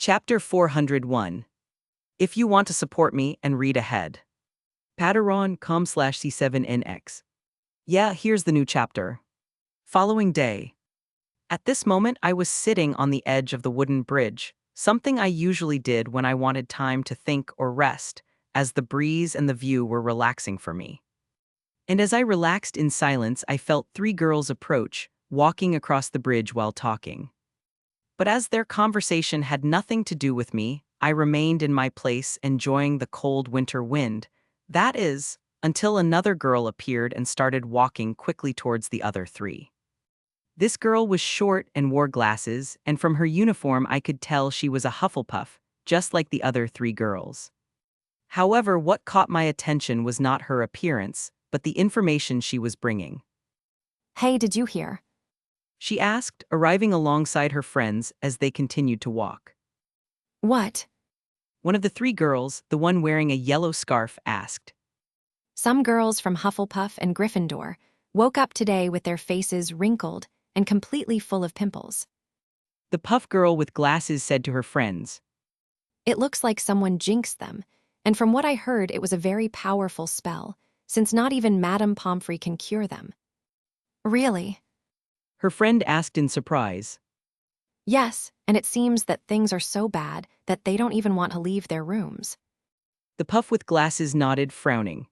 Chapter 401. If you want to support me and read ahead. Patreon.com/C7NX. Yeah, here's the new chapter. Following day. At this moment, I was sitting on the edge of the wooden bridge, something I usually did when I wanted time to think or rest, as the breeze and the view were relaxing for me. And as I relaxed in silence, I felt three girls approach, walking across the bridge while talking. But as their conversation had nothing to do with me, I remained in my place enjoying the cold winter wind. That is, until another girl appeared and started walking quickly towards the other three. This girl was short and wore glasses, and from her uniform I could tell she was a Hufflepuff, just like the other three girls. However, what caught my attention was not her appearance, but the information she was bringing. Hey, did you hear? She asked, arriving alongside her friends as they continued to walk. What? One of the three girls, the one wearing a yellow scarf, asked. Some girls from Hufflepuff and Gryffindor woke up today with their faces wrinkled and completely full of pimples. The puff girl with glasses said to her friends. It looks like someone jinxed them, and from what I heard, it was a very powerful spell, since not even Madame Pomfrey can cure them. Really? Her friend asked in surprise. Yes, and it seems that things are so bad that they don't even want to leave their rooms. The puff with glasses nodded, frowning.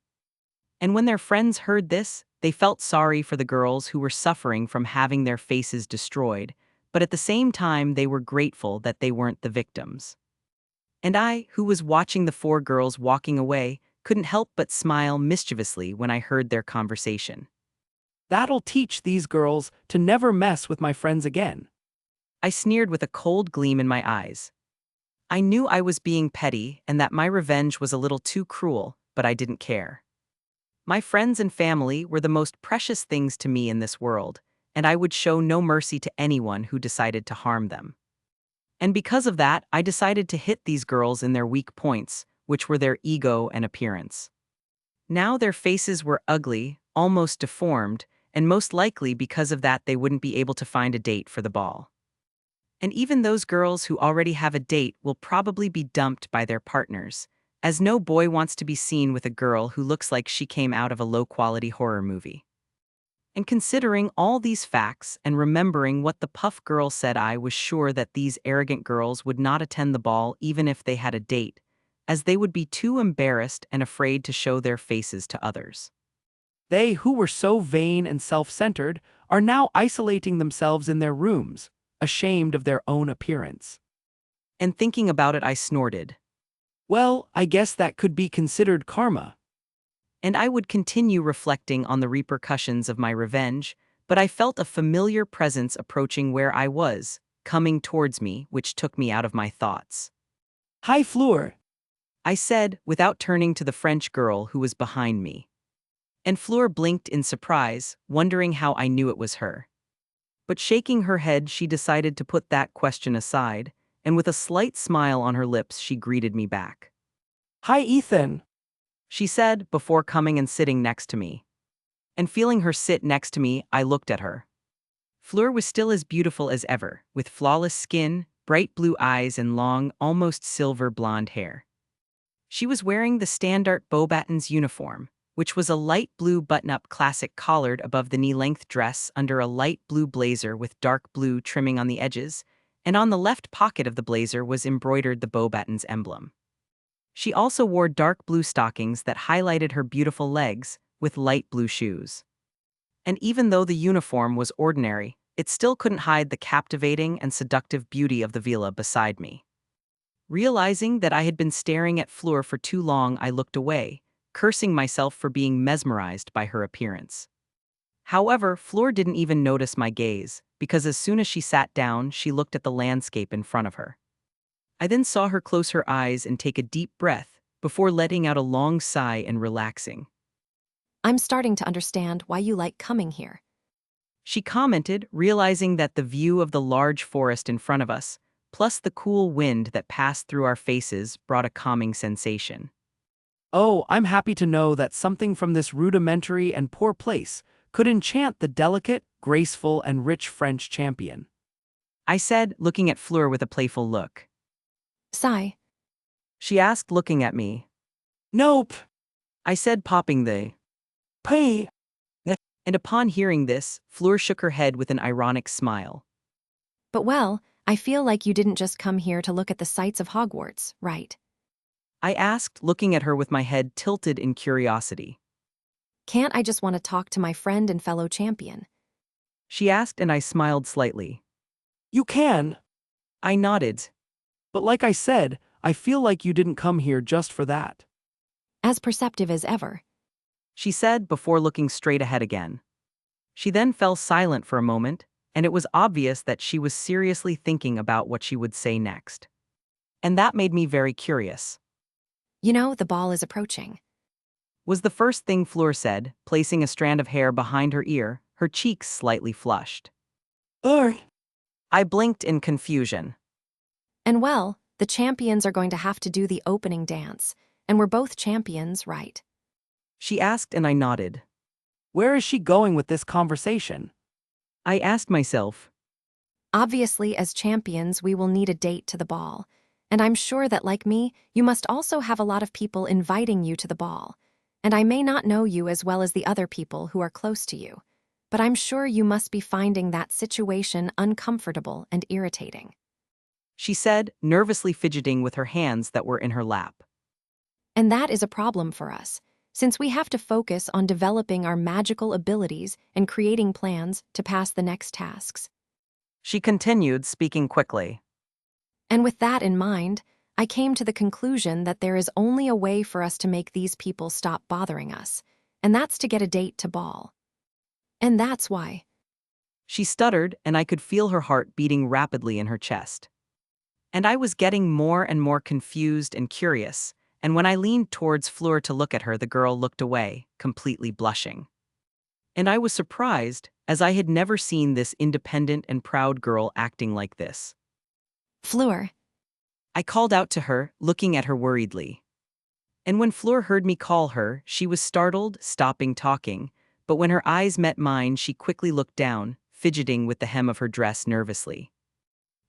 And when their friends heard this, they felt sorry for the girls who were suffering from having their faces destroyed, but at the same time they were grateful that they weren't the victims. And I, who was watching the four girls walking away, couldn't help but smile mischievously when I heard their conversation. That'll teach these girls to never mess with my friends again. I sneered with a cold gleam in my eyes. I knew I was being petty and that my revenge was a little too cruel, but I didn't care. My friends and family were the most precious things to me in this world, and I would show no mercy to anyone who decided to harm them. And because of that, I decided to hit these girls in their weak points, which were their ego and appearance. Now their faces were ugly, almost deformed, and most likely because of that they wouldn't be able to find a date for the ball. And even those girls who already have a date will probably be dumped by their partners, as no boy wants to be seen with a girl who looks like she came out of a low-quality horror movie. And considering all these facts and remembering what the puff girl said, I was sure that these arrogant girls would not attend the ball even if they had a date, as they would be too embarrassed and afraid to show their faces to others. They who were so vain and self-centered are now isolating themselves in their rooms, ashamed of their own appearance. And thinking about it, I snorted. Well, I guess that could be considered karma. And I would continue reflecting on the repercussions of my revenge, but I felt a familiar presence approaching where I was, coming towards me, which took me out of my thoughts. Hi, Fleur, I said, without turning to the French girl who was behind me. And Fleur blinked in surprise, wondering how I knew it was her. But shaking her head, she decided to put that question aside, and with a slight smile on her lips, she greeted me back. Hi, Ethan, She said, before coming and sitting next to me. And feeling her sit next to me, I looked at her. Fleur was still as beautiful as ever, with flawless skin, bright blue eyes, and long, almost silver blonde hair. She was wearing the standard Beauxbatons uniform, which was a light blue button-up classic collared above the knee-length dress under a light blue blazer with dark blue trimming on the edges, and on the left pocket of the blazer was embroidered the Beauxbatons emblem. She also wore dark blue stockings that highlighted her beautiful legs, with light blue shoes. And even though the uniform was ordinary, it still couldn't hide the captivating and seductive beauty of the villa beside me. Realizing that I had been staring at Fleur for too long, I looked away, cursing myself for being mesmerized by her appearance. However, Fleur didn't even notice my gaze, because as soon as she sat down, she looked at the landscape in front of her. I then saw her close her eyes and take a deep breath, before letting out a long sigh and relaxing. I'm starting to understand why you like coming here. She commented, realizing that the view of the large forest in front of us, plus the cool wind that passed through our faces, brought a calming sensation. Oh, I'm happy to know that something from this rudimentary and poor place could enchant the delicate, graceful, and rich French champion. I said, looking at Fleur with a playful look. Sigh. She asked, looking at me. Nope. I said, popping the Pay. and upon hearing this, Fleur shook her head with an ironic smile. But well, I feel like you didn't just come here to look at the sights of Hogwarts, right? I asked, looking at her with my head tilted in curiosity. Can't I just want to talk to my friend and fellow champion? She asked, and I smiled slightly. You can. I nodded. But like I said, I feel like you didn't come here just for that. As perceptive as ever. She said before looking straight ahead again. She then fell silent for a moment, and it was obvious that she was seriously thinking about what she would say next. And that made me very curious. You know, the ball is approaching. Was the first thing Fleur said, placing a strand of hair behind her ear, her cheeks slightly flushed. I blinked in confusion. And well, the champions are going to have to do the opening dance, and we're both champions, right? She asked, and I nodded. Where is she going with this conversation? I asked myself. Obviously, as champions, we will need a date to the ball. And I'm sure that, like me, you must also have a lot of people inviting you to the ball. And I may not know you as well as the other people who are close to you, but I'm sure you must be finding that situation uncomfortable and irritating. She said, nervously fidgeting with her hands that were in her lap. And that is a problem for us, since we have to focus on developing our magical abilities and creating plans to pass the next tasks. She continued, speaking quickly. And with that in mind, I came to the conclusion that there is only a way for us to make these people stop bothering us, and that's to get a date to ball. And that's why. She stuttered, and I could feel her heart beating rapidly in her chest. And I was getting more and more confused and curious, and when I leaned towards Fleur to look at her, the girl looked away, completely blushing. And I was surprised, as I had never seen this independent and proud girl acting like this. Fleur. I called out to her, looking at her worriedly. And when Fleur heard me call her, she was startled, stopping talking, but when her eyes met mine, she quickly looked down, fidgeting with the hem of her dress nervously.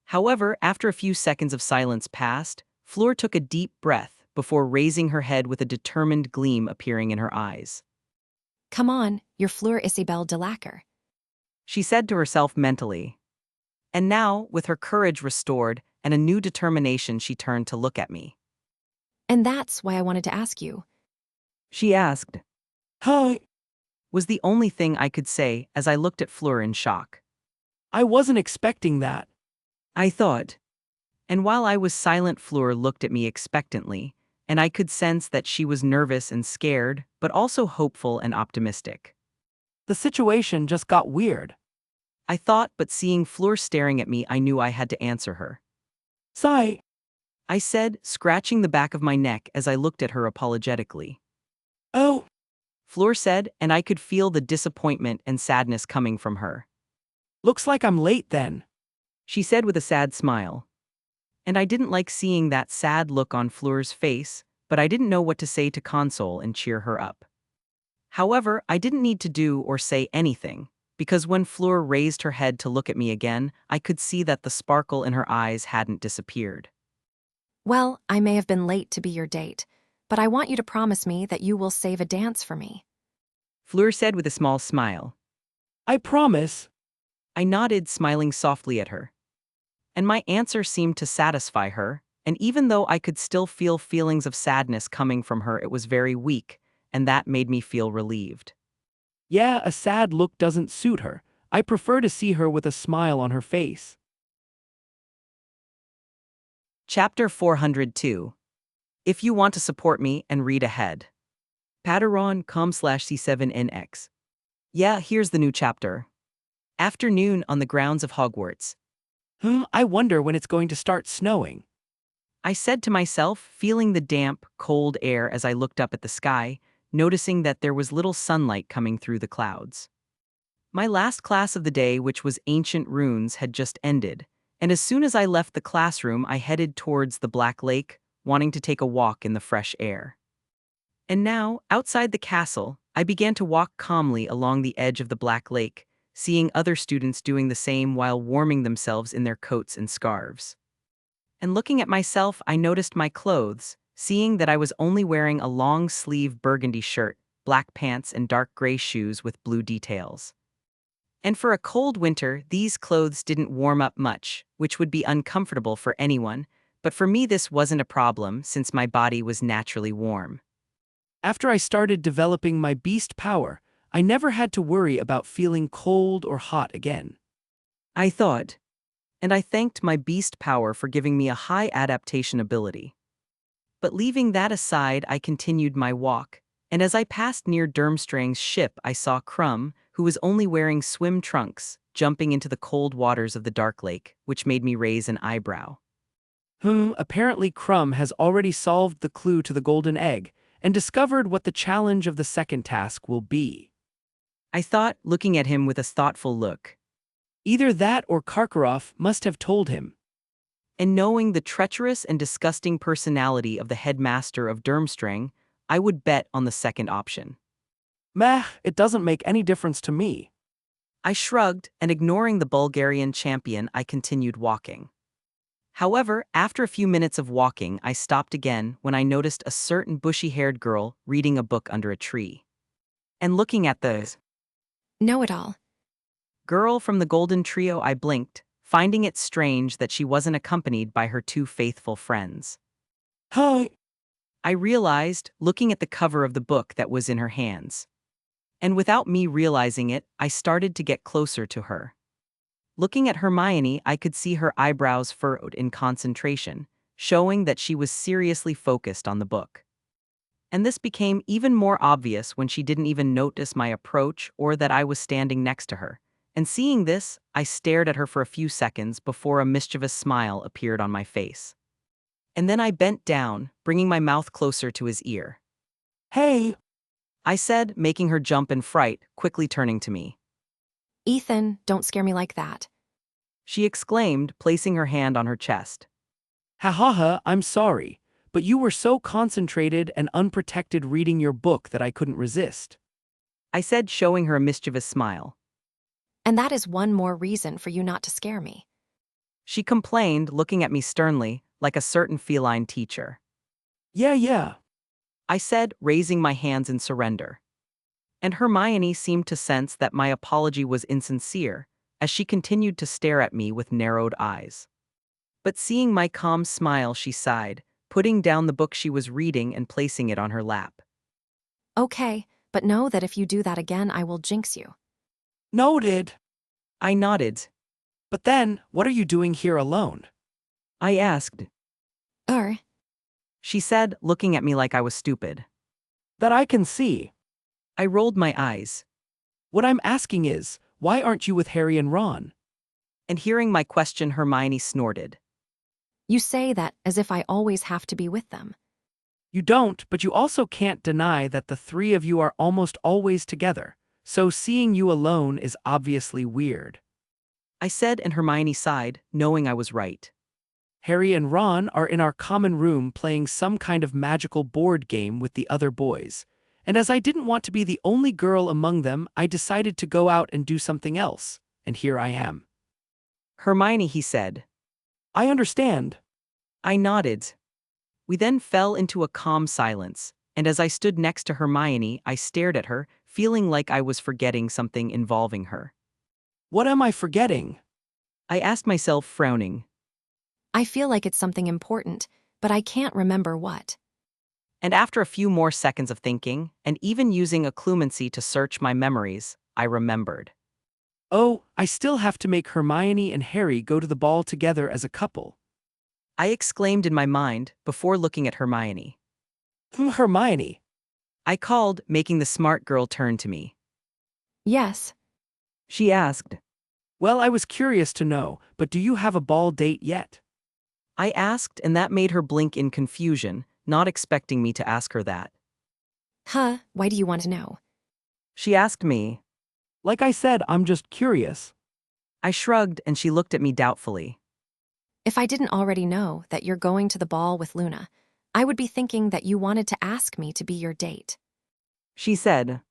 However, after a few seconds of silence passed, Fleur took a deep breath before raising her head with a determined gleam appearing in her eyes. Come on, you're Fleur Isabelle de Lacquer. She said to herself mentally. And now, with her courage restored and a new determination, she turned to look at me. And that's why I wanted to ask you. She asked. Hi. Was the only thing I could say as I looked at Fleur in shock. I wasn't expecting that. I thought. And while I was silent, Fleur looked at me expectantly, and I could sense that she was nervous and scared, but also hopeful and optimistic. The situation just got weird. I thought, but seeing Fleur staring at me, I knew I had to answer her. Sigh. I said, scratching the back of my neck as I looked at her apologetically. Oh. Fleur said, and I could feel the disappointment and sadness coming from her. Looks like I'm late then. She said with a sad smile. And I didn't like seeing that sad look on Fleur's face, but I didn't know what to say to console and cheer her up. However, I didn't need to do or say anything, because when Fleur raised her head to look at me again, I could see that the sparkle in her eyes hadn't disappeared. Well, I may have been late to be your date, but I want you to promise me that you will save a dance for me. Fleur said with a small smile. I promise. I nodded, smiling softly at her. And my answer seemed to satisfy her, and even though I could still feel feelings of sadness coming from her, it was very weak, and that made me feel relieved. Yeah, a sad look doesn't suit her. I prefer to see her with a smile on her face. Chapter 402. If you want to support me and read ahead. Patreon.com/C7NX. Yeah, here's the new chapter. Afternoon on the grounds of Hogwarts. I wonder when it's going to start snowing. I said to myself, feeling the damp, cold air as I looked up at the sky, noticing that there was little sunlight coming through the clouds. My last class of the day, which was Ancient Runes, had just ended, and as soon as I left the classroom, I headed towards the Black Lake, wanting to take a walk in the fresh air. And now, outside the castle, I began to walk calmly along the edge of the Black Lake, seeing other students doing the same while warming themselves in their coats and scarves. And looking at myself, I noticed my clothes, seeing that I was only wearing a long-sleeve burgundy shirt, black pants, and dark gray shoes with blue details. And for a cold winter, these clothes didn't warm up much, which would be uncomfortable for anyone, but for me this wasn't a problem since my body was naturally warm. After I started developing my beast power, I never had to worry about feeling cold or hot again. I thought, and I thanked my beast power for giving me a high adaptation ability. But leaving that aside, I continued my walk, and as I passed near Durmstrang's ship, I saw Crumb, who was only wearing swim trunks, jumping into the cold waters of the dark lake, which made me raise an eyebrow. Apparently Crumb has already solved the clue to the golden egg and discovered what the challenge of the second task will be. I thought, looking at him with a thoughtful look. Either that or Karkaroff must have told him. And knowing the treacherous and disgusting personality of the headmaster of Durmstrang, I would bet on the second option. Meh, it doesn't make any difference to me. I shrugged, and ignoring the Bulgarian champion, I continued walking. However, after a few minutes of walking, I stopped again when I noticed a certain bushy-haired girl reading a book under a tree. And looking at the Know-it-all. girl from the Golden Trio, I blinked, finding it strange that she wasn't accompanied by her two faithful friends. Hi. I realized, looking at the cover of the book that was in her hands. And without me realizing it, I started to get closer to her. Looking at Hermione, I could see her eyebrows furrowed in concentration, showing that she was seriously focused on the book. And this became even more obvious when she didn't even notice my approach or that I was standing next to her. And seeing this, I stared at her for a few seconds before a mischievous smile appeared on my face. And then I bent down, bringing my mouth closer to his ear. Hey. I said, making her jump in fright, quickly turning to me. Ethan, don't scare me like that. She exclaimed, placing her hand on her chest. Ha ha ha, I'm sorry, but you were so concentrated and unprotected reading your book that I couldn't resist. I said, showing her a mischievous smile. And that is one more reason for you not to scare me. She complained, looking at me sternly, like a certain feline teacher. Yeah. I said, raising my hands in surrender. And Hermione seemed to sense that my apology was insincere, as she continued to stare at me with narrowed eyes. But seeing my calm smile, she sighed, putting down the book she was reading and placing it on her lap. Okay, but know that if you do that again, I will jinx you. Noted. I nodded. But then, what are you doing here alone? I asked. She said, looking at me like I was stupid. That I can see. I rolled my eyes. What I'm asking is, why aren't you with Harry and Ron? And hearing my question, Hermione snorted. You say that as if I always have to be with them. You don't, but you also can't deny that the three of you are almost always together, so seeing you alone is obviously weird. I said, and Hermione sighed, knowing I was right. Harry and Ron are in our common room playing some kind of magical board game with the other boys, and as I didn't want to be the only girl among them, I decided to go out and do something else, and here I am. Hermione, he said. I understand. I nodded. We then fell into a calm silence, and as I stood next to Hermione, I stared at her, feeling like I was forgetting something involving her. What am I forgetting? I asked myself, frowning. I feel like it's something important, but I can't remember what. And after a few more seconds of thinking, and even using occlumency to search my memories, I remembered. Oh, I still have to make Hermione and Harry go to the ball together as a couple. I exclaimed in my mind before looking at Hermione. Hermione. I called, making the smart girl turn to me. Yes. She asked. Well, I was curious to know, but do you have a ball date yet? I asked, and that made her blink in confusion, not expecting me to ask her that. Why do you want to know? She asked me. Like I said, I'm just curious. I shrugged, and she looked at me doubtfully. If I didn't already know that you're going to the ball with Luna, I would be thinking that you wanted to ask me to be your date. She said.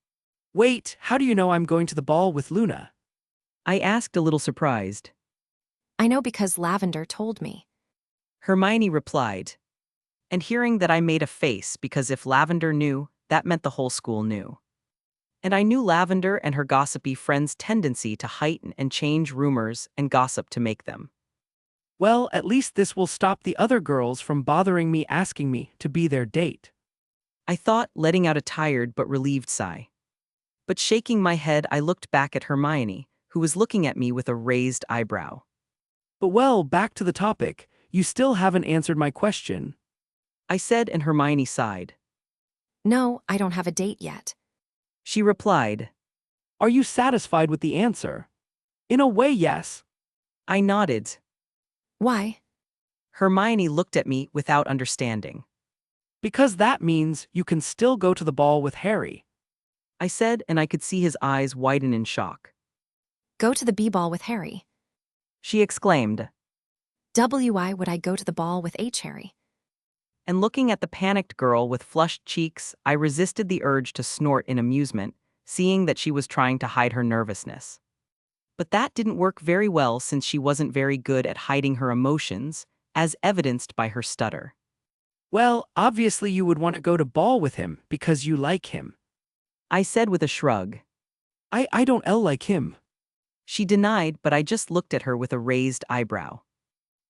Wait, how do you know I'm going to the ball with Luna? I asked, a little surprised. I know because Lavender told me. Hermione replied. And hearing that I made a face because if Lavender knew, that meant the whole school knew. And I knew Lavender and her gossipy friend's tendency to heighten and change rumors and gossip to make them. Well, at least this will stop the other girls from bothering me asking me to be their date. I thought, letting out a tired but relieved sigh. But shaking my head, I looked back at Hermione, who was looking at me with a raised eyebrow. But well, back to the topic. You still haven't answered my question. I said, and Hermione sighed. No, I don't have a date yet. She replied. Are you satisfied with the answer? In a way, yes. I nodded. Why? Hermione looked at me without understanding. Because that means you can still go to the ball with Harry. I said, and I could see his eyes widen in shock. Go to the B-ball with Harry. She exclaimed. Why would I go to the ball with H. Harry? And looking at the panicked girl with flushed cheeks, I resisted the urge to snort in amusement, seeing that she was trying to hide her nervousness. But that didn't work very well since she wasn't very good at hiding her emotions, as evidenced by her stutter. Well, obviously you would want to go to ball with him because you like him. I said with a shrug. I don't like him. She denied, but I just looked at her with a raised eyebrow.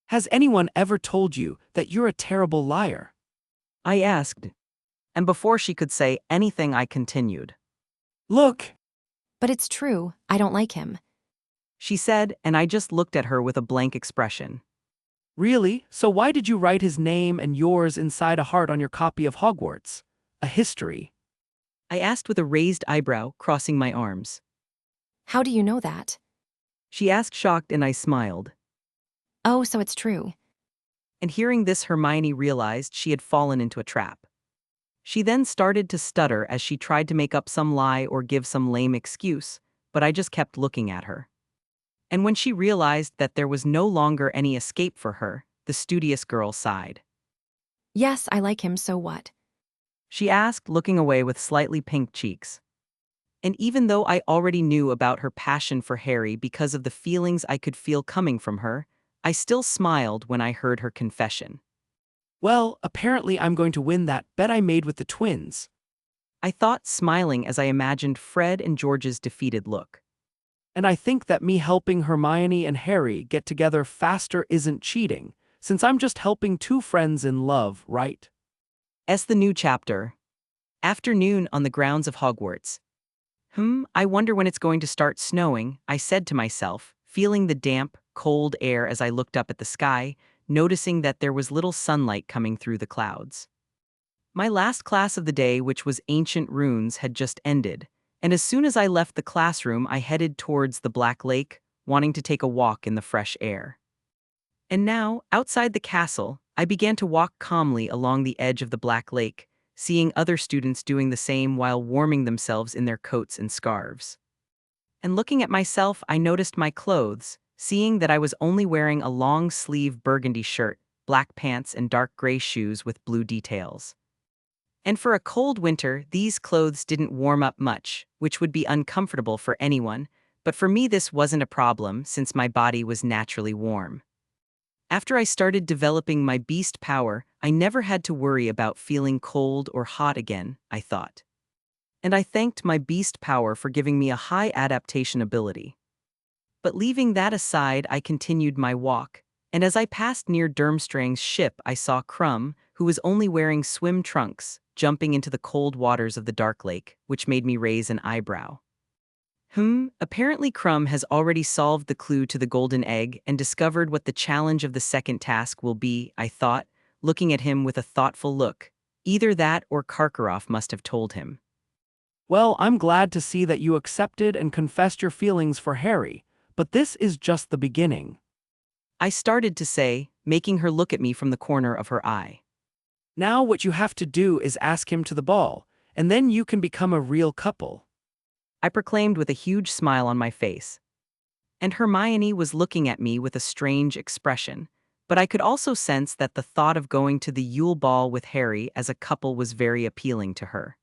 Has anyone ever told you that you're a terrible liar? I asked. And before she could say anything, I continued. Look. But it's true, I don't like him. She said, and I just looked at her with a blank expression. Really? So why did you write his name and yours inside a heart on your copy of Hogwarts? A history. I asked with a raised eyebrow, crossing my arms. How do you know that? She asked, shocked, and I smiled. Oh, so it's true. And hearing this, Hermione realized she had fallen into a trap. She then started to stutter as she tried to make up some lie or give some lame excuse, but I just kept looking at her. And when she realized that there was no longer any escape for her, the studious girl sighed. Yes, I like him, so what? She asked, looking away with slightly pink cheeks. And even though I already knew about her passion for Harry because of the feelings I could feel coming from her, I still smiled when I heard her confession. Well, apparently I'm going to win that bet I made with the twins. I thought, smiling as I imagined Fred and George's defeated look. And I think that me helping Hermione and Harry get together faster isn't cheating, since I'm just helping two friends in love, right? The new chapter. Afternoon on the grounds of Hogwarts. I wonder when it's going to start snowing, I said to myself, feeling the damp, cold air as I looked up at the sky, noticing that there was little sunlight coming through the clouds. My last class of the day, which was Ancient Runes, had just ended, and as soon as I left the classroom, I headed towards the Black Lake, wanting to take a walk in the fresh air. And now, outside the castle, I began to walk calmly along the edge of the Black Lake, seeing other students doing the same while warming themselves in their coats and scarves. And looking at myself, I noticed my clothes, seeing that I was only wearing a long-sleeve burgundy shirt, black pants, and dark gray shoes with blue details. And for a cold winter, these clothes didn't warm up much, which would be uncomfortable for anyone, but for me this wasn't a problem since my body was naturally warm. After I started developing my beast power, I never had to worry about feeling cold or hot again, I thought. And I thanked my beast power for giving me a high adaptation ability. But leaving that aside, I continued my walk, and as I passed near Durmstrang's ship, I saw Crumb, who was only wearing swim trunks, jumping into the cold waters of the Dark Lake, which made me raise an eyebrow. Apparently Crumb has already solved the clue to the golden egg and discovered what the challenge of the second task will be, I thought, looking at him with a thoughtful look. Either that or Karkaroff must have told him. Well, I'm glad to see that you accepted and confessed your feelings for Harry, but this is just the beginning. I started to say, making her look at me from the corner of her eye. Now what you have to do is ask him to the ball, and then you can become a real couple. I proclaimed with a huge smile on my face. And Hermione was looking at me with a strange expression, but I could also sense that the thought of going to the Yule Ball with Harry as a couple was very appealing to her.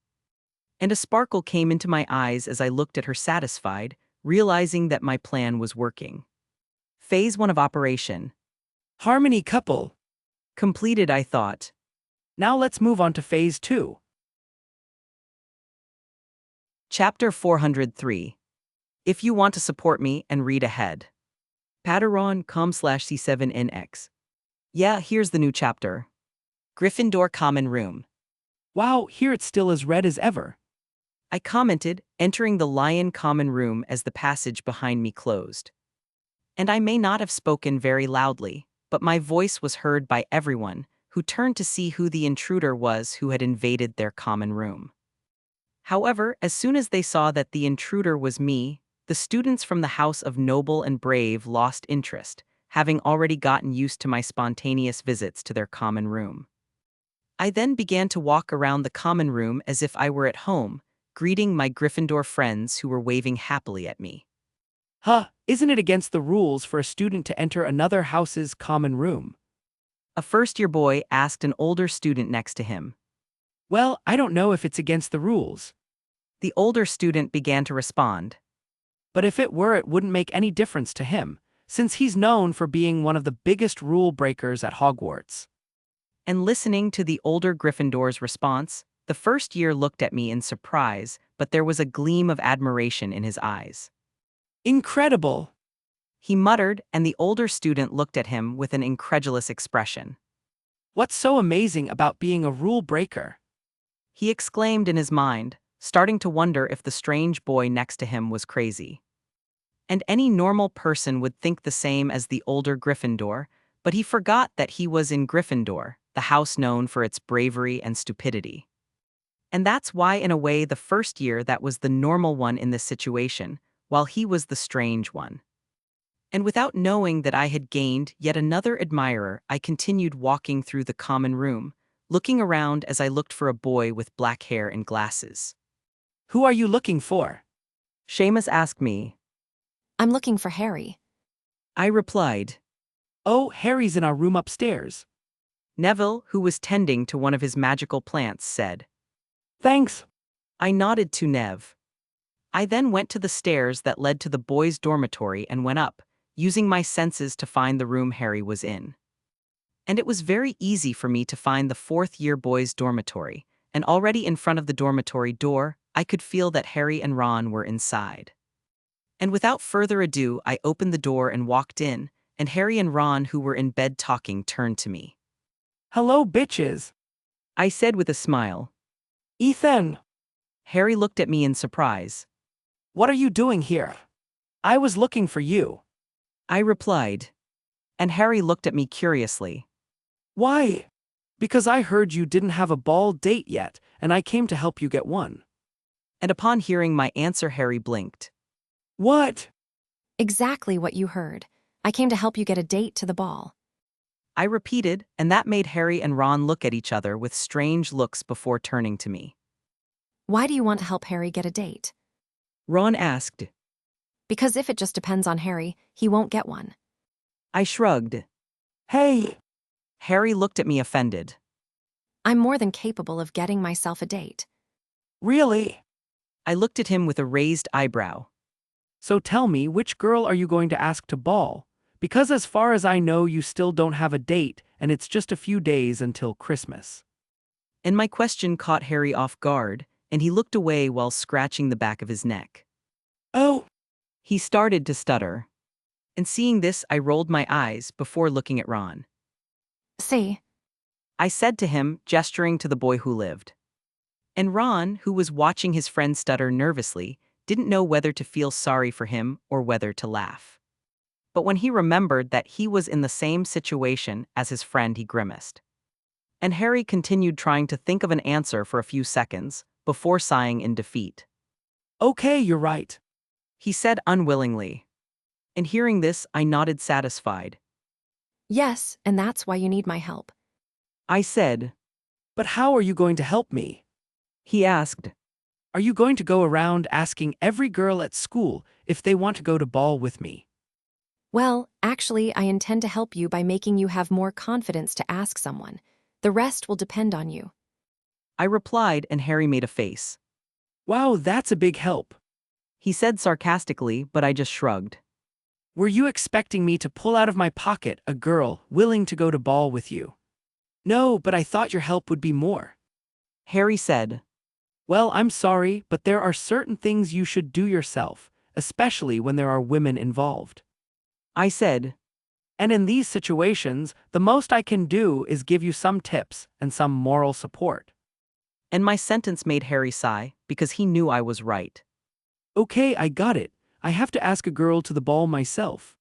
And a sparkle came into my eyes as I looked at her satisfied, realizing that my plan was working. Phase 1 of Operation Harmony couple. Completed, I thought. Now let's move on to phase 2. Chapter 403. If you want to support me and read ahead. Patreon.com/C7NX. Yeah, here's the new chapter. Gryffindor Common Room. Wow, here it's still as red as ever. I commented, entering the lion common room as the passage behind me closed. And I may not have spoken very loudly, but my voice was heard by everyone, who turned to see who the intruder was who had invaded their common room. However, as soon as they saw that the intruder was me, the students from the House of Noble and Brave lost interest, having already gotten used to my spontaneous visits to their common room. I then began to walk around the common room as if I were at home, greeting my Gryffindor friends who were waving happily at me. Isn't it against the rules for a student to enter another house's common room? A first-year boy asked an older student next to him. Well, I don't know if it's against the rules. The older student began to respond. But if it were, it wouldn't make any difference to him, since he's known for being one of the biggest rule breakers at Hogwarts. And listening to the older Gryffindor's response, the first year looked at me in surprise, but there was a gleam of admiration in his eyes. Incredible! He muttered, and the older student looked at him with an incredulous expression. What's so amazing about being a rule breaker? He exclaimed in his mind, starting to wonder if the strange boy next to him was crazy. And any normal person would think the same as the older Gryffindor, but he forgot that he was in Gryffindor, the house known for its bravery and stupidity. And that's why, in a way, the first year that was the normal one in this situation, while he was the strange one. And without knowing that I had gained yet another admirer, I continued walking through the common room, looking around as I looked for a boy with black hair and glasses. Who are you looking for? Seamus asked me. I'm looking for Harry. I replied. Oh, Harry's in our room upstairs. Neville, who was tending to one of his magical plants, said. Thanks. I nodded to Nev. I then went to the stairs that led to the boys' dormitory and went up, using my senses to find the room Harry was in. And it was very easy for me to find the fourth-year boys' dormitory, and already in front of the dormitory door, I could feel that Harry and Ron were inside. And without further ado, I opened the door and walked in, and Harry and Ron, who were in bed talking, turned to me. Hello, bitches. I said with a smile. Ethan. Harry looked at me in surprise. What are you doing here? I was looking for you. I replied. And Harry looked at me curiously. Why? Because I heard you didn't have a ball date yet, and I came to help you get one. And upon hearing my answer, Harry blinked. What? Exactly what you heard. I came to help you get a date to the ball. I repeated, and that made Harry and Ron look at each other with strange looks before turning to me. Why do you want to help Harry get a date? Ron asked. Because if it just depends on Harry, he won't get one. I shrugged. Hey! Harry looked at me offended. I'm more than capable of getting myself a date. Really? I looked at him with a raised eyebrow. So tell me, which girl are you going to ask to ball? Because as far as I know, you still don't have a date, and it's just a few days until Christmas. And my question caught Harry off guard, and he looked away while scratching the back of his neck. Oh! He started to stutter. And seeing this, I rolled my eyes before looking at Ron. See? I said to him, gesturing to the boy who lived. And Ron, who was watching his friend stutter nervously, didn't know whether to feel sorry for him or whether to laugh. But when he remembered that he was in the same situation as his friend, he grimaced. And Harry continued trying to think of an answer for a few seconds, before sighing in defeat. Okay, you're right. He said unwillingly. And hearing this, I nodded satisfied. Yes, and that's why you need my help. I said. But how are you going to help me? He asked. Are you going to go around asking every girl at school if they want to go to ball with me? Well, actually, I intend to help you by making you have more confidence to ask someone. The rest will depend on you. I replied, and Harry made a face. Wow, that's a big help. He said sarcastically, but I just shrugged. Were you expecting me to pull out of my pocket a girl willing to go to ball with you? No, but I thought your help would be more. Harry said. Well, I'm sorry, but there are certain things you should do yourself, especially when there are women involved. I said. And in these situations, the most I can do is give you some tips and some moral support. And my sentence made Harry sigh, because he knew I was right. Okay, I got it. I have to ask a girl to the ball myself.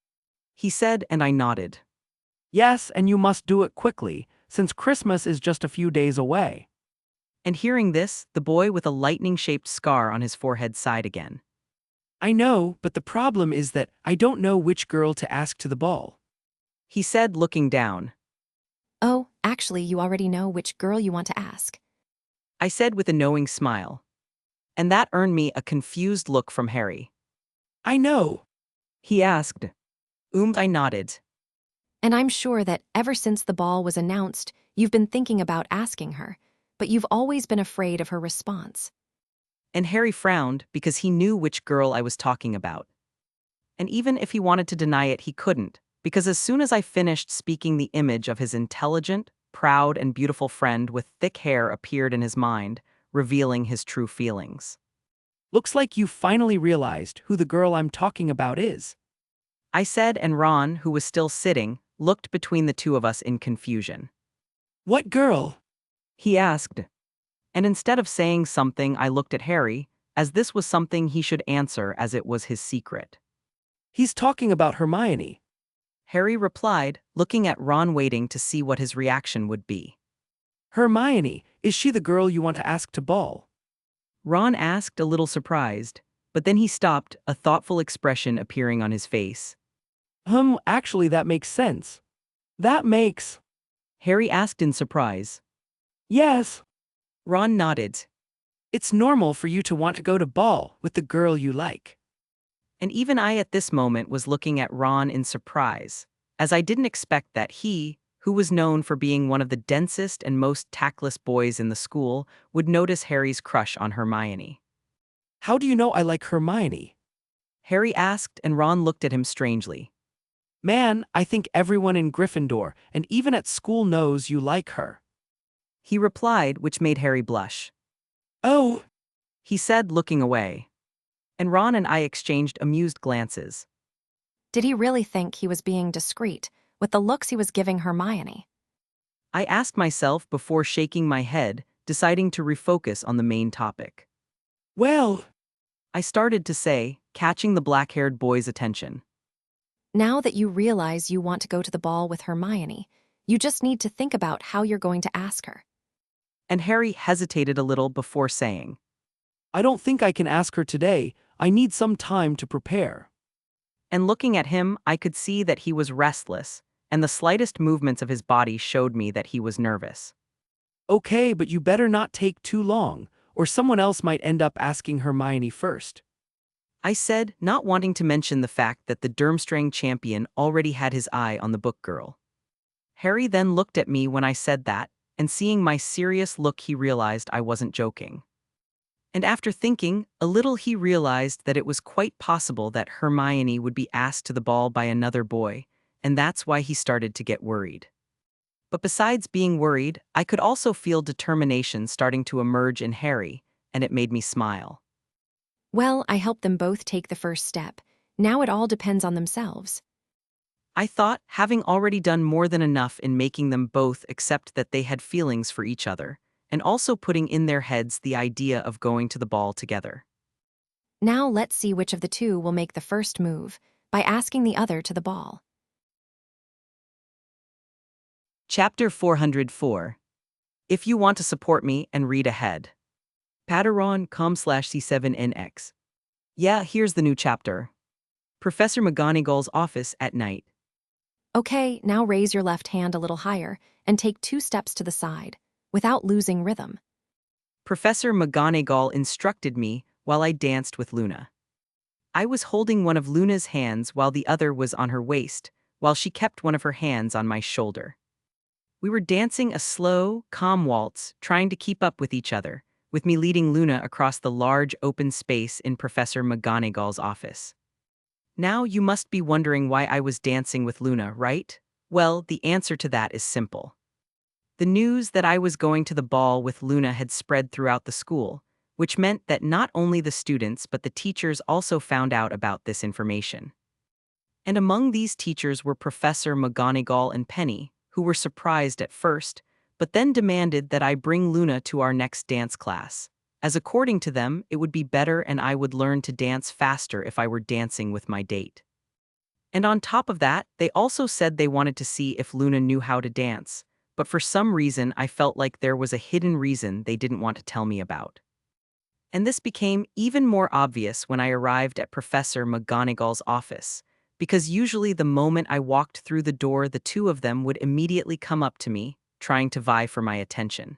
He said, and I nodded. Yes, and you must do it quickly, since Christmas is just a few days away. And hearing this, the boy with a lightning-shaped scar on his forehead sighed again. I know, but the problem is that I don't know which girl to ask to the ball. He said, looking down. Oh, actually, you already know which girl you want to ask. I said with a knowing smile. And that earned me a confused look from Harry. I know. He asked. I nodded. And I'm sure that ever since the ball was announced, you've been thinking about asking her, but you've always been afraid of her response. And Harry frowned because he knew which girl I was talking about. And even if he wanted to deny it, he couldn't, because as soon as I finished speaking, the image of his intelligent, proud, and beautiful friend with thick hair appeared in his mind, revealing his true feelings. Looks like you finally realized who the girl I'm talking about is. I said, and Ron, who was still sitting, looked between the two of us in confusion. What girl? He asked. And instead of saying something, I looked at Harry, as this was something he should answer as it was his secret. He's talking about Hermione. Harry replied, looking at Ron waiting to see what his reaction would be. Hermione, is she the girl you want to ask to ball? Ron asked, a little surprised, but then he stopped, a thoughtful expression appearing on his face. Actually that makes sense. That makes... Harry asked in surprise. Yes. Ron nodded. It's normal for you to want to go to ball with the girl you like. And even I at this moment was looking at Ron in surprise, as I didn't expect that he, who was known for being one of the densest and most tactless boys in the school, would notice Harry's crush on Hermione. How do you know I like Hermione? Harry asked, and Ron looked at him strangely. Man, I think everyone in Gryffindor and even at school knows you like her. He replied, which made Harry blush. Oh, He said, looking away. And Ron and I exchanged amused glances. Did he really think he was being discreet with the looks he was giving Hermione? I asked myself before shaking my head, deciding to refocus on the main topic. well, I started to say, catching the black-haired boy's attention. Now that you realize you want to go to the ball with Hermione, you just need to think about how you're going to ask her. And Harry hesitated a little before saying. I don't think I can ask her today. I need some time to prepare. And looking at him, I could see that he was restless, and the slightest movements of his body showed me that he was nervous. Okay, but you better not take too long, or someone else might end up asking Hermione first. I said, not wanting to mention the fact that the Durmstrang champion already had his eye on the book girl. Harry then looked at me when I said that, and seeing my serious look, he realized I wasn't joking. And after thinking a little, he realized that it was quite possible that Hermione would be asked to the ball by another boy, and that's why he started to get worried. But besides being worried, I could also feel determination starting to emerge in Harry, and it made me smile. Well, I helped them both take the first step. Now it all depends on themselves. I thought, having already done more than enough in making them both accept that they had feelings for each other, and also putting in their heads the idea of going to the ball together. Now let's see which of the two will make the first move by asking the other to the ball. Chapter 404. If you want to support me and read ahead. Patreon.com/C7NX. Yeah, here's the new chapter. Professor McGonagall's office at night. Okay, now raise your left hand a little higher and take 2 steps to the side, without losing rhythm. Professor McGonagall instructed me while I danced with Luna. I was holding one of Luna's hands while the other was on her waist, while she kept one of her hands on my shoulder. We were dancing a slow, calm waltz, trying to keep up with each other, with me leading Luna across the large open space in Professor McGonagall's office. Now you must be wondering why I was dancing with Luna, right? Well, the answer to that is simple. The news that I was going to the ball with Luna had spread throughout the school, which meant that not only the students but the teachers also found out about this information. And among these teachers were Professor McGonagall and Penny, who were surprised at first, but then demanded that I bring Luna to our next dance class, as according to them, it would be better and I would learn to dance faster if I were dancing with my date. And on top of that, they also said they wanted to see if Luna knew how to dance, but for some reason I felt like there was a hidden reason they didn't want to tell me about. And this became even more obvious when I arrived at Professor McGonagall's office, because usually the moment I walked through the door, the two of them would immediately come up to me, trying to vie for my attention.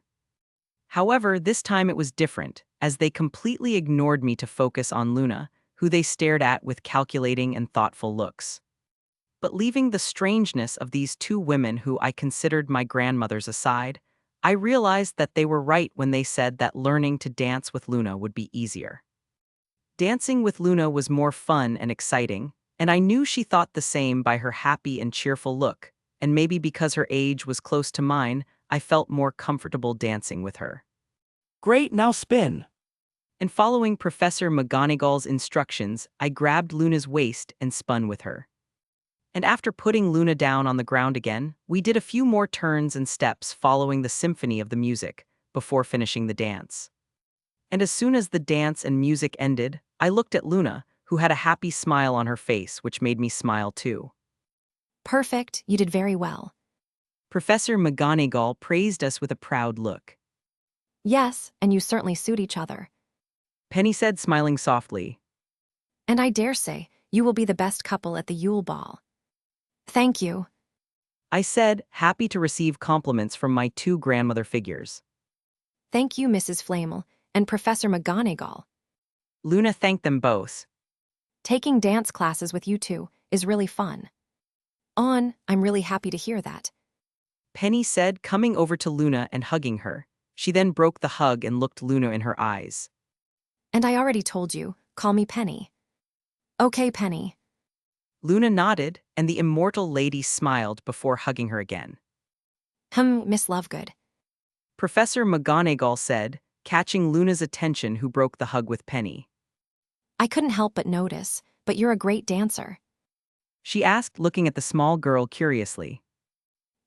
However, this time it was different, as they completely ignored me to focus on Luna, who they stared at with calculating and thoughtful looks. But leaving the strangeness of these two women who I considered my grandmothers aside, I realized that they were right when they said that learning to dance with Luna would be easier. Dancing with Luna was more fun and exciting, and I knew she thought the same by her happy and cheerful look, and maybe because her age was close to mine, I felt more comfortable dancing with her. Great, now spin. And following Professor McGonagall's instructions, I grabbed Luna's waist and spun with her. And after putting Luna down on the ground again, we did a few more turns and steps following the symphony of the music, before finishing the dance. And as soon as the dance and music ended, I looked at Luna, who had a happy smile on her face, which made me smile too. Perfect, you did very well. Professor McGonagall praised us with a proud look. Yes, and you certainly suit each other. Penny said, smiling softly. And I dare say, you will be the best couple at the Yule Ball. Thank you. I said, happy to receive compliments from my two grandmother figures. Thank you, Mrs. Flamel, and Professor McGonagall. Luna thanked them both. Taking dance classes with you two is really fun. I'm really happy to hear that. Penny said, coming over to Luna and hugging her. She then broke the hug and looked Luna in her eyes. And I already told you, call me Penny. Okay, Penny. Luna nodded, and the immortal lady smiled before hugging her again. Miss Lovegood. Professor McGonagall said, catching Luna's attention, who broke the hug with Penny. I couldn't help but notice, but you're a great dancer. She asked, looking at the small girl curiously.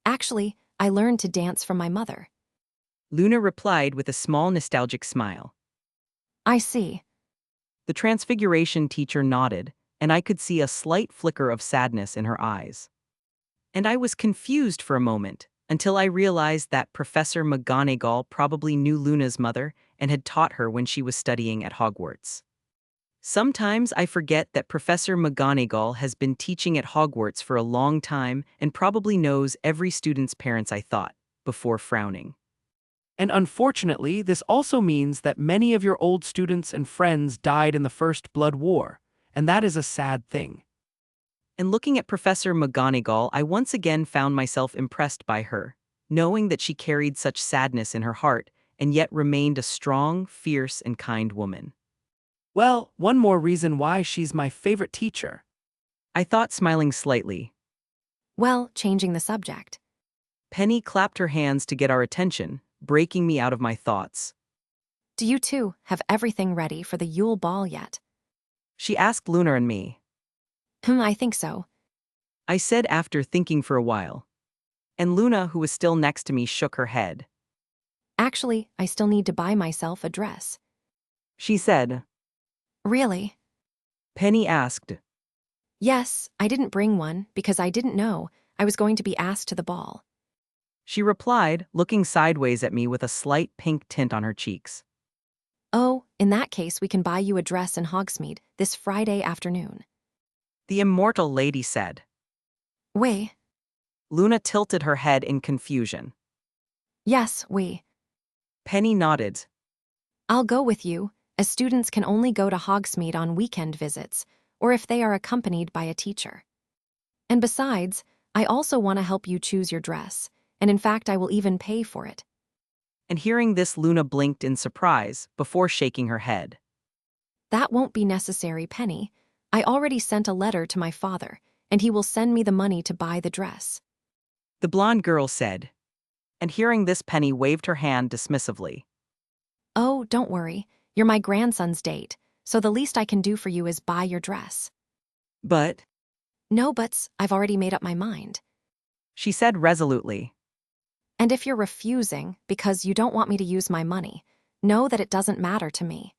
Actually, I learned to dance from my mother. Luna replied with a small nostalgic smile. I see. The Transfiguration teacher nodded, and I could see a slight flicker of sadness in her eyes. And I was confused for a moment, until I realized that Professor McGonagall probably knew Luna's mother and had taught her when she was studying at Hogwarts. Sometimes I forget that Professor McGonagall has been teaching at Hogwarts for a long time and probably knows every student's parents, I thought, before frowning. And unfortunately, this also means that many of your old students and friends died in the First Blood War, and that is a sad thing. And looking at Professor McGonagall, I once again found myself impressed by her, knowing that she carried such sadness in her heart and yet remained a strong, fierce, and kind woman. Well, one more reason why she's my favorite teacher. I thought, smiling slightly. Well, changing the subject. Penny clapped her hands to get our attention, breaking me out of my thoughts. Do you two have everything ready for the Yule Ball yet? She asked Luna and me. I think so. I said after thinking for a while. And Luna, who was still next to me, shook her head. Actually, I still need to buy myself a dress. She said. Really? Penny asked. Yes, I didn't bring one because I didn't know I was going to be asked to the ball. She replied, looking sideways at me with a slight pink tint on her cheeks. Oh, in that case we can buy you a dress in Hogsmeade this Friday afternoon. The immortal lady said. We. Luna tilted her head in confusion. Yes, we. Penny nodded. I'll go with you, as students can only go to Hogsmeade on weekend visits, or if they are accompanied by a teacher. And besides, I also want to help you choose your dress, and in fact I will even pay for it. And hearing this, Luna blinked in surprise before shaking her head. That won't be necessary, Penny. I already sent a letter to my father, and he will send me the money to buy the dress. The blonde girl said. And hearing this, Penny waved her hand dismissively. Oh, don't worry. You're my grandson's date, so the least I can do for you is buy your dress. But, No buts, I've already made up my mind. she said resolutely. And if you're refusing because you don't want me to use my money, know that it doesn't matter to me.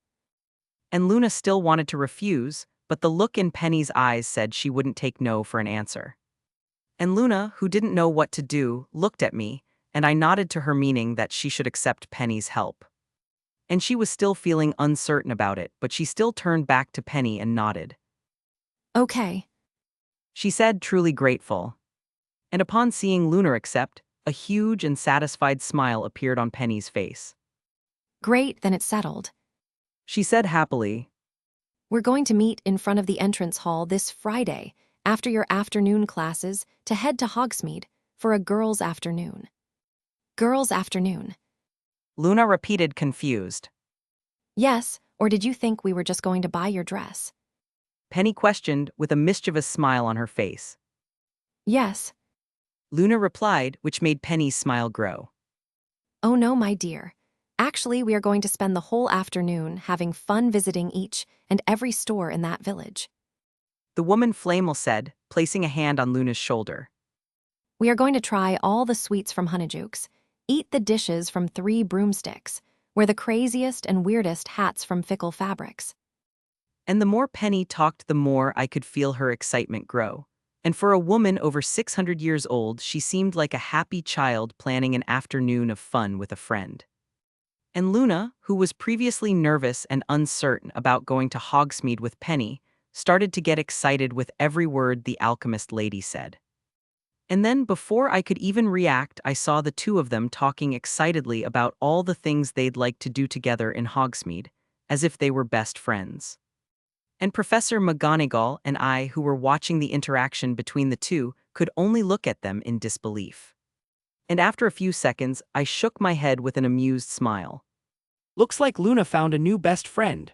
And Luna still wanted to refuse, but the look in Penny's eyes said she wouldn't take no for an answer. And Luna, who didn't know what to do, looked at me, and I nodded to her, meaning that she should accept Penny's help. And she was still feeling uncertain about it, but she still turned back to Penny and nodded. Okay. She said, truly grateful. And upon seeing Luna accept, a huge and satisfied smile appeared on Penny's face. Great, then it's settled. She said happily. We're going to meet in front of the entrance hall this Friday, after your afternoon classes, to head to Hogsmeade for a girls' afternoon. Girls' afternoon. Luna repeated, confused. Yes, or did you think we were just going to buy your dress? Penny questioned, with a mischievous smile on her face. Yes. Luna replied, which made Penny's smile grow. Oh no, my dear. Actually, we are going to spend the whole afternoon having fun visiting each and every store in that village. The woman Flamel said, placing a hand on Luna's shoulder. We are going to try all the sweets from Honeyjukes, eat the dishes from Three Broomsticks, wear the craziest and weirdest hats from Fickle Fabrics. And the more Penny talked, the more I could feel her excitement grow. And for a woman over 600 years old, she seemed like a happy child planning an afternoon of fun with a friend. And Luna, who was previously nervous and uncertain about going to Hogsmeade with Penny, started to get excited with every word the alchemist lady said. And then, before I could even react, I saw the two of them talking excitedly about all the things they'd like to do together in Hogsmeade, as if they were best friends. And Professor McGonagall and I, who were watching the interaction between the two, could only look at them in disbelief. And after a few seconds, I shook my head with an amused smile. Looks like Luna found a new best friend.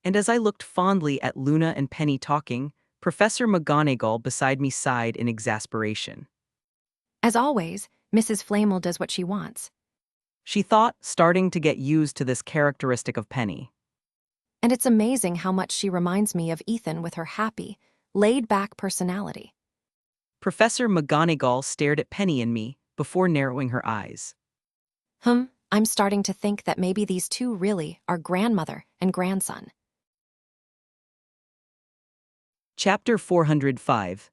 And as I looked fondly at Luna and Penny talking, Professor McGonagall beside me sighed in exasperation. As always, Mrs. Flamel does what she wants. She thought, starting to get used to this characteristic of Penny. And it's amazing how much she reminds me of Ethan with her happy, laid-back personality. Professor McGonagall stared at Penny and me before narrowing her eyes. I'm starting to think that maybe these two really are grandmother and grandson. Chapter 405.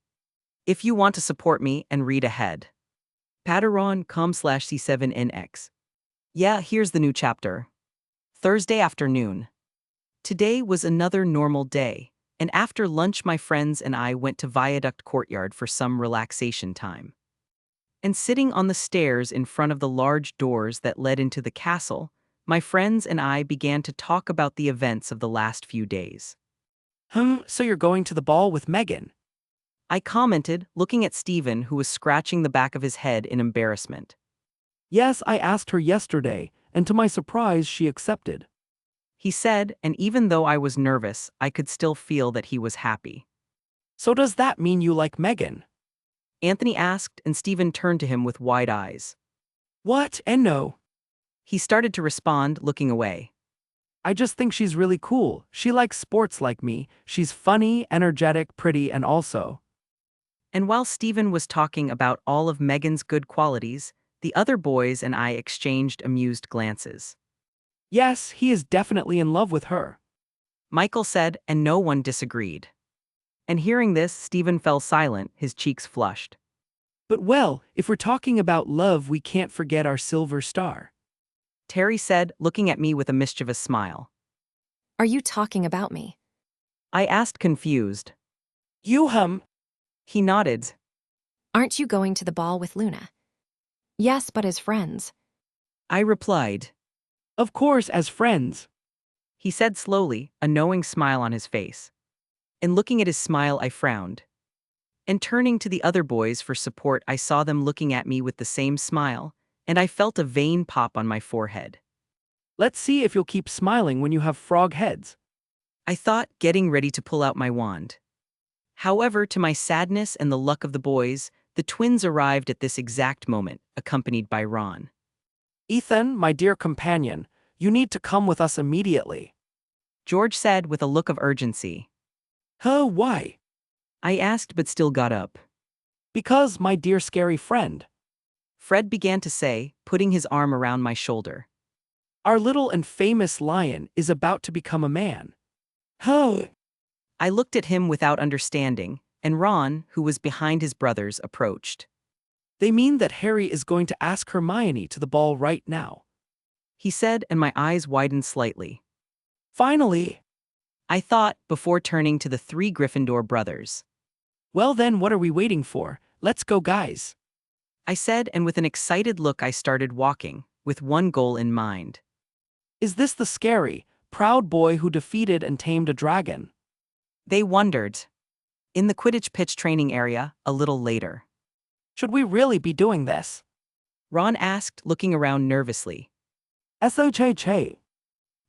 If you want to support me and read ahead. Patreon.com/C7NX. Yeah, here's the new chapter. Thursday afternoon. Today was another normal day, and after lunch my friends and I went to Viaduct Courtyard for some relaxation time. And sitting on the stairs in front of the large doors that led into the castle, my friends and I began to talk about the events of the last few days. So you're going to the ball with Megan? I commented, looking at Stephen, who was scratching the back of his head in embarrassment. Yes, I asked her yesterday, and to my surprise, she accepted. He said, and even though I was nervous, I could still feel that he was happy. So does that mean you like Megan? Anthony asked, and Stephen turned to him with wide eyes. What? And no. He started to respond, looking away. I just think she's really cool. She likes sports like me. She's funny, energetic, pretty, and also. And while Stephen was talking about all of Megan's good qualities, the other boys and I exchanged amused glances. Yes, he is definitely in love with her. Michael said, and no one disagreed. And hearing this, Stephen fell silent, his cheeks flushed. But well, if we're talking about love, we can't forget our silver star. Terry said, looking at me with a mischievous smile. Are you talking about me? I asked, confused. You. He nodded. Aren't you going to the ball with Luna? Yes, but as friends. I replied. Of course, as friends. He said slowly, a knowing smile on his face. And looking at his smile, I frowned. And turning to the other boys for support, I saw them looking at me with the same smile, and I felt a vein pop on my forehead. Let's see if you'll keep smiling when you have frog heads. I thought, getting ready to pull out my wand. However, to my sadness and the luck of the boys, The twins arrived at this exact moment, accompanied by Ron. Ethan, my dear companion, you need to come with us immediately. George said with a look of urgency. Huh, why? I asked but still got up. Because, my dear scary friend, Fred began to say, putting his arm around my shoulder. our little and famous lion is about to become a man. Huh. I looked at him without understanding, and Ron, who was behind his brothers, approached. They mean that Harry is going to ask Hermione to the ball right now. He said, and my eyes widened slightly. Finally. I thought, before turning to the three Gryffindor brothers. Well then, what are we waiting for? Let's go, guys. I said, and with an excited look I started walking, with one goal in mind. Is this the scary, proud boy who defeated and tamed a dragon? They wondered. In the Quidditch pitch training area, a little later. Should we really be doing this? Ron asked, looking around nervously. SOCH.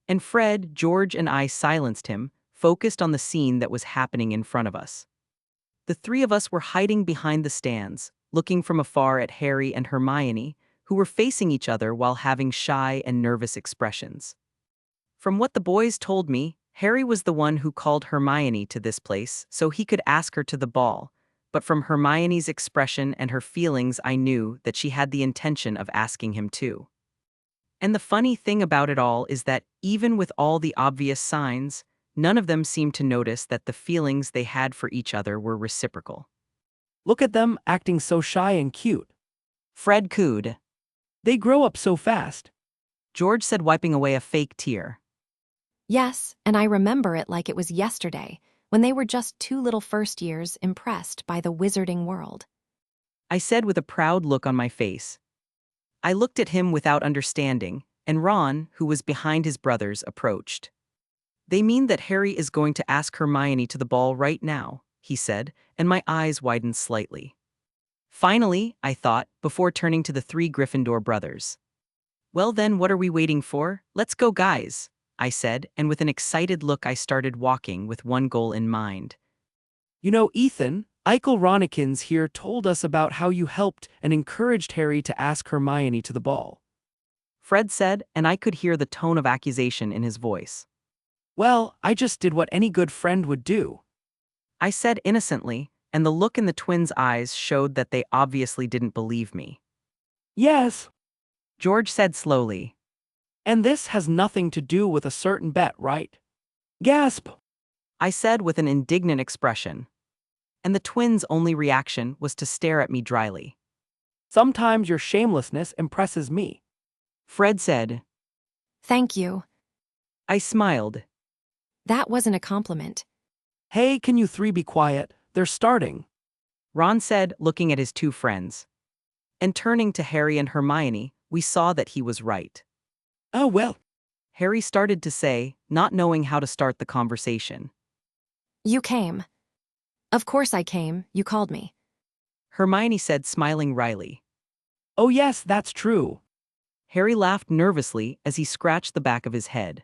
And Fred, George, and I silenced him, focused on the scene that was happening in front of us. The three of us were hiding behind the stands, looking from afar at Harry and Hermione, who were facing each other while having shy and nervous expressions. From what the boys told me, Harry was the one who called Hermione to this place so he could ask her to the ball, but from Hermione's expression and her feelings I knew that she had the intention of asking him too. And the funny thing about it all is that, even with all the obvious signs, none of them seemed to notice that the feelings they had for each other were reciprocal. Look at them, acting so shy and cute. Fred cooed. They grow up so fast. George said, wiping away a fake tear. Yes, and I remember it like it was yesterday, when they were just two little first years impressed by the wizarding world. I said with a proud look on my face. I looked at him without understanding, and Ron, who was behind his brothers, approached. They mean that Harry is going to ask Hermione to the ball right now, he said, and my eyes widened slightly. Finally, I thought, before turning to the three Gryffindor brothers. Well then, what are we waiting for? Let's go, guys, I said, and with an excited look I started walking with one goal in mind. You know, Ethan, Eichel Ronikins here told us about how you helped and encouraged Harry to ask Hermione to the ball. Fred said, and I could hear the tone of accusation in his voice. Well, I just did what any good friend would do. I said innocently, and the look in the twins' eyes showed that they obviously didn't believe me. Yes. George said slowly. And this has nothing to do with a certain bet, right? Gasp! I said with an indignant expression. And the twins' only reaction was to stare at me dryly. Sometimes your shamelessness impresses me. Fred said. Thank you. I smiled. That wasn't a compliment. Hey, can you three be quiet? They're starting. Ron said, looking at his two friends. And turning to Harry and Hermione, we saw that he was right. Oh well. Harry started to say, not knowing how to start the conversation. You came. Of course I came, you called me. Hermione said, smiling wryly. Oh yes, that's true. Harry laughed nervously as he scratched the back of his head.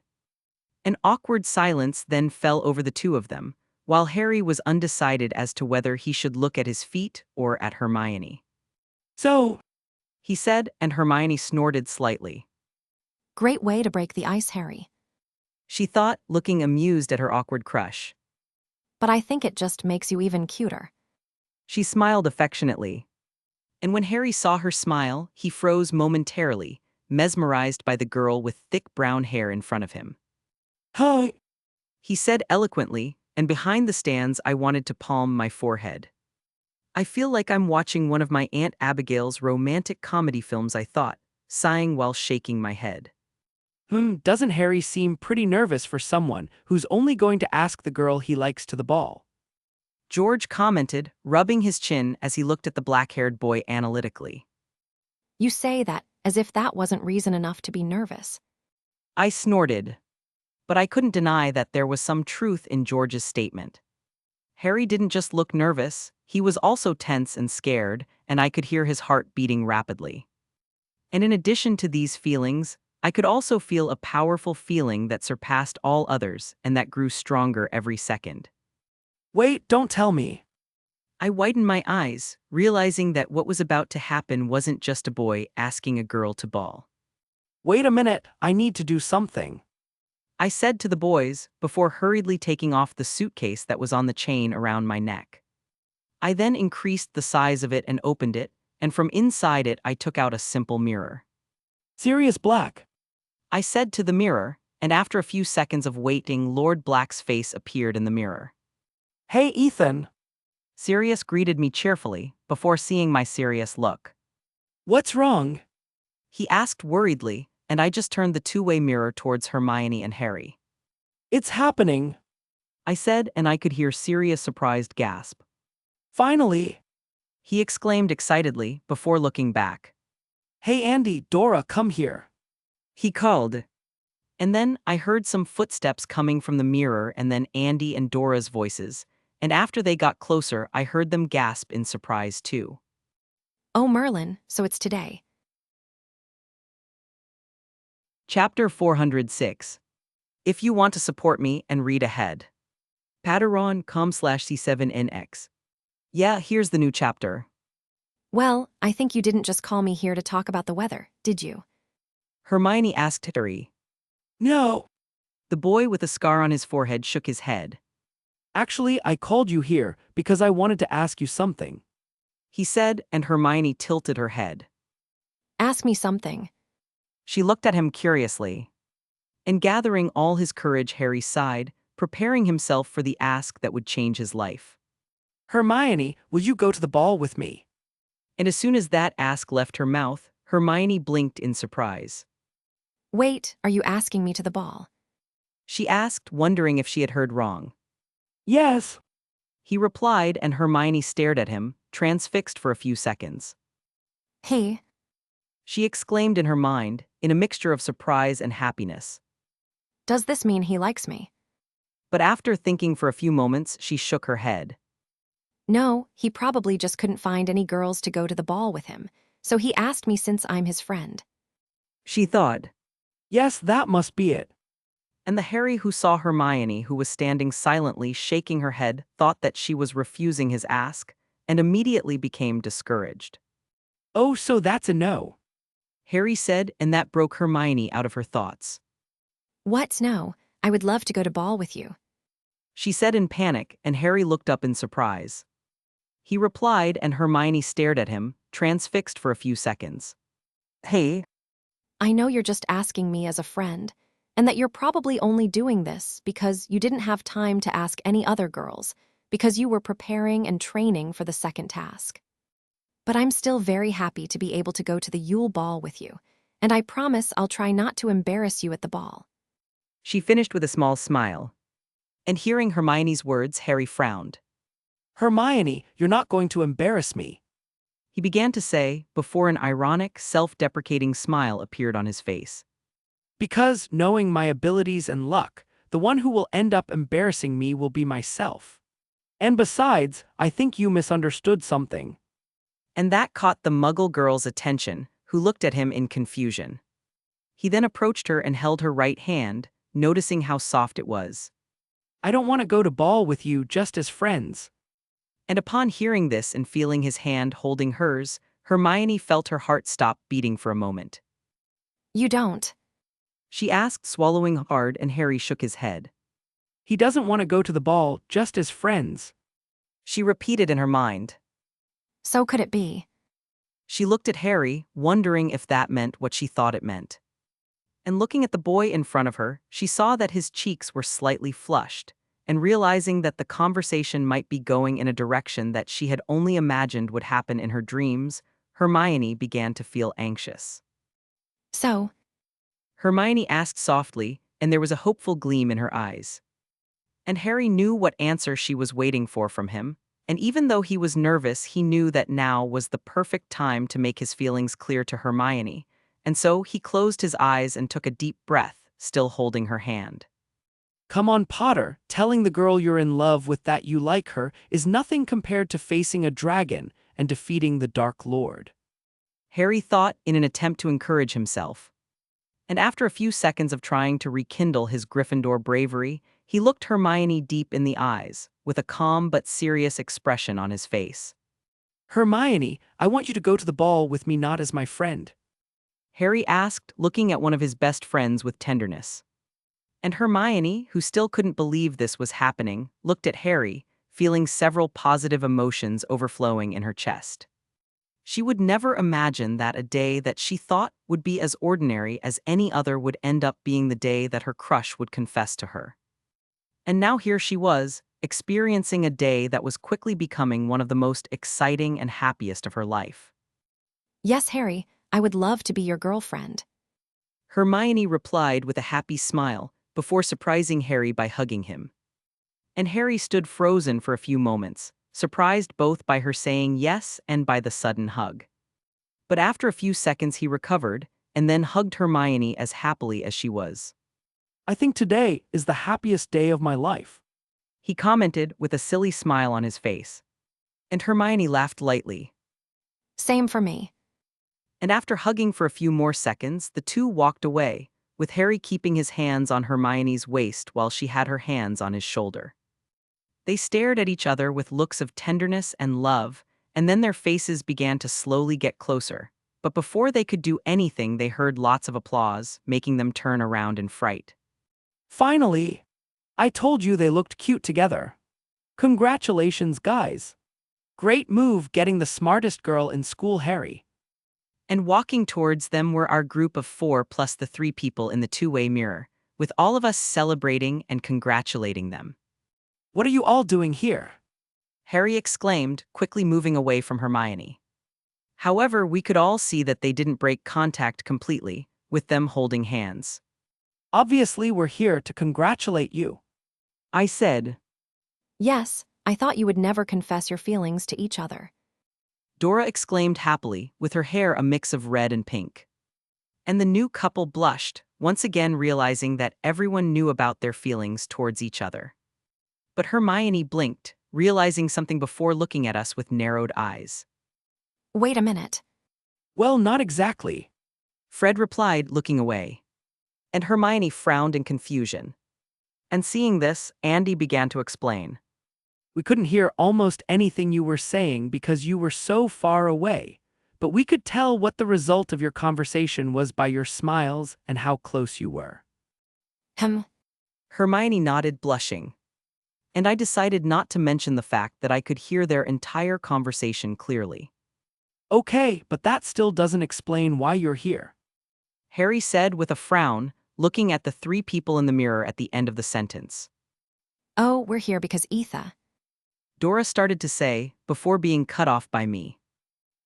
An awkward silence then fell over the two of them, while Harry was undecided as to whether he should look at his feet or at Hermione. So, He said, and Hermione snorted slightly. Great way to break the ice, Harry. She thought, looking amused at her awkward crush. But I think it just makes you even cuter. She smiled affectionately. And when Harry saw her smile, he froze momentarily, mesmerized by the girl with thick brown hair in front of him. hi. He said eloquently, and behind the stands I wanted to palm my forehead. I feel like I'm watching one of my Aunt Abigail's romantic comedy films, I thought, sighing while shaking my head. Doesn't Harry seem pretty nervous for someone who's only going to ask the girl he likes to the ball? George commented, rubbing his chin as he looked at the black-haired boy analytically. You say that as if that wasn't reason enough to be nervous. I snorted. But I couldn't deny that there was some truth in George's statement. Harry didn't just look nervous, he was also tense and scared, and I could hear his heart beating rapidly. And in addition to these feelings, I could also feel a powerful feeling that surpassed all others and that grew stronger every second. Wait, don't tell me. I widened my eyes, realizing that what was about to happen wasn't just a boy asking a girl to ball. Wait a minute, I need to do something. I said to the boys before hurriedly taking off the suitcase that was on the chain around my neck. I then increased the size of it and opened it, and from inside it I took out a simple mirror. Sirius Black. I said to the mirror, and after a few seconds of waiting, Lord Black's face appeared in the mirror. Hey, Ethan. Sirius greeted me cheerfully, before seeing my serious look. What's wrong? He asked worriedly, and I just turned the two-way mirror towards Hermione and Harry. It's happening. I said, and I could hear Sirius' surprised gasp. Finally. He exclaimed excitedly, before looking back. Hey, Andy, Dora, come here. He called. And then I heard some footsteps coming from the mirror and then Andy and Dora's voices, and after they got closer I heard them gasp in surprise too. Oh, Merlin, so it's today. Chapter 406. If you want to support me and read ahead. Patreon.com/C7NX. Yeah, here's the new chapter. Well, I think you didn't just call me here to talk about the weather, did you? Hermione asked Harry. No. The boy with a scar on his forehead shook his head. Actually, I called you here because I wanted to ask you something. He said, and Hermione tilted her head. Ask me something. She looked at him curiously. And gathering all his courage, Harry sighed, preparing himself for the ask that would change his life. Hermione, will you go to the ball with me? And as soon as that ask left her mouth, Hermione blinked in surprise. Wait, are you asking me to the ball? She asked, wondering if she had heard wrong. Yes. He replied, and Hermione stared at him, transfixed for a few seconds. Hey. She exclaimed in her mind, in a mixture of surprise and happiness. Does this mean he likes me? But after thinking for a few moments, she shook her head. No, he probably just couldn't find any girls to go to the ball with him, so he asked me since I'm his friend. She thought. Yes, that must be it. And the Harry who saw Hermione, who was standing silently shaking her head, thought that she was refusing his ask, and immediately became discouraged. Oh, so that's a no. Harry said, and that broke Hermione out of her thoughts. What? No, I would love to go to ball with you. She said in panic, and Harry looked up in surprise. He replied, and Hermione stared at him, transfixed for a few seconds. Hey. I know you're just asking me as a friend, and that you're probably only doing this because you didn't have time to ask any other girls, because you were preparing and training for the second task. But I'm still very happy to be able to go to the Yule Ball with you, and I promise I'll try not to embarrass you at the ball. She finished with a small smile. And hearing Hermione's words, Harry frowned. Hermione, you're not going to embarrass me. He began to say, before an ironic, self-deprecating smile appeared on his face. Because, knowing my abilities and luck, the one who will end up embarrassing me will be myself. And besides, I think you misunderstood something. And that caught the Muggle girl's attention, who looked at him in confusion. He then approached her and held her right hand, noticing how soft it was. I don't want to go to ball with you just as friends. And upon hearing this and feeling his hand holding hers, Hermione felt her heart stop beating for a moment. You don't. She asked, swallowing hard, and Harry shook his head. He doesn't want to go to the ball just as friends. She repeated in her mind. So could it be? She looked at Harry, wondering if that meant what she thought it meant. And looking at the boy in front of her, she saw that his cheeks were slightly flushed, and realizing that the conversation might be going in a direction that she had only imagined would happen in her dreams, Hermione began to feel anxious. So? Hermione asked softly, and there was a hopeful gleam in her eyes. And Harry knew what answer she was waiting for from him, and even though he was nervous, he knew that now was the perfect time to make his feelings clear to Hermione, and so he closed his eyes and took a deep breath, still holding her hand. Come on, Potter, telling the girl you're in love with that you like her is nothing compared to facing a dragon and defeating the Dark Lord. Harry thought in an attempt to encourage himself. And after a few seconds of trying to rekindle his Gryffindor bravery, He looked Hermione deep in the eyes, with a calm but serious expression on his face. Hermione, I want you to go to the ball with me, not as my friend. Harry asked, looking at one of his best friends with tenderness. And Hermione, who still couldn't believe this was happening, looked at Harry, feeling several positive emotions overflowing in her chest. She would never imagine that a day that she thought would be as ordinary as any other would end up being the day that her crush would confess to her. And now here she was, experiencing a day that was quickly becoming one of the most exciting and happiest of her life. Yes, Harry, I would love to be your girlfriend. Hermione replied with a happy smile, before surprising Harry by hugging him. And Harry stood frozen for a few moments, surprised both by her saying yes and by the sudden hug. But after a few seconds he recovered, and then hugged Hermione as happily as she was. I think today is the happiest day of my life. He commented with a silly smile on his face. And Hermione laughed lightly. Same for me. And after hugging for a few more seconds, the two walked away, with Harry keeping his hands on Hermione's waist while she had her hands on his shoulder. They stared at each other with looks of tenderness and love, and then their faces began to slowly get closer. But before they could do anything, they heard lots of applause, making them turn around in fright. Finally, I told you they looked cute together. Congratulations, guys. Great move getting the smartest girl in school, Harry. And walking towards them were our group of 4 plus the 3 people in the two-way mirror, with all of us celebrating and congratulating them. What are you all doing here? Harry exclaimed, quickly moving away from Hermione. However, we could all see that they didn't break contact completely, with them holding hands. Obviously, we're here to congratulate you. I said. Yes, I thought you would never confess your feelings to each other. Dora exclaimed happily, with her hair a mix of red and pink. And the new couple blushed, once again realizing that everyone knew about their feelings towards each other. But Hermione blinked, realizing something before looking at us with narrowed eyes. Wait a minute. Well, not exactly. Fred replied, looking away. And Hermione frowned in confusion. And seeing this, Andy began to explain. We couldn't hear almost anything you were saying because you were so far away, but we could tell what the result of your conversation was by your smiles and how close you were. Hermione nodded, blushing. And I decided not to mention the fact that I could hear their entire conversation clearly. Okay, but that still doesn't explain why you're here. Harry said with a frown, looking at the 3 people in the mirror at the end of the sentence. Oh, we're here because Etha. Dora started to say, before being cut off by me.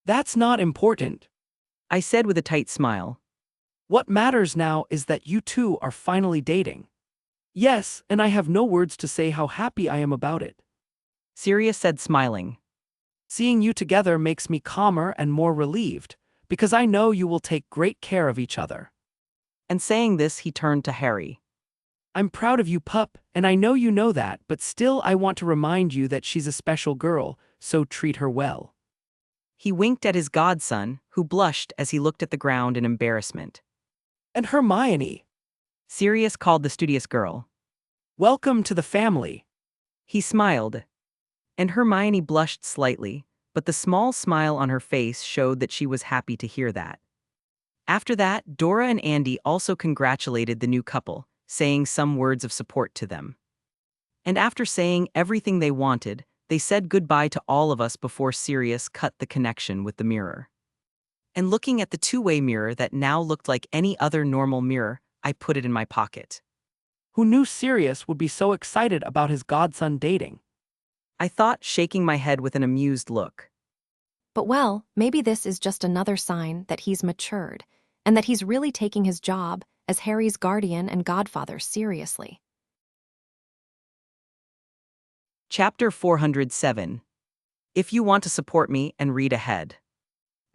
That's not important. I said with a tight smile. What matters now is that you two are finally dating. Yes, and I have no words to say how happy I am about it. Sirius said, smiling. Seeing you together makes me calmer and more relieved, because I know you will take great care of each other. And saying this, he turned to Harry. I'm proud of you, pup, and I know you know that, but still I want to remind you that she's a special girl, so treat her well. He winked at his godson, who blushed as he looked at the ground in embarrassment. And Hermione. Sirius called the studious girl. Welcome to the family. He smiled. And Hermione blushed slightly, but the small smile on her face showed that she was happy to hear that. After that, Dora and Andy also congratulated the new couple, saying some words of support to them. And after saying everything they wanted, they said goodbye to all of us before Sirius cut the connection with the mirror. And looking at the two-way mirror that now looked like any other normal mirror, I put it in my pocket. Who knew Sirius would be so excited about his godson dating? I thought, shaking my head with an amused look. But well, maybe this is just another sign that he's matured, and that he's really taking his job as Harry's guardian and godfather seriously. Chapter 407. If you want to support me and read ahead.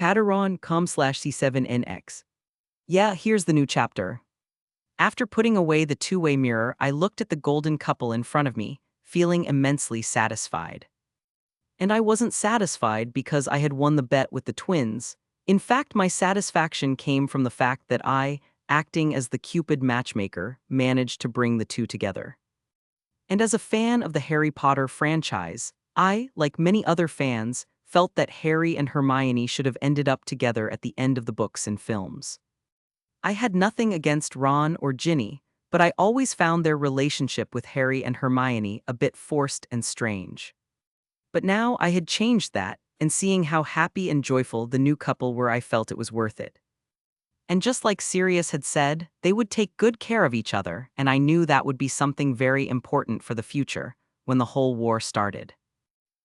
Patreon.com/C7NX. Yeah, here's the new chapter. After putting away the two-way mirror, I looked at the golden couple in front of me, feeling immensely satisfied. And I wasn't satisfied because I had won the bet with the twins. In fact, my satisfaction came from the fact that I, acting as the Cupid matchmaker, managed to bring the two together. And as a fan of the Harry Potter franchise, I, like many other fans, felt that Harry and Hermione should have ended up together at the end of the books and films. I had nothing against Ron or Ginny, but I always found their relationship with Harry and Hermione a bit forced and strange. But now I had changed that, and seeing how happy and joyful the new couple were, I felt it was worth it. And just like Sirius had said, they would take good care of each other, and I knew that would be something very important for the future, when the whole war started.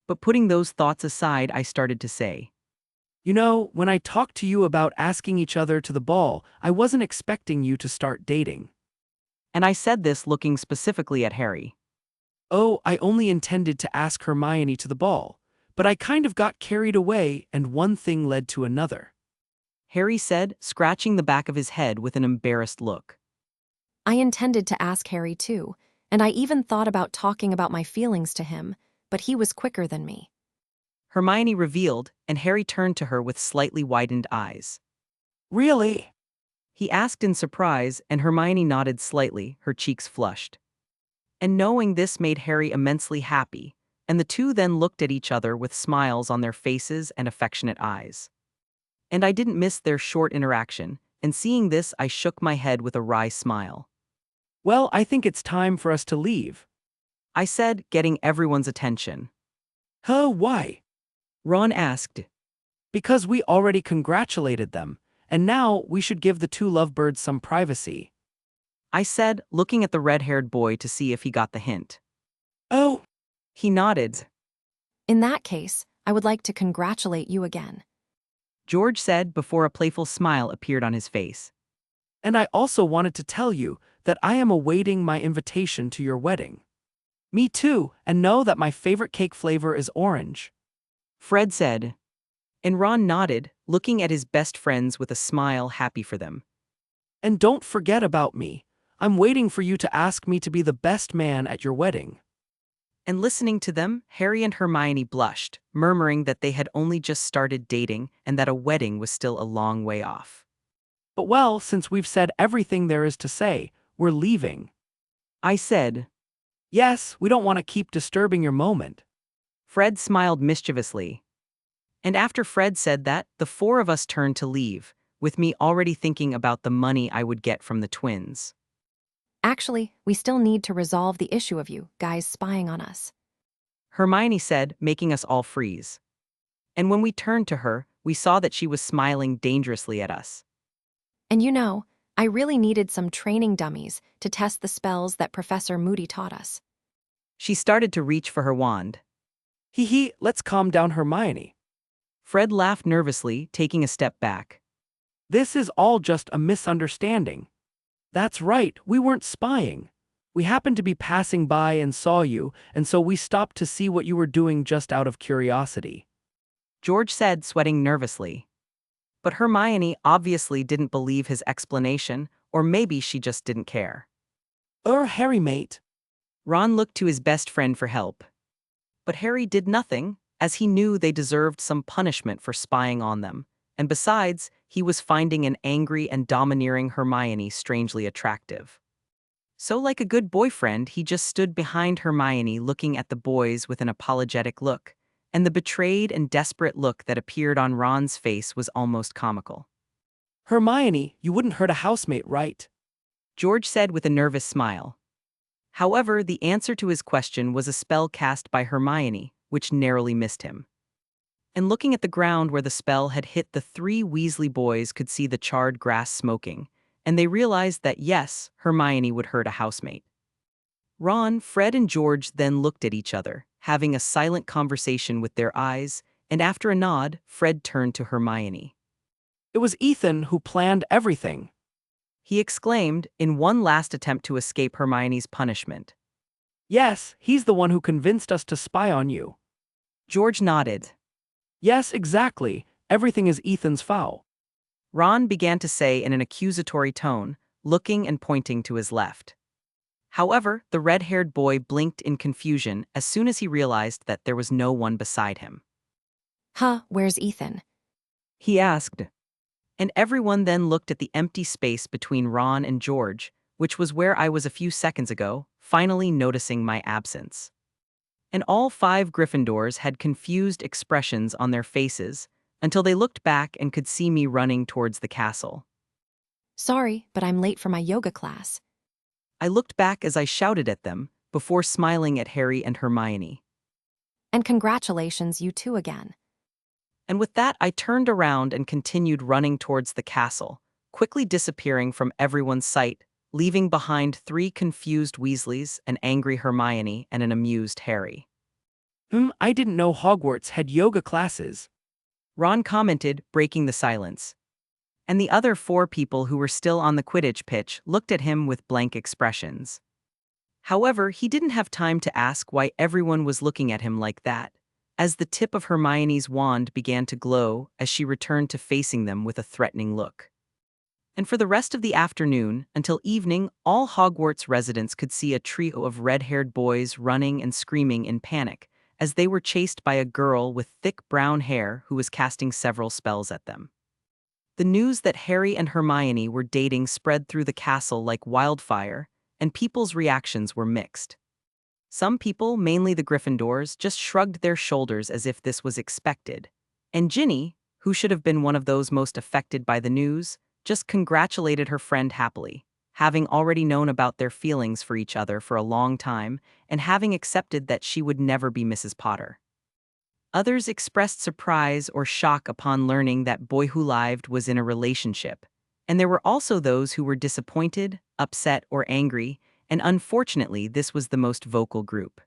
But putting those thoughts aside, I started to say, You know, when I talked to you about asking each other to the ball, I wasn't expecting you to start dating. and I said this looking specifically at Harry. Oh, I only intended to ask Hermione to the ball, but I kind of got carried away and one thing led to another. Harry said, scratching the back of his head with an embarrassed look. I intended to ask Harry too, and I even thought about talking about my feelings to him, but he was quicker than me. Hermione revealed, and Harry turned to her with slightly widened eyes. Really? He asked in surprise, and Hermione nodded slightly, her cheeks flushed. And knowing this made Harry immensely happy, and the two then looked at each other with smiles on their faces and affectionate eyes. And I didn't miss their short interaction, and seeing this I shook my head with a wry smile. Well, I think it's time for us to leave. I said, getting everyone's attention. Huh, why? Ron asked. Because we already congratulated them, and now we should give the two lovebirds some privacy. I said, looking at the red-haired boy to see if he got the hint. Oh, He nodded. In that case, I would like to congratulate you again. George said before a playful smile appeared on his face. and I also wanted to tell you that I am awaiting my invitation to your wedding. Me too, and know that my favorite cake flavor is orange. Fred said. And Ron nodded, looking at his best friends with a smile, happy for them. And don't forget about me. I'm waiting for you to ask me to be the best man at your wedding. And listening to them, Harry and Hermione blushed, murmuring that they had only just started dating and that a wedding was still a long way off. But well, since we've said everything there is to say, we're leaving. I said. Yes, we don't want to keep disturbing your moment. Fred smiled mischievously. And after Fred said that, the four of us turned to leave, with me already thinking about the money I would get from the twins. Actually, we still need to resolve the issue of you guys spying on us. Hermione said, making us all freeze. And when we turned to her, we saw that she was smiling dangerously at us. And you know, I really needed some training dummies to test the spells that Professor Moody taught us. She started to reach for her wand. Hee hee, let's calm down Hermione. Fred laughed nervously, taking a step back. This is all just a misunderstanding. That's right, we weren't spying. We happened to be passing by and saw you, and so we stopped to see what you were doing just out of curiosity. George said, sweating nervously. But Hermione obviously didn't believe his explanation, or maybe she just didn't care. Harry mate. Ron looked to his best friend for help. But Harry did nothing, as he knew they deserved some punishment for spying on them, and besides, he was finding an angry and domineering Hermione strangely attractive. So like a good boyfriend, he just stood behind Hermione looking at the boys with an apologetic look, and the betrayed and desperate look that appeared on Ron's face was almost comical. Hermione, you wouldn't hurt a housemate, right? George said with a nervous smile. However, the answer to his question was a spell cast by Hermione, which narrowly missed him. And looking at the ground where the spell had hit, the three Weasley boys could see the charred grass smoking, and they realized that yes, Hermione would hurt a housemate. Ron, Fred, and George then looked at each other, having a silent conversation with their eyes, and after a nod, Fred turned to Hermione. It was Ethan who planned everything. He exclaimed, in one last attempt to escape Hermione's punishment. Yes, he's the one who convinced us to spy on you. George nodded. Yes, exactly. Everything is Ethan's foul. Ron began to say in an accusatory tone, looking and pointing to his left. However, the red-haired boy blinked in confusion as soon as he realized that there was no one beside him. Huh, where's Ethan? He asked. And everyone then looked at the empty space between Ron and George, which was where I was a few seconds ago, finally noticing my absence. And all 5 Gryffindors had confused expressions on their faces until they looked back and could see me running towards the castle. Sorry, but I'm late for my yoga class. I looked back as I shouted at them, before smiling at Harry and Hermione. And congratulations, you two again. And with that, I turned around and continued running towards the castle, quickly disappearing from everyone's sight, leaving behind 3 confused Weasleys, an angry Hermione, and an amused Harry. I didn't know Hogwarts had yoga classes. Ron commented, breaking the silence. And the other 4 people who were still on the Quidditch pitch looked at him with blank expressions. However, he didn't have time to ask why everyone was looking at him like that, as the tip of Hermione's wand began to glow as she returned to facing them with a threatening look. And for the rest of the afternoon, until evening, all Hogwarts residents could see a trio of red-haired boys running and screaming in panic as they were chased by a girl with thick brown hair who was casting several spells at them. The news that Harry and Hermione were dating spread through the castle like wildfire, and people's reactions were mixed. Some people, mainly the Gryffindors, just shrugged their shoulders as if this was expected. And Ginny, who should have been one of those most affected by the news, just congratulated her friend happily, having already known about their feelings for each other for a long time and having accepted that she would never be Mrs. Potter. Others expressed surprise or shock upon learning that Boy Who Lived was in a relationship, and there were also those who were disappointed, upset, or angry, and unfortunately this was the most vocal group.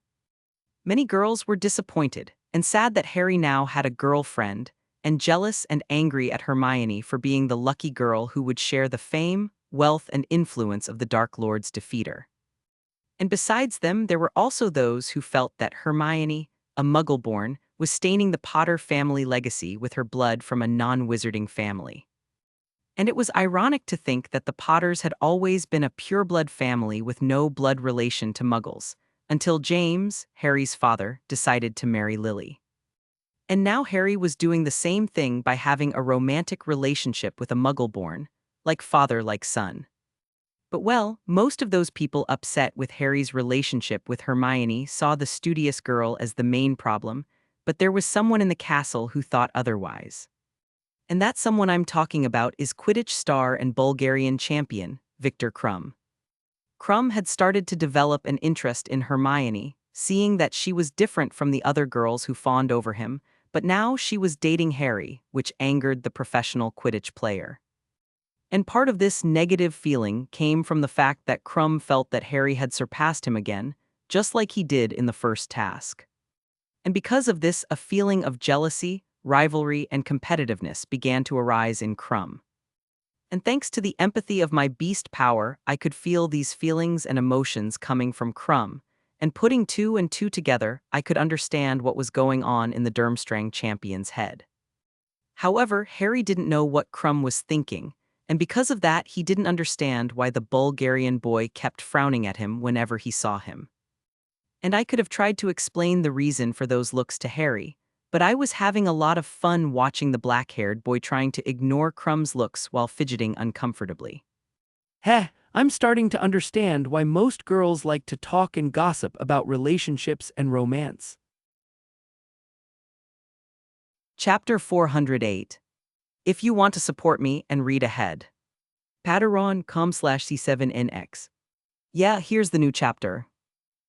Many girls were disappointed and sad that Harry now had a girlfriend, and jealous and angry at Hermione for being the lucky girl who would share the fame, wealth, and influence of the Dark Lord's defeater. And besides them, there were also those who felt that Hermione, a Muggle-born, was staining the Potter family legacy with her blood from a non-wizarding family. And it was ironic to think that the Potters had always been a pure-blood family with no blood relation to Muggles, until James, Harry's father, decided to marry Lily. And now Harry was doing the same thing by having a romantic relationship with a Muggle-born, like father like son. But well, most of those people upset with Harry's relationship with Hermione saw the studious girl as the main problem, but there was someone in the castle who thought otherwise. And that someone I'm talking about is Quidditch star and Bulgarian champion, Viktor Krum. Krum had started to develop an interest in Hermione, seeing that she was different from the other girls who fawned over him, but now she was dating Harry, which angered the professional Quidditch player. And part of this negative feeling came from the fact that Krum felt that Harry had surpassed him again, just like he did in the first task. And because of this, a feeling of jealousy, rivalry, and competitiveness began to arise in Krum. And thanks to the empathy of my beast power, I could feel these feelings and emotions coming from Krum, and putting 2 and 2 together, I could understand what was going on in the Durmstrang champion's head. However, Harry didn't know what Krum was thinking, and because of that, he didn't understand why the Bulgarian boy kept frowning at him whenever he saw him. And I could have tried to explain the reason for those looks to Harry, but I was having a lot of fun watching the black-haired boy trying to ignore Krum's looks while fidgeting uncomfortably. I'm starting to understand why most girls like to talk and gossip about relationships and romance. Chapter 408. If you want to support me and read ahead. Patreon.com/C7NX. Yeah, here's the new chapter.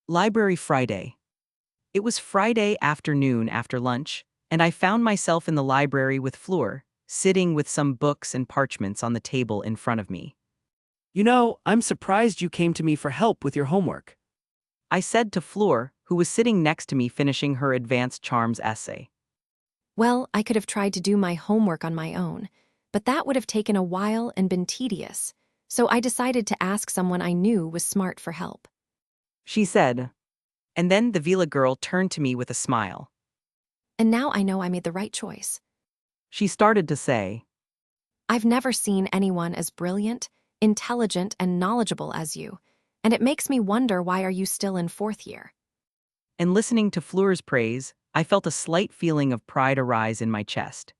Library Friday. It was Friday afternoon after lunch, and I found myself in the library with Fleur, sitting with some books and parchments on the table in front of me. You know, I'm surprised you came to me for help with your homework. I said to Fleur, who was sitting next to me finishing her advanced charms essay. Well, I could have tried to do my homework on my own, but that would have taken a while and been tedious, so I decided to ask someone I knew was smart for help. She said. And then the Vila girl turned to me with a smile. And now I know I made the right choice. She started to say. I've never seen anyone as brilliant, intelligent, and knowledgeable as you, and it makes me wonder, why are you still in 4th year? And listening to Fleur's praise, I felt a slight feeling of pride arise in my chest.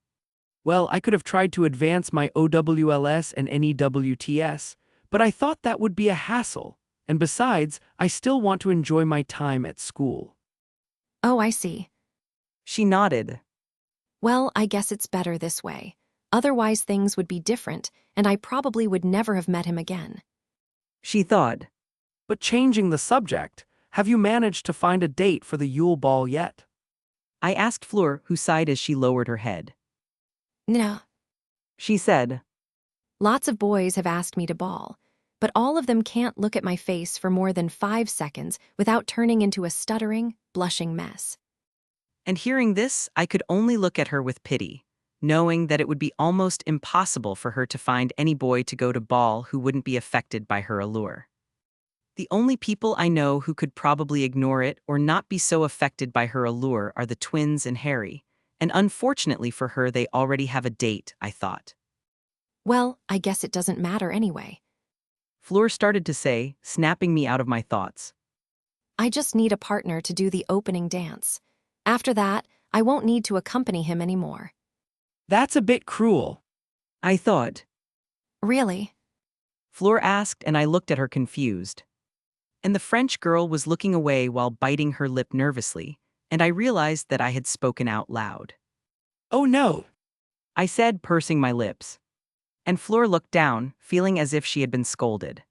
Well, I could have tried to advance my OWLS and NEWTS, but I thought that would be a hassle, And besides, I still want to enjoy my time at school. Oh, I see. She nodded. Well, I guess it's better this way. Otherwise, things would be different, and I probably would never have met him again. She thought. But changing the subject, have you managed to find a date for the Yule Ball yet? I asked Fleur, who sighed as she lowered her head. No. She said. Lots of boys have asked me to ball, but all of them can't look at my face for more than 5 seconds without turning into a stuttering, blushing mess. And hearing this, I could only look at her with pity, knowing that it would be almost impossible for her to find any boy to go to ball who wouldn't be affected by her allure. The only people I know who could probably ignore it or not be so affected by her allure are the twins and Harry, and unfortunately for her they already have a date, I thought. Well, I guess it doesn't matter anyway. Fleur started to say, snapping me out of my thoughts. I just need a partner to do the opening dance. After that, I won't need to accompany him anymore. That's a bit cruel. I thought. Really? Fleur asked, and I looked at her confused. And the French girl was looking away while biting her lip nervously, and I realized that I had spoken out loud. Oh no. I said, pursing my lips. And Fleur looked down, feeling as if she had been scolded.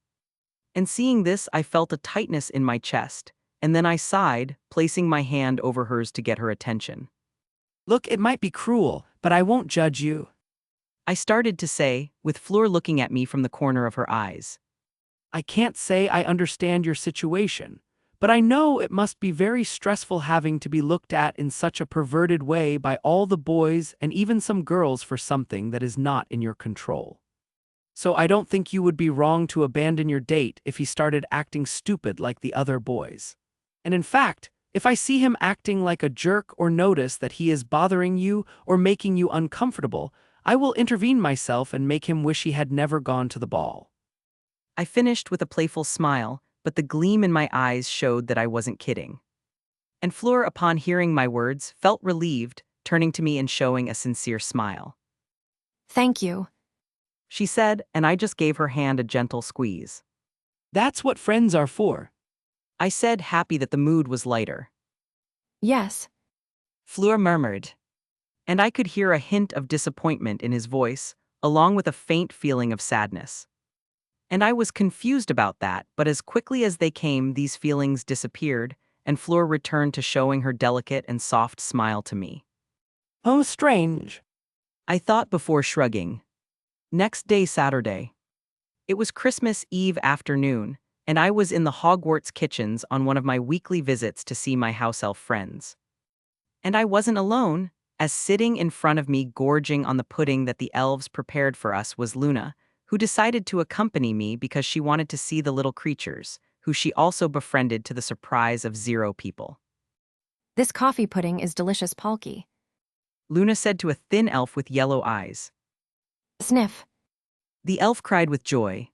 And seeing this, I felt a tightness in my chest, and then I sighed, placing my hand over hers to get her attention. Look, it might be cruel, but I won't judge you. I started to say, with Fleur looking at me from the corner of her eyes. I can't say I understand your situation, but I know it must be very stressful having to be looked at in such a perverted way by all the boys and even some girls for something that is not in your control. So I don't think you would be wrong to abandon your date if he started acting stupid like the other boys. And in fact, if I see him acting like a jerk or notice that he is bothering you or making you uncomfortable, I will intervene myself and make him wish he had never gone to the ball. I finished with a playful smile, but the gleam in my eyes showed that I wasn't kidding. And Fleur, upon hearing my words, felt relieved, turning to me and showing a sincere smile. Thank you. She said, and I just gave her hand a gentle squeeze. That's what friends are for. I said, happy that the mood was lighter. Yes. Fleur murmured. And I could hear a hint of disappointment in his voice, along with a faint feeling of sadness. And I was confused about that, but as quickly as they came, these feelings disappeared, and Fleur returned to showing her delicate and soft smile to me. Oh, strange. I thought before shrugging. Next day, Saturday. It was Christmas Eve afternoon, and I was in the Hogwarts kitchens on one of my weekly visits to see my house elf friends. And I wasn't alone, as sitting in front of me gorging on the pudding that the elves prepared for us was Luna, who decided to accompany me because she wanted to see the little creatures, who she also befriended to the surprise of 0 people. This coffee pudding is delicious, Palki. Luna said to a thin elf with yellow eyes. Sniff. The elf cried with joy.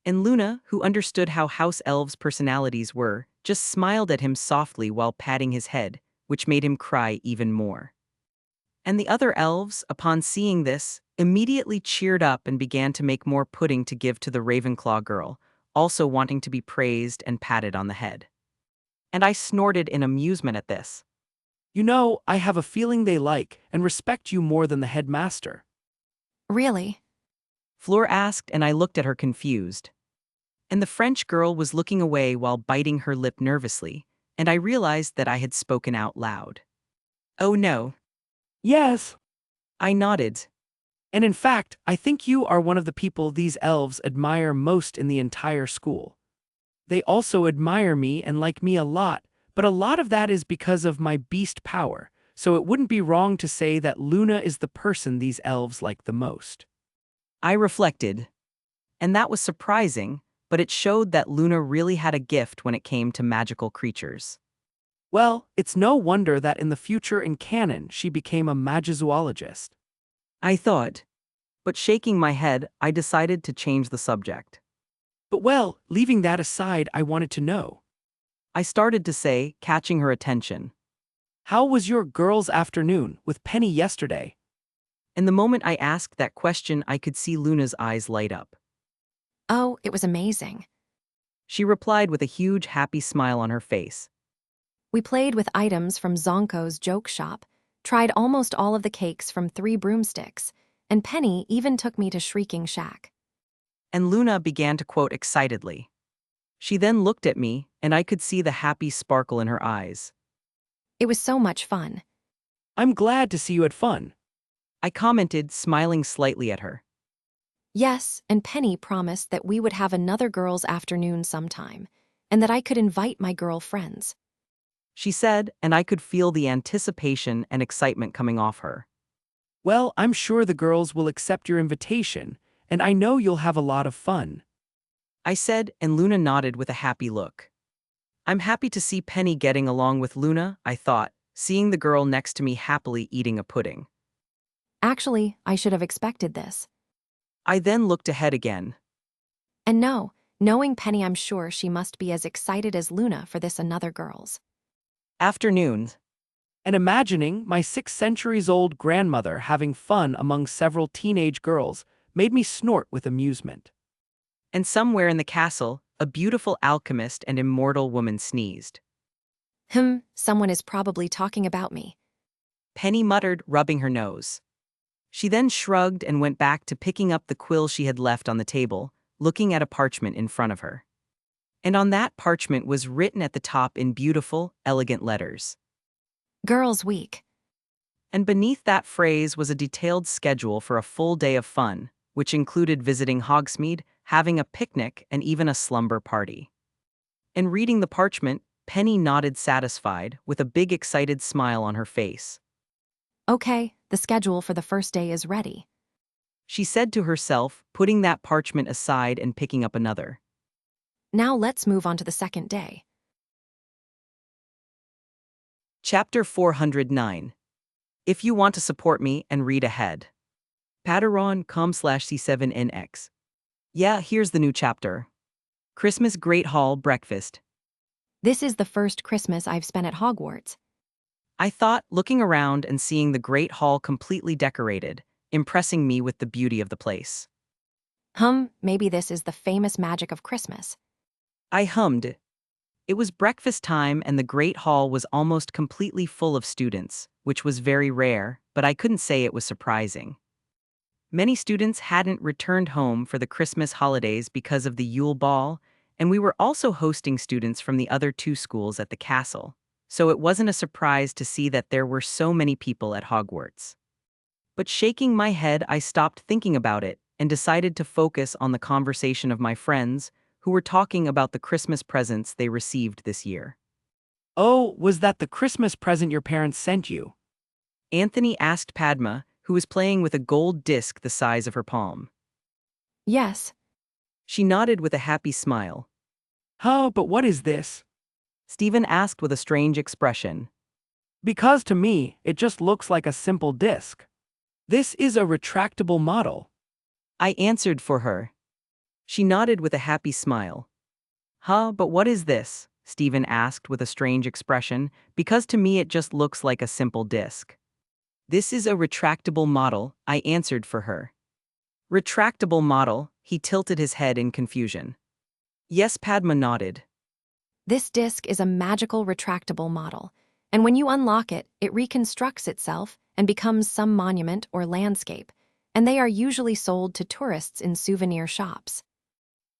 And Luna, who understood how house elves' personalities were, just smiled at him softly while patting his head, which made him cry even more. And the other elves, upon seeing this, immediately cheered up and began to make more pudding to give to the Ravenclaw girl, also wanting to be praised and patted on the head. And I snorted in amusement at this. You know, I have a feeling they like and respect you more than the headmaster. Really? Fleur asked, and I looked at her confused. And the French girl was looking away while biting her lip nervously, and I realized that I had spoken out loud. Oh no. Yes. I nodded. And in fact, I think you are one of the people these elves admire most in the entire school. They also admire me and like me a lot, but a lot of that is because of my beast power, so it wouldn't be wrong to say that Luna is the person these elves like the most. I reflected. And that was surprising, but it showed that Luna really had a gift when it came to magical creatures. Well, it's no wonder that in the future in canon she became a magizoologist. I thought. But shaking my head, I decided to change the subject. But well, leaving that aside, I wanted to know. I started to say, catching her attention. How was your girls' afternoon with Penny yesterday? And the moment I asked that question, I could see Luna's eyes light up. Oh, it was amazing. She replied with a huge happy smile on her face. We played with items from Zonko's joke shop, tried almost all of the cakes from 3 broomsticks, and Penny even took me to Shrieking Shack. And Luna began to quote excitedly. She then looked at me, and I could see the happy sparkle in her eyes. It was so much fun. I'm glad to see you had fun. I commented, smiling slightly at her. Yes, and Penny promised that we would have another girls' afternoon sometime, and that I could invite my girlfriends. She said, and I could feel the anticipation and excitement coming off her. Well, I'm sure the girls will accept your invitation, and I know you'll have a lot of fun. I said, and Luna nodded with a happy look. I'm happy to see Penny getting along with Luna, I thought, seeing the girl next to me happily eating a pudding. Actually, I should have expected this. I then looked ahead again. And no, knowing Penny, I'm sure she must be as excited as Luna for this another girls. Afternoon. And imagining my 6 centuries-old grandmother having fun among several teenage girls made me snort with amusement. And somewhere in the castle, a beautiful alchemist and immortal woman sneezed. Someone is probably talking about me. Penny muttered, rubbing her nose. She then shrugged and went back to picking up the quill she had left on the table, looking at a parchment in front of her. And on that parchment was written at the top in beautiful, elegant letters. Girls' Week. And beneath that phrase was a detailed schedule for a full day of fun, which included visiting Hogsmeade, having a picnic, and even a slumber party. In reading the parchment, Penny nodded satisfied, with a big excited smile on her face. Okay, the schedule for the first day is ready. She said to herself, putting that parchment aside and picking up another. Now let's move on to the second day. Chapter 409. If you want to support me and read ahead. Patreon.com/C7NX. Yeah, here's the new chapter. Christmas Great Hall Breakfast. This is the first Christmas I've spent at Hogwarts. I thought, looking around and seeing the Great Hall completely decorated, impressing me with the beauty of the place. Maybe this is the famous magic of Christmas. I hummed. It was breakfast time and the Great Hall was almost completely full of students, which was very rare, but I couldn't say it was surprising. Many students hadn't returned home for the Christmas holidays because of the Yule Ball, and we were also hosting students from the other 2 schools at the castle, so it wasn't a surprise to see that there were so many people at Hogwarts. But shaking my head, I stopped thinking about it and decided to focus on the conversation of my friends, who were talking about the Christmas presents they received this year. Oh, was that the Christmas present your parents sent you? Anthony asked Padma, who was playing with a gold disc the size of her palm. Yes. She nodded with a happy smile. Oh, but what is this? Stephen asked with a strange expression. Because to me, it just looks like a simple disc. This is a retractable model. I answered for her. She nodded with a happy smile. But what is this? Stephen asked with a strange expression, because to me it just looks like a simple disc. This is a retractable model, I answered for her. Retractable model, he tilted his head in confusion. Yes, Padma nodded. This disc is a magical retractable model, and when you unlock it, it reconstructs itself and becomes some monument or landscape, and they are usually sold to tourists in souvenir shops.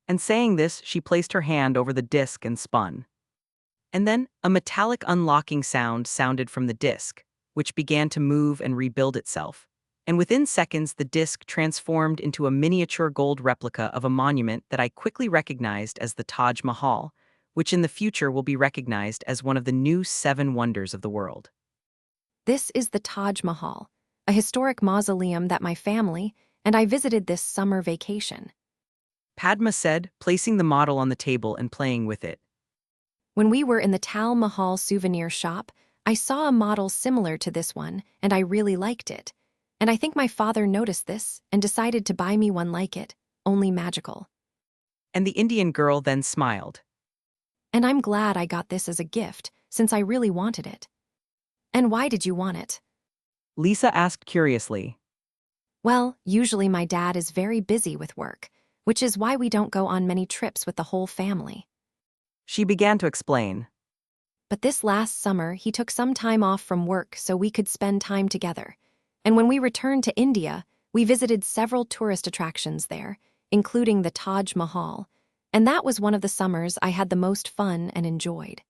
And saying this, she placed her hand over the disc and spun. And then, a metallic unlocking sound sounded from the disc, which began to move and rebuild itself. And within seconds, the disc transformed into a miniature gold replica of a monument that I quickly recognized as the Taj Mahal, which in the future will be recognized as one of the new 7 wonders of the world. This is the Taj Mahal, a historic mausoleum that my family and I visited this summer vacation. Padma said, placing the model on the table and playing with it. When we were in the Taj Mahal souvenir shop, I saw a model similar to this one, and I really liked it. And I think my father noticed this and decided to buy me one like it, only magical. And the Indian girl then smiled. And I'm glad I got this as a gift, since I really wanted it. And why did you want it? Lisa asked curiously. Well, usually my dad is very busy with work, which is why we don't go on many trips with the whole family. She began to explain. But this last summer, he took some time off from work so we could spend time together. And when we returned to India, we visited several tourist attractions there, including the Taj Mahal. And that was one of the summers I had the most fun and enjoyed.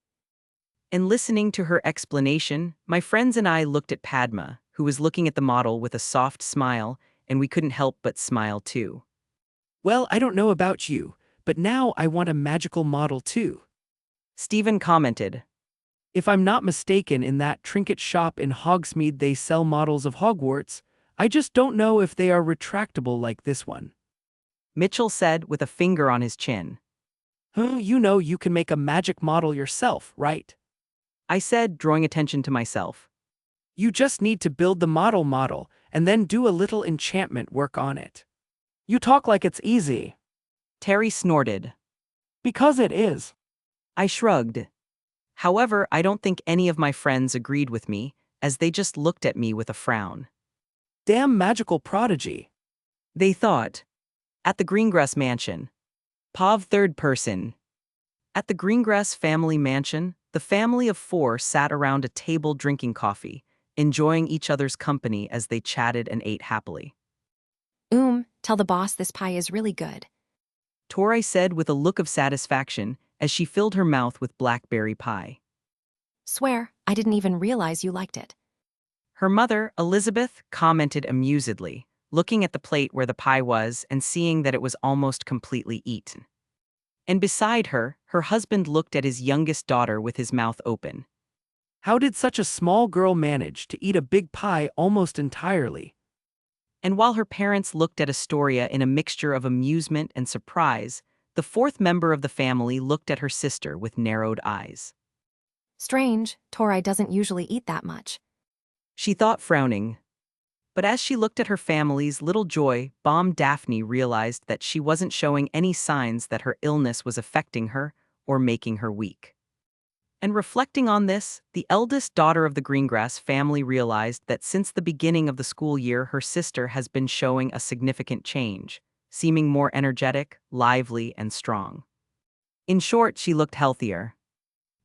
In listening to her explanation, my friends and I looked at Padma, who was looking at the model with a soft smile, and we couldn't help but smile too. Well, I don't know about you, but now I want a magical model too. Stephen commented. If I'm not mistaken, in that trinket shop in Hogsmeade they sell models of Hogwarts. I just don't know if they are retractable like this one. Mitchell said with a finger on his chin. You know you can make a magic model yourself, right? I said, drawing attention to myself. You just need to build the model and then do a little enchantment work on it. You talk like it's easy. Terry snorted. Because it is. I shrugged. However, I don't think any of my friends agreed with me, as they just looked at me with a frown. Damn magical prodigy. They thought. At the Greengrass mansion. Pav third person. At the Greengrass family mansion, the family of 4 sat around a table drinking coffee, enjoying each other's company as they chatted and ate happily. Tell the boss this pie is really good. Tori said with a look of satisfaction as she filled her mouth with blackberry pie. Swear, I didn't even realize you liked it. Her mother, Elizabeth, commented amusedly, looking at the plate where the pie was and seeing that it was almost completely eaten. And beside her, her husband looked at his youngest daughter with his mouth open. How did such a small girl manage to eat a big pie almost entirely? And while her parents looked at Astoria in a mixture of amusement and surprise, the 4th member of the family looked at her sister with narrowed eyes. Strange, Tori doesn't usually eat that much. She thought, frowning. But as she looked at her family's little joy, Daphne realized that she wasn't showing any signs that her illness was affecting her or making her weak. And reflecting on this, the eldest daughter of the Greengrass family realized that since the beginning of the school year, her sister has been showing a significant change, seeming more energetic, lively, and strong. In short, she looked healthier.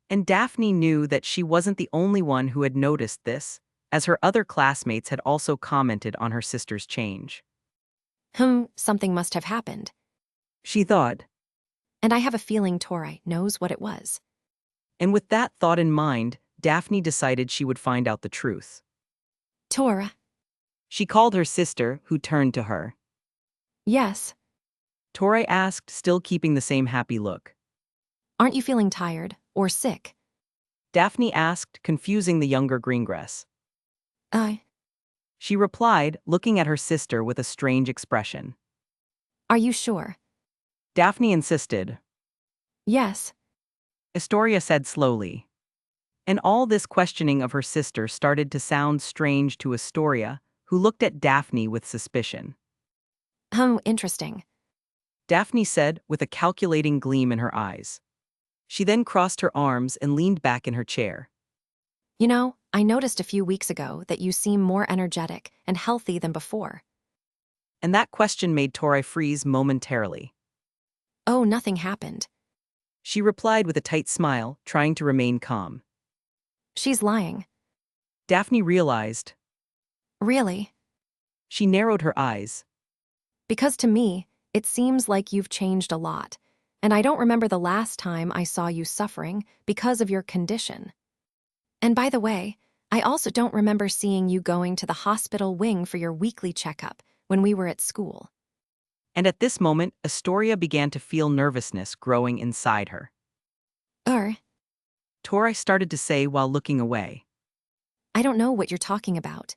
And Daphne knew that she wasn't the only one who had noticed this, as her other classmates had also commented on her sister's change. Something must have happened. She thought. And I have a feeling Tori knows what it was. And with that thought in mind, Daphne decided she would find out the truth. Tora. She called her sister, who turned to her. Yes. Tori asked, still keeping the same happy look. Aren't you feeling tired or sick? Daphne asked, confusing the younger Greengrass. She replied, looking at her sister with a strange expression. Are you sure? Daphne insisted. Yes. Astoria said slowly. And all this questioning of her sister started to sound strange to Astoria, who looked at Daphne with suspicion. Interesting. Daphne said, with a calculating gleam in her eyes. She then crossed her arms and leaned back in her chair. You know, I noticed a few weeks ago that you seem more energetic and healthy than before. And that question made Tori freeze momentarily. Oh, nothing happened. She replied with a tight smile, trying to remain calm. She's lying. Daphne realized. Really? She narrowed her eyes. Because to me, it seems like you've changed a lot, and I don't remember the last time I saw you suffering because of your condition. And by the way, I also don't remember seeing you going to the hospital wing for your weekly checkup when we were at school. And at this moment, Astoria began to feel nervousness growing inside her. Tori started to say while looking away. I don't know what you're talking about.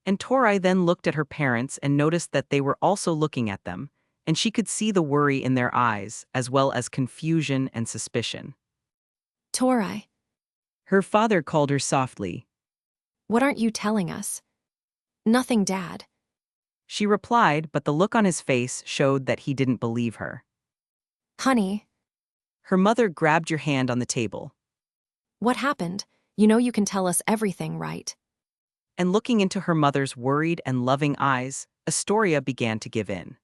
And Tori then looked at her parents and noticed that they were also looking at them, and she could see the worry in their eyes, as well as confusion and suspicion. Tori. Her father called her softly. What aren't you telling us? Nothing, Dad. She replied, but the look on his face showed that he didn't believe her. Honey. Her mother grabbed your hand on the table. What happened? You know you can tell us everything, right? And looking into her mother's worried and loving eyes, Astoria began to give in.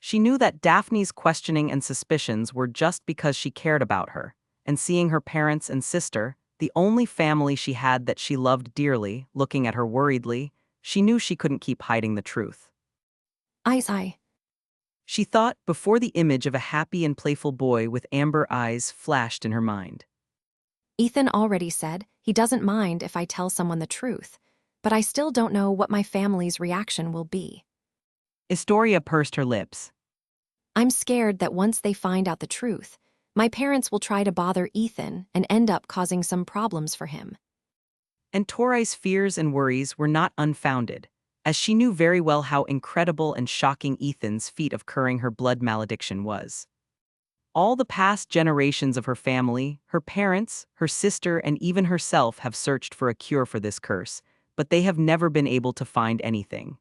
She knew that Daphne's questioning and suspicions were just because she cared about her, and seeing her parents and sister, the only family she had that she loved dearly, looking at her worriedly, she knew she couldn't keep hiding the truth. I. She thought before the image of a happy and playful boy with amber eyes flashed in her mind. Ethan already said he doesn't mind if I tell someone the truth, but I still don't know what my family's reaction will be. Astoria pursed her lips. I'm scared that once they find out the truth, my parents will try to bother Ethan and end up causing some problems for him. And Torai's fears and worries were not unfounded, as she knew very well how incredible and shocking Ethan's feat of curing her blood malediction was. All the past generations of her family, her parents, her sister, and even herself have searched for a cure for this curse, but they have never been able to find anything.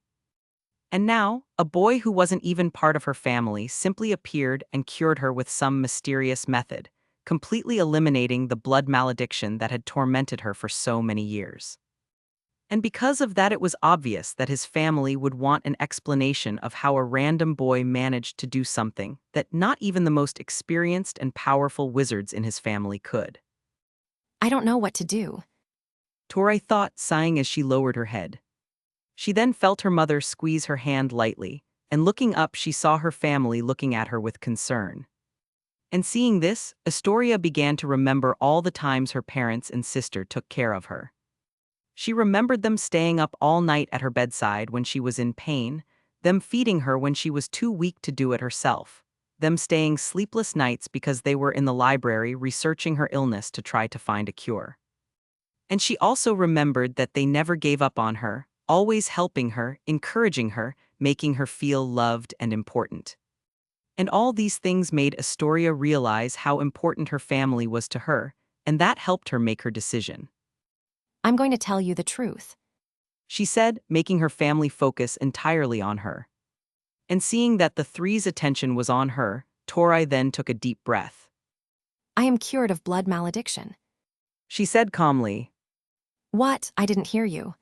And now, a boy who wasn't even part of her family simply appeared and cured her with some mysterious method, completely eliminating the blood malediction that had tormented her for so many years. And because of that, it was obvious that his family would want an explanation of how a random boy managed to do something that not even the most experienced and powerful wizards in his family could. I don't know what to do. Torai thought, sighing as she lowered her head. She then felt her mother squeeze her hand lightly, and looking up she saw her family looking at her with concern. And seeing this, Astoria began to remember all the times her parents and sister took care of her. She remembered them staying up all night at her bedside when she was in pain, them feeding her when she was too weak to do it herself, them staying sleepless nights because they were in the library researching her illness to try to find a cure. And she also remembered that they never gave up on her, always helping her, encouraging her, making her feel loved and important. And all these things made Astoria realize how important her family was to her, and that helped her make her decision. I'm going to tell you the truth, She said, making her family focus entirely on her. And seeing that the three's attention was on her, Torai then took a deep breath. I am cured of blood malediction. She said calmly. What? I didn't hear you.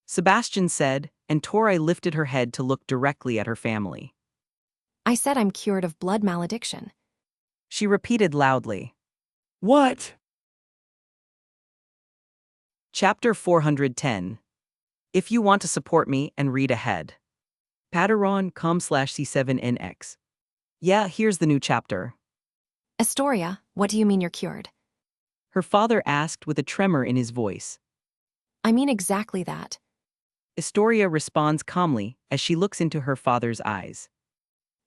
Sebastian said, and Torai lifted her head to look directly at her family. I said I'm cured of blood malediction. She repeated loudly. What? Chapter 410. If you want to support me and read ahead. Patreon.com/C7NX. Yeah, here's the new chapter. Astoria, what do you mean you're cured? Her father asked with a tremor in his voice. I mean exactly that. Astoria responds calmly as she looks into her father's eyes.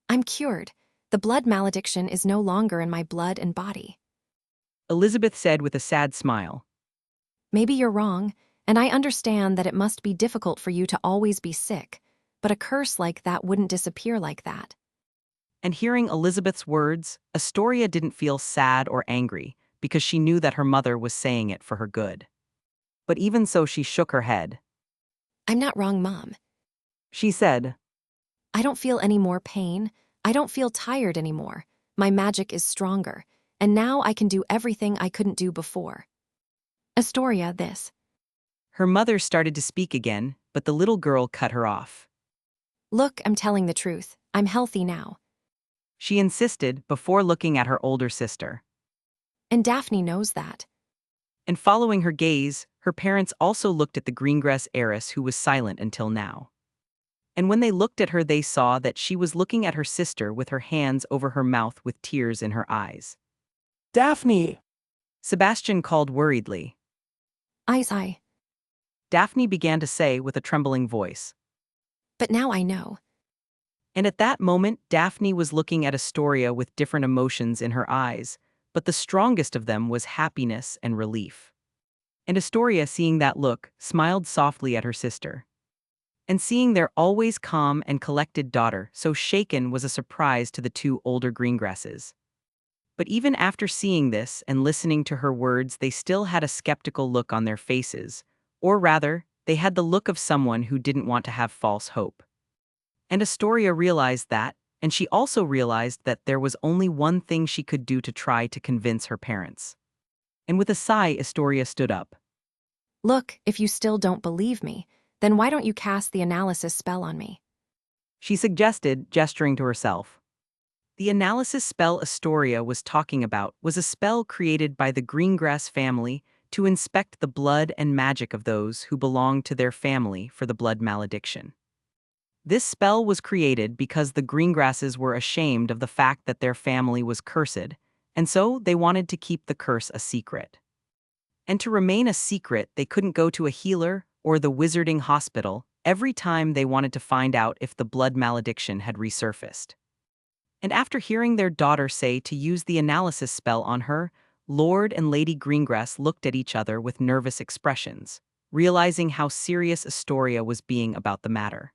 I'm cured. The blood malediction is no longer in my blood and body. Elizabeth said with a sad smile. Maybe you're wrong, and I understand that it must be difficult for you to always be sick, but a curse like that wouldn't disappear like that. And hearing Elizabeth's words, Astoria didn't feel sad or angry because she knew that her mother was saying it for her good. But even so, she shook her head. I'm not wrong, Mom. She said, I don't feel any more pain. I don't feel tired anymore. My magic is stronger, and now I can do everything I couldn't do before. Astoria, this. Her mother started to speak again, but the little girl cut her off. Look, I'm telling the truth. I'm healthy now. She insisted before looking at her older sister. And Daphne knows that. And following her gaze, her parents also looked at the greengrass heiress who was silent until now. And when they looked at her, they saw that she was looking at her sister with her hands over her mouth with tears in her eyes. Daphne! Sebastian called worriedly. I. Daphne began to say with a trembling voice. But now I know. And at that moment, Daphne was looking at Astoria with different emotions in her eyes, but the strongest of them was happiness and relief. And Astoria, seeing that look, smiled softly at her sister. And seeing their always calm and collected daughter so shaken was a surprise to the two older greengrasses. But even after seeing this and listening to her words, they still had a skeptical look on their faces, or rather, they had the look of someone who didn't want to have false hope. And Astoria realized that, and she also realized that there was only one thing she could do to try to convince her parents. And with a sigh, Astoria stood up. Look, if you still don't believe me, then why don't you cast the analysis spell on me? she suggested, gesturing to herself. The analysis spell Astoria was talking about was a spell created by the Greengrass family to inspect the blood and magic of those who belonged to their family for the blood malediction. This spell was created because the Greengrasses were ashamed of the fact that their family was cursed, and so they wanted to keep the curse a secret. And to remain a secret, they couldn't go to a healer or the wizarding hospital every time they wanted to find out if the blood malediction had resurfaced. And after hearing their daughter say to use the analysis spell on her, Lord and Lady Greengrass looked at each other with nervous expressions, realizing how serious Astoria was being about the matter.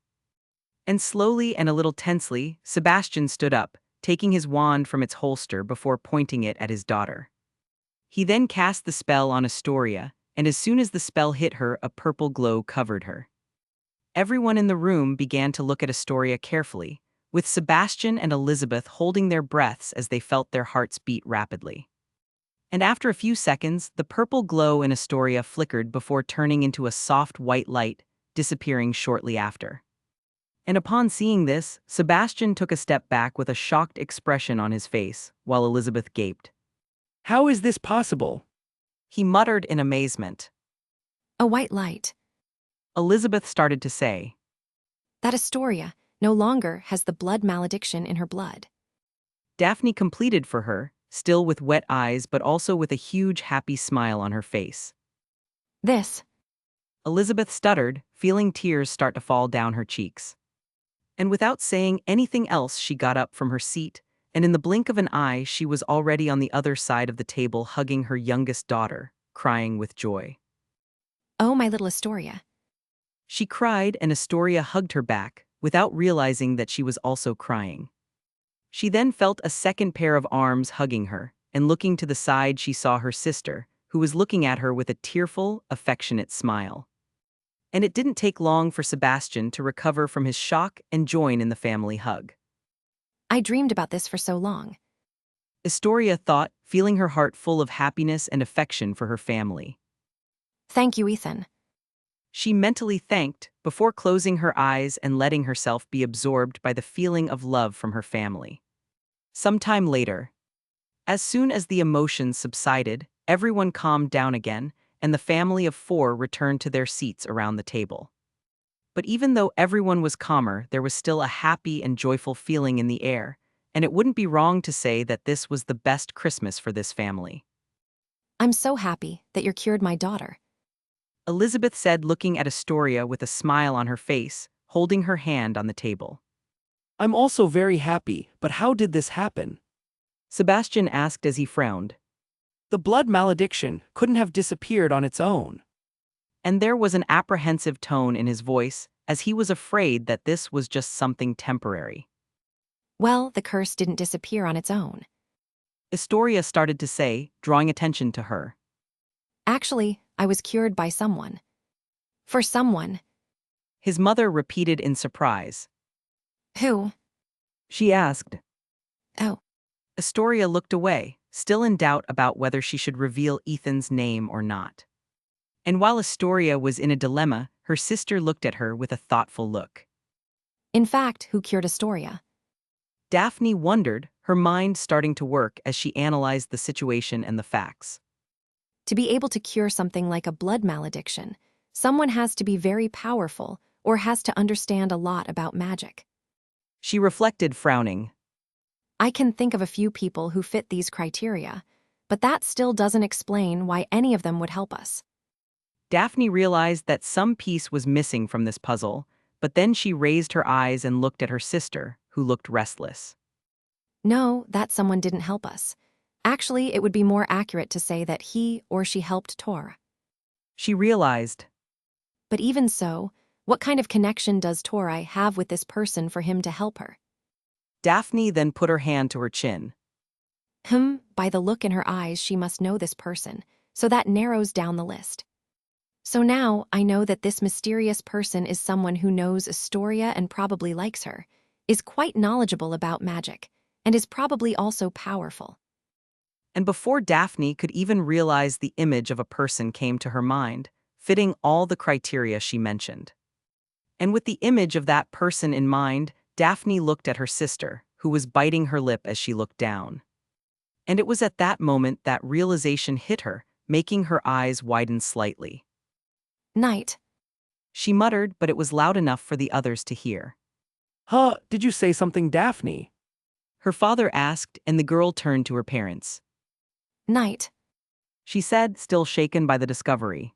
And slowly and a little tensely, Sebastian stood up, taking his wand from its holster before pointing it at his daughter. He then cast the spell on Astoria, and as soon as the spell hit her, a purple glow covered her. Everyone in the room began to look at Astoria carefully, with Sebastian and Elizabeth holding their breaths as they felt their hearts beat rapidly. And after a few seconds, the purple glow in Astoria flickered before turning into a soft white light, disappearing shortly after. And upon seeing this, Sebastian took a step back with a shocked expression on his face, while Elizabeth gaped. How is this possible? He muttered in amazement. A white light. Elizabeth started to say. That Astoria no longer has the blood malediction in her blood. Daphne completed for her, still with wet eyes but also with a huge happy smile on her face. This. Elizabeth stuttered, feeling tears start to fall down her cheeks. And without saying anything else, she got up from her seat, and in the blink of an eye she was already on the other side of the table hugging her youngest daughter, crying with joy. Oh, my little Astoria. She cried, and Astoria hugged her back, without realizing that she was also crying. She then felt a second pair of arms hugging her, and looking to the side she saw her sister, who was looking at her with a tearful, affectionate smile. And it didn't take long for Sebastian to recover from his shock and join in the family hug. I dreamed about this for so long. Astoria thought, feeling her heart full of happiness and affection for her family. Thank you, Ethan. She mentally thanked, before closing her eyes and letting herself be absorbed by the feeling of love from her family. Sometime later, as soon as the emotions subsided, everyone calmed down again, and the family of 4 returned to their seats around the table. But even though everyone was calmer, there was still a happy and joyful feeling in the air, and it wouldn't be wrong to say that this was the best Christmas for this family. I'm so happy that you're cured my daughter. Elizabeth said, looking at Astoria with a smile on her face, holding her hand on the table. I'm also very happy, but how did this happen? Sebastian asked as he frowned. The blood malediction couldn't have disappeared on its own. And there was an apprehensive tone in his voice, as he was afraid that this was just something temporary. Well, the curse didn't disappear on its own. Astoria started to say, drawing attention to her. Actually, I was cured by someone. For someone. His mother repeated in surprise. Who? She asked. Oh. Astoria looked away, still in doubt about whether she should reveal Ethan's name or not. And while Astoria was in a dilemma, her sister looked at her with a thoughtful look. In fact, who cured Astoria? Daphne wondered, her mind starting to work as she analyzed the situation and the facts. To be able to cure something like a blood malediction, someone has to be very powerful or has to understand a lot about magic. She reflected, frowning. I can think of a few people who fit these criteria, but that still doesn't explain why any of them would help us. Daphne realized that some piece was missing from this puzzle, but then she raised her eyes and looked at her sister, who looked restless. No, that someone didn't help us. Actually, it would be more accurate to say that he or she helped Tor. She realized. But even so, what kind of connection does Torai have with this person for him to help her? Daphne then put her hand to her chin. By the look in her eyes, she must know this person, so that narrows down the list. So now I know that this mysterious person is someone who knows Astoria and probably likes her, is quite knowledgeable about magic, and is probably also powerful. And before Daphne could even realize, the image of a person came to her mind, fitting all the criteria she mentioned. And with the image of that person in mind, Daphne looked at her sister, who was biting her lip as she looked down. And it was at that moment that realization hit her, making her eyes widen slightly. Night. She muttered, but it was loud enough for the others to hear. Huh, did you say something, Daphne? Her father asked, and the girl turned to her parents. Night. She said, still shaken by the discovery.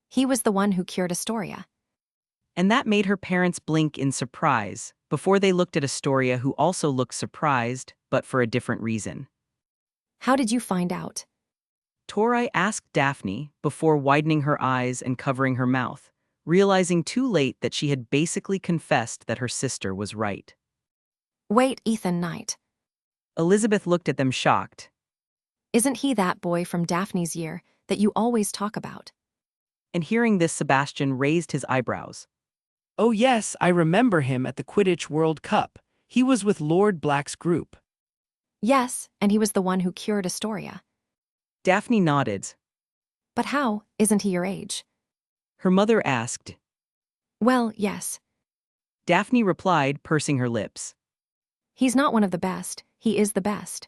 He was the one who cured Astoria. And that made her parents blink in surprise, before they looked at Astoria, who also looked surprised, but for a different reason. How did you find out? Torai asked Daphne, before widening her eyes and covering her mouth, realizing too late that she had basically confessed that her sister was right. Wait, Ethan Knight. Elizabeth looked at them shocked. Isn't he that boy from Daphne's year that you always talk about? And hearing this, Sebastian raised his eyebrows. Oh yes, I remember him at the Quidditch World Cup. He was with Lord Black's group. Yes, and he was the one who cured Astoria. Daphne nodded. But how, isn't he your age? Her mother asked. Well, yes. Daphne replied, pursing her lips. He's not one of the best, he is the best.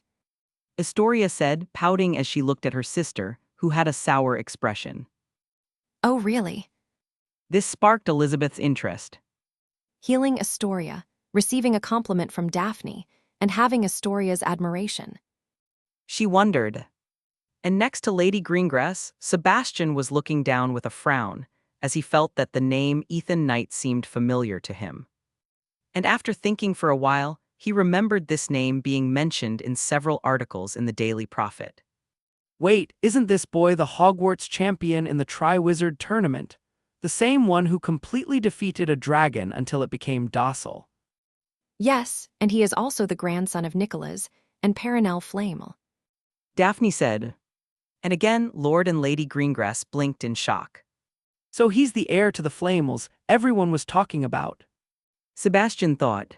Astoria said, pouting as she looked at her sister, who had a sour expression. Oh, really? This sparked Elizabeth's interest. Healing Astoria, receiving a compliment from Daphne, and having Astoria's admiration. She wondered. And next to Lady Greengrass, Sebastian was looking down with a frown, as he felt that the name Ethan Knight seemed familiar to him. And after thinking for a while, he remembered this name being mentioned in several articles in the Daily Prophet. Wait, isn't this boy the Hogwarts champion in the Triwizard Tournament? The same one who completely defeated a dragon until it became docile. Yes, and he is also the grandson of Nicholas and Perenelle Flamel. Daphne said. And again, Lord and Lady Greengrass blinked in shock. So he's the heir to the Flamels everyone was talking about. Sebastian thought.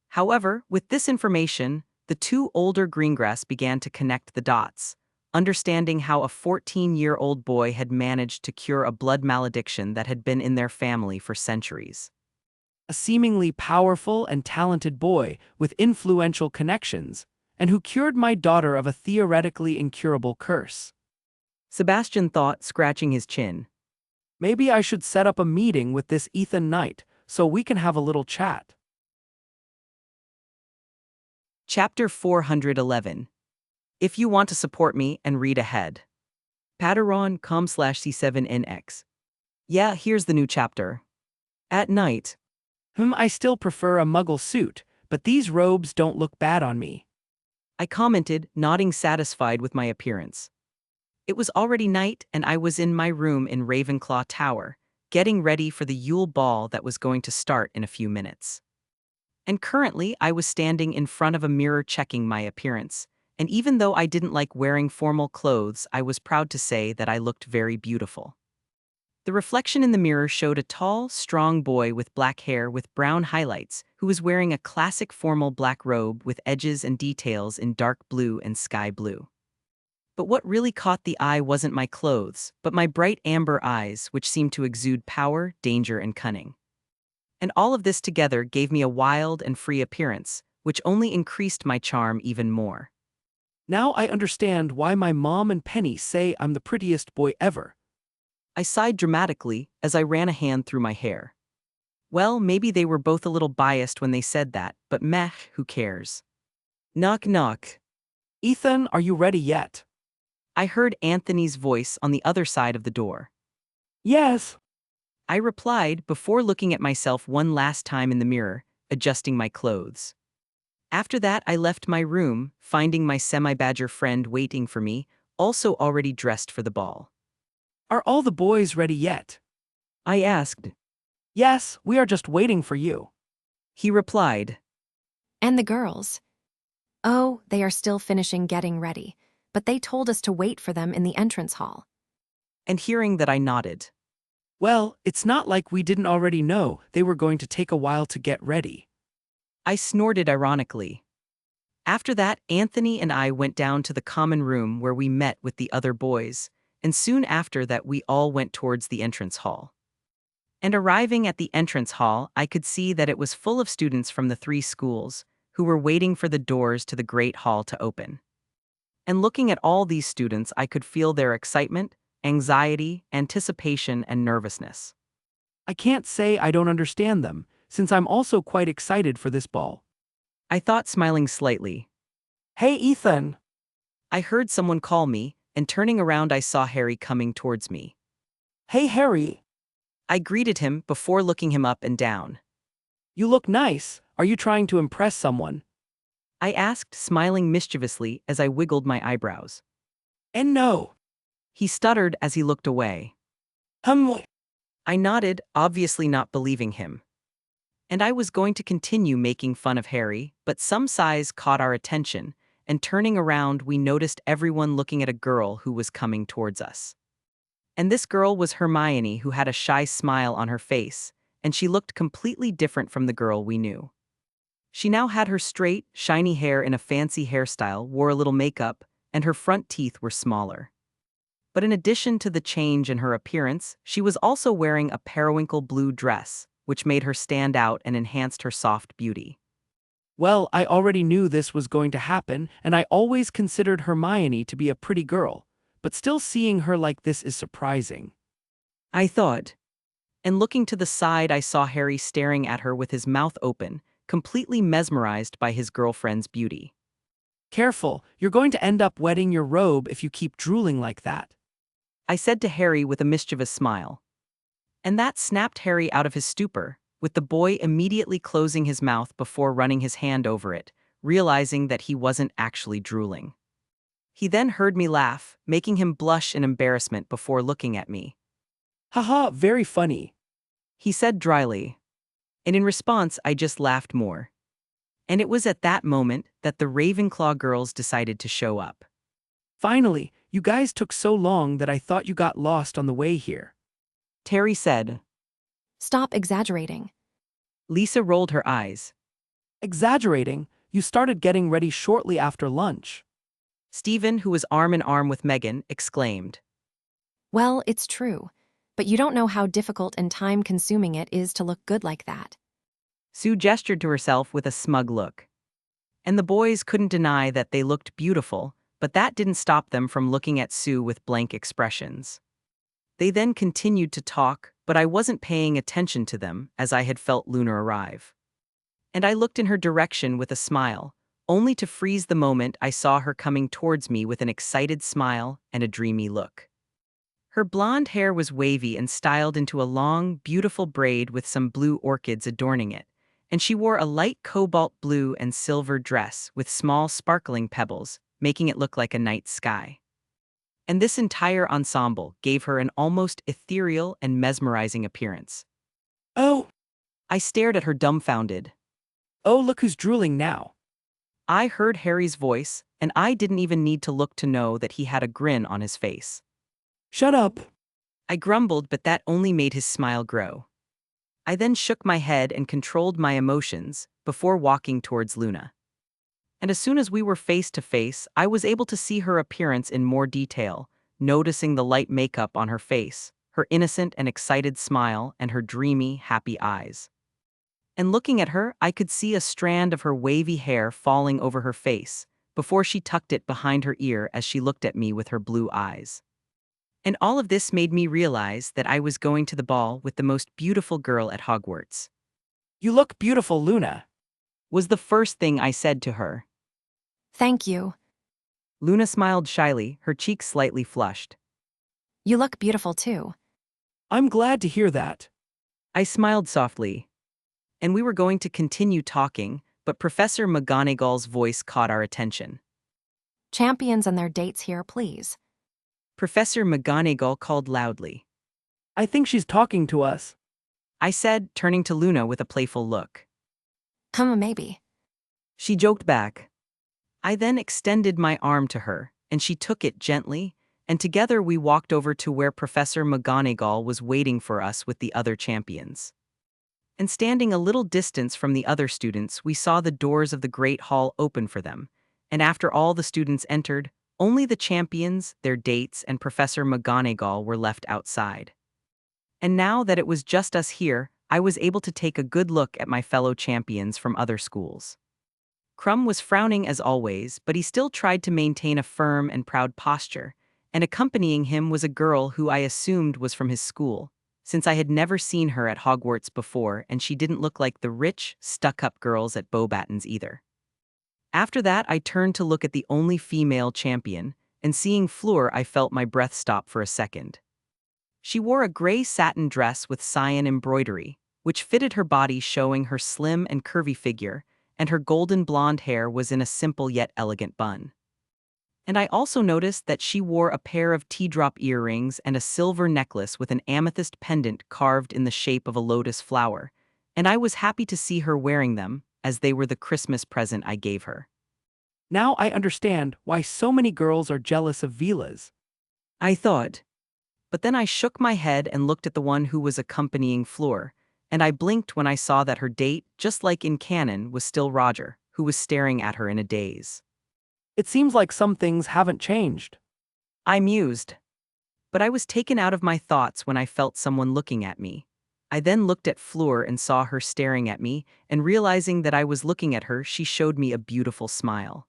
However, with this information, the two older Greengrass began to connect the dots, understanding how a 14-year-old boy had managed to cure a blood malediction that had been in their family for centuries. A seemingly powerful and talented boy with influential connections, and who cured my daughter of a theoretically incurable curse. Sebastian thought, scratching his chin. Maybe I should set up a meeting with this Ethan Knight so we can have a little chat. Chapter 411. If you want to support me and read ahead. Patreon.com/C7NX. Yeah, here's the new chapter. At night. I still prefer a muggle suit, but these robes don't look bad on me. I commented, nodding satisfied with my appearance. It was already night and I was in my room in Ravenclaw Tower, getting ready for the Yule Ball that was going to start in a few minutes. And currently I was standing in front of a mirror checking my appearance, and even though I didn't like wearing formal clothes, I was proud to say that I looked very beautiful. The reflection in the mirror showed a tall, strong boy with black hair with brown highlights, who was wearing a classic formal black robe with edges and details in dark blue and sky blue. But what really caught the eye wasn't my clothes, but my bright amber eyes, which seemed to exude power, danger, and cunning. And all of this together gave me a wild and free appearance, which only increased my charm even more. Now I understand why my mom and Penny say I'm the prettiest boy ever. I sighed dramatically as I ran a hand through my hair. Well, maybe they were both a little biased when they said that, but meh, who cares? Knock knock. Ethan, are you ready yet? I heard Anthony's voice on the other side of the door. Yes. I replied before looking at myself one last time in the mirror, adjusting my clothes. After that, I left my room, finding my semi-badger friend waiting for me, also already dressed for the ball. Are all the boys ready yet? I asked. Yes, we are just waiting for you. He replied. And the girls? Oh, they are still finishing getting ready, but they told us to wait for them in the entrance hall. And hearing that, I nodded. Well, it's not like we didn't already know they were going to take a while to get ready. I snorted ironically. After that, Anthony and I went down to the common room where we met with the other boys, and soon after that we all went towards the entrance hall. And arriving at the entrance hall, I could see that it was full of students from the three schools who were waiting for the doors to the great hall to open. And looking at all these students, I could feel their excitement, anxiety, anticipation, and nervousness. I can't say I don't understand them, since I'm also quite excited for this ball. I thought, smiling slightly. Hey, Ethan! I heard someone call me, and turning around, I saw Harry coming towards me. Hey, Harry! I greeted him before looking him up and down. You look nice. Are you trying to impress someone? I asked, smiling mischievously as I wiggled my eyebrows. And no. He stuttered as he looked away. I nodded, obviously not believing him. And I was going to continue making fun of Harry, but some sighs caught our attention, and turning around, we noticed everyone looking at a girl who was coming towards us. And this girl was Hermione, who had a shy smile on her face, and she looked completely different from the girl we knew. She now had her straight, shiny hair in a fancy hairstyle, wore a little makeup, and her front teeth were smaller. But in addition to the change in her appearance, she was also wearing a periwinkle blue dress, which made her stand out and enhanced her soft beauty. Well, I already knew this was going to happen, and I always considered Hermione to be a pretty girl, but still seeing her like this is surprising. I thought. And looking to the side, I saw Harry staring at her with his mouth open, completely mesmerized by his girlfriend's beauty. Careful, you're going to end up wetting your robe if you keep drooling like that. I said to Harry with a mischievous smile. And that snapped Harry out of his stupor, with the boy immediately closing his mouth before running his hand over it, realizing that he wasn't actually drooling. He then heard me laugh, making him blush in embarrassment before looking at me. Haha, very funny. He said dryly. And in response, I just laughed more. And it was at that moment that the Ravenclaw girls decided to show up. Finally, you guys took so long that I thought you got lost on the way here. Terry said. Stop exaggerating. Lisa rolled her eyes. Exaggerating, you started getting ready shortly after lunch. Stephen, who was arm in arm with Megan, exclaimed. Well, it's true, but you don't know how difficult and time-consuming it is to look good like that. Sue gestured to herself with a smug look. And the boys couldn't deny that they looked beautiful, but that didn't stop them from looking at Sue with blank expressions. They then continued to talk, but I wasn't paying attention to them as I had felt Luna arrive. And I looked in her direction with a smile, only to freeze the moment I saw her coming towards me with an excited smile and a dreamy look. Her blonde hair was wavy and styled into a long, beautiful braid with some blue orchids adorning it, and she wore a light cobalt blue and silver dress with small sparkling pebbles, making it look like a night sky. And this entire ensemble gave her an almost ethereal and mesmerizing appearance. Oh! I stared at her dumbfounded. Oh, look who's drooling now. I heard Harry's voice, and I didn't even need to look to know that he had a grin on his face. Shut up. I grumbled, but that only made his smile grow. I then shook my head and controlled my emotions before walking towards Luna. And as soon as we were face to face, I was able to see her appearance in more detail, noticing the light makeup on her face, her innocent and excited smile, and her dreamy, happy eyes. And looking at her, I could see a strand of her wavy hair falling over her face before she tucked it behind her ear as she looked at me with her blue eyes. And all of this made me realize that I was going to the ball with the most beautiful girl at Hogwarts. You look beautiful, Luna. Was the first thing I said to her. Thank you. Luna smiled shyly, her cheeks slightly flushed. You look beautiful too. I'm glad to hear that. I smiled softly. And we were going to continue talking, but Professor McGonagall's voice caught our attention. Champions and their dates here, please. Professor McGonagall called loudly. I think she's talking to us. I said, turning to Luna with a playful look. Maybe. She joked back. I then extended my arm to her, and she took it gently, and together we walked over to where Professor McGonagall was waiting for us with the other champions. And standing a little distance from the other students, we saw the doors of the Great Hall open for them, and after all the students entered, only the champions, their dates, and Professor McGonagall were left outside. And now that it was just us here, I was able to take a good look at my fellow champions from other schools. Crumb was frowning as always, but he still tried to maintain a firm and proud posture, and accompanying him was a girl who I assumed was from his school, since I had never seen her at Hogwarts before and she didn't look like the rich, stuck-up girls at Beauxbatons either. After that, I turned to look at the only female champion, and seeing Fleur, I felt my breath stop for a second. She wore a gray satin dress with cyan embroidery, which fitted her body, showing her slim and curvy figure, and her golden blonde hair was in a simple yet elegant bun. And I also noticed that she wore a pair of teardrop earrings and a silver necklace with an amethyst pendant carved in the shape of a lotus flower, and I was happy to see her wearing them, as they were the Christmas present I gave her. Now I understand why so many girls are jealous of Vila's. I thought. But then I shook my head and looked at the one who was accompanying Fleur, and I blinked when I saw that her date, just like in canon, was still Roger, who was staring at her in a daze. It seems like some things haven't changed. I mused. But I was taken out of my thoughts when I felt someone looking at me. I then looked at Fleur and saw her staring at me, and realizing that I was looking at her, she showed me a beautiful smile.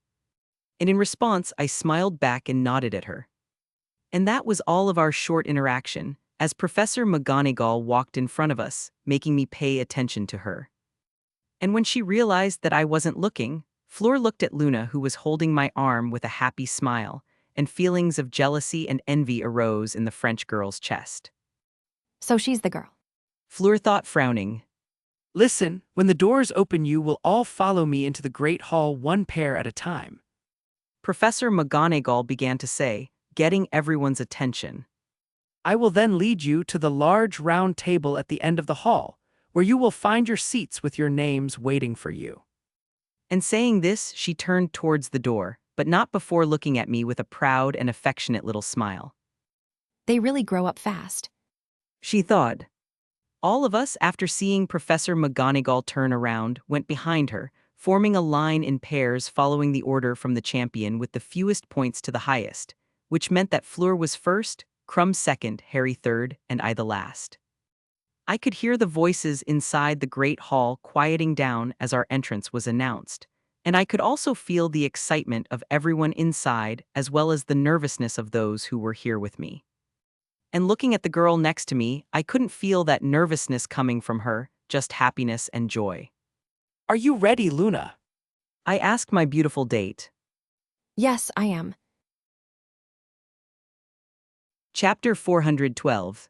And in response, I smiled back and nodded at her. And that was all of our short interaction, as Professor McGonagall walked in front of us, making me pay attention to her. And when she realized that I wasn't looking, Fleur looked at Luna, who was holding my arm, with a happy smile, and feelings of jealousy and envy arose in the French girl's chest. So she's the girl. Fleur thought, frowning. Listen, when the doors open you will all follow me into the Great Hall, one pair at a time. Professor McGonagall began to say, getting everyone's attention. I will then lead you to the large round table at the end of the hall, where you will find your seats with your names waiting for you. And saying this, she turned towards the door, but not before looking at me with a proud and affectionate little smile. They really grow up fast. She thought. All of us, after seeing Professor McGonagall turn around, went behind her, forming a line in pairs following the order from the champion with the fewest points to the highest, which meant that Fleur was first, Crumb second, Harry third, and I the last. I could hear the voices inside the great hall quieting down as our entrance was announced, and I could also feel the excitement of everyone inside as well as the nervousness of those who were here with me. And looking at the girl next to me, I couldn't feel that nervousness coming from her, just happiness and joy. Are you ready, Luna? I asked my beautiful date. Yes, I am. Chapter 412.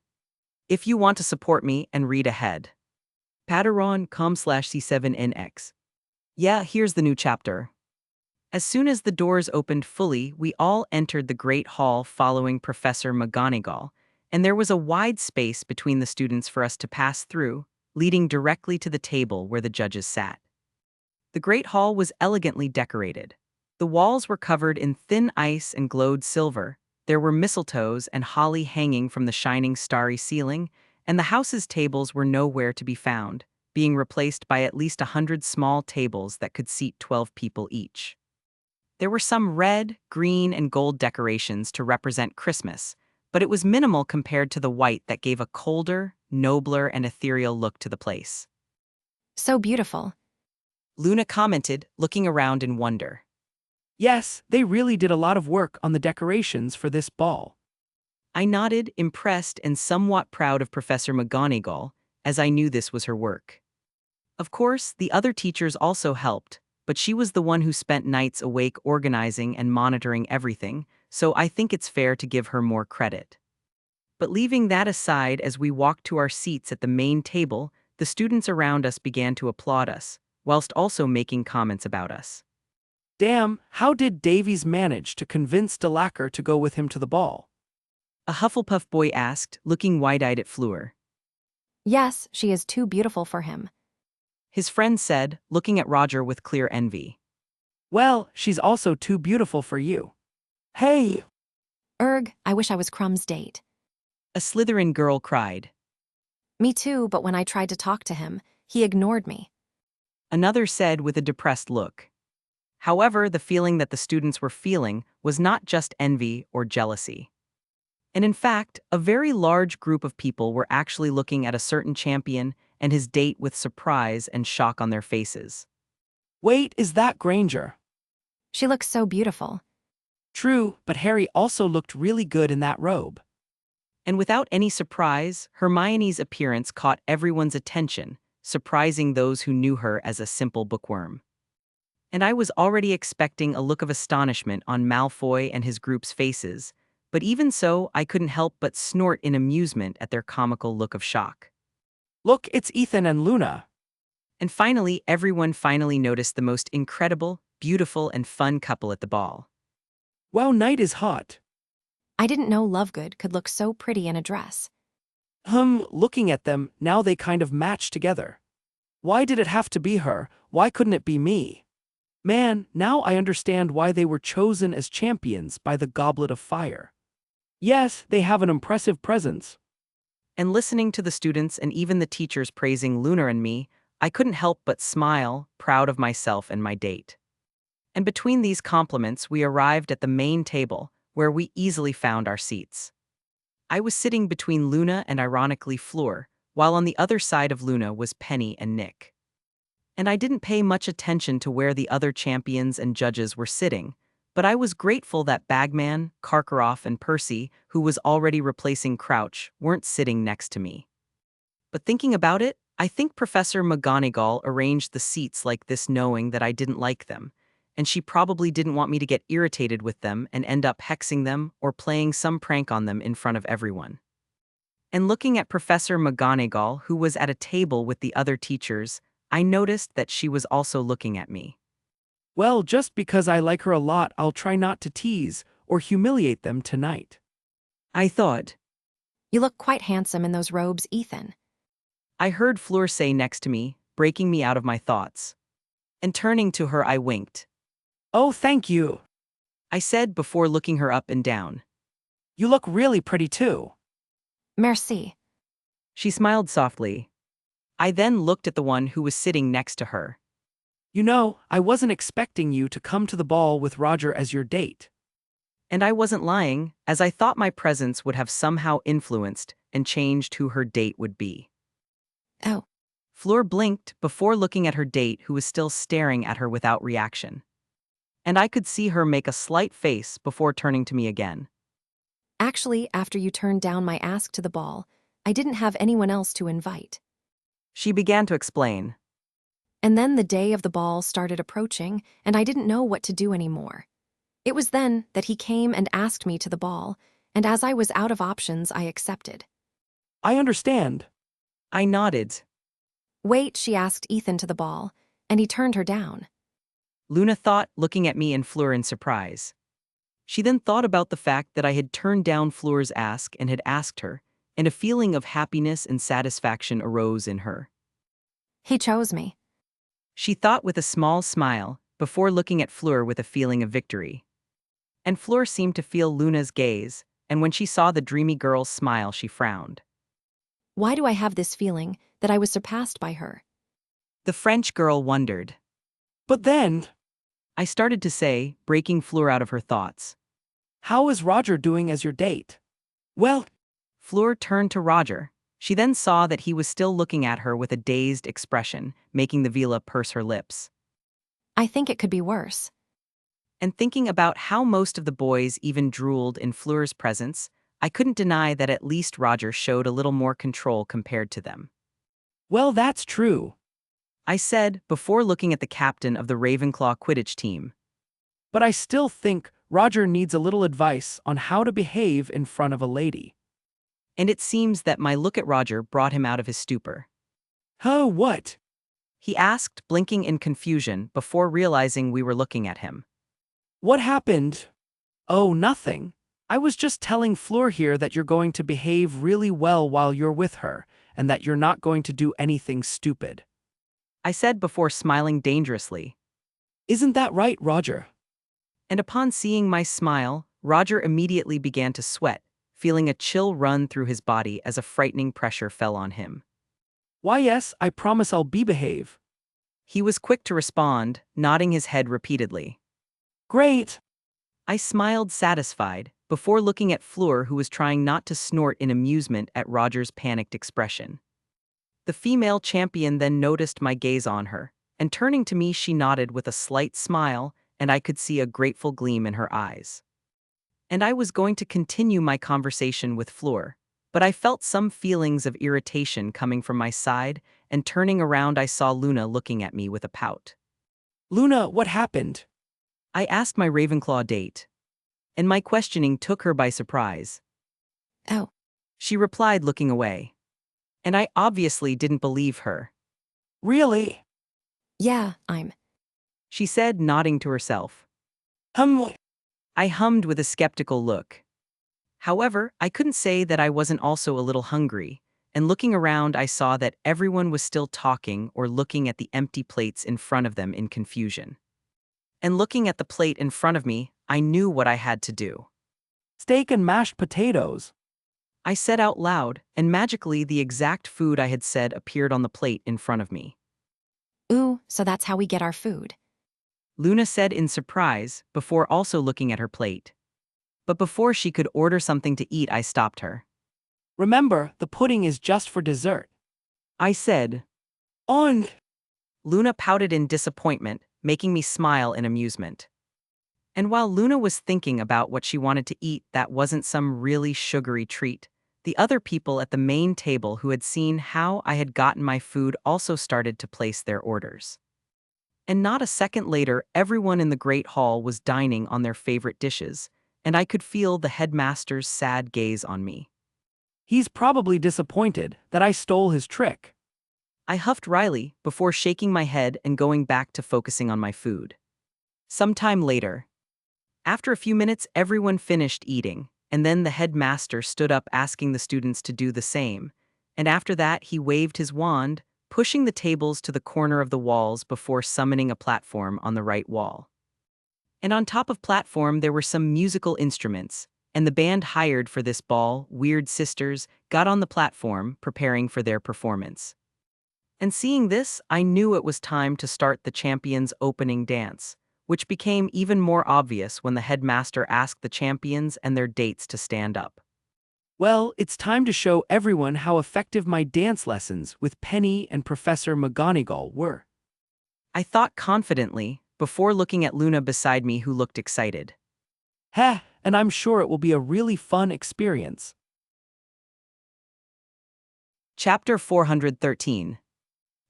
If you want to support me and read ahead. Patreon.com/C7NX. Yeah, here's the new chapter. As soon as the doors opened fully, we all entered the Great Hall following Professor McGonagall, and there was a wide space between the students for us to pass through, leading directly to the table where the judges sat. The Great Hall was elegantly decorated. The walls were covered in thin ice and glowed silver. There were mistletoes and holly hanging from the shining starry ceiling, and the house's tables were nowhere to be found, being replaced by at least 100 small tables that could seat 12 people each. There were some red, green, and gold decorations to represent Christmas, but it was minimal compared to the white that gave a colder, nobler, and ethereal look to the place. So beautiful. Luna commented, looking around in wonder. Yes, they really did a lot of work on the decorations for this ball. I nodded, impressed and somewhat proud of Professor McGonagall, as I knew this was her work. Of course, the other teachers also helped, but she was the one who spent nights awake organizing and monitoring everything, so I think it's fair to give her more credit. But leaving that aside, as we walked to our seats at the main table, the students around us began to applaud us, whilst also making comments about us. Damn, how did Davies manage to convince Delacour to go with him to the ball? A Hufflepuff boy asked, looking wide-eyed at Fleur. Yes, she is too beautiful for him. His friend said, looking at Roger with clear envy. Well, she's also too beautiful for you. Hey! I wish I was Crumb's date. A Slytherin girl cried. Me too, but when I tried to talk to him, he ignored me. Another said with a depressed look. However, the feeling that the students were feeling was not just envy or jealousy. And in fact, a very large group of people were actually looking at a certain champion and his date with surprise and shock on their faces. Wait, is that Granger? She looks so beautiful. True, but Harry also looked really good in that robe. And without any surprise, Hermione's appearance caught everyone's attention, surprising those who knew her as a simple bookworm. And I was already expecting a look of astonishment on Malfoy and his group's faces, but even so, I couldn't help but snort in amusement at their comical look of shock. Look, it's Ethan and Luna. And finally, everyone finally noticed the most incredible, beautiful, and fun couple at the ball. Wow, night is hot. I didn't know Lovegood could look so pretty in a dress. Looking at them, now they kind of match together. Why did it have to be her? Why couldn't it be me? Man, now I understand why they were chosen as champions by the Goblet of Fire. Yes, they have an impressive presence. And listening to the students and even the teachers praising Luna and me, I couldn't help but smile, proud of myself and my date. And between these compliments, we arrived at the main table, where we easily found our seats. I was sitting between Luna and ironically Fleur, while on the other side of Luna was Penny and Nick. And I didn't pay much attention to where the other champions and judges were sitting, but I was grateful that Bagman, Karkaroff, and Percy, who was already replacing Crouch, weren't sitting next to me. But thinking about it, I think Professor McGonagall arranged the seats like this knowing that I didn't like them, and she probably didn't want me to get irritated with them and end up hexing them or playing some prank on them in front of everyone. And looking at Professor McGonagall, who was at a table with the other teachers, I noticed that she was also looking at me. Well, just because I like her a lot, I'll try not to tease or humiliate them tonight. I thought. You look quite handsome in those robes, Ethan. I heard Fleur say next to me, breaking me out of my thoughts. And turning to her, I winked. Oh, thank you. I said before looking her up and down. You look really pretty too. Merci. She smiled softly. I then looked at the one who was sitting next to her. You know, I wasn't expecting you to come to the ball with Roger as your date. And I wasn't lying, as I thought my presence would have somehow influenced and changed who her date would be. Oh. Fleur blinked before looking at her date, who was still staring at her without reaction. And I could see her make a slight face before turning to me again. Actually, after you turned down my ask to the ball, I didn't have anyone else to invite. She began to explain. And then the day of the ball started approaching, and I didn't know what to do anymore. It was then that he came and asked me to the ball, and as I was out of options, I accepted. I understand. I nodded. Wait, she asked Ethan to the ball, and he turned her down. Luna thought, looking at me and Fleur in surprise. She then thought about the fact that I had turned down Fleur's ask and had asked her, and a feeling of happiness and satisfaction arose in her. He chose me. She thought with a small smile, before looking at Fleur with a feeling of victory. And Fleur seemed to feel Luna's gaze, and when she saw the dreamy girl's smile, she frowned. Why do I have this feeling that I was surpassed by her? The French girl wondered. But then, I started to say, breaking Fleur out of her thoughts. how is Roger doing as your date? Well, Fleur turned to Roger. She then saw that he was still looking at her with a dazed expression, making the Vila purse her lips. I think it could be worse. And thinking about how most of the boys even drooled in Fleur's presence, I couldn't deny that at least Roger showed a little more control compared to them. well, that's true. I said, before looking at the captain of the Ravenclaw Quidditch team. But I still think Roger needs a little advice on how to behave in front of a lady. And it seems that my look at Roger brought him out of his stupor. Oh, what? He asked, blinking in confusion before realizing we were looking at him. What happened? Oh, nothing. I was just telling Fleur here that you're going to behave really well while you're with her, and that you're not going to do anything stupid. I said before smiling dangerously. Isn't that right, Roger? And upon seeing my smile, Roger immediately began to sweat, feeling a chill run through his body as a frightening pressure fell on him. Why, yes, I promise I'll behave. He was quick to respond, nodding his head repeatedly. Great. I smiled satisfied, before looking at Fleur, who was trying not to snort in amusement at Roger's panicked expression. The female champion then noticed my gaze on her, and turning to me she nodded with a slight smile, and I could see a grateful gleam in her eyes. And I was going to continue my conversation with Fleur, but I felt some feelings of irritation coming from my side, and turning around I saw Luna looking at me with a pout. Luna, what happened? I asked my Ravenclaw date, and my questioning took her by surprise. Oh, She replied, looking away. And I obviously didn't believe her. Really? yeah, She said, nodding to herself. Um, I hummed with a skeptical look. However, I couldn't say that I wasn't also a little hungry, and looking around I saw that everyone was still talking or looking at the empty plates in front of them in confusion. And looking at the plate in front of me, I knew what I had to do. steak and mashed potatoes. I said out loud, and magically the exact food I had said appeared on the plate in front of me. ooh, so that's how we get our food. Luna said in surprise, before also looking at her plate. But before she could order something to eat, I stopped her. Remember, the pudding is just for dessert. I said. On. Luna pouted in disappointment, making me smile in amusement. And while Luna was thinking about what she wanted to eat that wasn't some really sugary treat, the other people at the main table who had seen how I had gotten my food also started to place their orders. And not a second later, everyone in the Great Hall was dining on their favorite dishes, and I could feel the headmaster's sad gaze on me. He's probably disappointed that I stole his trick. I huffed wryly before shaking my head and going back to focusing on my food. Sometime later, after a few minutes, everyone finished eating, and then the headmaster stood up asking the students to do the same, and after that he waved his wand, pushing the tables to the corner of the walls before summoning a platform on the right wall. And on top of platform there were some musical instruments, and the band hired for this ball, Weird Sisters, got on the platform, preparing for their performance. And seeing this, I knew it was time to start the champions' opening dance, which became even more obvious when the headmaster asked the champions and their dates to stand up. Well, it's time to show everyone how effective my dance lessons with Penny and Professor McGonagall were. I thought confidently, before looking at Luna beside me, who looked excited. Heh, and I'm sure it will be a really fun experience. Chapter 413.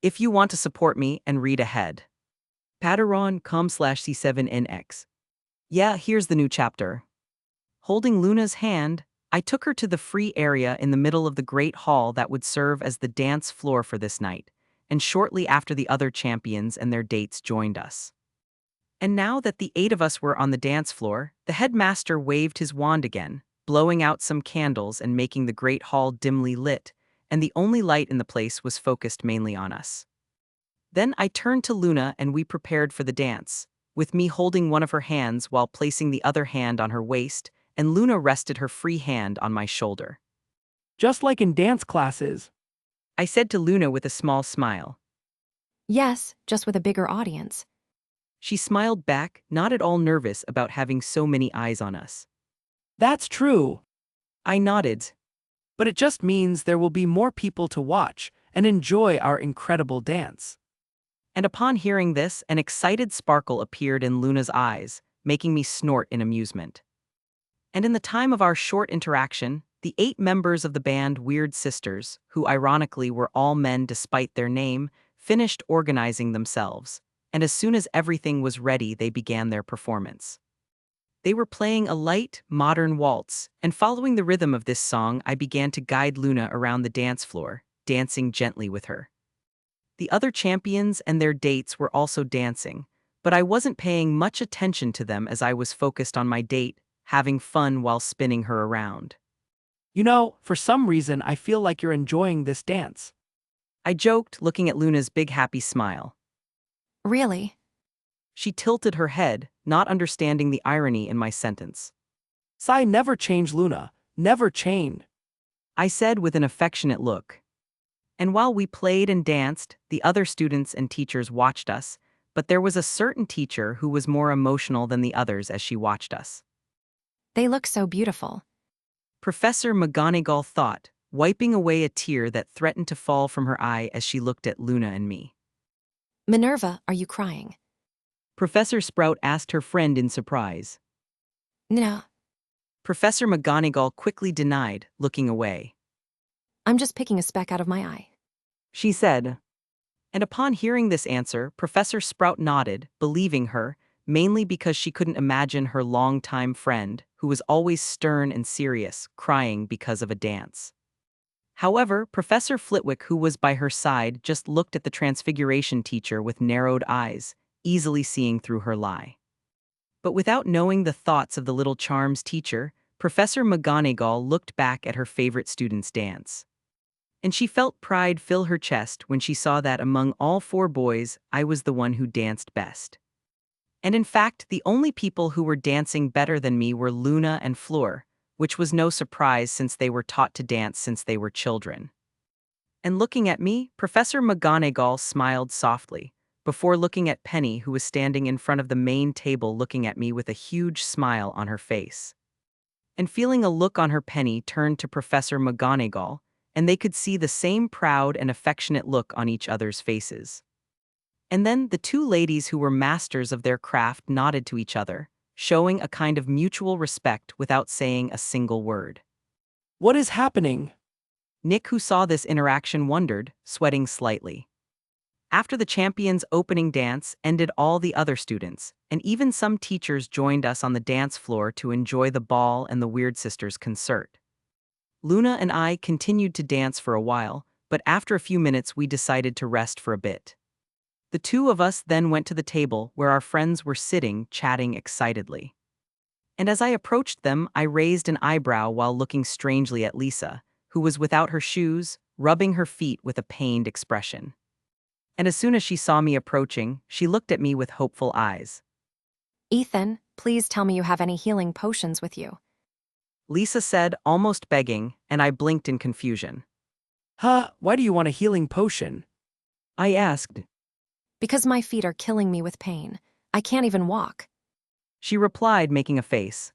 If you want to support me and read ahead. Patreon.com/C7NX. Yeah, here's the new chapter. Holding Luna's hand, I took her to the free area in the middle of the great hall that would serve as the dance floor for this night, and shortly after the other champions and their dates joined us. And now that the 8 of us were on the dance floor, the headmaster waved his wand again, blowing out some candles and making the great hall dimly lit, and the only light in the place was focused mainly on us. Then I turned to Luna and we prepared for the dance, with me holding one of her hands while placing the other hand on her waist, and Luna rested her free hand on my shoulder. Just like in dance classes. I said to Luna with a small smile. Yes, just with a bigger audience. She smiled back, not at all nervous about having so many eyes on us. That's true. I nodded. But it just means there will be more people to watch and enjoy our incredible dance. And upon hearing this, an excited sparkle appeared in Luna's eyes, making me snort in amusement. And in the time of our short interaction, the 8 members of the band Weird Sisters, who ironically were all men despite their name, finished organizing themselves, and as soon as everything was ready they began their performance. They were playing a light, modern waltz, and following the rhythm of this song I began to guide Luna around the dance floor, dancing gently with her. The other champions and their dates were also dancing, but I wasn't paying much attention to them as I was focused on my date, having fun while spinning her around. You know, for some reason I feel like you're enjoying this dance. I joked, looking at Luna's big happy smile. Really? She tilted her head, not understanding the irony in my sentence. Sai never changed, Luna. Never changed. I said with an affectionate look. And while we played and danced, the other students and teachers watched us, but there was a certain teacher who was more emotional than the others as she watched us. They look so beautiful. Professor McGonagall thought, wiping away a tear that threatened to fall from her eye as she looked at Luna and me. Minerva, are you crying? Professor Sprout asked her friend in surprise. No, Professor McGonagall quickly denied, looking away. I'm just picking a speck out of my eye. She said. And upon hearing this answer, Professor Sprout nodded, believing her, mainly because she couldn't imagine her longtime friend, who was always stern and serious, crying because of a dance. However, Professor Flitwick, who was by her side, just looked at the Transfiguration teacher with narrowed eyes, easily seeing through her lie. But without knowing the thoughts of the little charms teacher, Professor McGonagall looked back at her favorite student's dance. And she felt pride fill her chest when she saw that among all 4 boys, I was the one who danced best. And in fact, the only people who were dancing better than me were Luna and Fleur, which was no surprise since they were taught to dance since they were children. And looking at me, Professor McGonagall smiled softly, before looking at Penny, who was standing in front of the main table looking at me with a huge smile on her face. And feeling a look on her, Penny turned to Professor McGonagall, and they could see the same proud and affectionate look on each other's faces. And then the 2 ladies who were masters of their craft nodded to each other, showing a kind of mutual respect without saying a single word. What is happening? Nick, who saw this interaction, wondered, sweating slightly. After the champions' opening dance ended, all the other students, and even some teachers, joined us on the dance floor to enjoy the ball and the Weird Sisters concert. Luna and I continued to dance for a while, but after a few minutes we decided to rest for a bit. The 2 of us then went to the table where our friends were sitting, chatting excitedly. And as I approached them, I raised an eyebrow while looking strangely at Lisa, who was without her shoes, rubbing her feet with a pained expression. And as soon as she saw me approaching, she looked at me with hopeful eyes. Ethan, please tell me you have any healing potions with you. Lisa said, almost begging, and I blinked in confusion. Huh, why do you want a healing potion? I asked. Because my feet are killing me with pain. I can't even walk. She replied, making a face.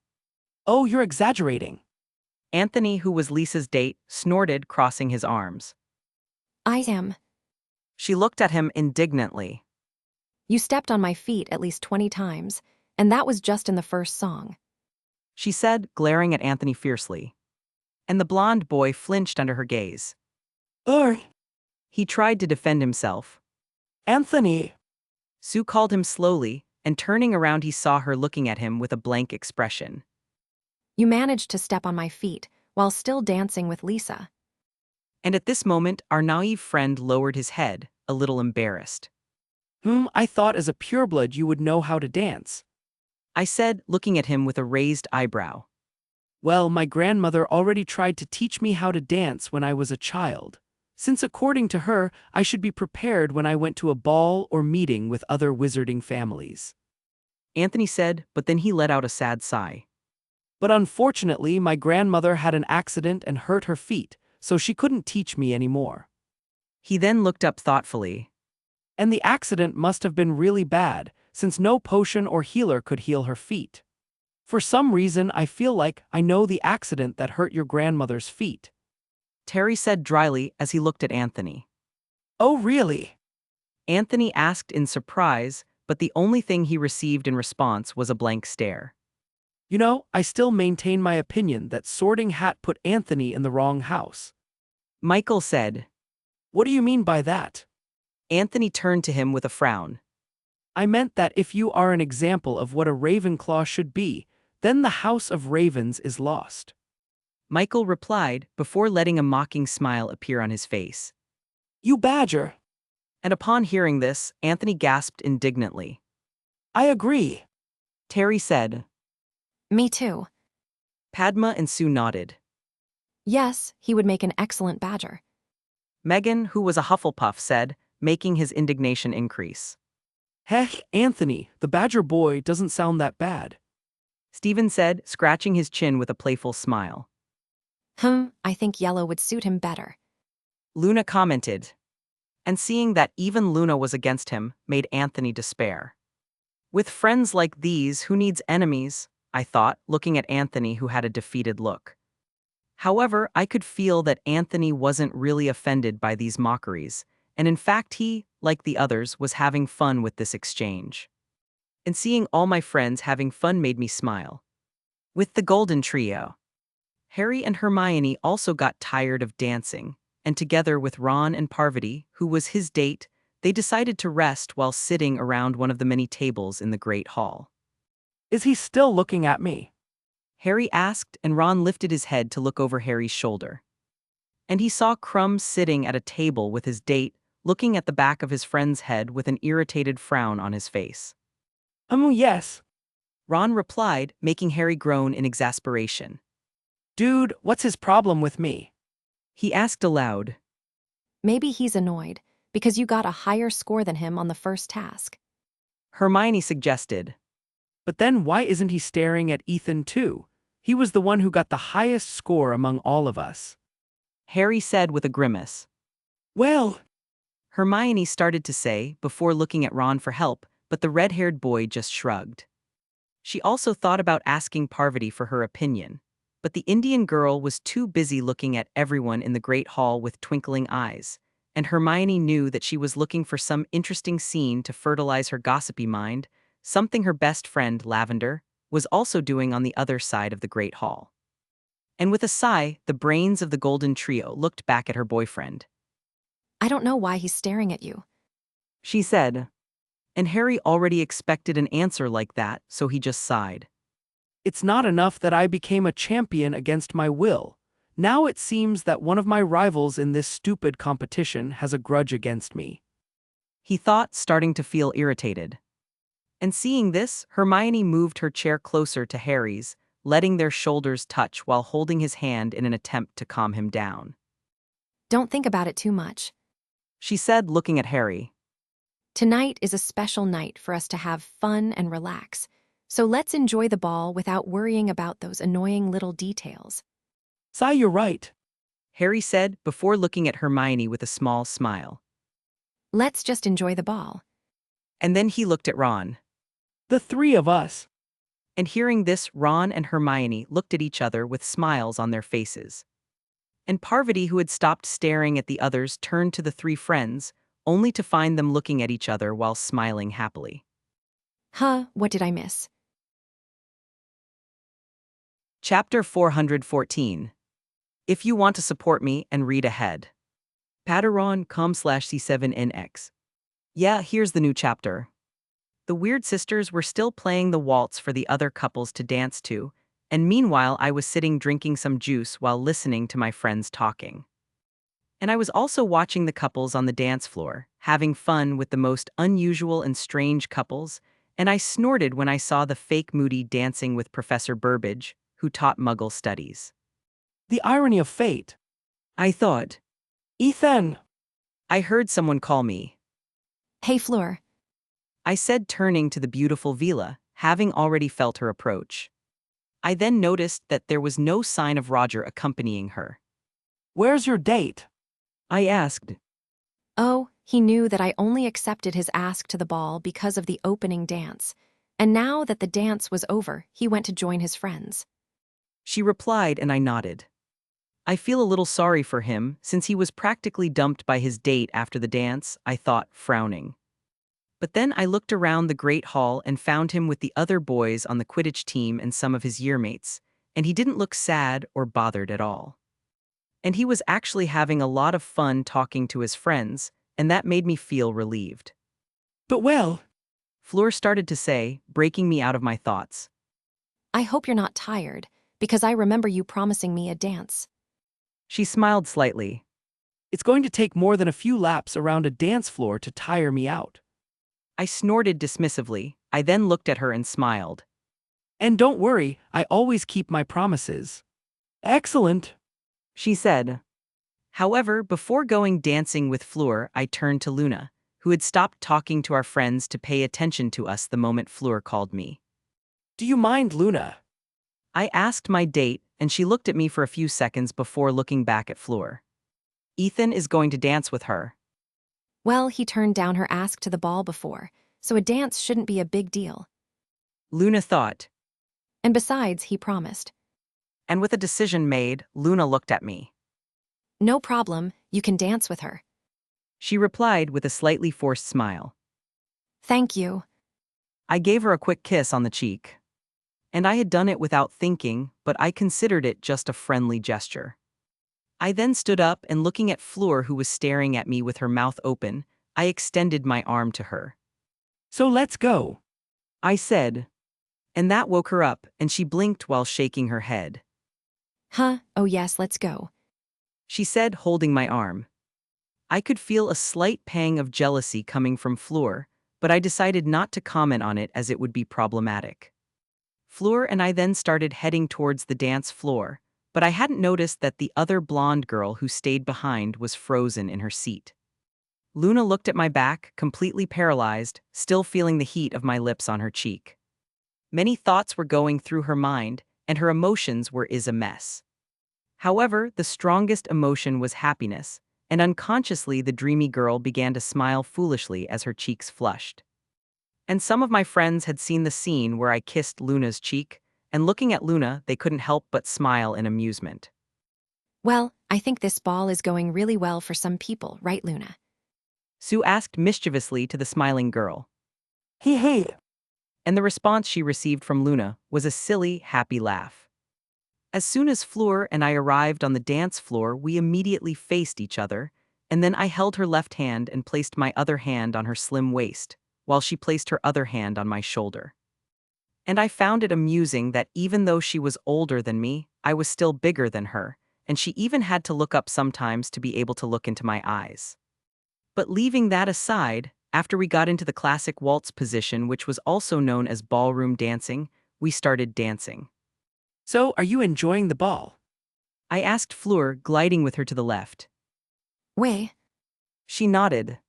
Oh, you're exaggerating. Anthony, who was Lisa's date, snorted, crossing his arms. I am. She looked at him indignantly. You stepped on my feet at least 20 times, and that was just in the first song. She said, glaring at Anthony fiercely. And the blonde boy flinched under her gaze. He tried to defend himself. Anthony. Sue called him slowly, and turning around he saw her looking at him with a blank expression. You managed to step on my feet while still dancing with Lisa. And at this moment, our naive friend lowered his head, a little embarrassed. I thought as a pureblood you would know how to dance. I said, looking at him with a raised eyebrow. Well, my grandmother already tried to teach me how to dance when I was a child, since according to her, I should be prepared when I went to a ball or meeting with other wizarding families. Anthony said, but then he let out a sad sigh. But unfortunately, my grandmother had an accident and hurt her feet, so she couldn't teach me anymore. He then looked up thoughtfully. And the accident must have been really bad, since no potion or healer could heal her feet. For some reason, I feel like I know the accident that hurt your grandmother's feet. Terry said dryly as he looked at Anthony. Oh, really? Anthony asked in surprise, but the only thing he received in response was a blank stare. You know, I still maintain my opinion that Sorting Hat put Anthony in the wrong house. Michael said. What do you mean by that? Anthony turned to him with a frown. I meant that if you are an example of what a Ravenclaw should be, then the House of Ravens is lost. Michael replied, before letting a mocking smile appear on his face. You badger! And upon hearing this, Anthony gasped indignantly. I agree. Terry said. Me too. Padma and Sue nodded. Yes, he would make an excellent badger. Megan, who was a Hufflepuff, said, making his indignation increase. Heck, Anthony, the badger boy doesn't sound that bad. Stephen said, scratching his chin with a playful smile. I think yellow would suit him better. Luna commented. And seeing that even Luna was against him, made Anthony despair. With friends like these, who needs enemies? I thought, looking at Anthony, who had a defeated look. However, I could feel that Anthony wasn't really offended by these mockeries, and in fact he, like the others, was having fun with this exchange. And seeing all my friends having fun made me smile. With the golden trio, Harry and Hermione also got tired of dancing, and together with Ron and Parvati, who was his date, they decided to rest while sitting around one of the many tables in the Great Hall. Is he still looking at me? Harry asked, and Ron lifted his head to look over Harry's shoulder. And he saw Crumb sitting at a table with his date, looking at the back of his friend's head with an irritated frown on his face. Yes. Ron replied, making Harry groan in exasperation. Dude, what's his problem with me? He asked aloud. Maybe he's annoyed because you got a higher score than him on the first task. Hermione suggested. But then why isn't he staring at Ethan too? He was the one who got the highest score among all of us. Harry said with a grimace. Well, Hermione started to say, before looking at Ron for help, but the red-haired boy just shrugged. She also thought about asking Parvati for her opinion, but the Indian girl was too busy looking at everyone in the Great Hall with twinkling eyes, and Hermione knew that she was looking for some interesting scene to fertilize her gossipy mind, something her best friend, Lavender, was also doing on the other side of the Great Hall. And with a sigh, the brains of the Golden Trio looked back at her boyfriend. I don't know why he's staring at you, She said. And Harry already expected an answer like that, so he just sighed. it's not enough that I became a champion against my will. Now it seems that one of my rivals in this stupid competition has a grudge against me. He thought, starting to feel irritated. And seeing this, Hermione moved her chair closer to Harry's, letting their shoulders touch while holding his hand in an attempt to calm him down. Don't think about it too much. She said, looking at Harry. Tonight is a special night for us to have fun and relax, so let's enjoy the ball without worrying about those annoying little details. Sai, you're right. Harry said, before looking at Hermione with a small smile. Let's just enjoy the ball. And then he looked at Ron. The three of us. And hearing this, Ron and Hermione looked at each other with smiles on their faces. And Parvati, who had stopped staring at the others, turned to the three friends, only to find them looking at each other while smiling happily. What did I miss? Chapter 414. If you want to support me and read ahead. Patreon.com/C7NX. Yeah, here's the new chapter. The Weird Sisters were still playing the waltz for the other couples to dance to, and meanwhile I was sitting drinking some juice while listening to my friends talking. And I was also watching the couples on the dance floor, having fun with the most unusual and strange couples, and I snorted when I saw the fake Moody dancing with Professor Burbage, who taught Muggle studies. The irony of fate. I thought. Ethan! I heard someone call me. Hey, Fleur. I said, turning to the beautiful Vila, having already felt her approach. I then noticed that there was no sign of Roger accompanying her. Where's your date? I asked. Oh, he knew that I only accepted his ask to the ball because of the opening dance, and now that the dance was over, he went to join his friends. She replied, and I nodded. I feel a little sorry for him, since he was practically dumped by his date after the dance, I thought, frowning. But then I looked around the Great Hall and found him with the other boys on the Quidditch team and some of his yearmates, and he didn't look sad or bothered at all. And he was actually having a lot of fun talking to his friends, and that made me feel relieved. But well, Fleur started to say, breaking me out of my thoughts. I hope you're not tired, because I remember you promising me a dance. She smiled slightly. it's going to take more than a few laps around a dance floor to tire me out. I snorted dismissively. I then looked at her and smiled. And don't worry, I always keep my promises. Excellent, She said. However, before going dancing with Fleur, I turned to Luna, who had stopped talking to our friends to pay attention to us the moment Fleur called me. Do you mind, Luna? I asked my date, and she looked at me for a few seconds before looking back at Fleur. Ethan is going to dance with her. Well, he turned down her ask to the ball before, so a dance shouldn't be a big deal. Luna thought. And besides, he promised. And with a decision made, Luna looked at me. No problem, you can dance with her. She replied with a slightly forced smile. Thank you. I gave her a quick kiss on the cheek. And I had done it without thinking, but I considered it just a friendly gesture. I then stood up and looking at Fleur, who was staring at me with her mouth open, I extended my arm to her. So let's go. I said, and that woke her up, and she blinked while shaking her head. Huh, oh yes, let's go. She said, holding my arm. I could feel a slight pang of jealousy coming from Fleur, but I decided not to comment on it as it would be problematic. Fleur and I then started heading towards the dance floor, but I hadn't noticed that the other blonde girl who stayed behind was frozen in her seat. Luna looked at my back, completely paralyzed, still feeling the heat of my lips on her cheek. Many thoughts were going through her mind, and her emotions were a mess. However, the strongest emotion was happiness, and unconsciously the dreamy girl began to smile foolishly as her cheeks flushed. And some of my friends had seen the scene where I kissed Luna's cheek, and looking at Luna, they couldn't help but smile in amusement. Well, I think this ball is going really well for some people, right, Luna? Sue asked mischievously to the smiling girl. Hey. And the response she received from Luna was a silly, happy laugh. As soon as Fleur and I arrived on the dance floor, we immediately faced each other, and then I held her left hand and placed my other hand on her slim waist, while she placed her other hand on my shoulder. And I found it amusing that even though she was older than me, I was still bigger than her, and she even had to look up sometimes to be able to look into my eyes. But leaving that aside, after we got into the classic waltz position, which was also known as ballroom dancing, we started dancing. So, are you enjoying the ball? I asked Fleur, gliding with her to the left. Way. She nodded.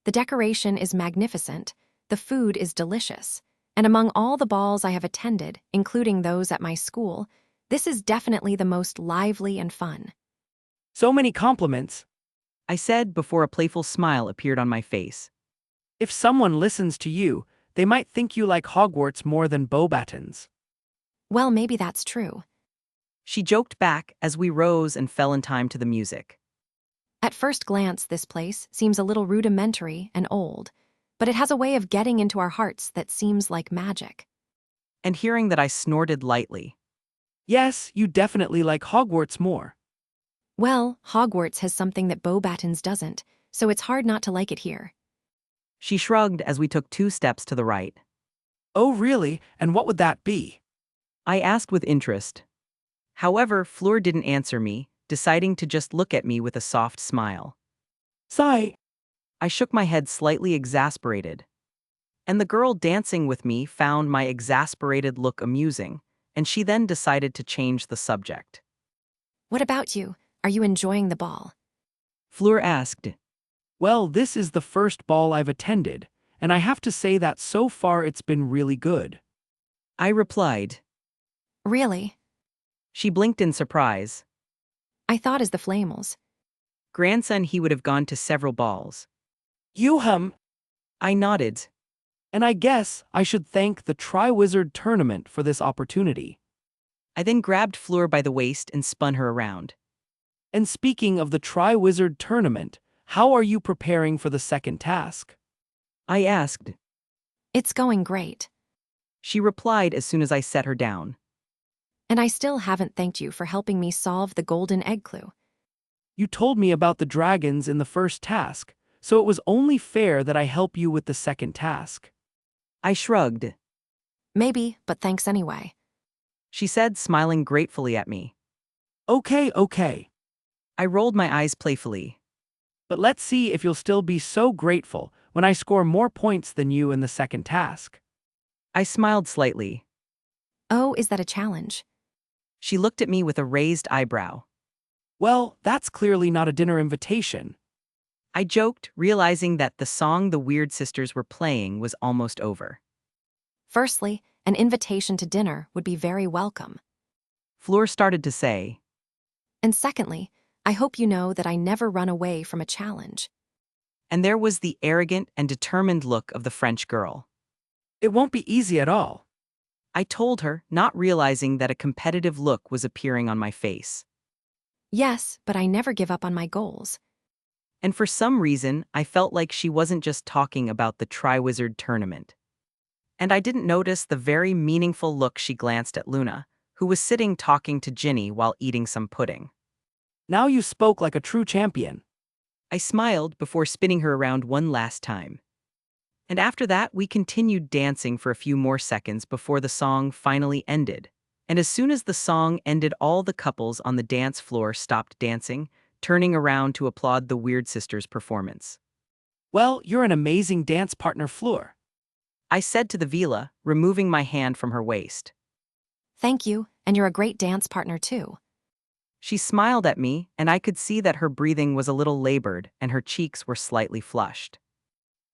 The decoration is magnificent, the food is delicious, and among all the balls I have attended, including those at my school, this is definitely the most lively and fun. So many compliments. I said before a playful smile appeared on my face. If someone listens to you, they might think you like Hogwarts more than Beauxbatons. Well, maybe that's true. She joked back as we rose and fell in time to the music. At first glance, this place seems a little rudimentary and old, but it has a way of getting into our hearts that seems like magic. And hearing that, I snorted lightly. Yes, you definitely like Hogwarts more. Well, Hogwarts has something that Beauxbatons doesn't, so it's hard not to like it here. She shrugged as we took 2 steps to the right. Oh really, and what would that be? I asked with interest. However, Fleur didn't answer me, deciding to just look at me with a soft smile. Sigh. I shook my head, slightly exasperated. And the girl dancing with me found my exasperated look amusing, and she then decided to change the subject. What about you? Are you enjoying the ball? Fleur asked. Well, this is the first ball I've attended, and I have to say that so far it's been really good. I replied. Really? She blinked in surprise. I thought as the Flamels. Grandson, he would have gone to several balls. You I nodded. and I guess I should thank the Triwizard Tournament for this opportunity. I then grabbed Fleur by the waist and spun her around. And speaking of the Triwizard Tournament, how are you preparing for the second task? I asked. It's going great. She replied as soon as I set her down. And I still haven't thanked you for helping me solve the golden egg clue. You told me about the dragons in the first task, so it was only fair that I help you with the second task. I shrugged. Maybe, but thanks anyway. She said, smiling gratefully at me. Okay. I rolled my eyes playfully. But let's see if you'll still be so grateful when I score more points than you in the second task. I smiled slightly. Oh, is that a challenge? She looked at me with a raised eyebrow. Well, that's clearly not a dinner invitation. I joked, realizing that the song the Weird Sisters were playing was almost over. Firstly, an invitation to dinner would be very welcome. Fleur started to say. And secondly, I hope you know that I never run away from a challenge. And there was the arrogant and determined look of the French girl. It won't be easy at all. I told her, not realizing that a competitive look was appearing on my face. Yes, but I never give up on my goals. And for some reason, I felt like she wasn't just talking about the Triwizard tournament. And I didn't notice the very meaningful look she glanced at Luna, who was sitting talking to Ginny while eating some pudding. Now you spoke like a true champion. I smiled before spinning her around one last time. And after that, we continued dancing for a few more seconds before the song finally ended. And as soon as the song ended, all the couples on the dance floor stopped dancing, turning around to applaud the Weird Sisters' performance. Well, you're an amazing dance partner, Fleur. I said to the Vila, removing my hand from her waist. Thank you, and you're a great dance partner too. She smiled at me, and I could see that her breathing was a little labored and her cheeks were slightly flushed.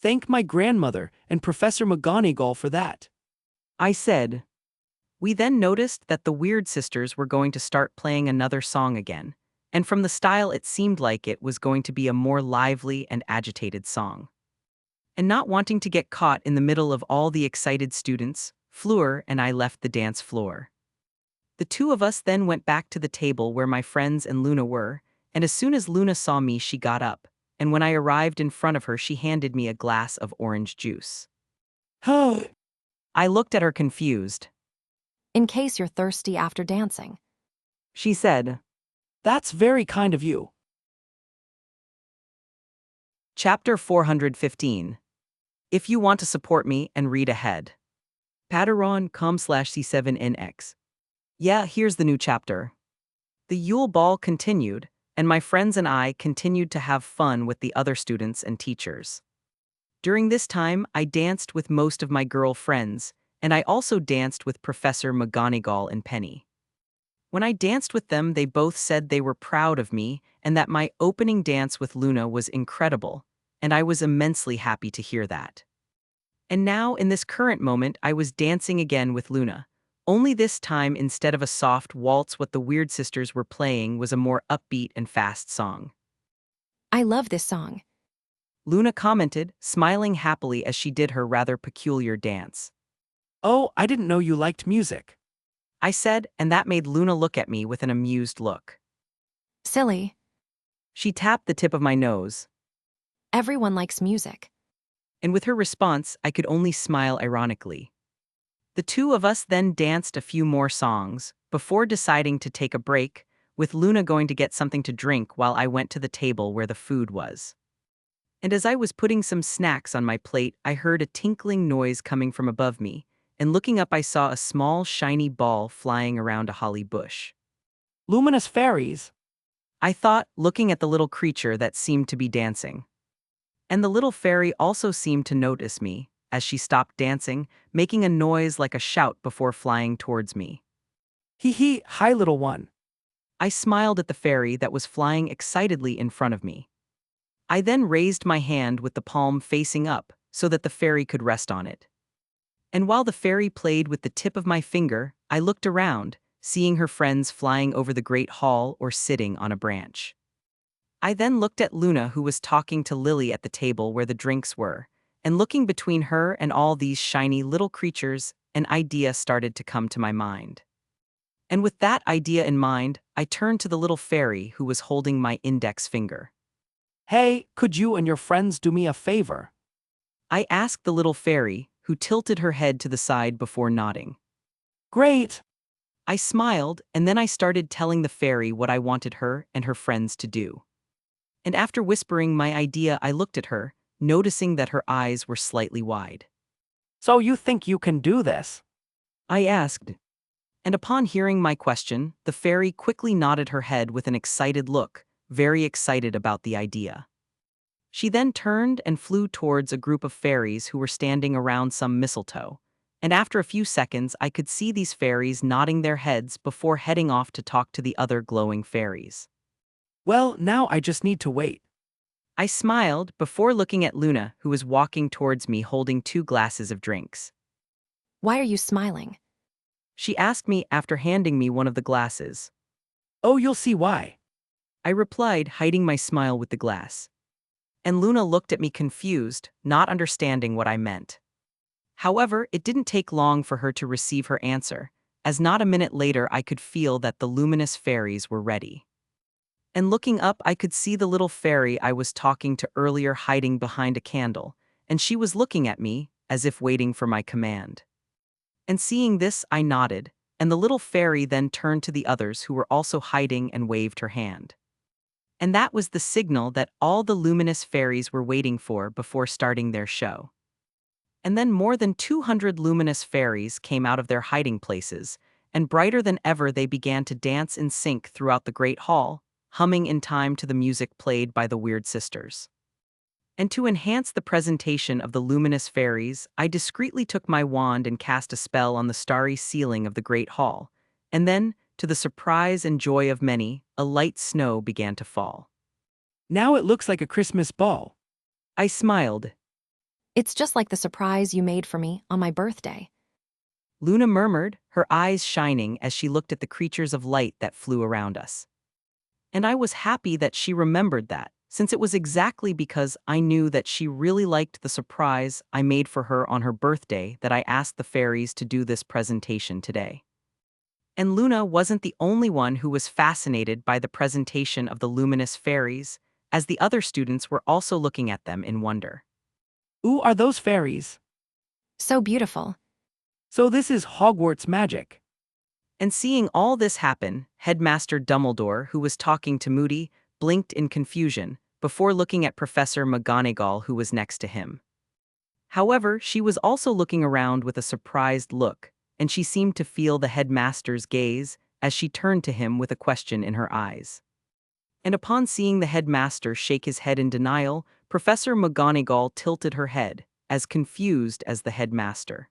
Thank my grandmother and Professor McGonagall for that. I said. We then noticed that the Weird Sisters were going to start playing another song again, and from the style it seemed like it was going to be a more lively and agitated song. And not wanting to get caught in the middle of all the excited students, Fleur and I left the dance floor. The two of us then went back to the table where my friends and Luna were, and as soon as Luna saw me, she got up, and when I arrived in front of her, she handed me a glass of orange juice. Oh, I looked at her confused. In case you're thirsty after dancing. She said. that's very kind of you. Chapter 415. If you want to support me and read ahead. Patreon.com/C7NX. Yeah, here's the new chapter. The Yule Ball continued, and my friends and I continued to have fun with the other students and teachers. During this time, I danced with most of my girl friends, and I also danced with Professor McGonagall and Penny. When I danced with them, they both said they were proud of me and that my opening dance with Luna was incredible, and I was immensely happy to hear that. And now, in this current moment, I was dancing again with Luna. Only this time, instead of a soft waltz, what the Weird Sisters were playing was a more upbeat and fast song. I love this song. Luna commented, smiling happily as she did her rather peculiar dance. Oh, I didn't know you liked music. I said, and that made Luna look at me with an amused look. Silly. She tapped the tip of my nose, Everyone likes music. and with her response, I could only smile ironically. The two of us then danced a few more songs, before deciding to take a break, with Luna going to get something to drink while I went to the table where the food was. And as I was putting some snacks on my plate, I heard a tinkling noise coming from above me, and looking up I saw a small shiny ball flying around a holly bush. Luminous fairies. I thought, looking at the little creature that seemed to be dancing. And the little fairy also seemed to notice me, as she stopped dancing, making a noise like a shout before flying towards me. Hee hee, hi little one. I smiled at the fairy that was flying excitedly in front of me. I then raised my hand with the palm facing up so that the fairy could rest on it. And while the fairy played with the tip of my finger, I looked around, seeing her friends flying over the great hall or sitting on a branch. I then looked at Luna, who was talking to Lily at the table where the drinks were, and looking between her and all these shiny little creatures, an idea started to come to my mind. And with that idea in mind, I turned to the little fairy who was holding my index finger. Hey, could you and your friends do me a favor? I asked the little fairy, who tilted her head to the side before nodding. Great. I smiled, and then I started telling the fairy what I wanted her and her friends to do. And after whispering my idea, I looked at her, noticing that her eyes were slightly wide. So you think you can do this? I asked. And upon hearing my question, the fairy quickly nodded her head with an excited look, very excited about the idea. She then turned and flew towards a group of fairies who were standing around some mistletoe, and after a few seconds I could see these fairies nodding their heads before heading off to talk to the other glowing fairies. Well, now I just need to wait. I smiled before looking at Luna, who was walking towards me holding 2 glasses of drinks. Why are you smiling? She asked me after handing me one of the glasses. Oh, you'll see why. I replied, hiding my smile with the glass. And Luna looked at me confused, not understanding what I meant. However, it didn't take long for her to receive her answer, as not a minute later I could feel that the luminous fairies were ready. And looking up, I could see the little fairy I was talking to earlier hiding behind a candle, and she was looking at me, as if waiting for my command. And seeing this, I nodded, and the little fairy then turned to the others who were also hiding and waved her hand. And that was the signal that all the luminous fairies were waiting for before starting their show. And then more than 200 luminous fairies came out of their hiding places, and brighter than ever they began to dance in sync throughout the great hall, humming in time to the music played by the Weird Sisters. And to enhance the presentation of the luminous fairies, I discreetly took my wand and cast a spell on the starry ceiling of the great hall, and then, to the surprise and joy of many, a light snow began to fall. Now it looks like a Christmas ball. I smiled. It's just like the surprise you made for me on my birthday. Luna murmured, her eyes shining as she looked at the creatures of light that flew around us. And I was happy that she remembered that, since it was exactly because I knew that she really liked the surprise I made for her on her birthday that I asked the fairies to do this presentation today. And Luna wasn't the only one who was fascinated by the presentation of the luminous fairies, as the other students were also looking at them in wonder. Ooh, are those fairies? So beautiful. So this is Hogwarts magic. And seeing all this happen, Headmaster Dumbledore, who was talking to Moody, blinked in confusion, before looking at Professor McGonagall, who was next to him. However, she was also looking around with a surprised look, and she seemed to feel the headmaster's gaze as she turned to him with a question in her eyes. And upon seeing the headmaster shake his head in denial, Professor McGonagall tilted her head, as confused as the headmaster.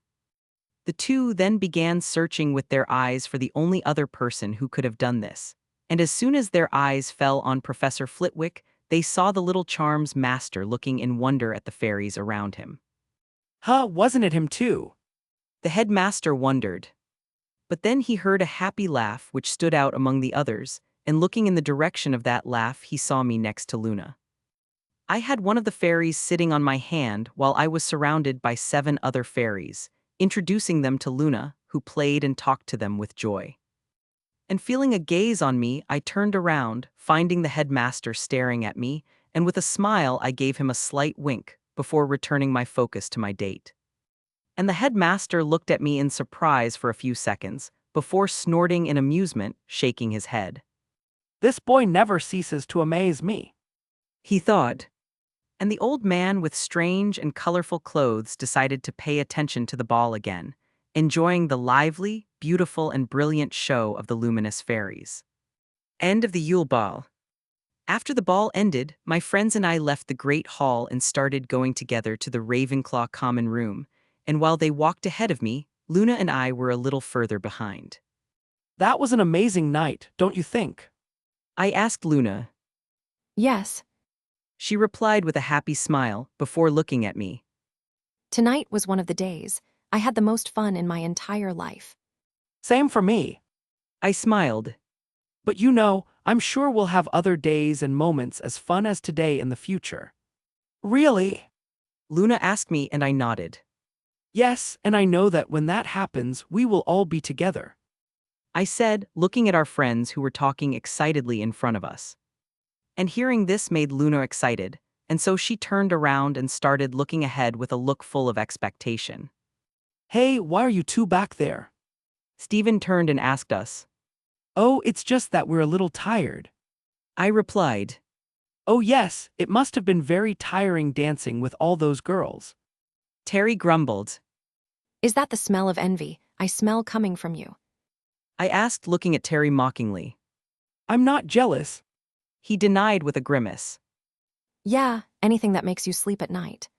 The two then began searching with their eyes for the only other person who could have done this, and as soon as their eyes fell on Professor Flitwick, they saw the little charms master looking in wonder at the fairies around him. Huh, wasn't it him too? The headmaster wondered. But then he heard a happy laugh which stood out among the others, and looking in the direction of that laugh he saw me next to Luna. I had one of the fairies sitting on my hand while I was surrounded by 7 other fairies, introducing them to Luna, who played and talked to them with joy. And feeling a gaze on me, I turned around, finding the headmaster staring at me, and with a smile I gave him a slight wink before returning my focus to my date. And the headmaster looked at me in surprise for a few seconds, before snorting in amusement, shaking his head. This boy never ceases to amaze me. He thought. And the old man with strange and colorful clothes decided to pay attention to the ball again, enjoying the lively, beautiful, and brilliant show of the luminous fairies. End of the Yule Ball. After the ball ended, my friends and I left the great hall and started going together to the Ravenclaw common room, and while they walked ahead of me, Luna and I were a little further behind. That was an amazing night, don't you think? I asked Luna. Yes, She replied with a happy smile before looking at me. tonight was one of the days. I had the most fun in my entire life. Same for me. I smiled. But you know, I'm sure we'll have other days and moments as fun as today in the future. Really? Luna asked me and I nodded. Yes, and I know that when that happens, we will all be together. I said, looking at our friends who were talking excitedly in front of us. And hearing this made Luna excited, and so she turned around and started looking ahead with a look full of expectation. Hey, why are you two back there? Stephen turned and asked us. Oh, it's just that we're a little tired. I replied. Oh yes, it must have been very tiring dancing with all those girls. Terry grumbled. Is that the smell of envy I smell coming from you? I asked, looking at Terry mockingly. I'm not jealous. He denied with a grimace. Yeah, anything that makes you sleep at night.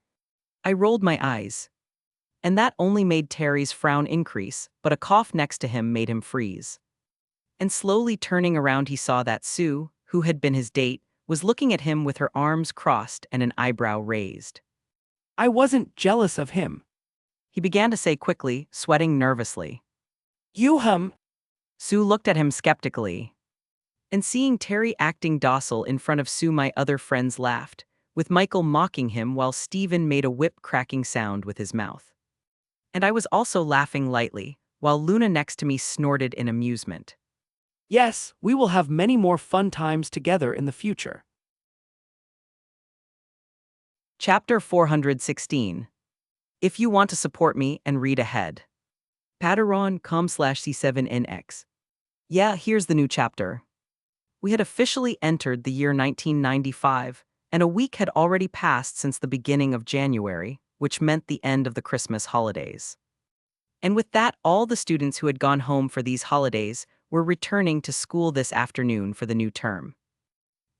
I rolled my eyes. And that only made Terry's frown increase, but a cough next to him made him freeze. And slowly turning around he saw that Sue, who had been his date, was looking at him with her arms crossed and an eyebrow raised. I wasn't jealous of him. He began to say quickly, sweating nervously. You. Sue looked at him skeptically. And seeing Terry acting docile in front of Sue, my other friends laughed, with Michael mocking him while Stephen made a whip-cracking sound with his mouth. And I was also laughing lightly, while Luna next to me snorted in amusement. Yes, we will have many more fun times together in the future. Chapter 416. If you want to support me and read ahead. Patreon.com/C7NX. Yeah, here's the new chapter. We had officially entered the year 1995, and a week had already passed since the beginning of January, which meant the end of the Christmas holidays. And with that, all the students who had gone home for these holidays were returning to school this afternoon for the new term.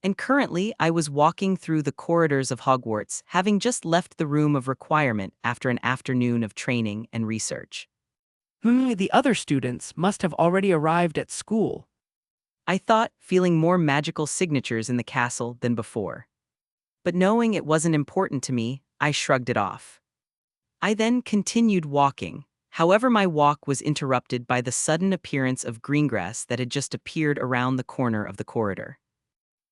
And currently, I was walking through the corridors of Hogwarts, having just left the room of requirement after an afternoon of training and research. The other students must have already arrived at school. I thought, feeling more magical signatures in the castle than before. But knowing it wasn't important to me, I shrugged it off. I then continued walking. However, my walk was interrupted by the sudden appearance of Greengrass that had just appeared around the corner of the corridor.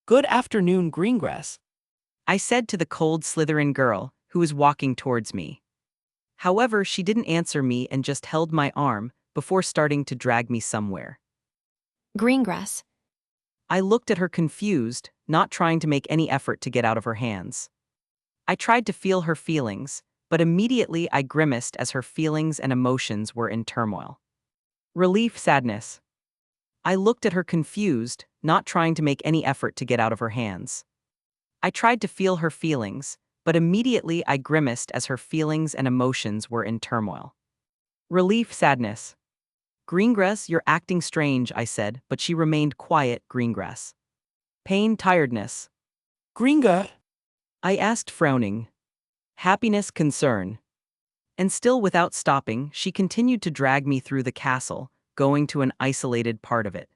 Good afternoon, Greengrass. I said to the cold Slytherin girl, who was walking towards me. However, she didn't answer me and just held my arm before starting to drag me somewhere. Greengrass. I looked at her confused, not trying to make any effort to get out of her hands. I tried to feel her feelings, but immediately I grimaced as her feelings and emotions were in turmoil. Relief, sadness. I looked at her confused, not trying to make any effort to get out of her hands. I tried to feel her feelings, but immediately I grimaced as her feelings and emotions were in turmoil. Relief, sadness. Greengrass, you're acting strange, I said, but she remained quiet, Greengrass. Pain, tiredness. Gringa. I asked, frowning. Happiness, concern. And still without stopping, she continued to drag me through the castle, going to an isolated part of it.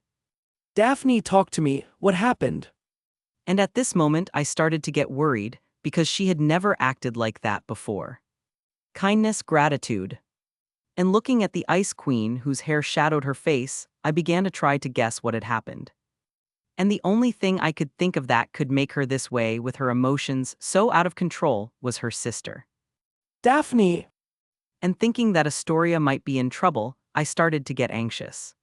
Daphne, talk to me. What happened? And at this moment I started to get worried, because she had never acted like that before. Kindness, gratitude. And looking at the Ice Queen, whose hair shadowed her face, I began to try to guess what had happened. And the only thing I could think of that could make her this way with her emotions so out of control was her sister. Daphne. And thinking that Astoria might be in trouble, I started to get anxious.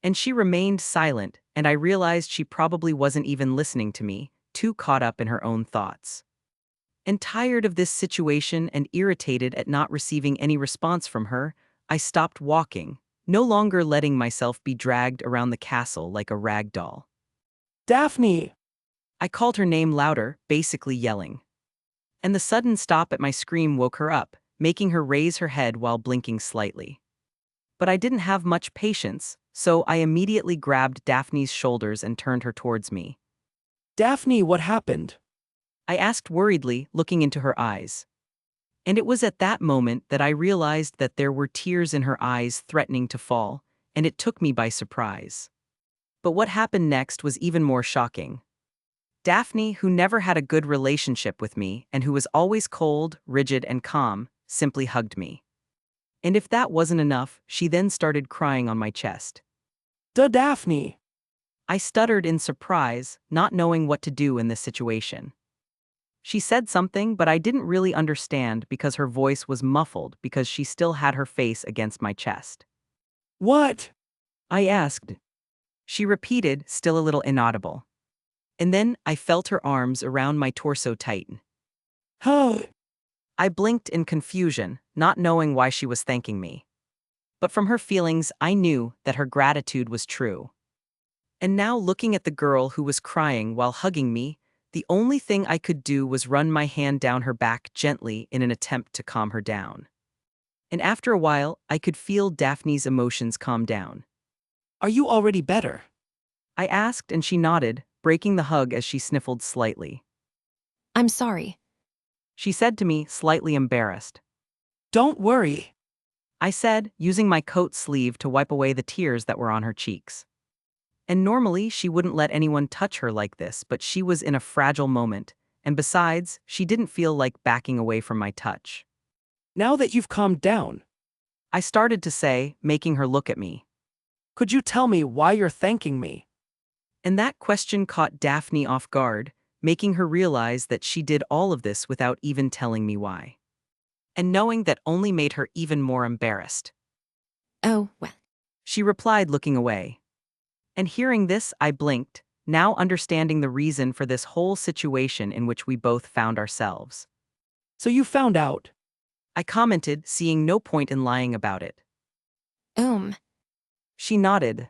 And she remained silent, and I realized she probably wasn't even listening to me, too caught up in her own thoughts. And tired of this situation and irritated at not receiving any response from her, I stopped walking, no longer letting myself be dragged around the castle like a rag doll. Daphne. I called her name louder, basically yelling. And the sudden stop at my scream woke her up, making her raise her head while blinking slightly. But I didn't have much patience, so I immediately grabbed Daphne's shoulders and turned her towards me. Daphne, what happened? I asked worriedly, looking into her eyes. And it was at that moment that I realized that there were tears in her eyes threatening to fall, and it took me by surprise. But what happened next was even more shocking. Daphne, who never had a good relationship with me and who was always cold, rigid, and calm, simply hugged me. And if that wasn't enough, she then started crying on my chest. Daphne. I stuttered in surprise, not knowing what to do in this situation. She said something, but I didn't really understand because her voice was muffled because she still had her face against my chest. What? I asked. She repeated, still a little inaudible. And then I felt her arms around my torso tighten. Huh. I blinked in confusion, not knowing why she was thanking me. But from her feelings, I knew that her gratitude was true. And now, looking at the girl who was crying while hugging me, the only thing I could do was run my hand down her back gently in an attempt to calm her down. And after a while, I could feel Daphne's emotions calm down. Are you already better? I asked, and she nodded, breaking the hug as she sniffled slightly. I'm sorry. She said to me, slightly embarrassed. Don't worry. I said, using my coat sleeve to wipe away the tears that were on her cheeks. And normally she wouldn't let anyone touch her like this, but she was in a fragile moment, and besides, she didn't feel like backing away from my touch. Now that you've calmed down, I started to say, making her look at me. could you tell me why you're thanking me? And that question caught Daphne off guard, making her realize that she did all of this without even telling me why. and knowing that only made her even more embarrassed. Oh, well. She replied, looking away. And hearing this, I blinked, now understanding the reason for this whole situation in which we both found ourselves. So you found out. I commented, seeing no point in lying about it. She nodded.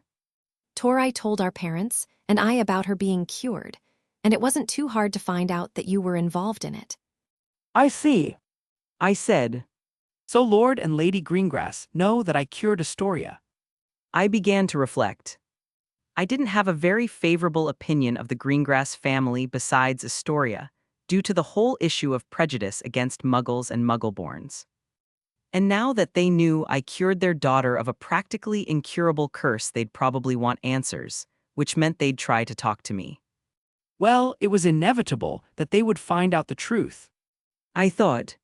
Tori told our parents, and I about her being cured, and it wasn't too hard to find out that you were involved in it. I see. I said. So Lord and Lady Greengrass know that I cured Astoria. I began to reflect. I didn't have a very favorable opinion of the Greengrass family besides Astoria, due to the whole issue of prejudice against Muggles and Muggleborns. And now that they knew I cured their daughter of a practically incurable curse, they'd probably want answers, which meant they'd try to talk to me. Well, it was inevitable that they would find out the truth. I thought.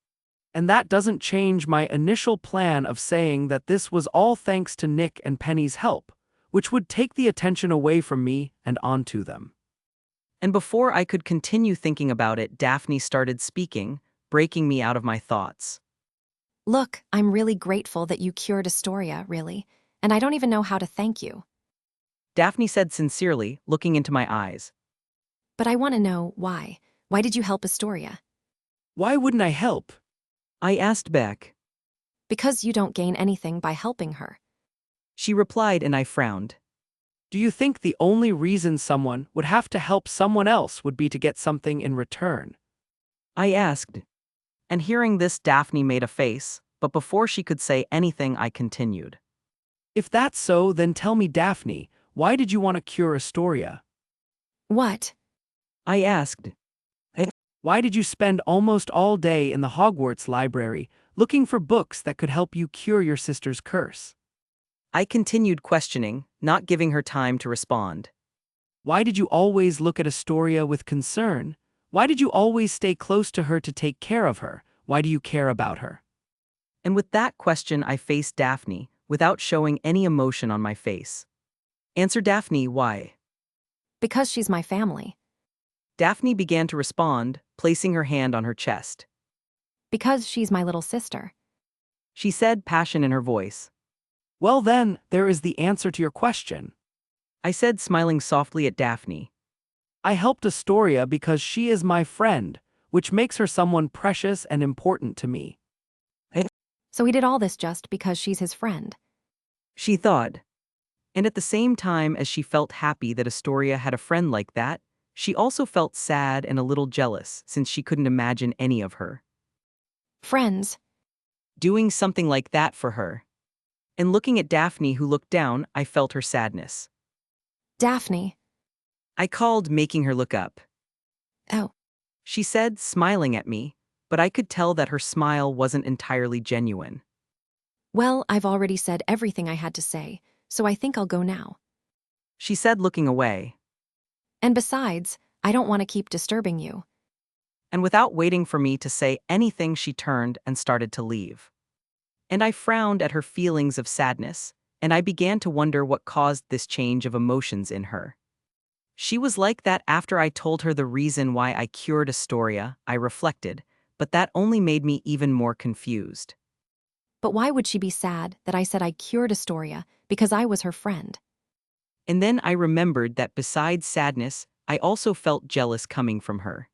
And that doesn't change my initial plan of saying that this was all thanks to Nick and Penny's help, which would take the attention away from me and onto them. And before I could continue thinking about it, Daphne started speaking, breaking me out of my thoughts. Look, I'm really grateful that you cured Astoria, really, and I don't even know how to thank you. Daphne said sincerely, looking into my eyes. But I want to know why. Why did you help Astoria? Why wouldn't I help? I asked back. Because you don't gain anything by helping her. She replied, and I frowned. Do you think the only reason someone would have to help someone else would be to get something in return? I asked. And hearing this, Daphne made a face, but before she could say anything, I continued. If that's so, then tell me, Daphne, why did you want to cure Astoria? What? I asked. Why did you spend almost all day in the Hogwarts library looking for books that could help you cure your sister's curse? I continued questioning, not giving her time to respond. Why did you always look at Astoria with concern? Why did you always stay close to her to take care of her? Why do you care about her? And with that question, I faced Daphne, without showing any emotion on my face. Answer, Daphne, why? Because she's my family. Daphne began to respond, placing her hand on her chest. Because she's my little sister. She said, passion in her voice. Well then, there is the answer to your question. I said, smiling softly at Daphne. I helped Astoria because she is my friend, which makes her someone precious and important to me. So he did all this just because she's his friend. She thought. And at the same time as she felt happy that Astoria had a friend like that, she also felt sad and a little jealous since she couldn't imagine any of her Friends. doing something like that for her. And looking at Daphne, who looked down, I felt her sadness. Daphne. I called, making her look up. Oh. She said, smiling at me, but I could tell that her smile wasn't entirely genuine. Well, I've already said everything I had to say, so I think I'll go now. She said, looking away. And besides, I don't want to keep disturbing you. And without waiting for me to say anything, she turned and started to leave. And I frowned at her feelings of sadness, and I began to wonder what caused this change of emotions in her. She was like that after I told her the reason why I cured Astoria, I reflected, but that only made me even more confused. But why would she be sad that I said I cured Astoria because I was her friend? And then I remembered that besides sadness, I also felt jealous coming from her.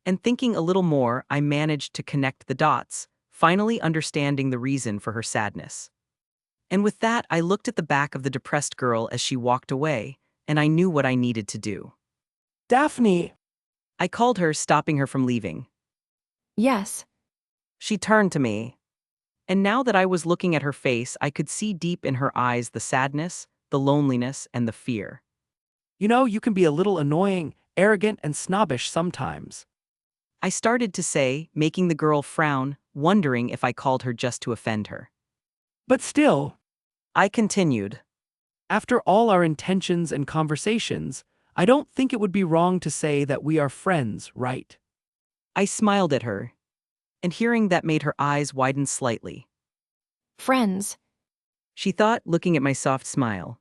And thinking a little more, I managed to connect the dots, finally understanding the reason for her sadness. And with that, I looked at the back of the depressed girl as she walked away, and I knew what I needed to do. Daphne! I called her, stopping her from leaving. Yes. She turned to me. And now that I was looking at her face, I could see deep in her eyes the sadness, the loneliness, and the fear. You know, you can be a little annoying, arrogant, and snobbish sometimes. I started to say, making the girl frown, wondering if I called her just to offend her. But still, I continued. after all our intentions and conversations, I don't think it would be wrong to say that we are friends, right? I smiled at her, and hearing that made her eyes widen slightly. Friends. She thought, looking at my soft smile.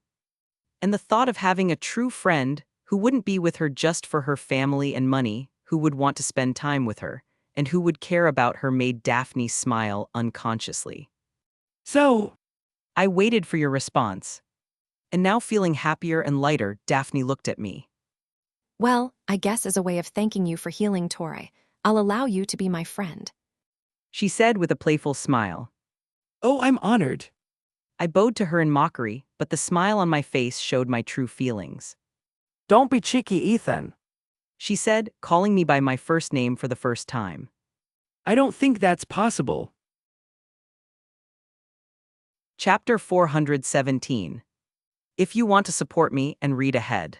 And the thought of having a true friend who wouldn't be with her just for her family and money, who would want to spend time with her, and who would care about her made Daphne smile unconsciously. So, I waited for your response. And now feeling happier and lighter, Daphne looked at me. Well, I guess as a way of thanking you for healing Torre, I'll allow you to be my friend. She said with a playful smile. oh, I'm honored. I bowed to her in mockery, but the smile on my face showed my true feelings. Don't be cheeky, Ethan. She said, calling me by my first name for the first time. I don't think that's possible. Chapter 417. If you want to support me and read ahead.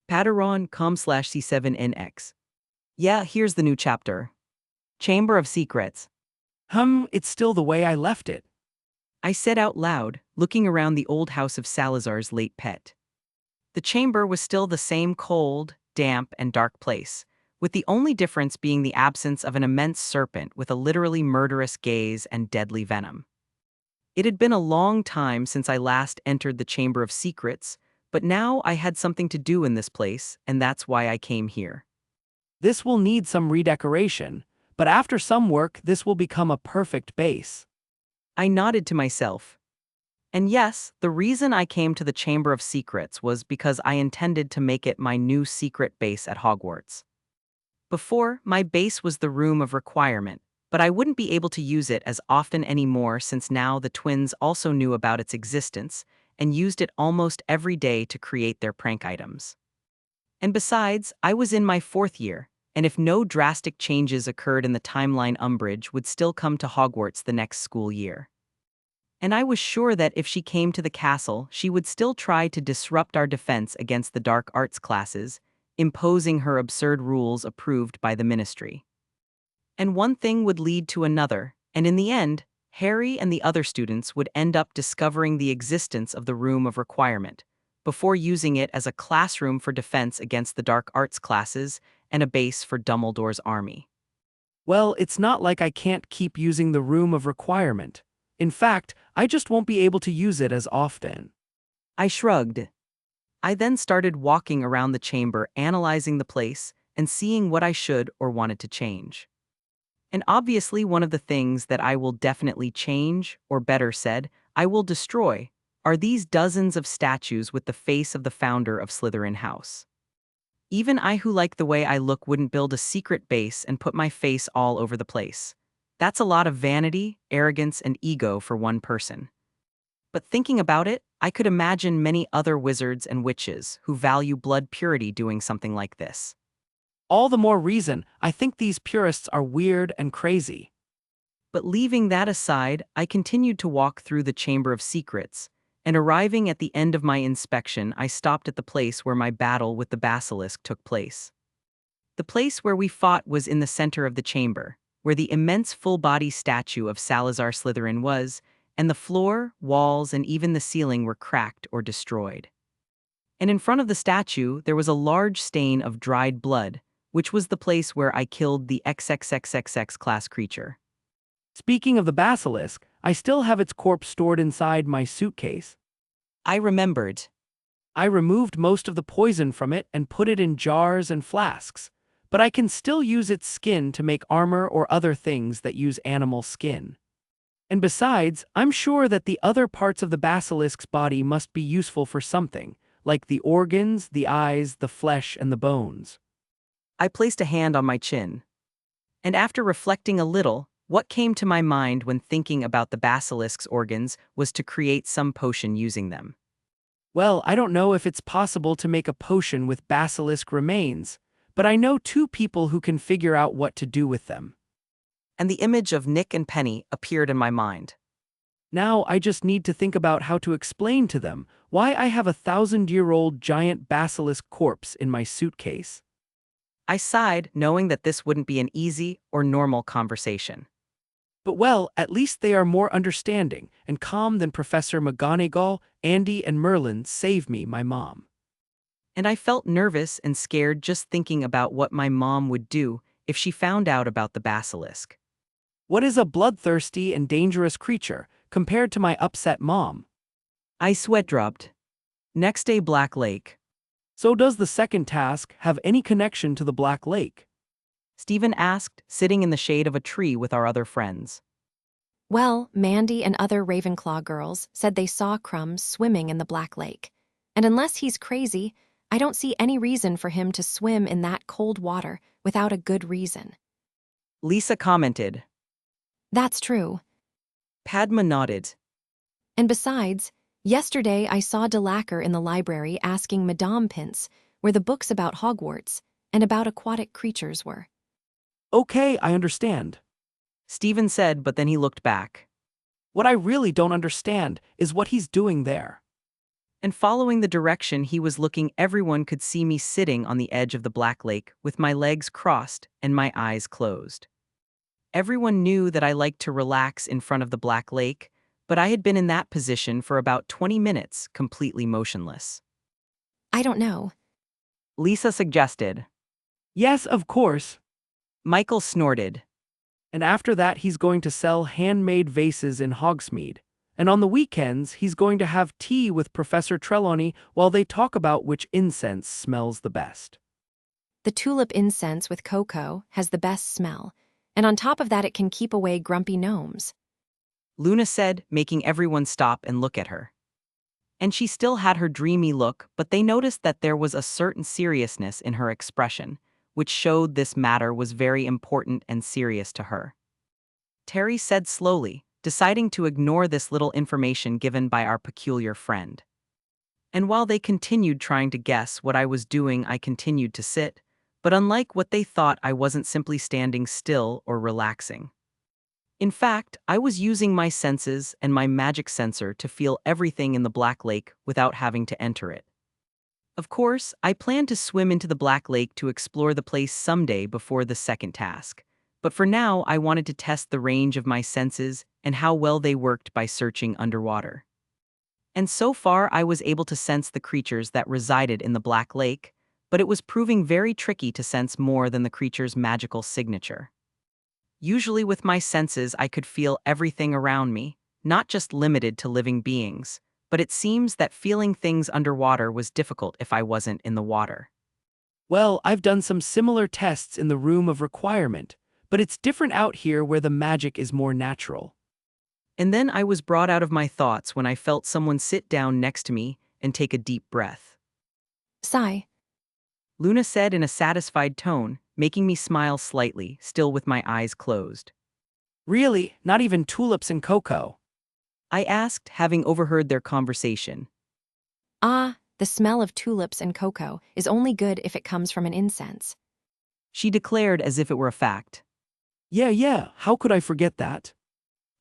Patreon.com/C7NX. Yeah, here's the new chapter. Chamber of Secrets. It's still the way I left it. I said out loud, looking around the old house of Salazar's late pet. The chamber was still the same cold, damp, and dark place, with the only difference being the absence of an immense serpent with a literally murderous gaze and deadly venom. It had been a long time since I last entered the Chamber of Secrets, but now I had something to do in this place, and that's why I came here. This will need some redecoration, but after some work, this will become a perfect base. I nodded to myself. And yes, the reason I came to the Chamber of Secrets was because I intended to make it my new secret base at Hogwarts. Before, my base was the Room of Requirement, but I wouldn't be able to use it as often anymore since now the twins also knew about its existence and used it almost every day to create their prank items. And besides, I was in my 4th year, and if no drastic changes occurred in the timeline, Umbridge would still come to Hogwarts the next school year. And I was sure that if she came to the castle, she would still try to disrupt our defense against the dark arts classes, imposing her absurd rules approved by the Ministry. And one thing would lead to another, and in the end, Harry and the other students would end up discovering the existence of the Room of Requirement, before using it as a classroom for defense against the dark arts classes and a base for Dumbledore's army. Well, it's not like I can't keep using the Room of Requirement. In fact, I just won't be able to use it as often. I shrugged. I then started walking around the chamber, analyzing the place and seeing what I should or wanted to change. And obviously one of the things that I will definitely change, or better said, I will destroy, are these dozens of statues with the face of the founder of Slytherin House. Even I who like the way I look wouldn't build a secret base and put my face all over the place. That's a lot of vanity, arrogance, and ego for one person. But thinking about it, I could imagine many other wizards and witches who value blood purity doing something like this. All the more reason I think these purists are weird and crazy. But leaving that aside, I continued to walk through the Chamber of Secrets, and arriving at the end of my inspection, I stopped at the place where my battle with the basilisk took place. The place where we fought was in the center of the chamber, where the immense full-body statue of Salazar Slytherin was, and the floor, walls, and even the ceiling were cracked or destroyed. And in front of the statue, there was a large stain of dried blood, which was the place where I killed the XXXXX class creature. Speaking of the basilisk, I still have its corpse stored inside my suitcase. I remembered. I removed most of the poison from it and put it in jars and flasks, but I can still use its skin to make armor or other things that use animal skin. And besides, I'm sure that the other parts of the basilisk's body must be useful for something, like the organs, the eyes, the flesh, and the bones. I placed a hand on my chin. And after reflecting a little, what came to my mind when thinking about the basilisk's organs was to create some potion using them. Well, I don't know if it's possible to make a potion with basilisk remains, but I know 2 people who can figure out what to do with them. And the image of Nick and Penny appeared in my mind. Now I just need to think about how to explain to them why I have a 1,000-year-old giant basilisk corpse in my suitcase. I sighed, knowing that this wouldn't be an easy or normal conversation. But well, at least they are more understanding and calm than Professor McGonagall, Andy, and Merlin save me, my mom. And I felt nervous and scared just thinking about what my mom would do if she found out about the basilisk. What is a bloodthirsty and dangerous creature compared to my upset mom? I sweat dropped. Next day, Black Lake. So does the second task have any connection to the Black Lake? Stephen asked, sitting in the shade of a tree with our other friends. Well, Mandy and other Ravenclaw girls said they saw Crumbs swimming in the Black Lake. And unless he's crazy, I don't see any reason for him to swim in that cold water without a good reason. Lisa commented. That's true. Padma nodded. And besides, yesterday I saw Delacour in the library asking Madame Pince where the books about Hogwarts and about aquatic creatures were. Okay, I understand. Stephen said, but then he looked back. What I really don't understand is what he's doing there. And following the direction he was looking, everyone could see me sitting on the edge of the Black Lake with my legs crossed and my eyes closed. Everyone knew that I liked to relax in front of the Black Lake, but I had been in that position for about 20 minutes, completely motionless. I don't know. Lisa suggested. Yes, of course. Michael snorted. And after that he's going to sell handmade vases in Hogsmeade. And on the weekends he's going to have tea with Professor Trelawney while they talk about which incense smells the best. The tulip incense with cocoa has the best smell, and on top of that it can keep away grumpy gnomes. Luna said, making everyone stop and look at her. And she still had her dreamy look, but they noticed that there was a certain seriousness in her expression, which showed this matter was very important and serious to her. Terry said slowly, deciding to ignore this little information given by our peculiar friend. And while they continued trying to guess what I was doing, I continued to sit, but unlike what they thought, I wasn't simply standing still or relaxing. In fact, I was using my senses and my magic sensor to feel everything in the Black Lake without having to enter it. Of course, I planned to swim into the Black Lake to explore the place someday before the second task, but for now I wanted to test the range of my senses and how well they worked by searching underwater. And so far I was able to sense the creatures that resided in the Black Lake, but it was proving very tricky to sense more than the creature's magical signature. Usually with my senses I could feel everything around me, not just limited to living beings, but it seems that feeling things underwater was difficult if I wasn't in the water. Well, I've done some similar tests in the room of requirement, but it's different out here where the magic is more natural. And then I was brought out of my thoughts when I felt someone sit down next to me and take a deep breath. Sigh. Luna said in a satisfied tone, making me smile slightly, still with my eyes closed. Really, not even tulips and cocoa? I asked, having overheard their conversation. Ah, the smell of tulips and cocoa is only good if it comes from an incense. She declared as if it were a fact. Yeah, how could I forget that?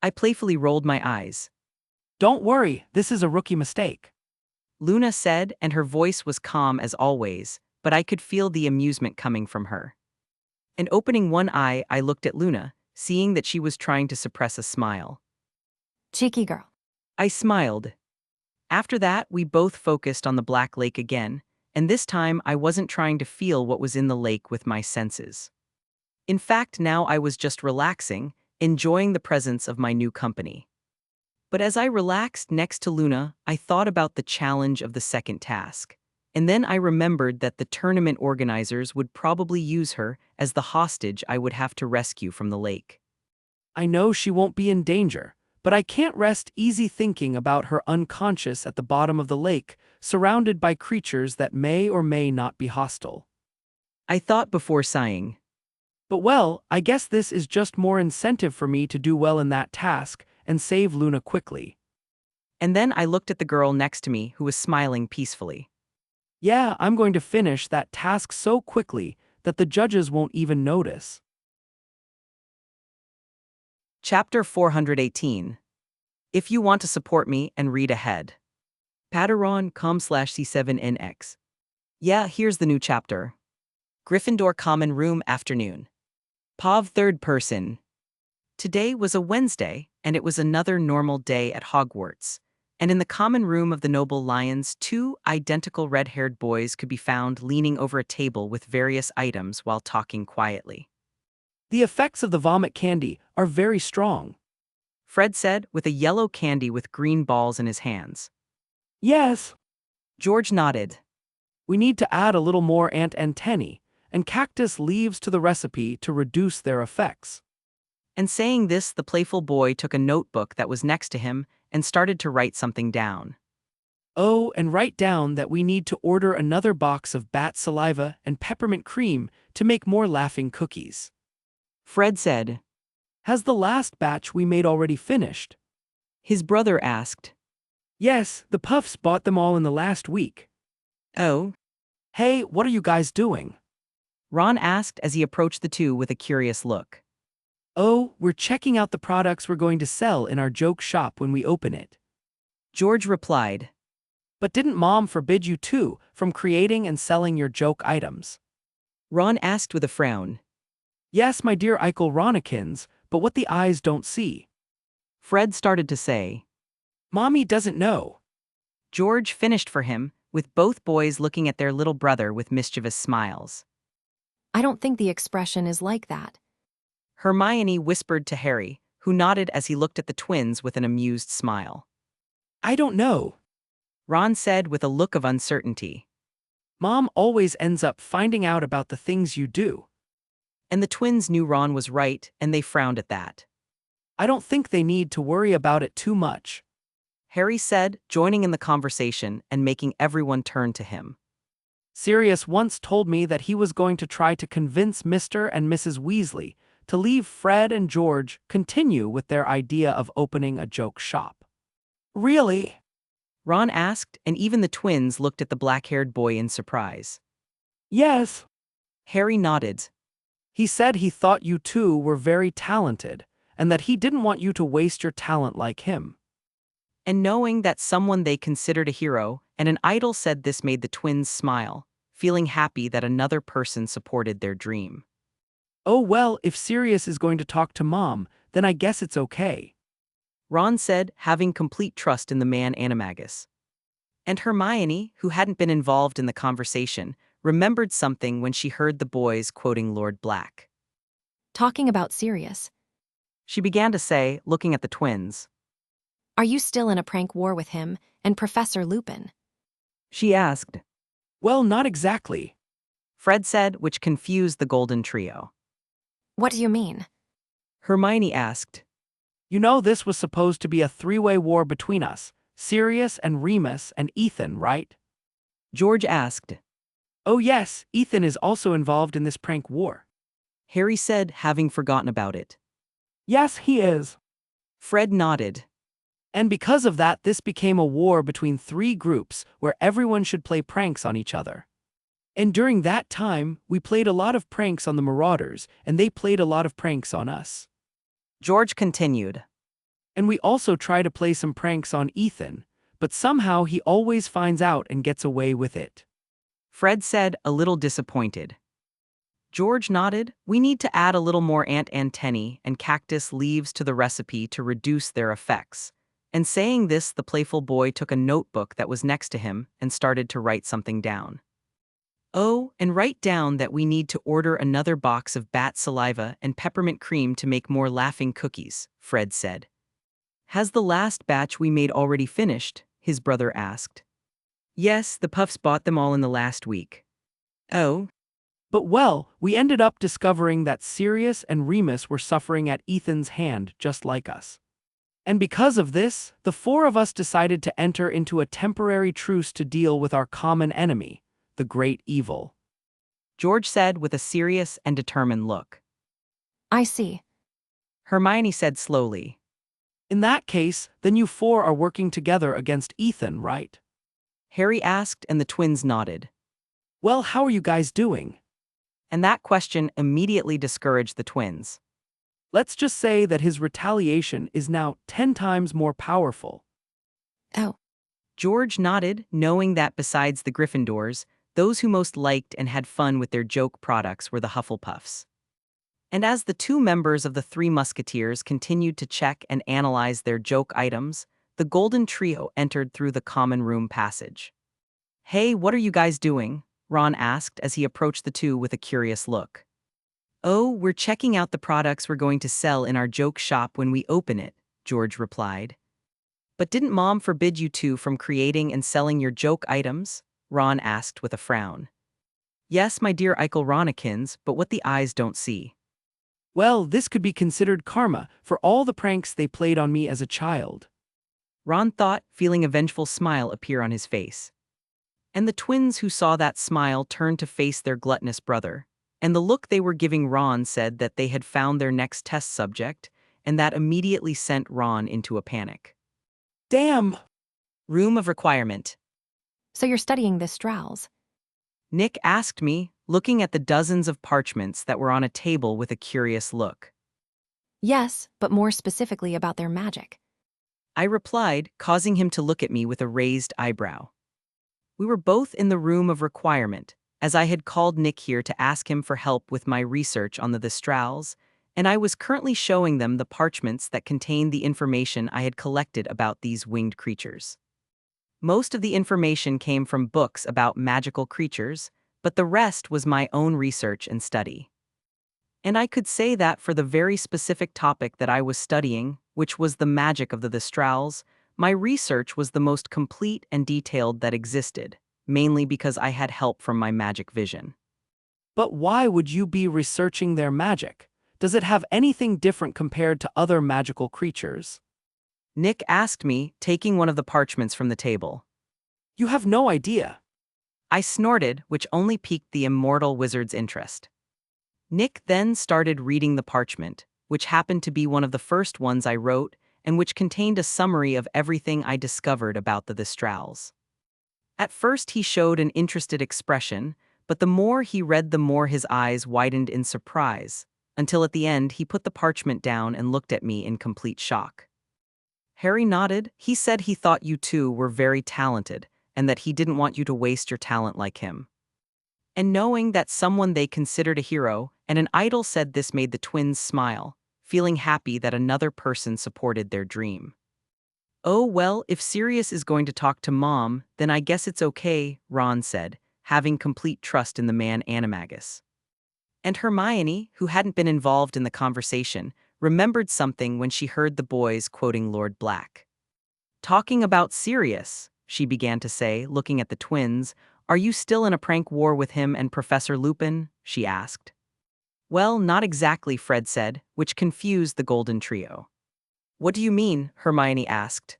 I playfully rolled my eyes. Don't worry, this is a rookie mistake. Luna said, and her voice was calm as always, but I could feel the amusement coming from her. And opening one eye, I looked at Luna, seeing that she was trying to suppress a smile. Cheeky girl. I smiled. After that, we both focused on the Black Lake again, and this time I wasn't trying to feel what was in the lake with my senses. In fact, now I was just relaxing, enjoying the presence of my new company. But as I relaxed next to Luna, I thought about the challenge of the second task. And then I remembered that the tournament organizers would probably use her as the hostage I would have to rescue from the lake. I know she won't be in danger, but I can't rest easy thinking about her unconscious at the bottom of the lake, surrounded by creatures that may or may not be hostile. I thought before sighing. But well, I guess this is just more incentive for me to do well in that task and save Luna quickly. And then I looked at the girl next to me who was smiling peacefully. Yeah, I'm going to finish that task so quickly that the judges won't even notice. Chapter 418. If you want to support me and read ahead. Patreon.com/C7NX. Yeah, here's the new chapter. Gryffindor Common Room Afternoon. Pav third person. Today was a Wednesday, and it was another normal day at Hogwarts. And in the common room of the noble lions, two identical red-haired boys could be found leaning over a table with various items while talking quietly. The effects of the vomit candy are very strong. Fred said, with a yellow candy with green balls in his hands. Yes. George nodded. We need to add a little more ant antennae, and cactus leaves to the recipe to reduce their effects. And saying this, the playful boy took a notebook that was next to him and started to write something down. Oh, and write down that we need to order another box of bat saliva and peppermint cream to make more laughing cookies. Fred said. Has the last batch we made already finished? His brother asked. Yes, the Puffs bought them all in the last week. Oh? Hey, what are you guys doing? Ron asked as he approached the two with a curious look. Oh, we're checking out the products we're going to sell in our joke shop when we open it. George replied. But didn't Mom forbid you too from creating and selling your joke items? Ron asked with a frown. Yes, my dear Eichel Ronikins, but what the eyes don't see. Fred started to say. Mommy doesn't know. George finished for him, with both boys looking at their little brother with mischievous smiles. I don't think the expression is like that. Hermione whispered to Harry, who nodded as he looked at the twins with an amused smile. I don't know. Ron said with a look of uncertainty. Mom always ends up finding out about the things you do. And the twins knew Ron was right, and they frowned at that. I don't think they need to worry about it too much. Harry said, joining in the conversation and making everyone turn to him. Sirius once told me that he was going to try to convince Mr. and Mrs. Weasley to leave Fred and George continue with their idea of opening a joke shop. Really? Ron asked, and even the twins looked at the black-haired boy in surprise. Yes. Harry nodded. He said he thought you two were very talented, and that he didn't want you to waste your talent like him. And knowing that someone they considered a hero and an idol said this made the twins smile, feeling happy that another person supported their dream. Oh well, if Sirius is going to talk to Mom, then I guess it's okay. Ron said, having complete trust in the man Animagus. And Hermione, who hadn't been involved in the conversation, remembered something when she heard the boys quoting Lord Black. Talking about Sirius. She began to say, looking at the twins. Are you still in a prank war with him and Professor Lupin? She asked. Well, not exactly. Fred said, which confused the Golden Trio. What do you mean? Hermione asked. You know this was supposed to be a three-way war between us, Sirius and Remus and Ethan, right? George asked. Oh yes, Ethan is also involved in this prank war. Harry said, having forgotten about it. Yes, he is. Fred nodded. And because of that, this became a war between three groups where everyone should play pranks on each other. And during that time, we played a lot of pranks on the Marauders, and they played a lot of pranks on us. George continued. And we also try to play some pranks on Ethan, but somehow he always finds out and gets away with it. Fred said, a little disappointed. George nodded. We need to add a little more ant antennae and cactus leaves to the recipe to reduce their effects. And saying this, the playful boy took a notebook that was next to him and started to write something down. Oh, and write down that we need to order another box of bat saliva and peppermint cream to make more laughing cookies, Fred said. Has the last batch we made already finished? His brother asked. Yes, the Puffs bought them all in the last week. Oh? But well, we ended up discovering that Sirius and Remus were suffering at Ethan's hand just like us. And because of this, the four of us decided to enter into a temporary truce to deal with our common enemy, the great evil. George said with a serious and determined look. I see. Hermione said slowly. In that case, then you four are working together against Ethan, right? Harry asked, and the twins nodded. Well, how are you guys doing? And that question immediately discouraged the twins. Let's just say that his retaliation is now 10 times more powerful. Oh. George nodded, knowing that besides the Gryffindors, those who most liked and had fun with their joke products were the Hufflepuffs. And as the two members of the Three Musketeers continued to check and analyze their joke items, the Golden Trio entered through the common room passage. Hey, what are you guys doing? Ron asked as he approached the two with a curious look. Oh, we're checking out the products we're going to sell in our joke shop when we open it, George replied. But didn't Mom forbid you two from creating and selling your joke items? Ron asked with a frown. Yes, my dear Ronakins, but what the eyes don't see. Well, this could be considered karma for all the pranks they played on me as a child. Ron thought, feeling a vengeful smile appear on his face. And the twins who saw that smile turned to face their gluttonous brother. And the look they were giving Ron said that they had found their next test subject, and that immediately sent Ron into a panic. Damn! Room of requirement. So you're studying this Strauss. Nick asked me, looking at the dozens of parchments that were on a table with a curious look. Yes, but more specifically about their magic. I replied, causing him to look at me with a raised eyebrow. We were both in the room of requirement, as I had called Nick here to ask him for help with my research on the Thestrals, and I was currently showing them the parchments that contained the information I had collected about these winged creatures. Most of the information came from books about magical creatures, but the rest was my own research and study. And I could say that for the very specific topic that I was studying, which was the magic of the Thestrals, my research was the most complete and detailed that existed, mainly because I had help from my magic vision. But why would you be researching their magic? Does it have anything different compared to other magical creatures? Nick asked me, taking one of the parchments from the table. You have no idea. I snorted, which only piqued the immortal wizard's interest. Nick then started reading the parchment, which happened to be one of the first ones I wrote, and which contained a summary of everything I discovered about the Thestrals. At first he showed an interested expression, but the more he read the more his eyes widened in surprise, until at the end he put the parchment down and looked at me in complete shock. Harry nodded. He said he thought you two were very talented, and that he didn't want you to waste your talent like him. And knowing that someone they considered a hero and an idol said this made the twins smile, feeling happy that another person supported their dream. Oh well, if Sirius is going to talk to Mom, then I guess it's okay, Ron said, having complete trust in the man Animagus. And Hermione, who hadn't been involved in the conversation, remembered something when she heard the boys quoting Lord Black. Talking about Sirius, she began to say, looking at the twins. Are you still in a prank war with him and Professor Lupin? She asked. Well, not exactly, Fred said, which confused the Golden Trio. What do you mean? Hermione asked.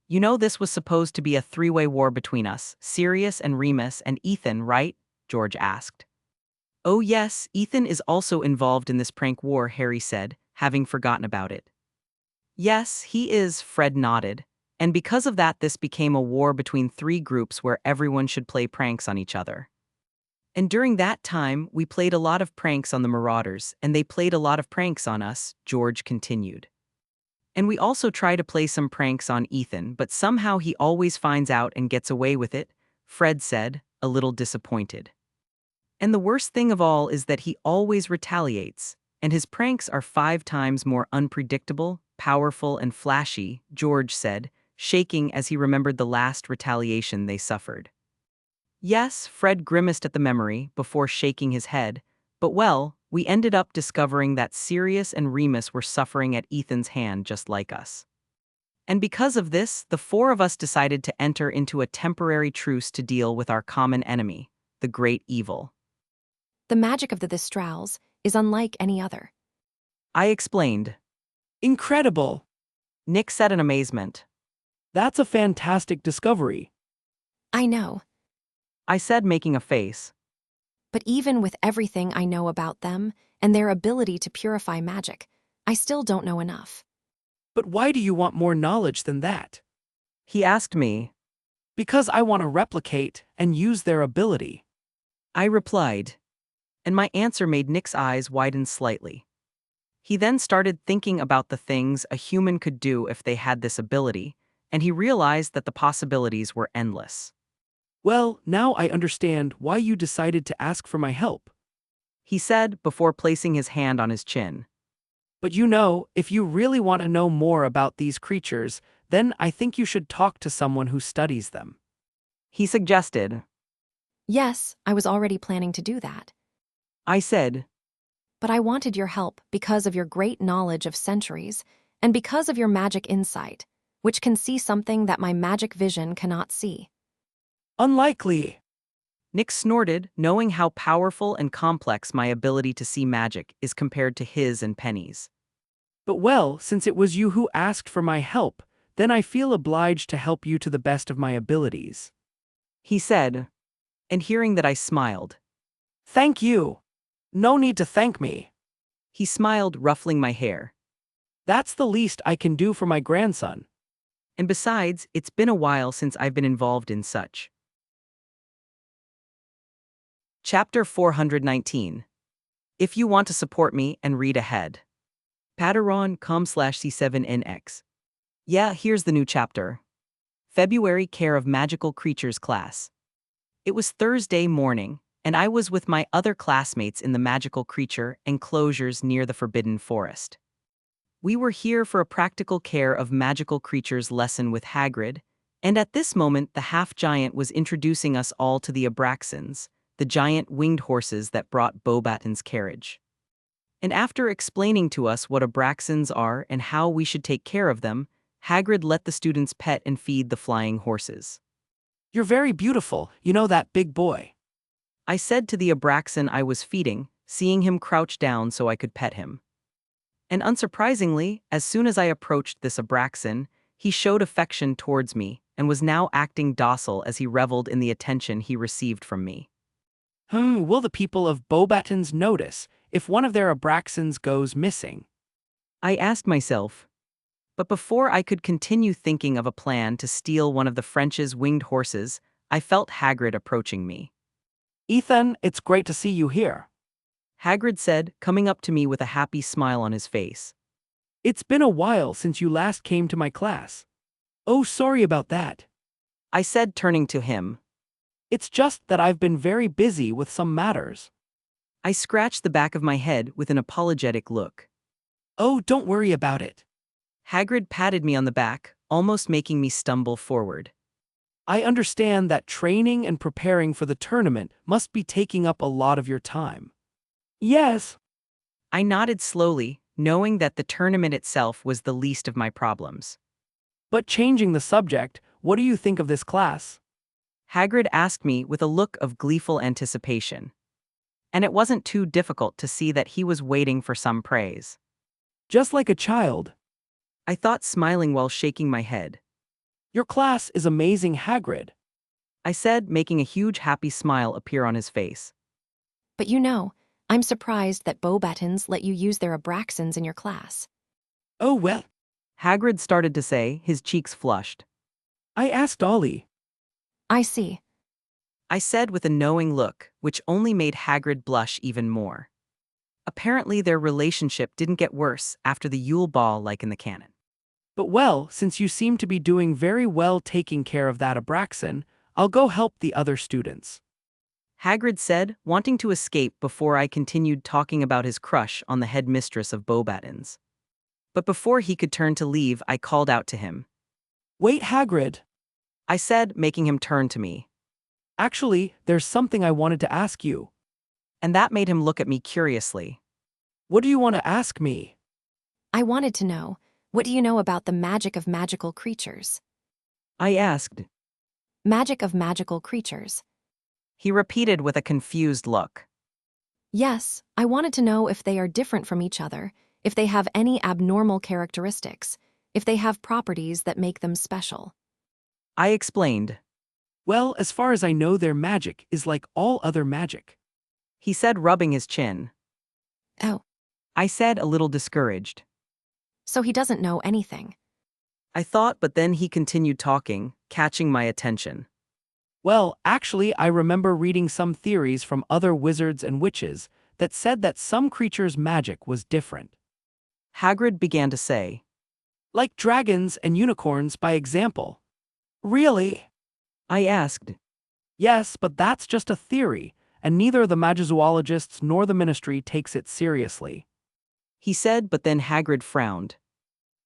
You know this was supposed to be a three-way war between us, Sirius and Remus and Ethan, right? George asked. Oh yes, Ethan is also involved in this prank war, Harry said, having forgotten about it. Yes, he is, Fred nodded. And because of that, this became a war between three groups where everyone should play pranks on each other. And during that time, we played a lot of pranks on the Marauders, and they played a lot of pranks on us, George continued. And we also try to play some pranks on Ethan, but somehow he always finds out and gets away with it, Fred said, a little disappointed. And the worst thing of all is that he always retaliates, and his pranks are 5 times more unpredictable, powerful, and flashy, George said, shaking as he remembered the last retaliation they suffered. Yes, Fred grimaced at the memory before shaking his head, but well, we ended up discovering that Sirius and Remus were suffering at Ethan's hand just like us. And because of this, the 4 of us decided to enter into a temporary truce to deal with our common enemy, the Great Evil. The magic of the Thestrals is unlike any other. I explained. Incredible! Nick said in amazement. That's a fantastic discovery. I know, I said, making a face. but even with everything I know about them and their ability to purify magic, I still don't know enough. But why do you want more knowledge than that? He asked me. Because I want to replicate and use their ability. I replied. And my answer made Nick's eyes widen slightly. He then started thinking about the things a human could do if they had this ability, and he realized that the possibilities were endless. Well, now I understand why you decided to ask for my help. He said before placing his hand on his chin. But you know, if you really want to know more about these creatures, then I think you should talk to someone who studies them. He suggested. Yes, I was already planning to do that. I said. But I wanted your help because of your great knowledge of centuries and because of your magic insight, which can see something that my magic vision cannot see. Unlikely. Nick snorted, knowing how powerful and complex my ability to see magic is compared to his and Penny's. But well, since it was you who asked for my help, then I feel obliged to help you to the best of my abilities. He said, and hearing that I smiled. Thank you. No need to thank me. He smiled, ruffling my hair. That's the least I can do for my grandson. And besides, it's been a while since I've been involved in such. Chapter 419. If you want to support me and read ahead. Patreon.com/C7NX. Yeah, here's the new chapter. February Care of Magical Creatures class. It was Thursday morning, and I was with my other classmates in the magical creature enclosures near the Forbidden Forest. We were here for a practical care of magical creatures lesson with Hagrid, and at this moment the half-giant was introducing us all to the Abraxans, the giant winged horses that brought Beauxbaton's carriage. And after explaining to us what Abraxans are and how we should take care of them, Hagrid let the students pet and feed the flying horses. You're very beautiful, you know that big boy. I said to the Abraxan I was feeding, seeing him crouch down so I could pet him. And unsurprisingly, as soon as I approached this Abraxan, he showed affection towards me and was now acting docile as he reveled in the attention he received from me. Will the people of Beauxbatons notice if one of their Abraxans goes missing? I asked myself. But before I could continue thinking of a plan to steal one of the French's winged horses, I felt Hagrid approaching me. Ethan, it's great to see you here. Hagrid said, coming up to me with a happy smile on his face. It's been a while since you last came to my class. Oh, sorry about that. I said, turning to him. It's just that I've been very busy with some matters. I scratched the back of my head with an apologetic look. Oh, don't worry about it. Hagrid patted me on the back, almost making me stumble forward. I understand that training and preparing for the tournament must be taking up a lot of your time. Yes. I nodded slowly, knowing that the tournament itself was the least of my problems. But changing the subject, what do you think of this class? Hagrid asked me with a look of gleeful anticipation. And it wasn't too difficult to see that he was waiting for some praise. Just like a child. I thought, smiling while shaking my head. Your class is amazing, Hagrid. I said, making a huge happy smile appear on his face. But you know, I'm surprised that Beauxbatons let you use their Abraxans in your class. Oh well. Hagrid started to say, his cheeks flushed. I asked Ollie. I see. I said with a knowing look, which only made Hagrid blush even more. Apparently their relationship didn't get worse after the Yule Ball like in the canon. But well, since you seem to be doing very well taking care of that Abraxan, I'll go help the other students. Hagrid said, wanting to escape before I continued talking about his crush on the headmistress of Beauxbatons. But before he could turn to leave, I called out to him. Wait, Hagrid. I said, making him turn to me. Actually, there's something I wanted to ask you. And that made him look at me curiously. What do you want to ask me? I wanted to know, what do you know about the magic of magical creatures? I asked. Magic of magical creatures. He repeated with a confused look. Yes, I wanted to know if they are different from each other, if they have any abnormal characteristics, if they have properties that make them special. I explained. Well, as far as I know, their magic is like all other magic. He said, rubbing his chin. Oh, I said, a little discouraged. so he doesn't know anything. I thought, but then he continued talking, catching my attention. Well, actually, I remember reading some theories from other wizards and witches that said that some creatures' magic was different. Hagrid began to say. Like dragons and unicorns, by example. Really? I asked. Yes, but that's just a theory, and neither the magizoologists nor the ministry takes it seriously. He said, but then Hagrid frowned.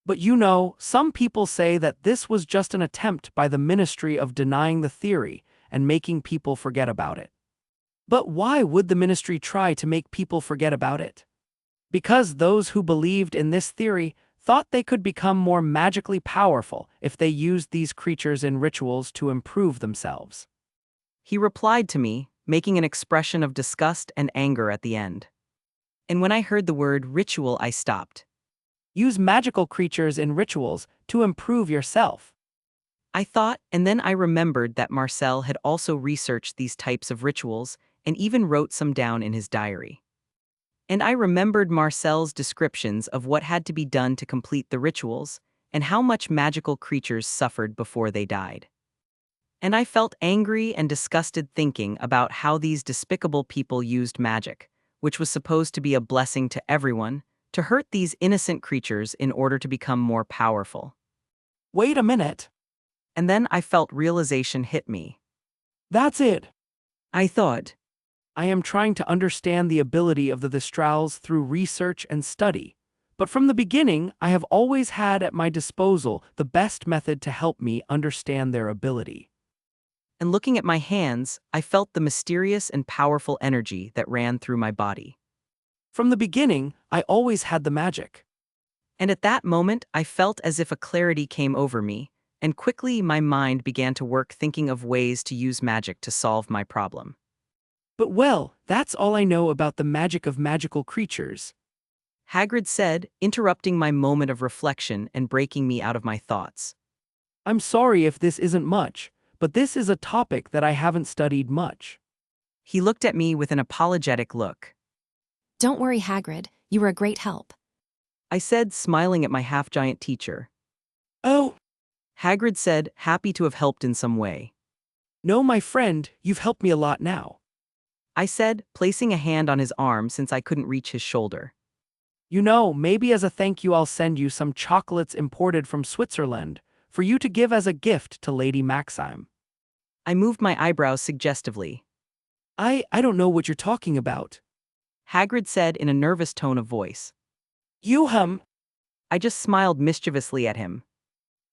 But you know, some people say that this was just an attempt by the ministry of denying the theory and making people forget about it. But why would the ministry try to make people forget about it? Because those who believed in this theory thought they could become more magically powerful if they used these creatures in rituals to improve themselves. He replied to me, making an expression of disgust and anger at the end. And when I heard the word ritual, I stopped. Use magical creatures in rituals to improve yourself. I thought, and then I remembered that Marcel had also researched these types of rituals and even wrote some down in his diary. And I remembered Marcel's descriptions of what had to be done to complete the rituals and how much magical creatures suffered before they died. And I felt angry and disgusted thinking about how these despicable people used magic, which was supposed to be a blessing to everyone, to hurt these innocent creatures in order to become more powerful. Wait a minute. And then I felt realization hit me. That's it. I thought, I am trying to understand the ability of the Thestrals through research and study. But from the beginning, I have always had at my disposal the best method to help me understand their ability. and looking at my hands, I felt the mysterious and powerful energy that ran through my body. From the beginning, I always had the magic. And at that moment, I felt as if a clarity came over me, and quickly my mind began to work thinking of ways to use magic to solve my problem. But well, that's all I know about the magic of magical creatures. Hagrid said, interrupting my moment of reflection and breaking me out of my thoughts. I'm sorry if this isn't much, but this is a topic that I haven't studied much. He looked at me with an apologetic look. Don't worry, Hagrid. You were a great help. I said, smiling at my half-giant teacher. Oh, Hagrid said, happy to have helped in some way. no, my friend, you've helped me a lot now. I said, placing a hand on his arm since I couldn't reach his shoulder. You know, maybe as a thank you I'll send you some chocolates imported from Switzerland, for you to give as a gift to Lady Maxime. I moved my eyebrows suggestively. I don't know what you're talking about. Hagrid said in a nervous tone of voice. You I just smiled mischievously at him.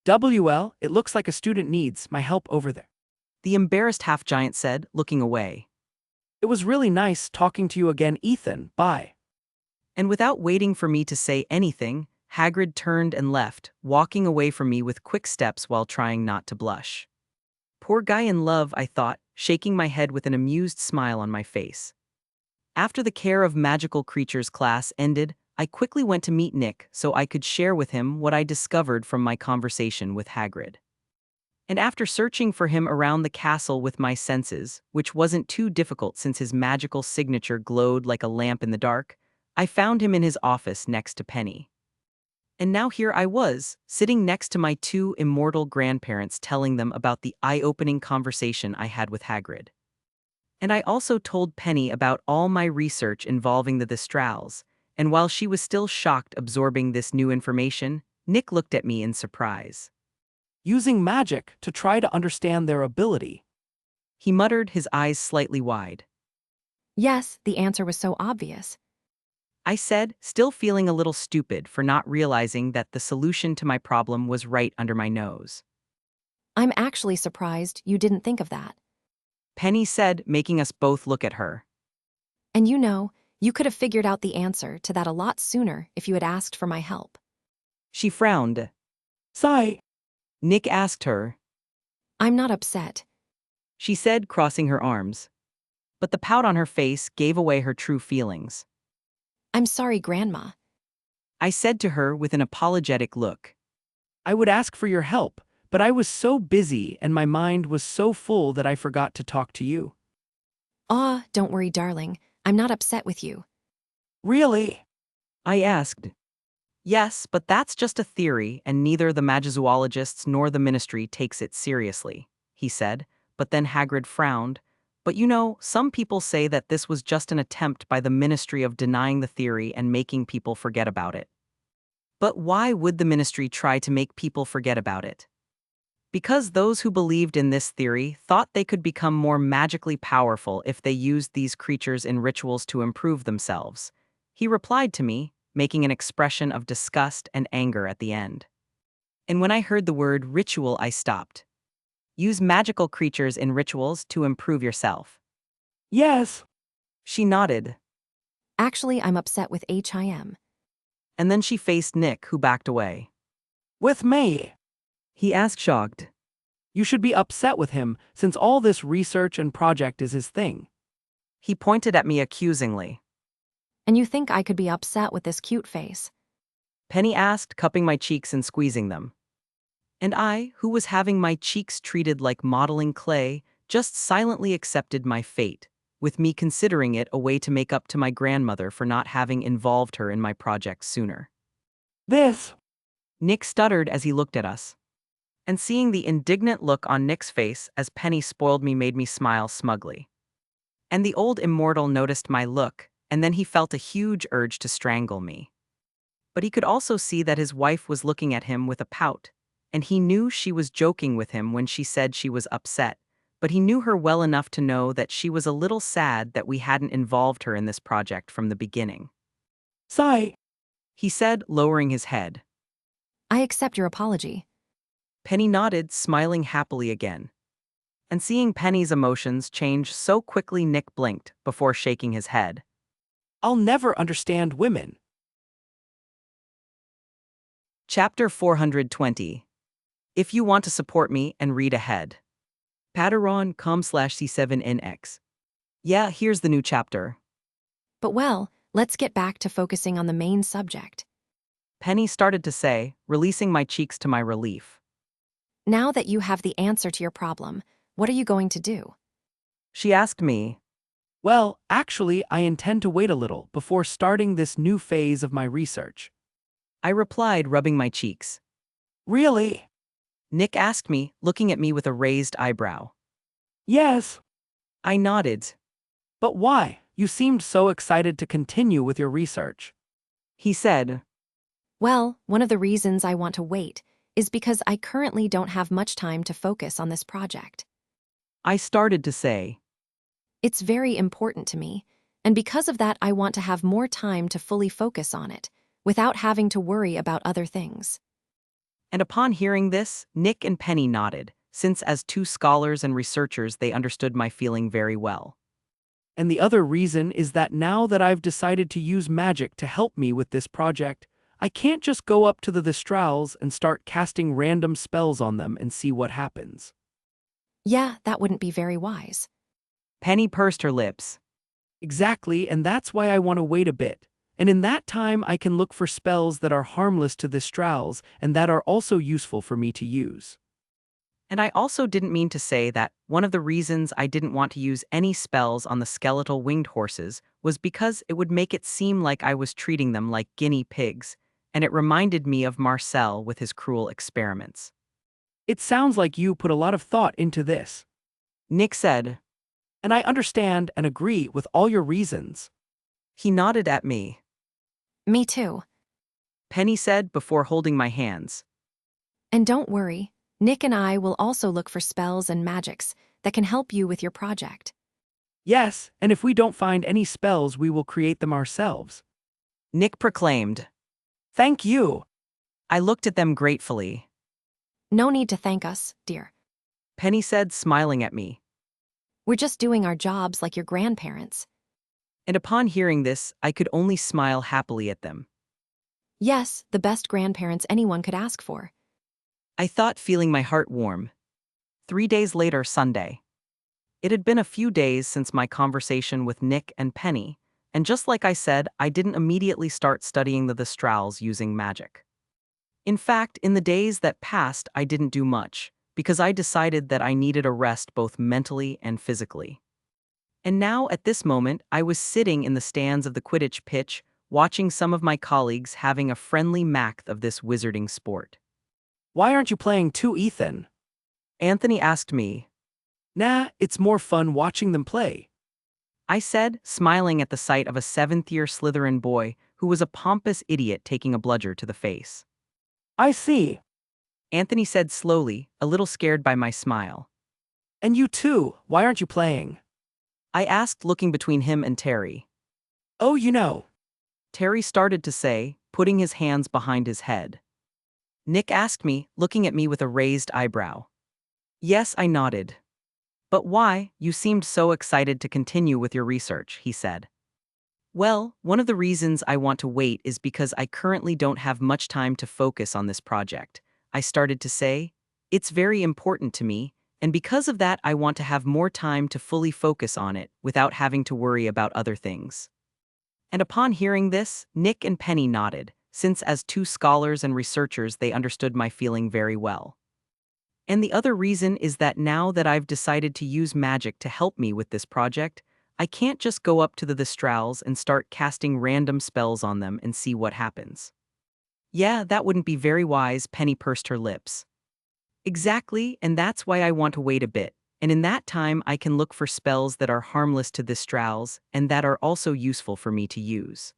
WL, it looks like a student needs my help over there. The embarrassed half-giant said, looking away. It was really nice talking to you again, Ethan. Bye. And without waiting for me to say anything, Hagrid turned and left, walking away from me with quick steps while trying not to blush. Poor guy in love, I thought, shaking my head with an amused smile on my face. After the Care of Magical Creatures class ended, I quickly went to meet Nick so I could share with him what I discovered from my conversation with Hagrid. And after searching for him around the castle with my senses, which wasn't too difficult since his magical signature glowed like a lamp in the dark, I found him in his office next to Penny. And now here I was, sitting next to my two immortal grandparents telling them about the eye-opening conversation I had with Hagrid. And I also told Penny about all my research involving the Thestrals, and while she was still shocked absorbing this new information, Nick looked at me in surprise. Using magic to try to understand their ability. He muttered, his eyes slightly wide. Yes, the answer was so obvious. I said, still feeling a little stupid for not realizing that the solution to my problem was right under my nose. I'm actually surprised you didn't think of that. Penny said, making us both look at her. And you know, you could have figured out the answer to that a lot sooner if you had asked for my help. She frowned. Sigh. Nick asked her. I'm not upset. She said, crossing her arms. But the pout on her face gave away her true feelings. I'm sorry, Grandma. I said to her with an apologetic look. I would ask for your help, but I was so busy and my mind was so full that I forgot to talk to you. Aw, don't worry, darling. I'm not upset with you. Really? I asked. Yes, but that's just a theory, and neither the magizoologists nor the ministry takes it seriously, he said, but then Hagrid frowned. But you know, some people say that this was just an attempt by the ministry of denying the theory and making people forget about it. But why would the ministry try to make people forget about it? Because those who believed in this theory thought they could become more magically powerful if they used these creatures in rituals to improve themselves. He replied to me, making an expression of disgust and anger at the end. And when I heard the word ritual, I stopped. Use magical creatures in rituals to improve yourself. Yes. She nodded. Actually, I'm upset with HIM. And then she faced Nick, who backed away. With me. He asked, shocked. You should be upset with him, since all this research and project is his thing. He pointed at me accusingly. And you think I could be upset with this cute face? Penny asked, cupping my cheeks and squeezing them. And I, who was having my cheeks treated like modeling clay, just silently accepted my fate, with me considering it a way to make up to my grandmother for not having involved her in my project sooner. This. Nick stuttered as he looked at us. And seeing the indignant look on Nick's face as Penny spoiled me made me smile smugly. And the old immortal noticed my look, and then he felt a huge urge to strangle me. But he could also see that his wife was looking at him with a pout, and he knew she was joking with him when she said she was upset, but he knew her well enough to know that she was a little sad that we hadn't involved her in this project from the beginning. Sigh. He said, lowering his head. I accept your apology. Penny nodded, smiling happily again. And seeing Penny's emotions change so quickly, Nick blinked before shaking his head. I'll never understand women. Chapter 420. If you want to support me and read ahead. Patreon.com/C7NX. Yeah, here's the new chapter. But well, let's get back to focusing on the main subject. Penny started to say, releasing my cheeks to my relief. Now that you have the answer to your problem, what are you going to do? She asked me. Well, actually, I intend to wait a little before starting this new phase of my research. I replied, rubbing my cheeks. Really? Nick asked me, looking at me with a raised eyebrow. Yes. I nodded. But why? You seemed so excited to continue with your research. He said. Well, one of the reasons I want to wait is because I currently don't have much time to focus on this project. I started to say. It's very important to me, and because of that I want to have more time to fully focus on it, without having to worry about other things. And upon hearing this, Nick and Penny nodded, since as two scholars and researchers they understood my feeling very well. And the other reason is that now that I've decided to use magic to help me with this project, I can't just go up to the Thestrals and start casting random spells on them and see what happens. Yeah, that wouldn't be very wise. Penny pursed her lips. Exactly, and that's why I want to wait a bit. And in that time I can look for spells that are harmless to the Thestrals and that are also useful for me to use. And I also didn't mean to say that one of the reasons I didn't want to use any spells on the skeletal winged horses was because it would make it seem like I was treating them like guinea pigs, and it reminded me of Marcel with his cruel experiments. It sounds like you put a lot of thought into this. Nick said. And I understand and agree with all your reasons. He nodded at me. Me too. Penny said before holding my hands. And don't worry, Nick and I will also look for spells and magics that can help you with your project. Yes, and if we don't find any spells, we will create them ourselves. Nick proclaimed. Thank you. I looked at them gratefully. No need to thank us, dear. Penny said, smiling at me. We're just doing our jobs like your grandparents. And upon hearing this, I could only smile happily at them. Yes, the best grandparents anyone could ask for. I thought, feeling my heart warm. 3 days later, Sunday. It had been a few days since my conversation with Nick and Penny, and just like I said, I didn't immediately start studying the Thestrals using magic. In fact, in the days that passed, I didn't do much, because I decided that I needed a rest both mentally and physically. And now, at this moment, I was sitting in the stands of the Quidditch pitch, watching some of my colleagues having a friendly math of this wizarding sport. Why aren't you playing too, Ethan? Anthony asked me. Nah, it's more fun watching them play. I said, smiling at the sight of a 7th-year Slytherin boy who was a pompous idiot taking a bludger to the face. I see. Anthony said slowly, a little scared by my smile. And you too, why aren't you playing? I asked, looking between him and Terry. Oh, you know. Terry started to say, putting his hands behind his head. Nick asked me, looking at me with a raised eyebrow. Yes, I nodded. But why? You seemed so excited to continue with your research, he said. Well, one of the reasons I want to wait is because I currently don't have much time to focus on this project. I started to say. It's very important to me, And because of that, I want to have more time to fully focus on it without having to worry about other things. And upon hearing this, Nick and Penny nodded, since as two scholars and researchers they understood my feeling very well. And the other reason is that now that I've decided to use magic to help me with this project, I can't just go up to the Thestrals and start casting random spells on them and see what happens. Yeah, that wouldn't be very wise, Penny pursed her lips. Exactly, and that's why I want to wait a bit. And in that time, I can look for spells that are harmless to the Thestrals and that are also useful for me to use.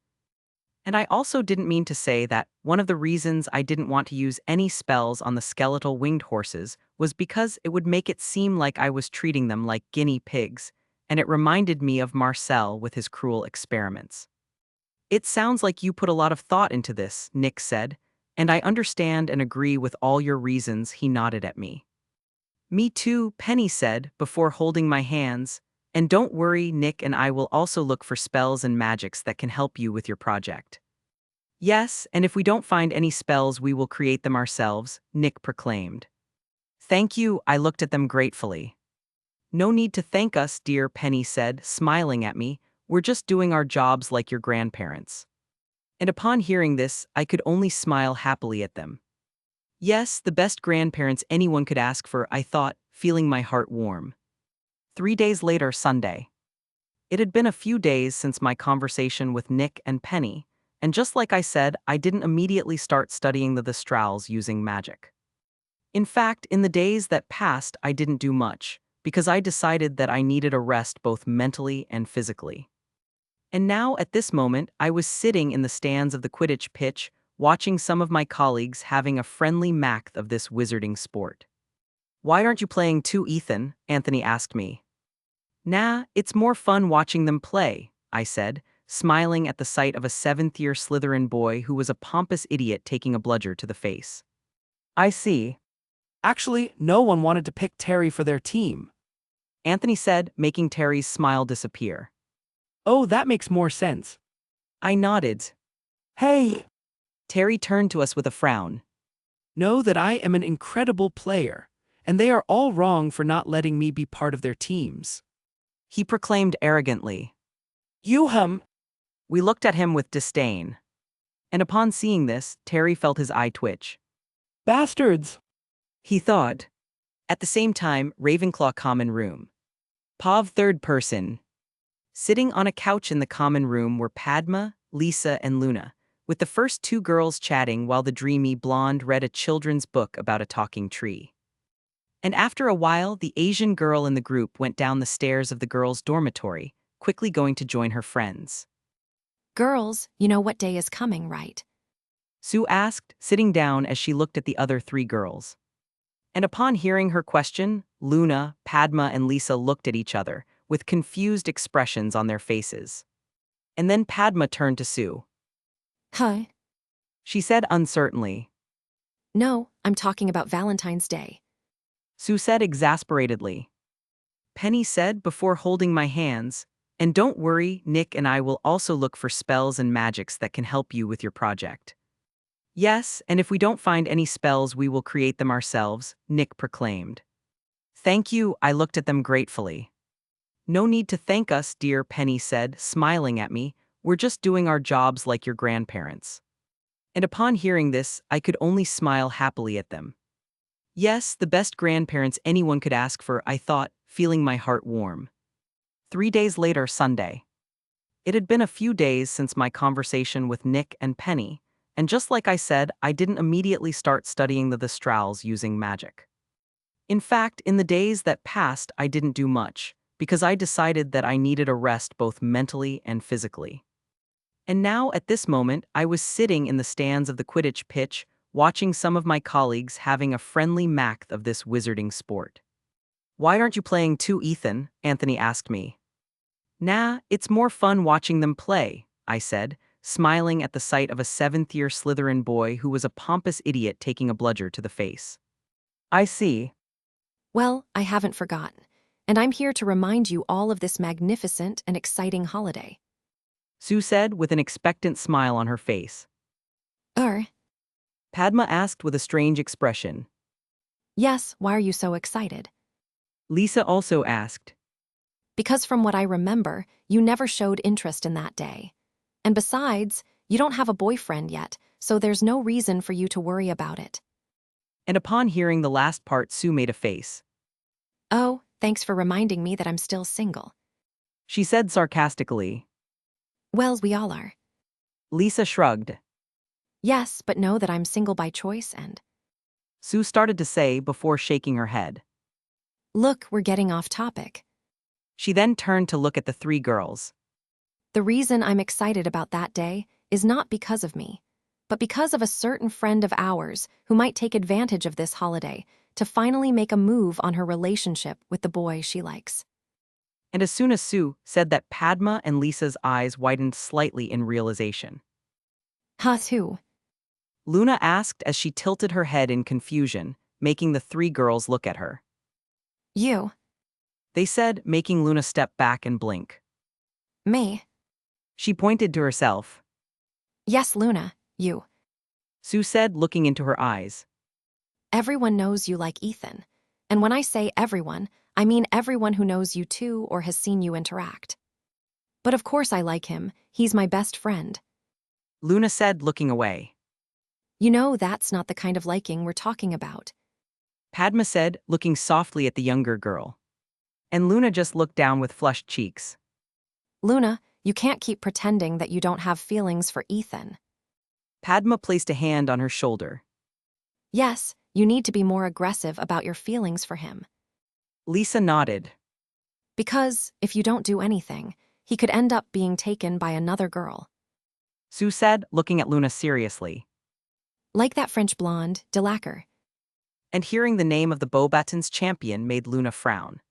And I also didn't mean to say that one of the reasons I didn't want to use any spells on the skeletal winged horses was because it would make it seem like I was treating them like guinea pigs, and it reminded me of Marcel with his cruel experiments. It sounds like you put a lot of thought into this, Nick said, and I understand and agree with all your reasons, he nodded at me. Me too, Penny said, before holding my hands, and don't worry, Nick and I will also look for spells and magics that can help you with your project. Yes, and if we don't find any spells, we will create them ourselves, Nick proclaimed. Thank you, I looked at them gratefully. No need to thank us, dear, Penny said, smiling at me. We're just doing our jobs like your grandparents. And upon hearing this, I could only smile happily at them. Yes, the best grandparents anyone could ask for, I thought, feeling my heart warm. 3 days later, Sunday. It had been a few days since my conversation with Nick and Penny, and just like I said, I didn't immediately start studying the Thestrals using magic. In fact, in the days that passed, I didn't do much, because I decided that I needed a rest both mentally and physically. And now, at this moment, I was sitting in the stands of the Quidditch pitch, watching some of my colleagues having a friendly math of this wizarding sport. Why aren't you playing too, Ethan? Anthony asked me. Nah, it's more fun watching them play, I said, smiling at the sight of a 7th-year Slytherin boy who was a pompous idiot taking a bludger to the face. I see. Actually, no one wanted to pick Terry for their team. Anthony said, making Terry's smile disappear. Oh, that makes more sense. I nodded. Hey! Terry turned to us with a frown. Know that I am an incredible player, and they are all wrong for not letting me be part of their teams. He proclaimed arrogantly. You. We looked at him with disdain. And upon seeing this, Terry felt his eye twitch. Bastards! He thought. At the same time, Ravenclaw common room. Pav third person. Sitting on a couch in the common room were Padma, Lisa, and Luna, with the first two girls chatting while the dreamy blonde read a children's book about a talking tree. And after a while, the Asian girl in the group went down the stairs of the girls' dormitory, quickly going to join her friends. Girls, you know what day is coming, right? Sue asked, sitting down as she looked at the other 3 girls. And upon hearing her question, Luna, Padma, and Lisa looked at each other, with confused expressions on their faces. And then Padma turned to Sue. Huh? She said uncertainly. No, I'm talking about Valentine's Day. Sue said exasperatedly. Penny said before holding my hands, and don't worry, Nick and I will also look for spells and magics that can help you with your project. Yes, and if we don't find any spells, we will create them ourselves, Nick proclaimed. Thank you, I looked at them gratefully. No need to thank us, dear, Penny said, smiling at me. We're just doing our jobs like your grandparents. And upon hearing this, I could only smile happily at them. Yes, the best grandparents anyone could ask for, I thought, feeling my heart warm. 3 days later, Sunday. It had been a few days since my conversation with Nick and Penny, and just like I said, I didn't immediately start studying the Thestrals using magic. In fact, in the days that passed, I didn't do much, because I decided that I needed a rest both mentally and physically. And now, at this moment, I was sitting in the stands of the Quidditch pitch, watching some of my colleagues having a friendly math of this wizarding sport. Why aren't you playing too, Ethan? Anthony asked me. Nah, it's more fun watching them play, I said, smiling at the sight of a 7th-year Slytherin boy who was a pompous idiot taking a bludger to the face. I see. Well, I haven't forgotten, and I'm here to remind you all of this magnificent and exciting holiday. Sue said with an expectant smile on her face. Er, Padma asked with a strange expression. yes, why are you so excited? Lisa also asked. Because from what I remember, you never showed interest in that day. And besides, you don't have a boyfriend yet, so there's no reason for you to worry about it. And upon hearing the last part, Sue made a face. Oh, thanks for reminding me that I'm still single. She said sarcastically. Well, we all are. Lisa shrugged. Yes, but know that I'm single by choice and… Sue started to say before shaking her head. Look, we're getting off topic. She then turned to look at the three girls. The reason I'm excited about that day is not because of me, but because of a certain friend of ours who might take advantage of this holiday to finally make a move on her relationship with the boy she likes. And as soon as Sue said that, Padma and Lisa's eyes widened slightly in realization. Who? Luna asked as she tilted her head in confusion, making the three girls look at her. You. They said, making Luna step back and blink. Me. She pointed to herself. Yes, Luna, you. Sue said, looking into her eyes. Everyone knows you like Ethan. And when I say everyone, I mean everyone who knows you too or has seen you interact. But of course I like him. He's my best friend. Luna said, looking away. You know that's not the kind of liking we're talking about. Padma said, looking softly at the younger girl. And Luna just looked down with flushed cheeks. Luna, you can't keep pretending that you don't have feelings for Ethan. Padma placed a hand on her shoulder. Yes, you need to be more aggressive about your feelings for him. Lisa nodded. Because, if you don't do anything, he could end up being taken by another girl. Sue said, looking at Luna seriously. Like that French blonde, Delacre. And hearing the name of the Beauxbatons champion made Luna frown.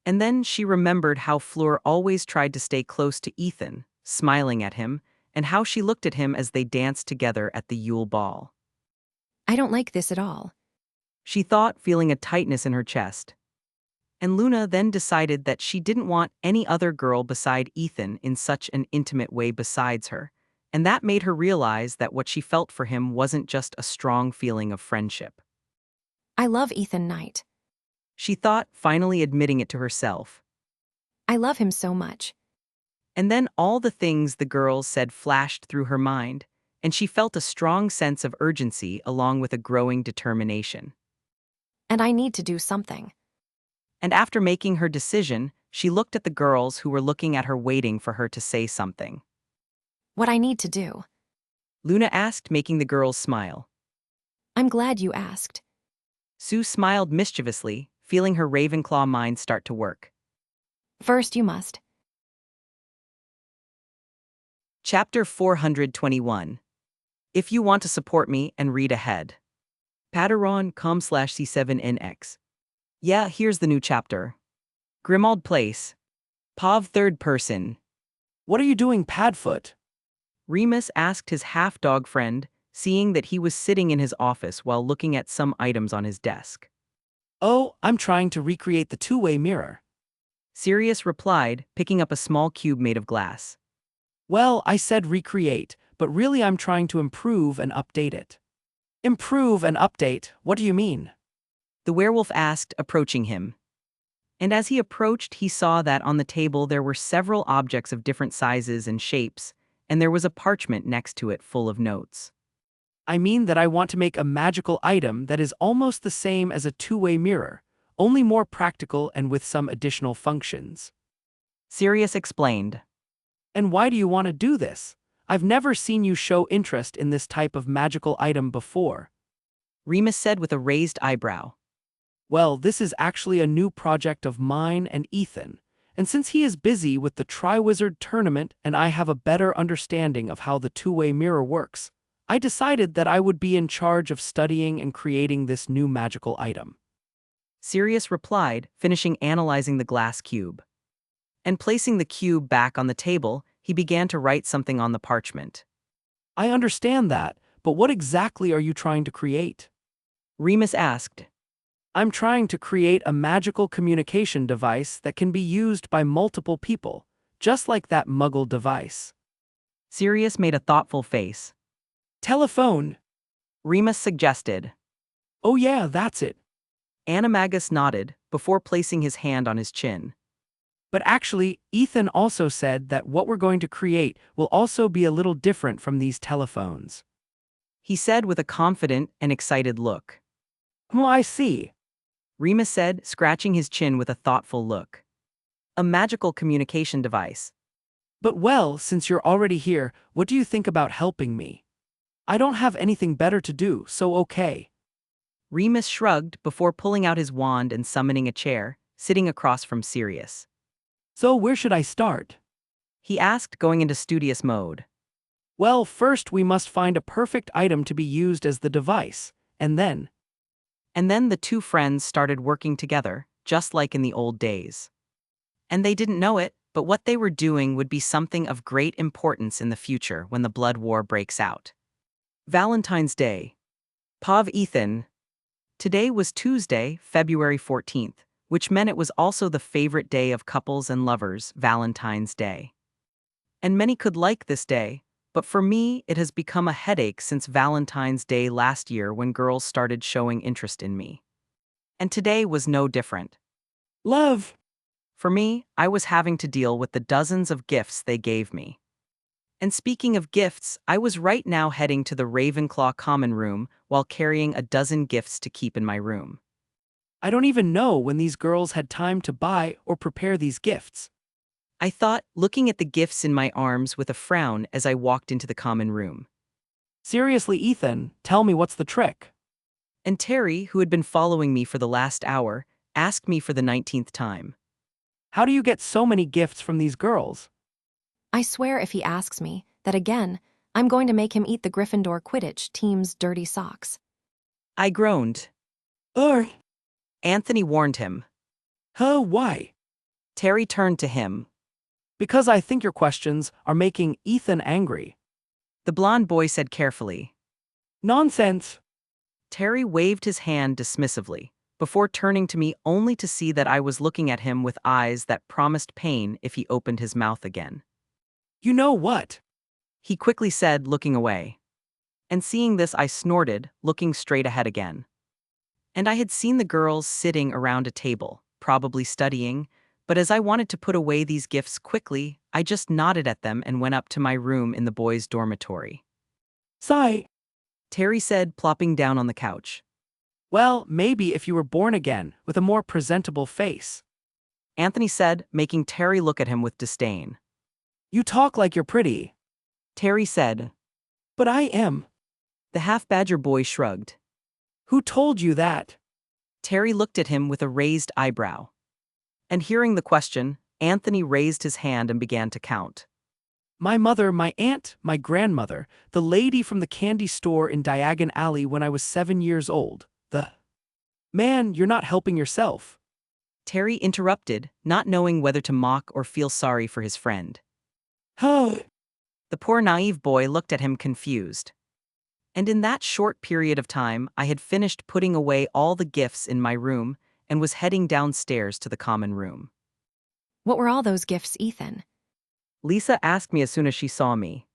And then she remembered how Fleur always tried to stay close to Ethan, smiling at him, and how she looked at him as they danced together at the Yule ball. I don't like this at all. She thought, feeling a tightness in her chest. And Luna then decided that she didn't want any other girl beside Ethan in such an intimate way besides her, and that made her realize that what she felt for him wasn't just a strong feeling of friendship. I love Ethan Knight. She thought, finally admitting it to herself. I love him so much. And then all the things the girls said flashed through her mind, and she felt a strong sense of urgency along with a growing determination. And I need to do something. And after making her decision, she looked at the girls who were looking at her, waiting for her to say something. What I need to do? Luna asked, making the girls smile. I'm glad you asked. Sue smiled mischievously, feeling her Ravenclaw mind start to work. First you must. Chapter 421. If you want to support me and read ahead. Patreon.com/C7NX. Yeah, here's the new chapter. Grimmauld Place. Pav third person. What are you doing, Padfoot? Remus asked his half-dog friend, seeing that he was sitting in his office while looking at some items on his desk. Oh, I'm trying to recreate the two-way mirror. Sirius replied, picking up a small cube made of glass. Well, I said recreate, but really I'm trying to improve and update it. Improve and update, what do you mean? The werewolf asked, approaching him. And as he approached, he saw that on the table there were several objects of different sizes and shapes, and there was a parchment next to it full of notes. I mean that I want to make a magical item that is almost the same as a two-way mirror, only more practical and with some additional functions. Sirius explained. And why do you want to do this? I've never seen you show interest in this type of magical item before. Remus said with a raised eyebrow. Well, this is actually a new project of mine and Ethan, and since he is busy with the Triwizard Tournament and I have a better understanding of how the two-way mirror works, I decided that I would be in charge of studying and creating this new magical item. Sirius replied, finishing analyzing the glass cube. And placing the cube back on the table, he began to write something on the parchment. I understand that, but what exactly are you trying to create? Remus asked. I'm trying to create a magical communication device that can be used by multiple people, just like that Muggle device. Sirius made a thoughtful face. Telephone. Remus suggested. Oh yeah, that's it. Animagus nodded, before placing his hand on his chin. But actually, Ethan also said that what we're going to create will also be a little different from these telephones. He said with a confident and excited look. Oh, I see. Remus said, scratching his chin with a thoughtful look. A magical communication device. But well, since you're already here, what do you think about helping me? I don't have anything better to do, so okay. Remus shrugged before pulling out his wand and summoning a chair, sitting across from Sirius. So where should I start? He asked, going into studious mode. Well, first we must find a perfect item to be used as the device, and then the two friends started working together, just like in the old days. And they didn't know it, but what they were doing would be something of great importance in the future when the blood war breaks out. Valentine's Day. Pav Ethan. Today was Tuesday, February 14th, which meant it was also the favorite day of couples and lovers, Valentine's Day. And many could like this day, but for me, it has become a headache since Valentine's Day last year when girls started showing interest in me. And today was no different. love. For me, I was having to deal with the dozens of gifts they gave me. And speaking of gifts, I was right now heading to the Ravenclaw common room while carrying a dozen gifts to keep in my room. I don't even know when these girls had time to buy or prepare these gifts. I thought, looking at the gifts in my arms with a frown as I walked into the common room. Seriously, Ethan, tell me what's the trick? And Terry, who had been following me for the last hour, asked me for the 19th time. How do you get so many gifts from these girls? I swear if he asks me that again, I'm going to make him eat the Gryffindor Quidditch team's dirty socks. I groaned. Anthony warned him. Why? Terry turned to him. Because I think your questions are making Ethan angry. The blonde boy said carefully. Nonsense. Terry waved his hand dismissively, before turning to me only to see that I was looking at him with eyes that promised pain if he opened his mouth again. You know what? He quickly said, looking away. And seeing this, I snorted, looking straight ahead again. And I had seen the girls sitting around a table, probably studying, but as I wanted to put away these gifts quickly, I just nodded at them and went up to my room in the boys' dormitory. Sigh. Terry said, plopping down on the couch. Well, maybe if you were born again, with a more presentable face. Anthony said, making Terry look at him with disdain. You talk like you're pretty. Terry said. But I am. The half-badger boy shrugged. Who told you that? Terry looked at him with a raised eyebrow. And hearing the question, Anthony raised his hand and began to count. My mother, my aunt, my grandmother, the lady from the candy store in Diagon Alley when I was 7 years old, Man, you're not helping yourself. Terry interrupted, not knowing whether to mock or feel sorry for his friend. Oh. The poor naive boy looked at him confused. And in that short period of time, I had finished putting away all the gifts in my room and was heading downstairs to the common room. What were all those gifts, Ethan? Lisa asked me as soon as she saw me.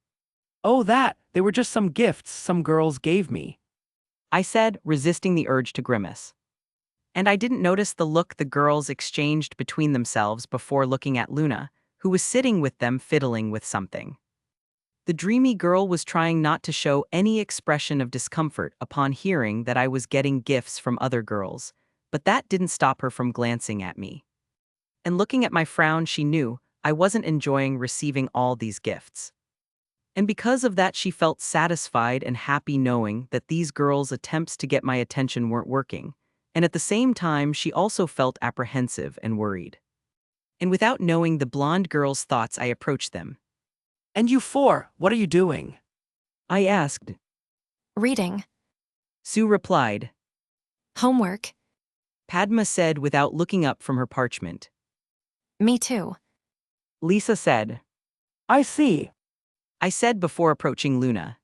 Oh, they were just some gifts some girls gave me. I said, resisting the urge to grimace. And I didn't notice the look the girls exchanged between themselves before looking at Luna, who was sitting with them fiddling with something. The dreamy girl was trying not to show any expression of discomfort upon hearing that I was getting gifts from other girls, but that didn't stop her from glancing at me. And looking at my frown, she knew I wasn't enjoying receiving all these gifts. And because of that, she felt satisfied and happy knowing that these girls' attempts to get my attention weren't working, and at the same time she also felt apprehensive and worried. And without knowing the blonde girl's thoughts, I approached them. And you four, what are you doing? I asked. Reading. Sue replied. Homework. Padma said without looking up from her parchment. Me too. Lisa said. I see. I said before approaching Luna.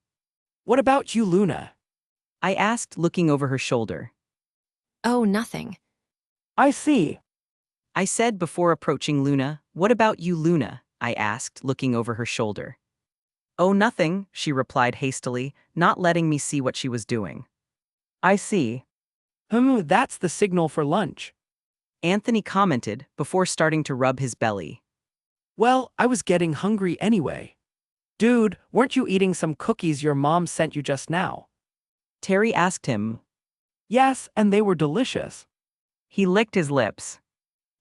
What about you, Luna? I asked, looking over her shoulder. Oh, nothing. I see. I said before approaching Luna. What about you, Luna? I asked, looking over her shoulder. Oh, nothing, she replied hastily, not letting me see what she was doing. I see. That's the signal for lunch. Anthony commented before starting to rub his belly. Well, I was getting hungry anyway. Dude, weren't you eating some cookies your mom sent you just now? Terry asked him. Yes, and they were delicious. He licked his lips.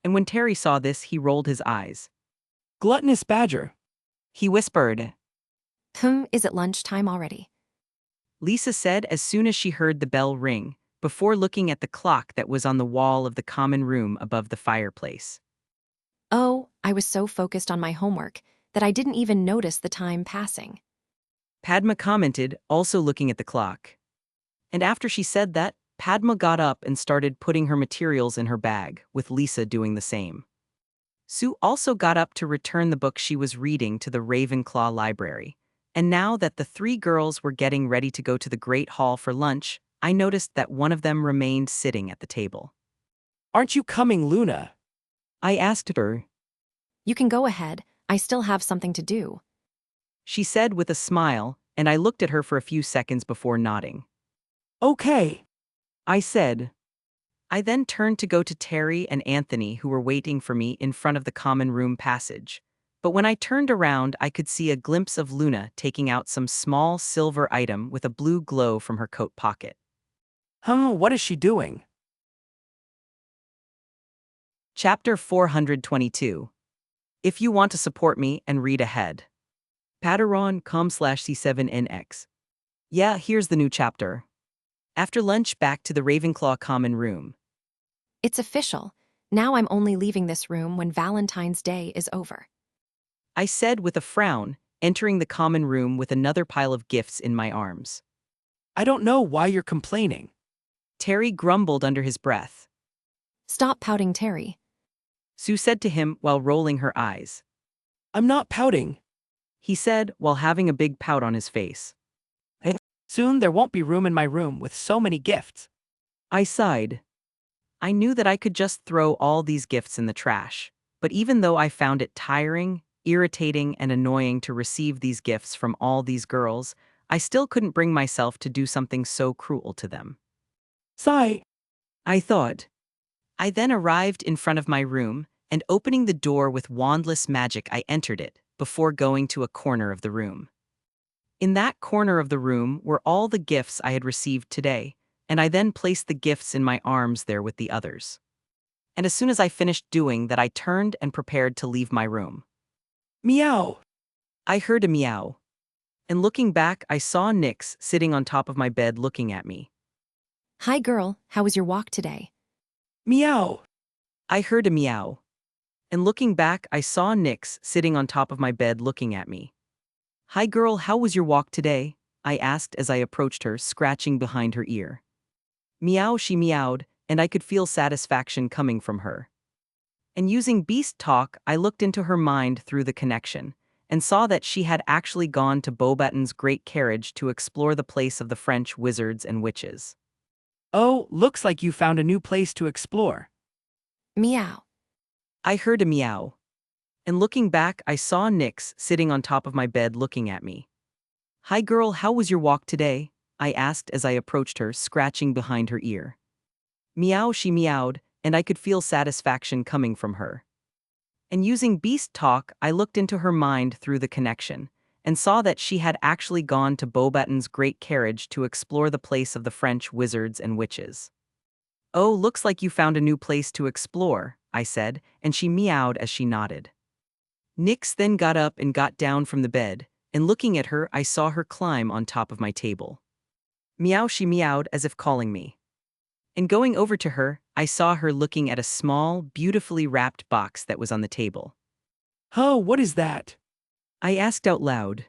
And when Terry saw this, he rolled his eyes. Gluttonous badger. He whispered. Is it lunchtime already? Lisa said as soon as she heard the bell ring, before looking at the clock that was on the wall of the common room above the fireplace. Oh, I was so focused on my homework that I didn't even notice the time passing. Padma commented, also looking at the clock. And after she said that, Padma got up and started putting her materials in her bag, with Lisa doing the same. Sue also got up to return the book she was reading to the Ravenclaw library. And now that the three girls were getting ready to go to the Great Hall for lunch, I noticed that one of them remained sitting at the table. Aren't you coming, Luna? I asked her. You can go ahead, I still have something to do. She said with a smile, and I looked at her for a few seconds before nodding. Okay. I said. I then turned to go to Terry and Anthony, who were waiting for me in front of the common room passage. But when I turned around, I could see a glimpse of Luna taking out some small silver item with a blue glow from her coat pocket. What is she doing? Chapter 422. If you want to support me and read ahead. Patreon.com/C7NX. Yeah, here's the new chapter. After lunch, back to the Ravenclaw common room. It's official. Now I'm only leaving this room when Valentine's Day is over. I said with a frown, entering the common room with another pile of gifts in my arms. I don't know why you're complaining. Terry grumbled under his breath. Stop pouting, Terry. Sue said to him while rolling her eyes. I'm not pouting. He said while having a big pout on his face. Soon there won't be room in my room with so many gifts. I sighed. I knew that I could just throw all these gifts in the trash, but even though I found it tiring, irritating, and annoying to receive these gifts from all these girls, I still couldn't bring myself to do something so cruel to them. Sigh. I thought. I then arrived in front of my room, and opening the door with wandless magic, I entered it, before going to a corner of the room. In that corner of the room were all the gifts I had received today, and I then placed the gifts in my arms there with the others. And as soon as I finished doing that, I turned and prepared to leave my room. Meow. I heard a meow. And looking back, I saw Nyx sitting on top of my bed looking at me. Hi girl, how was your walk today? Meow. I heard a meow. And looking back, I saw Nyx sitting on top of my bed looking at me. Hi girl, how was your walk today? I asked as I approached her, scratching behind her ear. Meow, she meowed, and I could feel satisfaction coming from her. And using beast talk, I looked into her mind through the connection, and saw that she had actually gone to Beauxbaton's great carriage to explore the place of the French wizards and witches. Oh, looks like you found a new place to explore. Meow. I heard a meow. And looking back, I saw Nyx sitting on top of my bed looking at me. Hi girl, how was your walk today? I asked as I approached her, scratching behind her ear. Meow, she meowed, and I could feel satisfaction coming from her. And using beast talk, I looked into her mind through the connection, and saw that she had actually gone to Beauxbaton's great carriage to explore the place of the French wizards and witches. Oh, looks like you found a new place to explore, I said, and she meowed as she nodded. Nyx then got up and got down from the bed, and looking at her, I saw her climb on top of my table. Meow, she meowed as if calling me. And going over to her, I saw her looking at a small, beautifully wrapped box that was on the table. Oh, what is that? I asked out loud.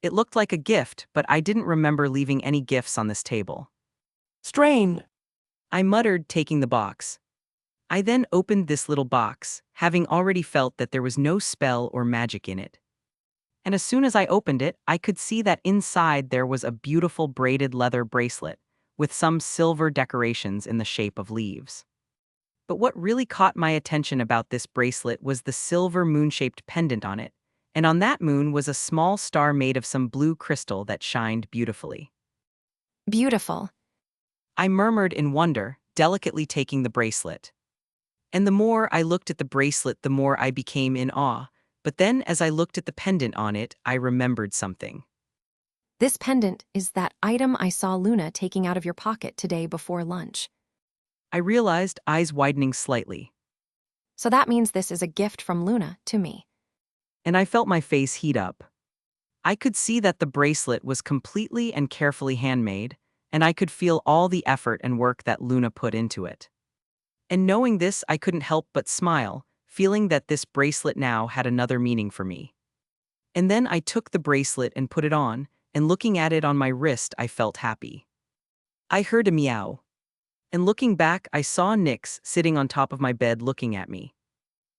It looked like a gift, but I didn't remember leaving any gifts on this table. Strain. I muttered, taking the box. I then opened this little box, having already felt that there was no spell or magic in it. And as soon as I opened it, I could see that inside there was a beautiful braided leather bracelet, with some silver decorations in the shape of leaves. But what really caught my attention about this bracelet was the silver moon-shaped pendant on it, and on that moon was a small star made of some blue crystal that shined beautifully. Beautiful. I murmured in wonder, delicately taking the bracelet. And the more I looked at the bracelet, the more I became in awe. But then, as I looked at the pendant on it, I remembered something. This pendant is that item I saw Luna taking out of your pocket today before lunch. I realized, eyes widening slightly, So that means this is a gift from Luna to me. and I felt my face heat up. I could see that the bracelet was completely and carefully handmade, and I could feel all the effort and work that Luna put into it. And knowing this, I couldn't help but smile, feeling that this bracelet now had another meaning for me. And then I took the bracelet and put it on, and looking at it on my wrist, I felt happy. I heard a meow. And looking back, I saw Nyx sitting on top of my bed looking at me.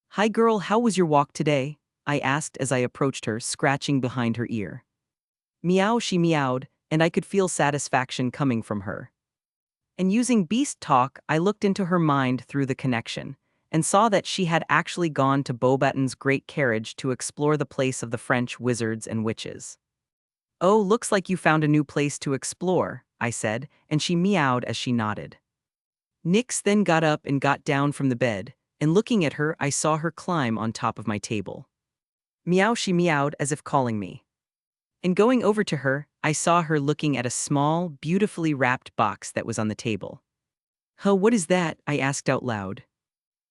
"Hi girl, how was your walk today?" I asked as I approached her, scratching behind her ear. Meow, she meowed, and I could feel satisfaction coming from her. And using beast talk, I looked into her mind through the connection, and saw that she had actually gone to Beaubaton's great carriage to explore the place of the French wizards and witches. "Oh, looks like you found a new place to explore," I said, and she meowed as she nodded. Nyx then got up and got down from the bed, and looking at her, I saw her climb on top of my table. Meow, she meowed as if calling me. And going over to her, I saw her looking at a small, beautifully wrapped box that was on the table. "Huh, what is that?" I asked out loud.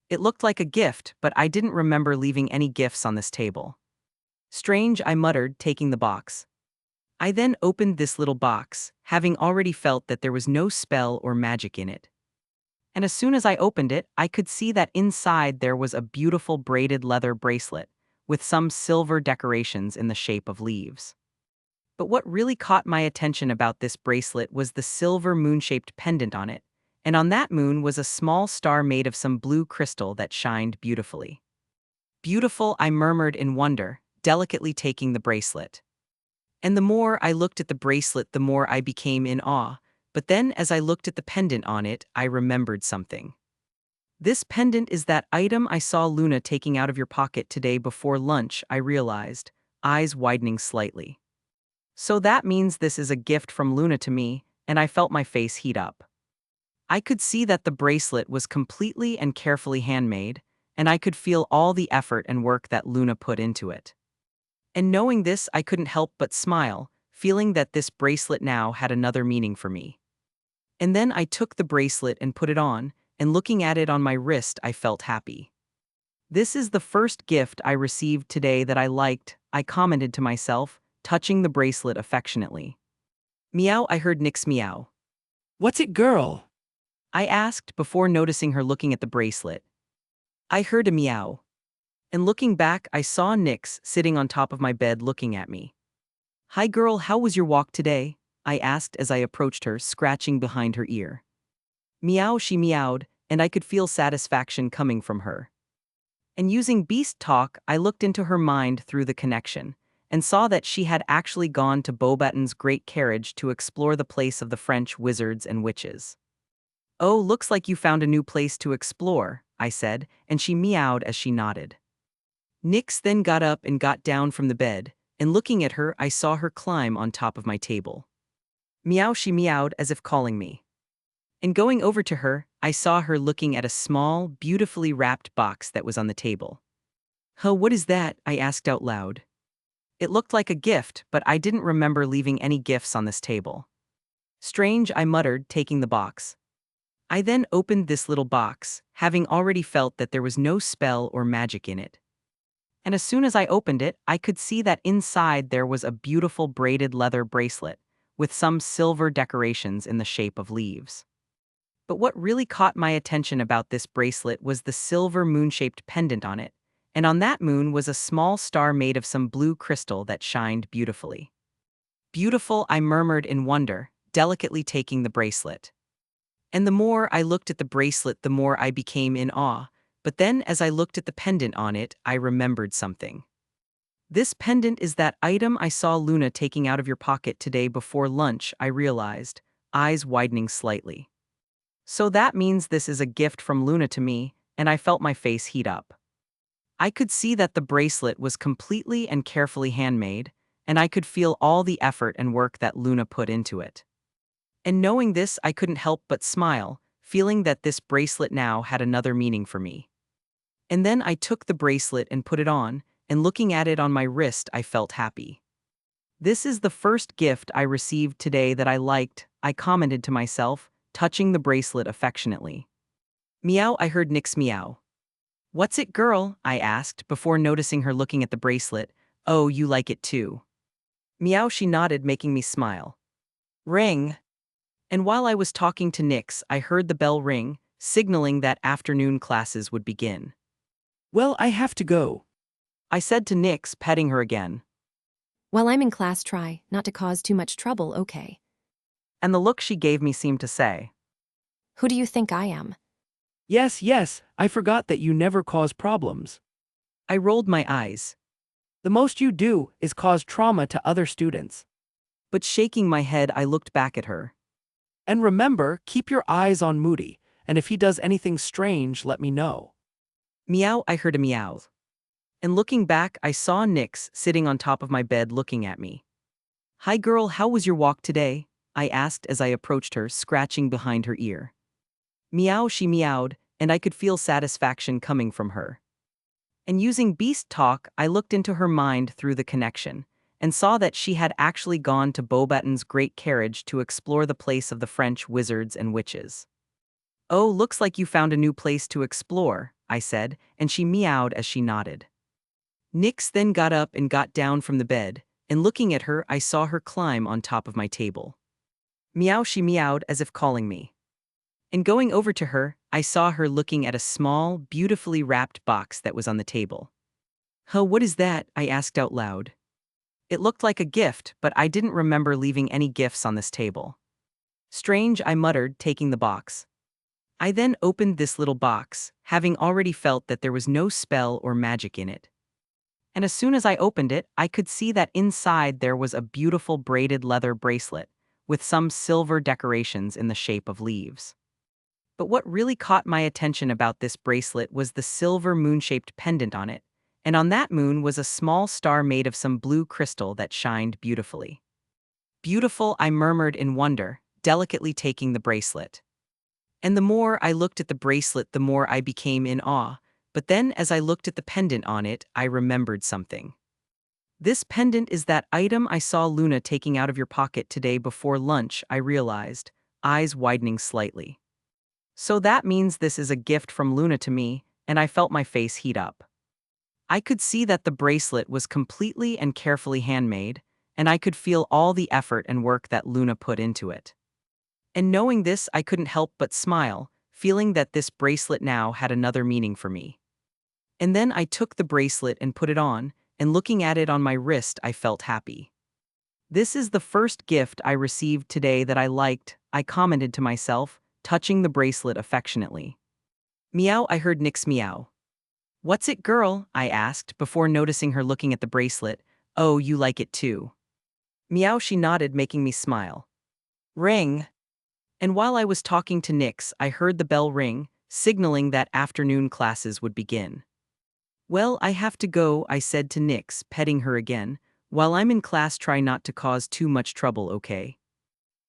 It looked like a gift, but I didn't remember leaving any gifts on this table. "Strange," I muttered, taking the box. I then opened this little box, having already felt that there was no spell or magic in it. And as soon as I opened it, I could see that inside there was a beautiful braided leather bracelet, with some silver decorations in the shape of leaves. But what really caught my attention about this bracelet was the silver moon-shaped pendant on it, and on that moon was a small star made of some blue crystal that shined beautifully. "Beautiful," I murmured in wonder, delicately taking the bracelet. And the more I looked at the bracelet, the more I became in awe. But then, as I looked at the pendant on it, I remembered something. "This pendant is that item I saw Luna taking out of your pocket today before lunch," I realized, eyes widening slightly. So that means this is a gift from Luna to me, and I felt my face heat up. I could see that the bracelet was completely and carefully handmade, and I could feel all the effort and work that Luna put into it. And knowing this, I couldn't help but smile, feeling that this bracelet now had another meaning for me. And then I took the bracelet and put it on, and looking at it on my wrist, I felt happy. "This is the first gift I received today that I liked," I commented to myself, touching the bracelet affectionately. "Meow," I heard Nyx meow. What's it, girl? I asked before noticing her looking at the bracelet. I heard a meow. And looking back, I saw Nyx sitting on top of my bed looking at me. "Hi girl, how was your walk today?" I asked as I approached her, scratching behind her ear. Meow, she meowed, and I could feel satisfaction coming from her. And using beast talk, I looked into her mind through the connection, and saw that she had actually gone to Beaubaton's great carriage to explore the place of the French wizards and witches. "Oh, looks like you found a new place to explore," I said, and she meowed as she nodded. Nyx then got up and got down from the bed, and looking at her, I saw her climb on top of my table. Meow, she meowed as if calling me. And going over to her, I saw her looking at a small, beautifully wrapped box that was on the table. "Huh, what is that?" I asked out loud. It looked like a gift, but I didn't remember leaving any gifts on this table. "Strange," I muttered, taking the box. I then opened this little box, having already felt that there was no spell or magic in it. And as soon as I opened it, I could see that inside there was a beautiful braided leather bracelet, with some silver decorations in the shape of leaves. But what really caught my attention about this bracelet was the silver moon-shaped pendant on it, and on that moon was a small star made of some blue crystal that shined beautifully. "Beautiful," I murmured in wonder, delicately taking the bracelet. And the more I looked at the bracelet, the more I became in awe. But then, as I looked at the pendant on it, I remembered something. "This pendant is that item I saw Luna taking out of your pocket today before lunch," I realized, eyes widening slightly. So that means this is a gift from Luna to me, and I felt my face heat up. I could see that the bracelet was completely and carefully handmade, and I could feel all the effort and work that Luna put into it. And knowing this, I couldn't help but smile, feeling that this bracelet now had another meaning for me. And then I took the bracelet and put it on, and looking at it on my wrist, I felt happy. This is the first gift I received today that I liked, I commented to myself, touching the bracelet affectionately. Meow, I heard Nick's meow. What's it, girl? I asked, before noticing her looking at the bracelet. Oh, you like it too. Meow, she nodded, making me smile. Ring. And while I was talking to Nix, I heard the bell ring, signaling that afternoon classes would begin. Well, I have to go. I said to Nix, petting her again. While I'm in class, try not to cause too much trouble, okay? And the look she gave me seemed to say, Who do you think I am? Yes, yes, I forgot that you never cause problems. I rolled my eyes. The most you do is cause trauma to other students. But shaking my head, I looked back at her. And remember, keep your eyes on Moody, and if he does anything strange, let me know. Meow, I heard a meow. And looking back, I saw Nix sitting on top of my bed looking at me. Hi girl, how was your walk today? I asked as I approached her, scratching behind her ear. Meow, she meowed, and I could feel satisfaction coming from her. And using beast talk, I looked into her mind through the connection, and saw that she had actually gone to Beaubaton's great carriage to explore the place of the French wizards and witches. Oh, looks like you found a new place to explore, I said, and she meowed as she nodded. Nix then got up and got down from the bed, and looking at her, I saw her climb on top of my table. Meow, she meowed as if calling me. And going over to her, I saw her looking at a small, beautifully wrapped box that was on the table. Huh, what is that? I asked out loud. It looked like a gift, but I didn't remember leaving any gifts on this table. Strange, I muttered, taking the box. I then opened this little box, having already felt that there was no spell or magic in it. And as soon as I opened it, I could see that inside there was a beautiful braided leather bracelet, with some silver decorations in the shape of leaves. But what really caught my attention about this bracelet was the silver moon-shaped pendant on it, and on that moon was a small star made of some blue crystal that shined beautifully. Beautiful, I murmured in wonder, delicately taking the bracelet. And the more I looked at the bracelet, the more I became in awe, but then as I looked at the pendant on it, I remembered something. This pendant is that item I saw Luna taking out of your pocket today before lunch, I realized, eyes widening slightly. So that means this is a gift from Luna to me, and I felt my face heat up. I could see that the bracelet was completely and carefully handmade, and I could feel all the effort and work that Luna put into it. And knowing this, I couldn't help but smile, feeling that this bracelet now had another meaning for me. And then I took the bracelet and put it on, and looking at it on my wrist, I felt happy. This is the first gift I received today that I liked, I commented to myself, touching the bracelet affectionately. Meow, I heard Nix meow. What's it, girl? I asked, before noticing her looking at the bracelet. Oh, you like it too. Meow, she nodded, making me smile. Ring. And while I was talking to Nix, I heard the bell ring, signaling that afternoon classes would begin. Well, I have to go, I said to Nix, petting her again. While I'm in class, try not to cause too much trouble, okay?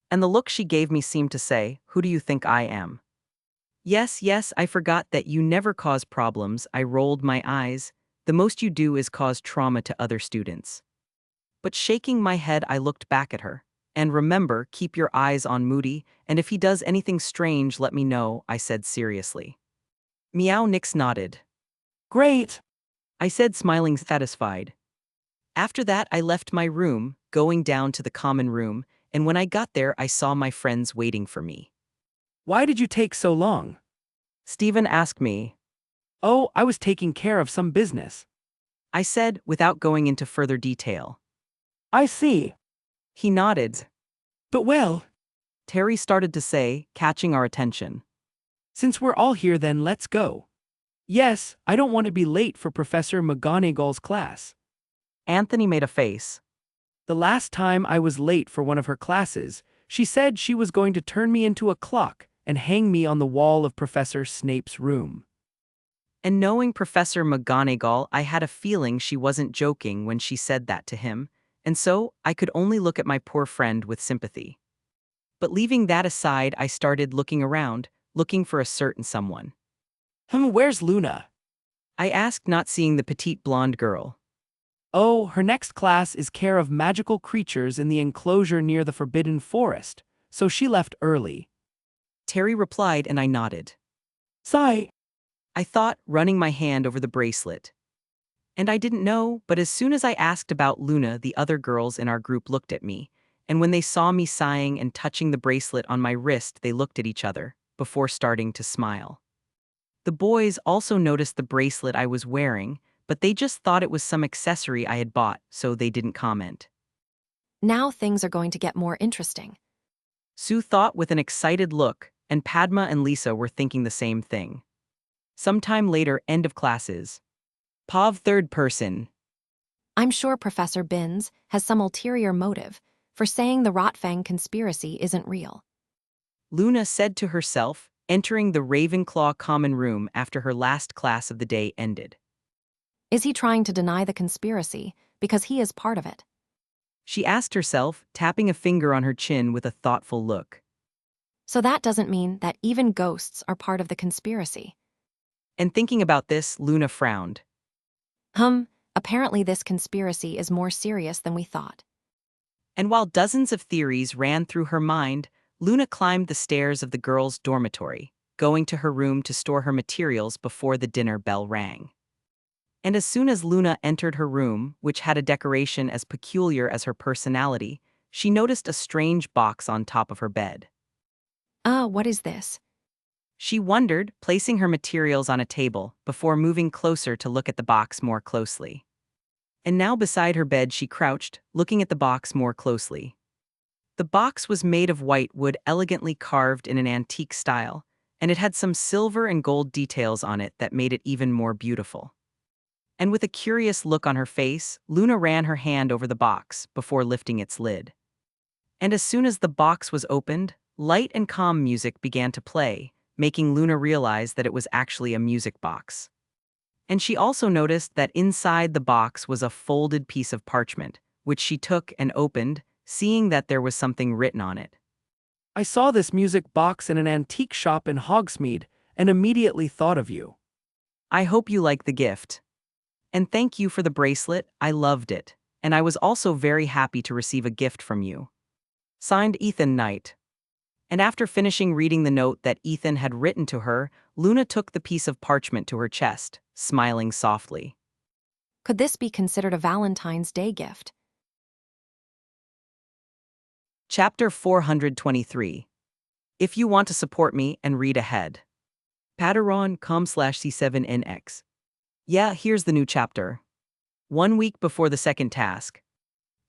And the look she gave me seemed to say, Who do you think I am? Yes, yes, I forgot that you never cause problems, I rolled my eyes. The most you do is cause trauma to other students. But shaking my head, I looked back at her. And remember, keep your eyes on Moody, and if he does anything strange, let me know, I said seriously. Meow, Nix nodded. Great! I said, smiling satisfied. After that, I left my room, going down to the common room, and when I got there, I saw my friends waiting for me. Why did you take so long? Stephen asked me. Oh, I was taking care of some business. I said, without going into further detail. I see. He nodded. But well, Terry started to say, catching our attention. since we're all here, then let's go. Yes, I don't want to be late for Professor McGonagall's class. Anthony made a face. The last time I was late for one of her classes, she said she was going to turn me into a clock and hang me on the wall of Professor Snape's room. And knowing Professor McGonagall, I had a feeling she wasn't joking when she said that to him, and so I could only look at my poor friend with sympathy. But leaving that aside, I started looking around, looking for a certain someone. Where's Luna? I asked, not seeing the petite blonde girl. Oh, her next class is care of magical creatures in the enclosure near the Forbidden Forest, so she left early. Terry replied, and I nodded. Sigh. I thought, running my hand over the bracelet. And I didn't know, but as soon as I asked about Luna, the other girls in our group looked at me, and when they saw me sighing and touching the bracelet on my wrist, they looked at each other, before starting to smile. The boys also noticed the bracelet I was wearing, but they just thought it was some accessory I had bought, so they didn't comment. Now things are going to get more interesting. Sue thought with an excited look, and Padma and Lisa were thinking the same thing. Sometime later, end of classes. Pav, third person. I'm sure Professor Binns has some ulterior motive for saying the Rotfang conspiracy isn't real. Luna said to herself, entering the Ravenclaw common room after her last class of the day ended. Is he trying to deny the conspiracy because he is part of it? She asked herself, tapping a finger on her chin with a thoughtful look. So that doesn't mean that even ghosts are part of the conspiracy. And thinking about this, Luna frowned. Apparently this conspiracy is more serious than we thought. And while dozens of theories ran through her mind, Luna climbed the stairs of the girls' dormitory, going to her room to store her materials before the dinner bell rang. And as soon as Luna entered her room, which had a decoration as peculiar as her personality, she noticed a strange box on top of her bed. What is this? She wondered, placing her materials on a table before moving closer to look at the box more closely. And now beside her bed she crouched, looking at the box more closely. The box was made of white wood elegantly carved in an antique style, and it had some silver and gold details on it that made it even more beautiful. And with a curious look on her face, Luna ran her hand over the box before lifting its lid. And as soon as the box was opened, light and calm music began to play, making Luna realize that it was actually a music box. And she also noticed that inside the box was a folded piece of parchment, which she took and opened, seeing that there was something written on it. I saw this music box in an antique shop in Hogsmeade and immediately thought of you. I hope you like the gift. And thank you for the bracelet, I loved it, and I was also very happy to receive a gift from you. Signed, Ethan Knight. And after finishing reading the note that Ethan had written to her, Luna took the piece of parchment to her chest, smiling softly. Could this be considered a Valentine's Day gift? Chapter 423. If you want to support me and read ahead. Patreon.com/C7NX. Yeah, here's the new chapter. 1 week before the second task.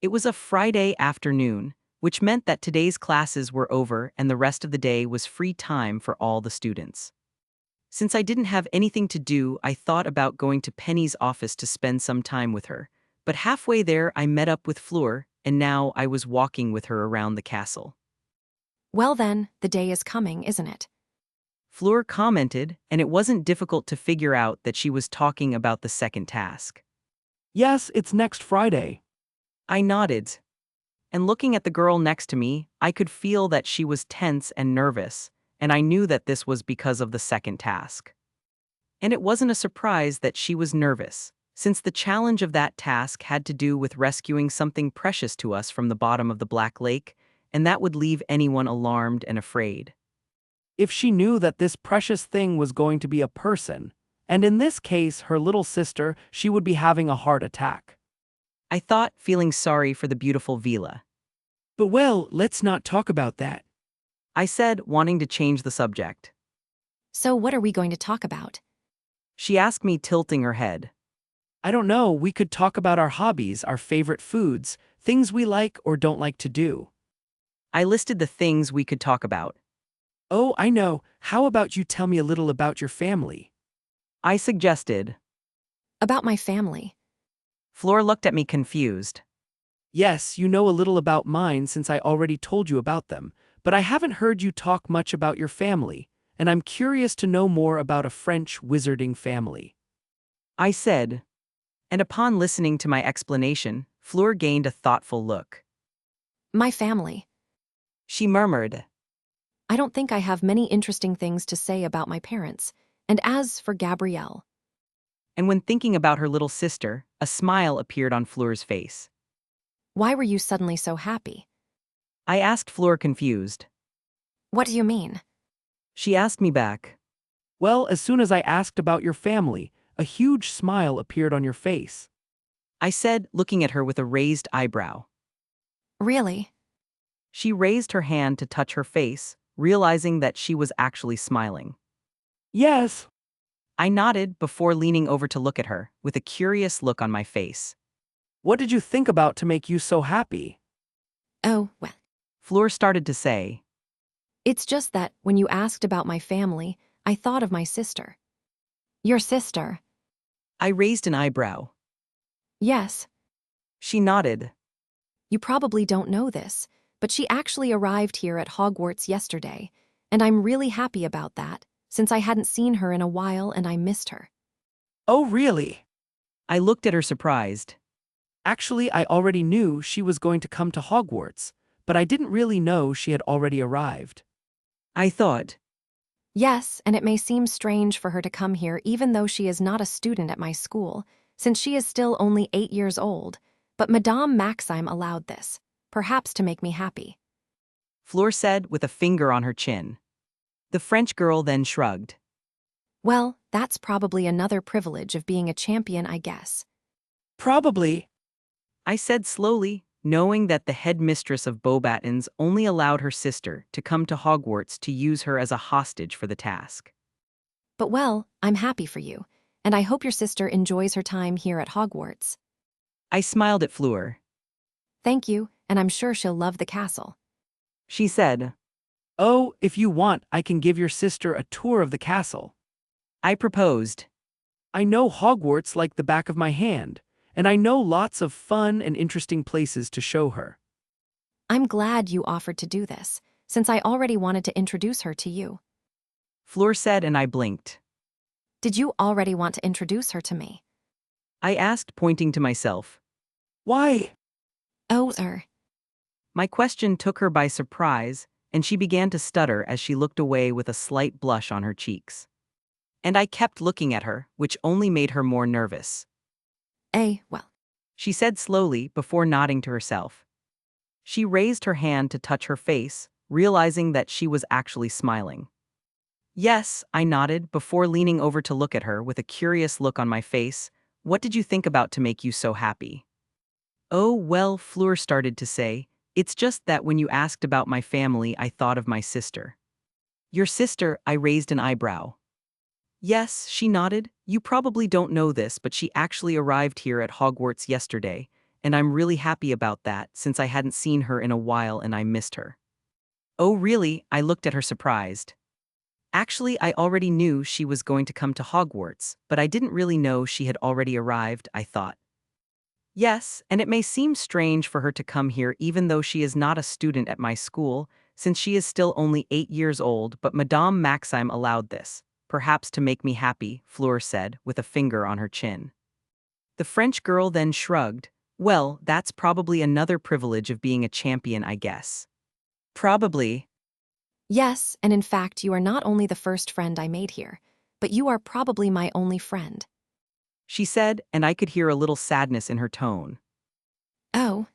It was a Friday afternoon, which meant that today's classes were over and the rest of the day was free time for all the students. Since I didn't have anything to do, I thought about going to Penny's office to spend some time with her, but halfway there I met up with Fleur, and now I was walking with her around the castle. Well then, the day is coming, isn't it? Fleur commented, and it wasn't difficult to figure out that she was talking about the second task. Yes, it's next Friday. I nodded. And looking at the girl next to me, I could feel that she was tense and nervous, and I knew that this was because of the second task. And it wasn't a surprise that she was nervous, since the challenge of that task had to do with rescuing something precious to us from the bottom of the Black Lake, and that would leave anyone alarmed and afraid. If she knew that this precious thing was going to be a person, and in this case her little sister, she would be having a heart attack. I thought, feeling sorry for the beautiful Vila. But well, let's not talk about that. I said, wanting to change the subject. So what are we going to talk about? She asked me, tilting her head. I don't know, we could talk about our hobbies, our favorite foods, things we like or don't like to do. I listed the things we could talk about. Oh, I know, how about you tell me a little about your family? I suggested. About my family. Fleur looked at me confused. Yes, you know a little about mine since I already told you about them, but I haven't heard you talk much about your family, and I'm curious to know more about a French wizarding family. I said. And upon listening to my explanation, Fleur gained a thoughtful look. My family. She murmured. I don't think I have many interesting things to say about my parents. And as for Gabrielle, And when thinking about her little sister, a smile appeared on Fleur's face. why were you suddenly so happy? I asked Fleur confused. What do you mean? She asked me back. Well, as soon as I asked about your family, a huge smile appeared on your face. I said, looking at her with a raised eyebrow. Really? She raised her hand to touch her face, realizing that she was actually smiling. Yes. I nodded before leaning over to look at her, with a curious look on my face. What did you think about to make you so happy? Oh, well. Fleur started to say. It's just that when you asked about my family, I thought of my sister. Your sister? I raised an eyebrow. Yes. She nodded. You probably don't know this, but she actually arrived here at Hogwarts yesterday, and I'm really happy about that, since I hadn't seen her in a while and I missed her. Oh, really? I looked at her surprised. Actually, I already knew she was going to come to Hogwarts, but I didn't really know she had already arrived. I thought. Yes, and it may seem strange for her to come here even though she is not a student at my school, since she is still only 8 years old, but Madame Maxime allowed this, perhaps to make me happy. Fleur said with a finger on her chin. The French girl then shrugged. Well, that's probably another privilege of being a champion, I guess. Probably. I said slowly, knowing that the headmistress of Beauxbatons only allowed her sister to come to Hogwarts to use her as a hostage for the task. But well, I'm happy for you, and I hope your sister enjoys her time here at Hogwarts. I smiled at Fleur. Thank you, and I'm sure she'll love the castle. She said. Oh, if you want, I can give your sister a tour of the castle. I proposed. I know Hogwarts like the back of my hand, and I know lots of fun and interesting places to show her. I'm glad you offered to do this, since I already wanted to introduce her to you. Fleur said, and I blinked. Did you already want to introduce her to me? I asked, pointing to myself. Why? Oh, My question took her by surprise, and she began to stutter as she looked away with a slight blush on her cheeks. And I kept looking at her, which only made her more nervous. well. She said slowly before nodding to herself. She raised her hand to touch her face, realizing that she was actually smiling. Yes, I nodded before leaning over to look at her with a curious look on my face. What did you think about to make you so happy? Oh, well, Fleur started to say, it's just that when you asked about my family, I thought of my sister. Your sister, I raised an eyebrow. Yes, she nodded. You probably don't know this, but she actually arrived here at Hogwarts yesterday, and I'm really happy about that since I hadn't seen her in a while and I missed her. Oh, really? I looked at her surprised. Actually, I already knew she was going to come to Hogwarts, but I didn't really know she had already arrived, I thought. Yes, and it may seem strange for her to come here even though she is not a student at my school, since she is still only 8 years old, but Madame Maxime allowed this, perhaps to make me happy, Fleur said, with a finger on her chin. The French girl then shrugged. Well, that's probably another privilege of being a champion, I guess. Probably. Yes, and in fact, you are not only the first friend I made here, but you are probably my only friend. She said, and I could hear a little sadness in her tone. Oh,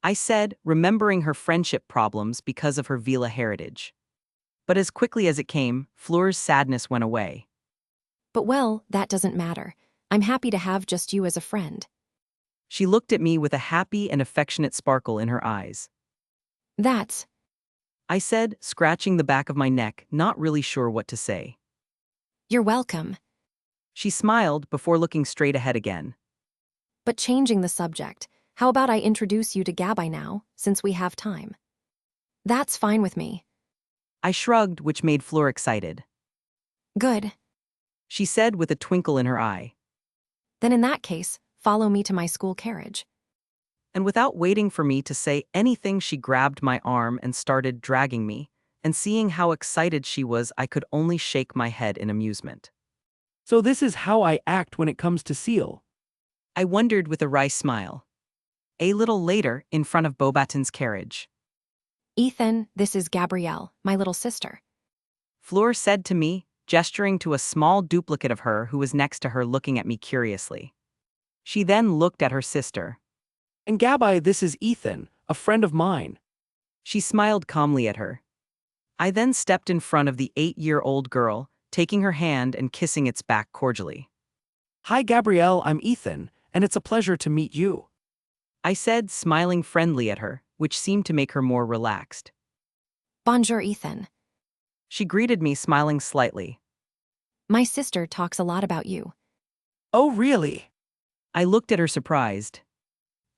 I said, remembering her friendship problems because of her Vila heritage. But as quickly as it came, Fleur's sadness went away. but well, that doesn't matter. I'm happy to have just you as a friend. She looked at me with a happy and affectionate sparkle in her eyes. That's, I said, scratching the back of my neck, not really sure what to say. you're welcome. She smiled before looking straight ahead again. But changing the subject, how about I introduce you to Gabby now, since we have time? That's fine with me. I shrugged, which made Fleur excited. Good. She said with a twinkle in her eye. Then in that case, follow me to my school carriage. And without waiting for me to say anything, she grabbed my arm and started dragging me, and seeing how excited she was, I could only shake my head in amusement. So this is how I act when it comes to Seal. I wondered with a wry smile. A little later, in front of Beauxbaton's carriage. Ethan, this is Gabrielle, my little sister. Fleur said to me, gesturing to a small duplicate of her who was next to her looking at me curiously. She then looked at her sister. And Gabi, this is Ethan, a friend of mine. She smiled calmly at her. I then stepped in front of the 8-year-old girl, taking her hand and kissing its back cordially. Hi Gabrielle, I'm Ethan, and it's a pleasure to meet you. I said, smiling friendly at her, which seemed to make her more relaxed. Bonjour, Ethan. She greeted me, smiling slightly. My sister talks a lot about you. Oh really? I looked at her surprised.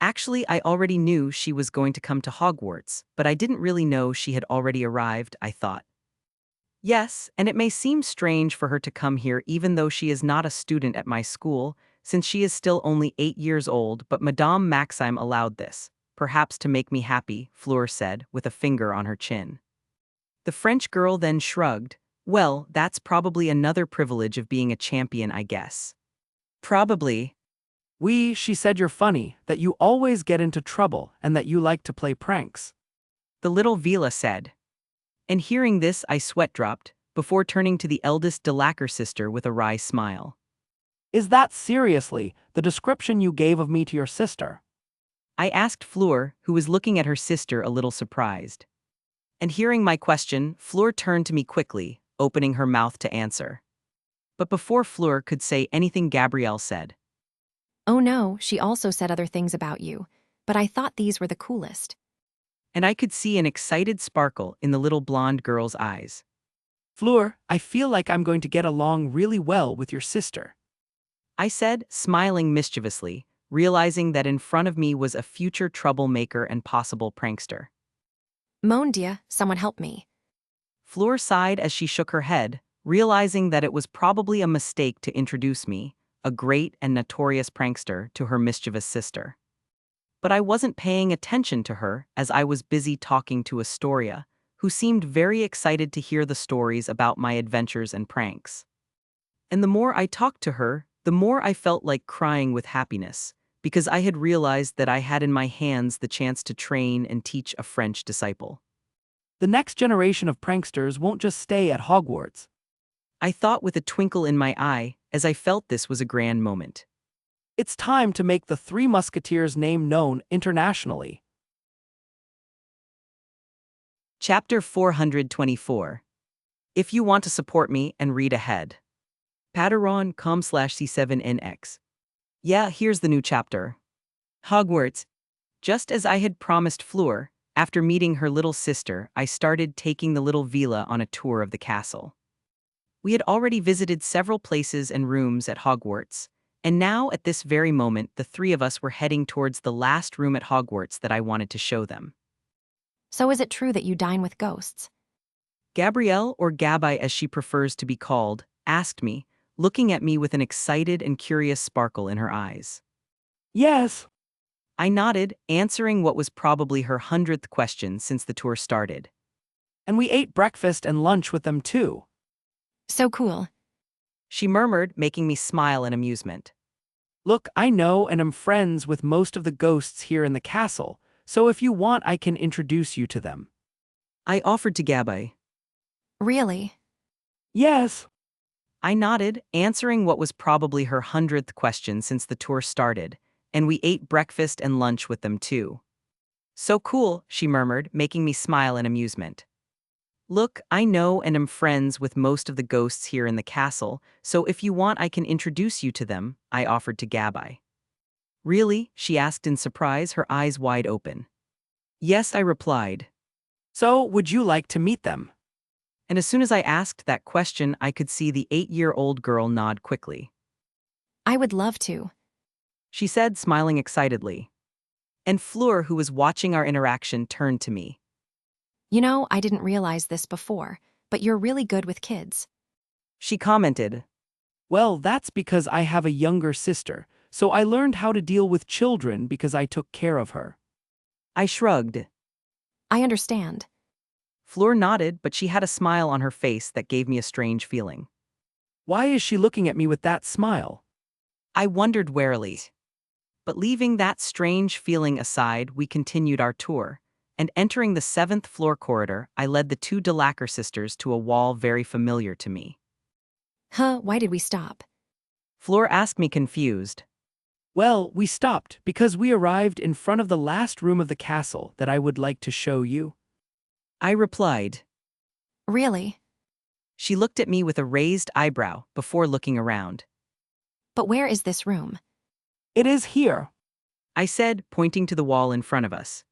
Actually, I already knew she was going to come to Hogwarts, but I didn't really know she had already arrived, I thought. Yes, and it may seem strange for her to come here even though she is not a student at my school, since she is still only 8 years old, but Madame Maxime allowed this, perhaps to make me happy, Fleur said, with a finger on her chin. The French girl then shrugged. Well, that's probably another privilege of being a champion, I guess. Probably. She said you're funny, that you always get into trouble, and that you like to play pranks. The little Vila said. And hearing this, I sweat dropped, before turning to the eldest Delacour sister with a wry smile. Is that seriously the description you gave of me to your sister? I asked Fleur, who was looking at her sister a little surprised. And hearing my question, Fleur turned to me quickly, opening her mouth to answer. But before Fleur could say anything, Gabrielle said. Oh no, she also said other things about you, but I thought these were the coolest. And I could see an excited sparkle in the little blonde girl's eyes. Fleur, I feel like I'm going to get along really well with your sister. I said, smiling mischievously, realizing that in front of me was a future troublemaker and possible prankster. Mon Dieu, someone help me. Fleur sighed as she shook her head, realizing that it was probably a mistake to introduce me, a great and notorious prankster, to her mischievous sister. But I wasn't paying attention to her as I was busy talking to Astoria, who seemed very excited to hear the stories about my adventures and pranks. And the more I talked to her, the more I felt like crying with happiness, because I had realized that I had in my hands the chance to train and teach a French disciple. The next generation of pranksters won't just stay at Hogwarts. I thought with a twinkle in my eye, as I felt this was a grand moment. It's time to make the Three Musketeers' name known internationally. Chapter 424. If you want to support me and read ahead. Patreon.com/C7NX. Yeah, here's the new chapter. Hogwarts. Just as I had promised Fleur, after meeting her little sister, I started taking the little Vila on a tour of the castle. We had already visited several places and rooms at Hogwarts, and now at this very moment the three of us were heading towards the last room at Hogwarts that I wanted to show them. So is it true that you dine with ghosts? Gabrielle, or Gabi as she prefers to be called, asked me, looking at me with an excited and curious sparkle in her eyes. Yes. I nodded, answering what was probably her 100th question since the tour started. And we ate breakfast and lunch with them too. So cool. She murmured, making me smile in amusement. Look, I know and am friends with most of the ghosts here in the castle, so if you want I can introduce you to them. I offered to Gabi. Really? Yes. I nodded, answering what was probably her 100th question since the tour started, and we ate breakfast and lunch with them too. So cool, she murmured, making me smile in amusement. Look, I know and am friends with most of the ghosts here in the castle, so if you want I can introduce you to them, I offered to Gabi. Really? She asked in surprise, her eyes wide open. Yes, I replied. So, would you like to meet them? And as soon as I asked that question, I could see the 8-year-old girl nod quickly. I would love to. She said, smiling excitedly. And Fleur, who was watching our interaction, turned to me. You know, I didn't realize this before, but you're really good with kids. She commented. Well, that's because I have a younger sister, so I learned how to deal with children because I took care of her. I shrugged. I understand. Fleur nodded, but she had a smile on her face that gave me a strange feeling. Why is she looking at me with that smile? I wondered warily. But leaving that strange feeling aside, we continued our tour, and entering the 7th floor corridor, I led the two Delacour sisters to a wall very familiar to me. Huh, why did we stop? Fleur asked me confused. Well, we stopped because we arrived in front of the last room of the castle that I would like to show you. I replied. Really? She looked at me with a raised eyebrow before looking around. But where is this room? It is here, I said, pointing to the wall in front of us.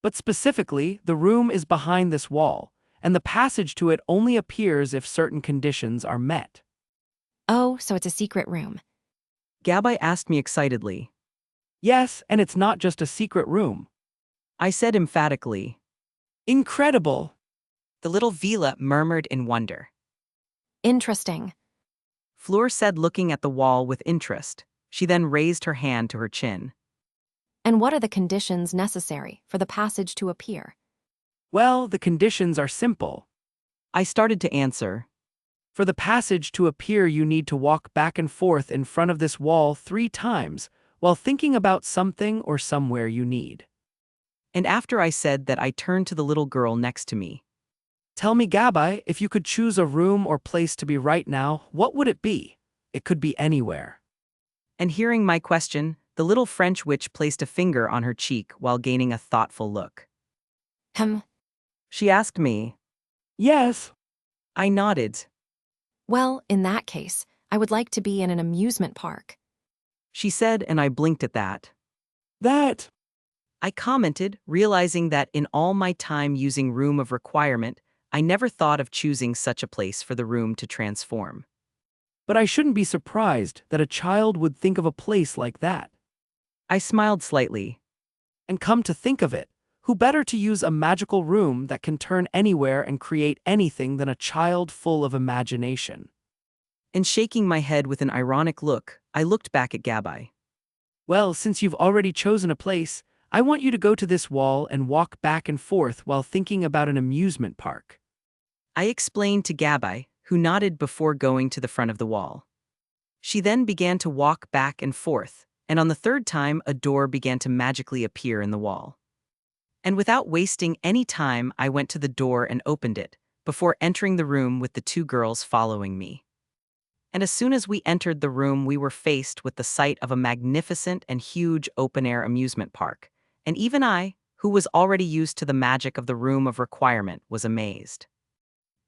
but specifically, the room is behind this wall, and the passage to it only appears if certain conditions are met. Oh, so it's a secret room. Gabai asked me excitedly. Yes, and it's not just a secret room. I said emphatically. Incredible! The little Vila murmured in wonder. Interesting. Fleur said, looking at the wall with interest. She then raised her hand to her chin. And what are the conditions necessary for the passage to appear? Well, the conditions are simple. I started to answer. For the passage to appear, you need to walk back and forth in front of this wall 3 times while thinking about something or somewhere you need. And after I said that, I turned to the little girl next to me. Tell me, Gabai, if you could choose a room or place to be right now, what would it be? It could be anywhere. And hearing my question, the little French witch placed a finger on her cheek while gaining a thoughtful look. She asked me. Yes. I nodded. Well, in that case, I would like to be in an amusement park. She said, and I blinked at that. That. I commented, realizing that in all my time using Room of Requirement, I never thought of choosing such a place for the room to transform. But I shouldn't be surprised that a child would think of a place like that. I smiled slightly. And come to think of it, who better to use a magical room that can turn anywhere and create anything than a child full of imagination? And shaking my head with an ironic look, I looked back at Gabai. Well, since you've already chosen a place, I want you to go to this wall and walk back and forth while thinking about an amusement park. I explained to Gabai, who nodded before going to the front of the wall. She then began to walk back and forth, and on the 3rd time a door began to magically appear in the wall. And without wasting any time, I went to the door and opened it, before entering the room with the 2 girls following me. And as soon as we entered the room, we were faced with the sight of a magnificent and huge open-air amusement park, and even I, who was already used to the magic of the Room of Requirement, was amazed.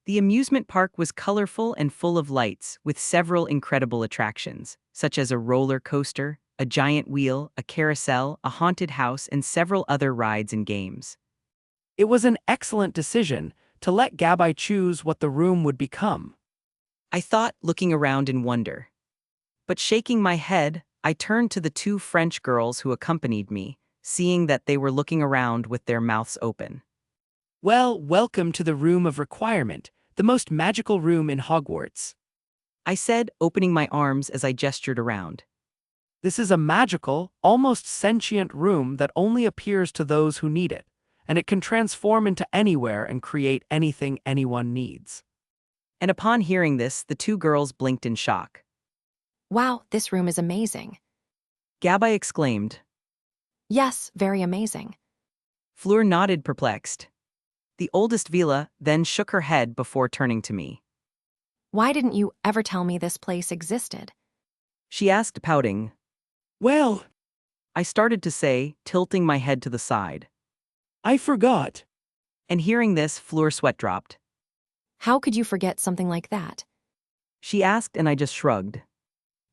The amusement park was colorful and full of lights, with several incredible attractions, such as a roller coaster, a giant wheel, a carousel, a haunted house, and several other rides and games. It was an excellent decision to let Gabai choose what the room would become. I thought, looking around in wonder. But shaking my head, I turned to the 2 French girls who accompanied me, seeing that they were looking around with their mouths open. Well, welcome to the Room of Requirement, the most magical room in Hogwarts. I said, opening my arms as I gestured around. This is a magical, almost sentient room that only appears to those who need it, and it can transform into anywhere and create anything anyone needs. And upon hearing this, the 2 girls blinked in shock. Wow, this room is amazing. Gabai exclaimed. Yes, very amazing. Fleur nodded, perplexed. The oldest Vila then shook her head before turning to me. Why didn't you ever tell me this place existed? She asked, pouting. Well, I started to say, tilting my head to the side. I forgot. And hearing this, Fleur's sweat dropped. How could you forget something like that? She asked, and I just shrugged.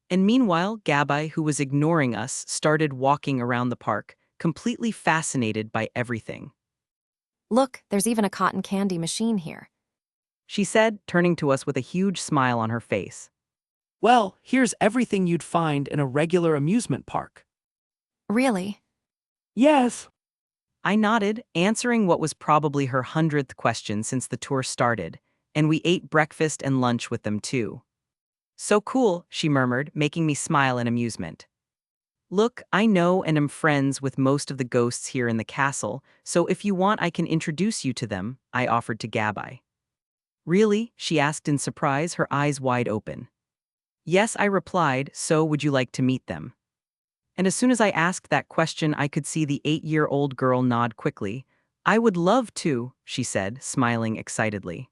And meanwhile, Gabai, who was ignoring us, started walking around the park, completely fascinated by everything. Look, there's even a cotton candy machine here. She said, turning to us with a huge smile on her face. Well, here's everything you'd find in a regular amusement park. Really? Yes. I nodded, answering what was probably her 100th question since the tour started, and we ate breakfast and lunch with them too. So cool, she murmured, making me smile in amusement. Look, I know and am friends with most of the ghosts here in the castle, so if you want I can introduce you to them, I offered to Gabai. Really? She asked in surprise, her eyes wide open. Yes, I replied, so would you like to meet them? And as soon as I asked that question, I could see the 8-year-old girl nod quickly. I would love to, she said, smiling excitedly.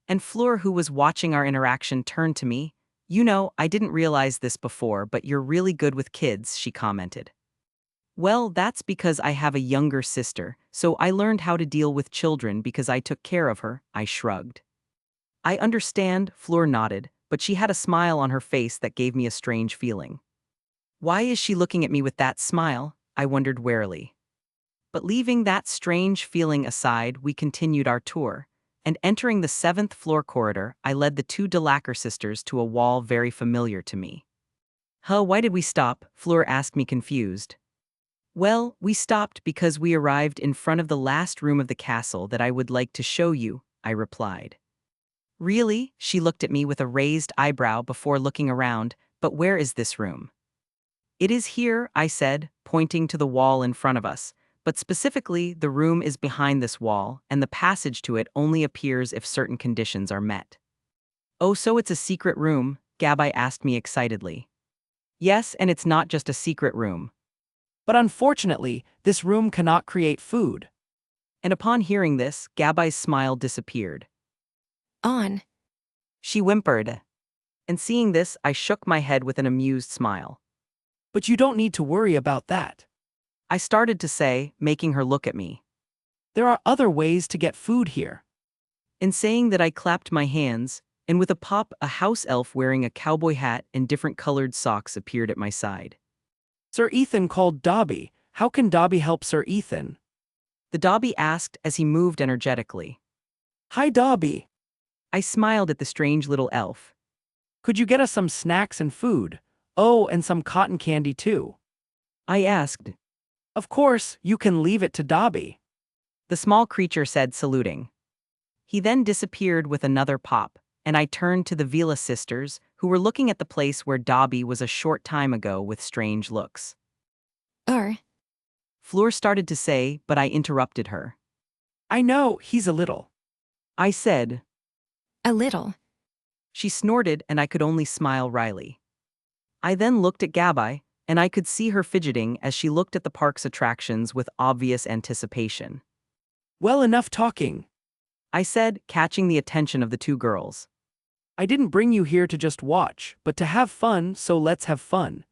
And Fleur, who was watching our interaction, turned to me. You know, I didn't realize this before, but you're really good with kids, she commented. Well, that's because I have a younger sister, so I learned how to deal with children because I took care of her, I shrugged. I understand, Fleur nodded, but she had a smile on her face that gave me a strange feeling. Why is she looking at me with that smile? I wondered warily. But leaving that strange feeling aside, we continued our tour, and entering the 7th floor corridor, I led the two Delacour sisters to a wall very familiar to me. Why did we stop? Fleur asked me confused. Well, we stopped because we arrived in front of the last room of the castle that I would like to show you, I replied. Really? She looked at me with a raised eyebrow before looking around, but where is this room? It is here, I said, pointing to the wall in front of us, but specifically, the room is behind this wall, and the passage to it only appears if certain conditions are met. Oh, so it's a secret room? Gabai asked me excitedly. Yes, and it's not just a secret room. But unfortunately, this room cannot create food. And upon hearing this, Gabai's smile disappeared. On. She whimpered. And seeing this, I shook my head with an amused smile. But you don't need to worry about that. I started to say, making her look at me. There are other ways to get food here. In saying that, I clapped my hands, and with a pop, a house elf wearing a cowboy hat and different colored socks appeared at my side. Sir Ethan called Dobby. How can Dobby help Sir Ethan? The Dobby asked as he moved energetically. Hi, Dobby. I smiled at the strange little elf. Could you get us some snacks and food? Oh, and some cotton candy too. I asked. Of course, you can leave it to Dobby. The small creature said, saluting. He then disappeared with another pop, and I turned to the Vila sisters, who were looking at the place where Dobby was a short time ago with strange looks. Fleur started to say, but I interrupted her. I know, he's a little. I said. A little. She snorted, and I could only smile wryly. I then looked at Gabai, and I could see her fidgeting as she looked at the park's attractions with obvious anticipation. Well, enough talking, I said, catching the attention of the two girls. I didn't bring you here to just watch, but to have fun, so let's have fun.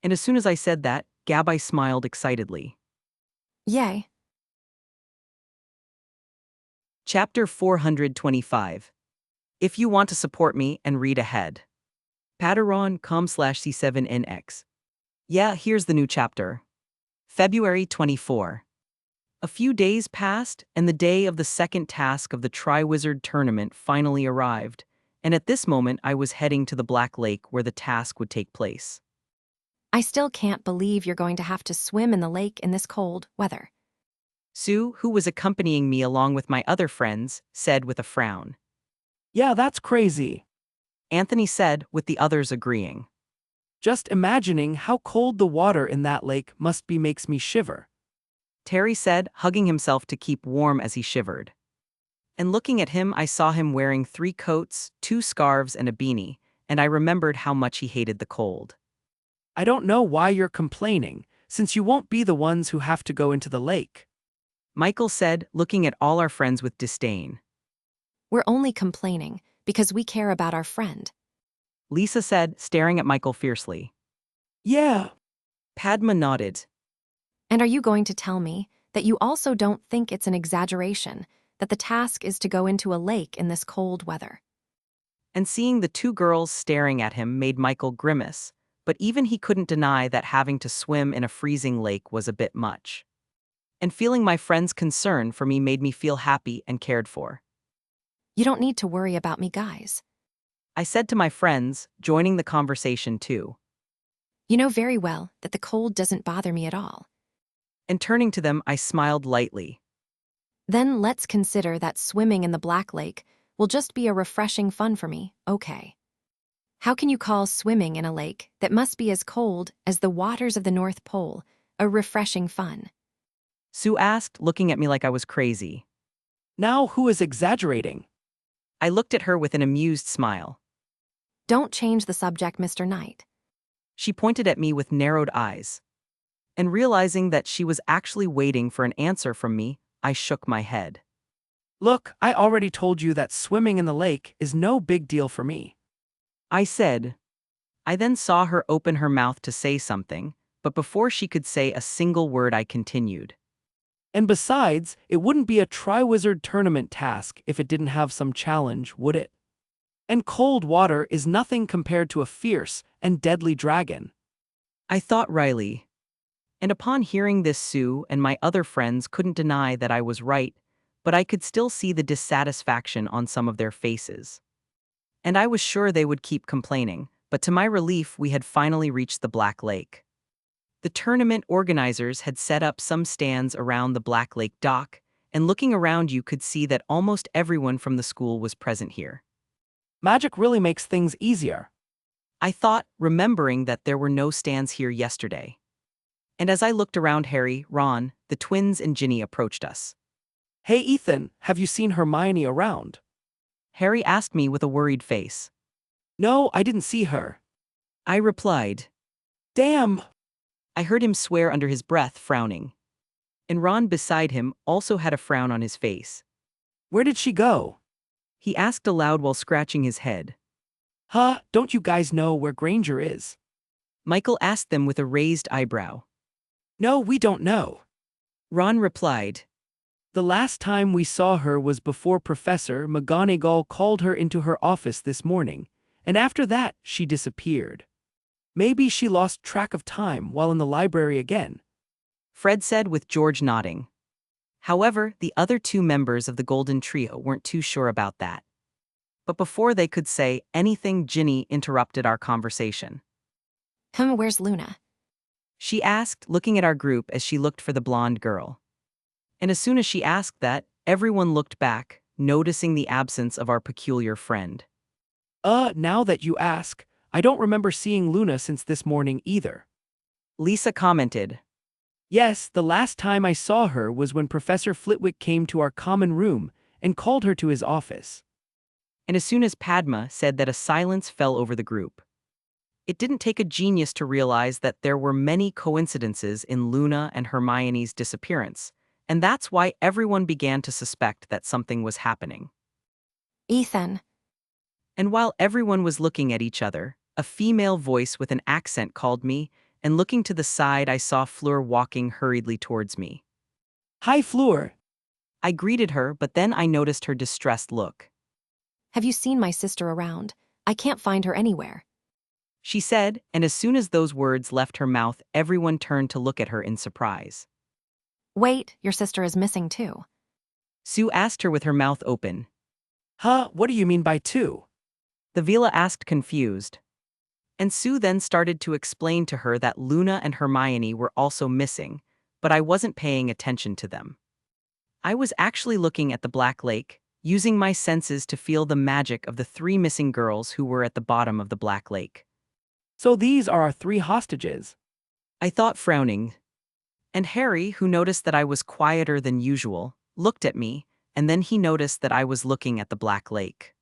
And as soon as I said that, Gabai smiled excitedly. Yay. Chapter 425. If you want to support me and read ahead. Patreon.com/C7NX. Yeah, here's the new chapter. February 24. A few days passed, and the day of the second task of the Triwizard tournament finally arrived, and at this moment I was heading to the Black Lake where the task would take place. I still can't believe you're going to have to swim in the lake in this cold weather. Sue, who was accompanying me along with my other friends, said with a frown. Yeah, that's crazy. Anthony said, with the others agreeing. Just imagining how cold the water in that lake must be makes me shiver. Terry said, hugging himself to keep warm as he shivered. And looking at him, I saw him wearing 3 coats, 2 scarves, and a beanie, and I remembered how much he hated the cold. I don't know why you're complaining, since you won't be the ones who have to go into the lake. Michael said, looking at all our friends with disdain. We're only complaining because we care about our friend. Lisa said, staring at Michael fiercely. Yeah. Padma nodded. And are you going to tell me that you also don't think it's an exaggeration that the task is to go into a lake in this cold weather? And seeing the 2 girls staring at him made Michael grimace, but even he couldn't deny that having to swim in a freezing lake was a bit much. And feeling my friend's concern for me made me feel happy and cared for. You don't need to worry about me, guys. I said to my friends, joining the conversation too. You know very well that the cold doesn't bother me at all. And turning to them, I smiled lightly. Then let's consider that swimming in the Black Lake will just be a refreshing fun for me, okay? How can you call swimming in a lake that must be as cold as the waters of the North Pole a refreshing fun? Sue asked, looking at me like I was crazy. Now who is exaggerating? I looked at her with an amused smile. Don't change the subject, Mr. Knight. She pointed at me with narrowed eyes. And realizing that she was actually waiting for an answer from me, I shook my head. Look, I already told you that swimming in the lake is no big deal for me. I said. I then saw her open her mouth to say something, but before she could say a single word, I continued. And besides, it wouldn't be a Triwizard Tournament task if it didn't have some challenge, would it? And cold water is nothing compared to a fierce and deadly dragon. I thought Riley. And upon hearing this, Sue and my other friends couldn't deny that I was right, but I could still see the dissatisfaction on some of their faces. And I was sure they would keep complaining, but to my relief, we had finally reached the Black Lake. The tournament organizers had set up some stands around the Black Lake dock, and looking around you could see that almost everyone from the school was present here. Magic really makes things easier. I thought, remembering that there were no stands here yesterday. And as I looked around, Harry, Ron, the twins, and Ginny approached us. Hey Ethan, have you seen Hermione around? Harry asked me with a worried face. No, I didn't see her. I replied. Damn! I heard him swear under his breath, frowning. And Ron beside him also had a frown on his face. Where did she go? He asked aloud while scratching his head. Huh, don't you guys know where Granger is? Michael asked them with a raised eyebrow. No, we don't know. Ron replied. The last time we saw her was before Professor McGonagall called her into her office this morning, and after that, she disappeared. Maybe she lost track of time while in the library again. Fred said with George nodding. However, the other two members of the Golden Trio weren't too sure about that. But before they could say anything, Ginny interrupted our conversation. Where's Luna? She asked, looking at our group as she looked for the blonde girl. And as soon as she asked that, everyone looked back, noticing the absence of our peculiar friend. Now that you ask, I don't remember seeing Luna since this morning either. Lisa commented. Yes, the last time I saw her was when Professor Flitwick came to our common room and called her to his office. And as soon as Padma said that, a silence fell over the group. It didn't take a genius to realize that there were many coincidences in Luna and Hermione's disappearance, and that's why everyone began to suspect that something was happening. Ethan. And while everyone was looking at each other, a female voice with an accent called me, and looking to the side, I saw Fleur walking hurriedly towards me. Hi, Fleur. I greeted her, but then I noticed her distressed look. Have you seen my sister around? I can't find her anywhere. She said, and as soon as those words left her mouth, everyone turned to look at her in surprise. Wait, your sister is missing too. Sue asked her with her mouth open. Huh, what do you mean by two? The Vila asked, confused. And Sue then started to explain to her that Luna and Hermione were also missing, but I wasn't paying attention to them. I was actually looking at the Black Lake, using my senses to feel the magic of the three missing girls who were at the bottom of the Black Lake. So these are our three hostages. I thought, frowning. And Harry, who noticed that I was quieter than usual, looked at me, and then he noticed that I was looking at the Black Lake.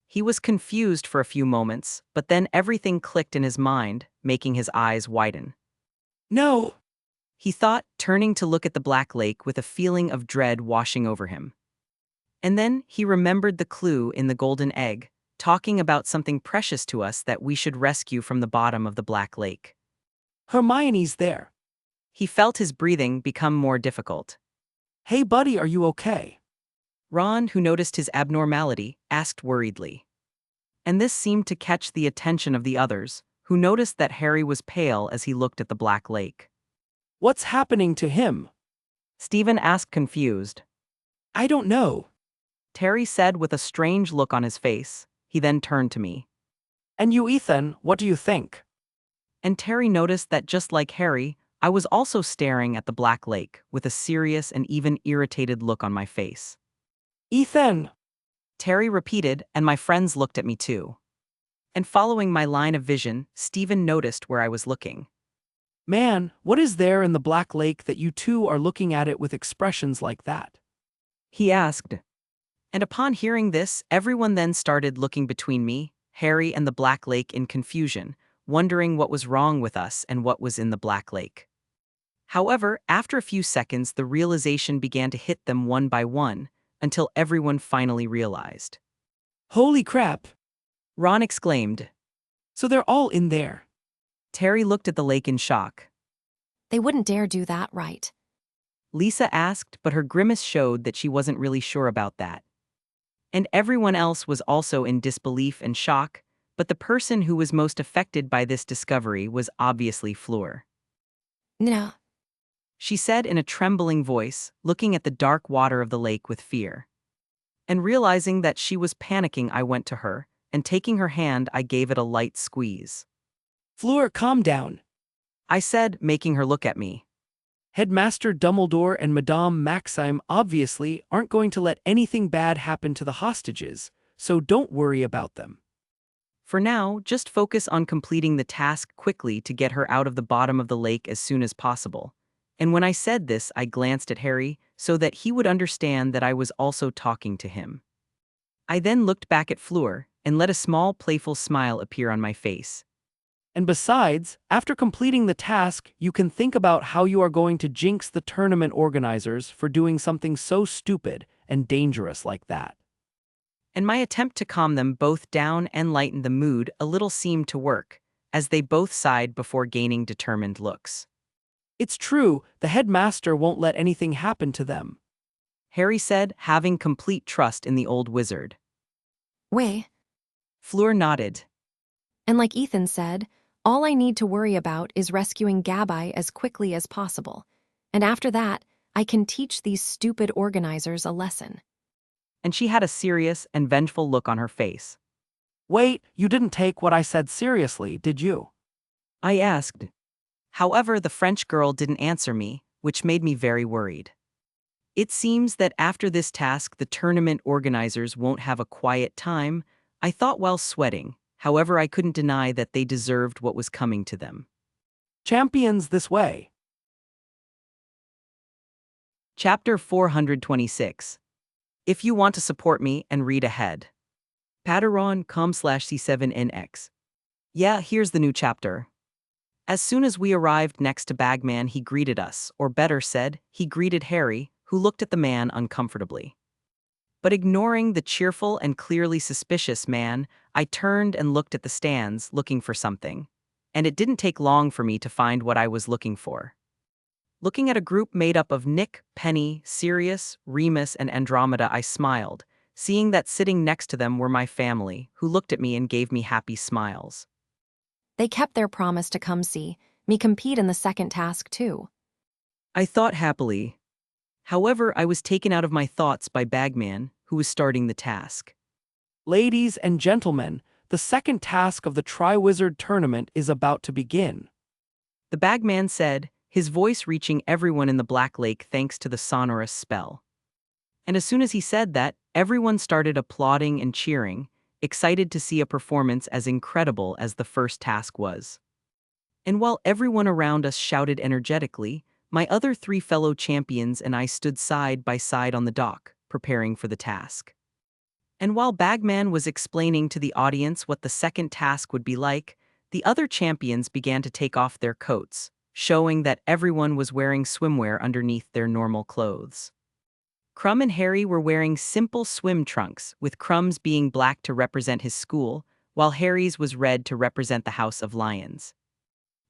He was confused for a few moments, but then everything clicked in his mind, making his eyes widen. No! He thought, turning to look at the Black Lake with a feeling of dread washing over him. And then he remembered the clue in the golden egg, talking about something precious to us that we should rescue from the bottom of the Black Lake. Hermione's there. He felt his breathing become more difficult. Hey buddy, are you okay? Ron, who noticed his abnormality, asked worriedly. And this seemed to catch the attention of the others, who noticed that Harry was pale as he looked at the Black Lake. What's happening to him? Stephen asked, confused. I don't know. Terry said with a strange look on his face. He then turned to me. And you, Ethan, what do you think? And Terry noticed that just like Harry, I was also staring at the Black Lake with a serious and even irritated look on my face. Ethan! Terry repeated, and my friends looked at me too. And following my line of vision, Stephen noticed where I was looking. Man, what is there in the Black Lake that you two are looking at it with expressions like that? He asked. And upon hearing this, everyone then started looking between me, Harry, and the Black Lake in confusion, wondering what was wrong with us and what was in the Black Lake. However, after a few seconds, the realization began to hit them one by one, until everyone finally realized. Holy crap! Ron exclaimed. So they're all in there. Terry looked at the lake in shock. They wouldn't dare do that, right? Lisa asked, but her grimace showed that she wasn't really sure about that. And everyone else was also in disbelief and shock, but the person who was most affected by this discovery was obviously Fleur. No. She said in a trembling voice, looking at the dark water of the lake with fear. And realizing that she was panicking, I went to her, and taking her hand, I gave it a light squeeze. Fleur, calm down. I said, making her look at me. Headmaster Dumbledore and Madame Maxime obviously aren't going to let anything bad happen to the hostages, so don't worry about them. For now, just focus on completing the task quickly to get her out of the bottom of the lake as soon as possible. And when I said this, I glanced at Harry so that he would understand that I was also talking to him. I then looked back at Fleur and let a small playful smile appear on my face. And besides, after completing the task, you can think about how you are going to jinx the tournament organizers for doing something so stupid and dangerous like that. And my attempt to calm them both down and lighten the mood a little seemed to work, as they both sighed before gaining determined looks. It's true, the headmaster won't let anything happen to them, Harry said, having complete trust in the old wizard. Way. Fleur nodded. And like Ethan said, all I need to worry about is rescuing Gabai as quickly as possible. And after that, I can teach these stupid organizers a lesson. And she had a serious and vengeful look on her face. Wait, you didn't take what I said seriously, did you? I asked. However, the French girl didn't answer me, which made me very worried. It seems that after this task, the tournament organizers won't have a quiet time, I thought while sweating. However, I couldn't deny that they deserved what was coming to them. Champions this way. Chapter 426. If you want to support me and read ahead. Patreon.com/C7NX. Yeah, here's the new chapter. As soon as we arrived next to Bagman, he greeted us, or better said, he greeted Harry, who looked at the man uncomfortably. But ignoring the cheerful and clearly suspicious man, I turned and looked at the stands, looking for something. And it didn't take long for me to find what I was looking for. Looking at a group made up of Nick, Penny, Sirius, Remus, and Andromeda, I smiled, seeing that sitting next to them were my family, who looked at me and gave me happy smiles. They kept their promise to come see me compete in the second task too. I thought happily. However, I was taken out of my thoughts by Bagman, who was starting the task. Ladies and gentlemen, the second task of the Triwizard Tournament is about to begin. The Bagman said, his voice reaching everyone in the Black Lake thanks to the sonorous spell. And as soon as he said that, everyone started applauding and cheering, excited to see a performance as incredible as the first task was. And while everyone around us shouted energetically, my other 3 fellow champions and I stood side by side on the dock, preparing for the task. And while Bagman was explaining to the audience what the second task would be like, the other champions began to take off their coats, showing that everyone was wearing swimwear underneath their normal clothes. Crumb and Harry were wearing simple swim trunks, with Crumb's being black to represent his school, while Harry's was red to represent the House of Lions.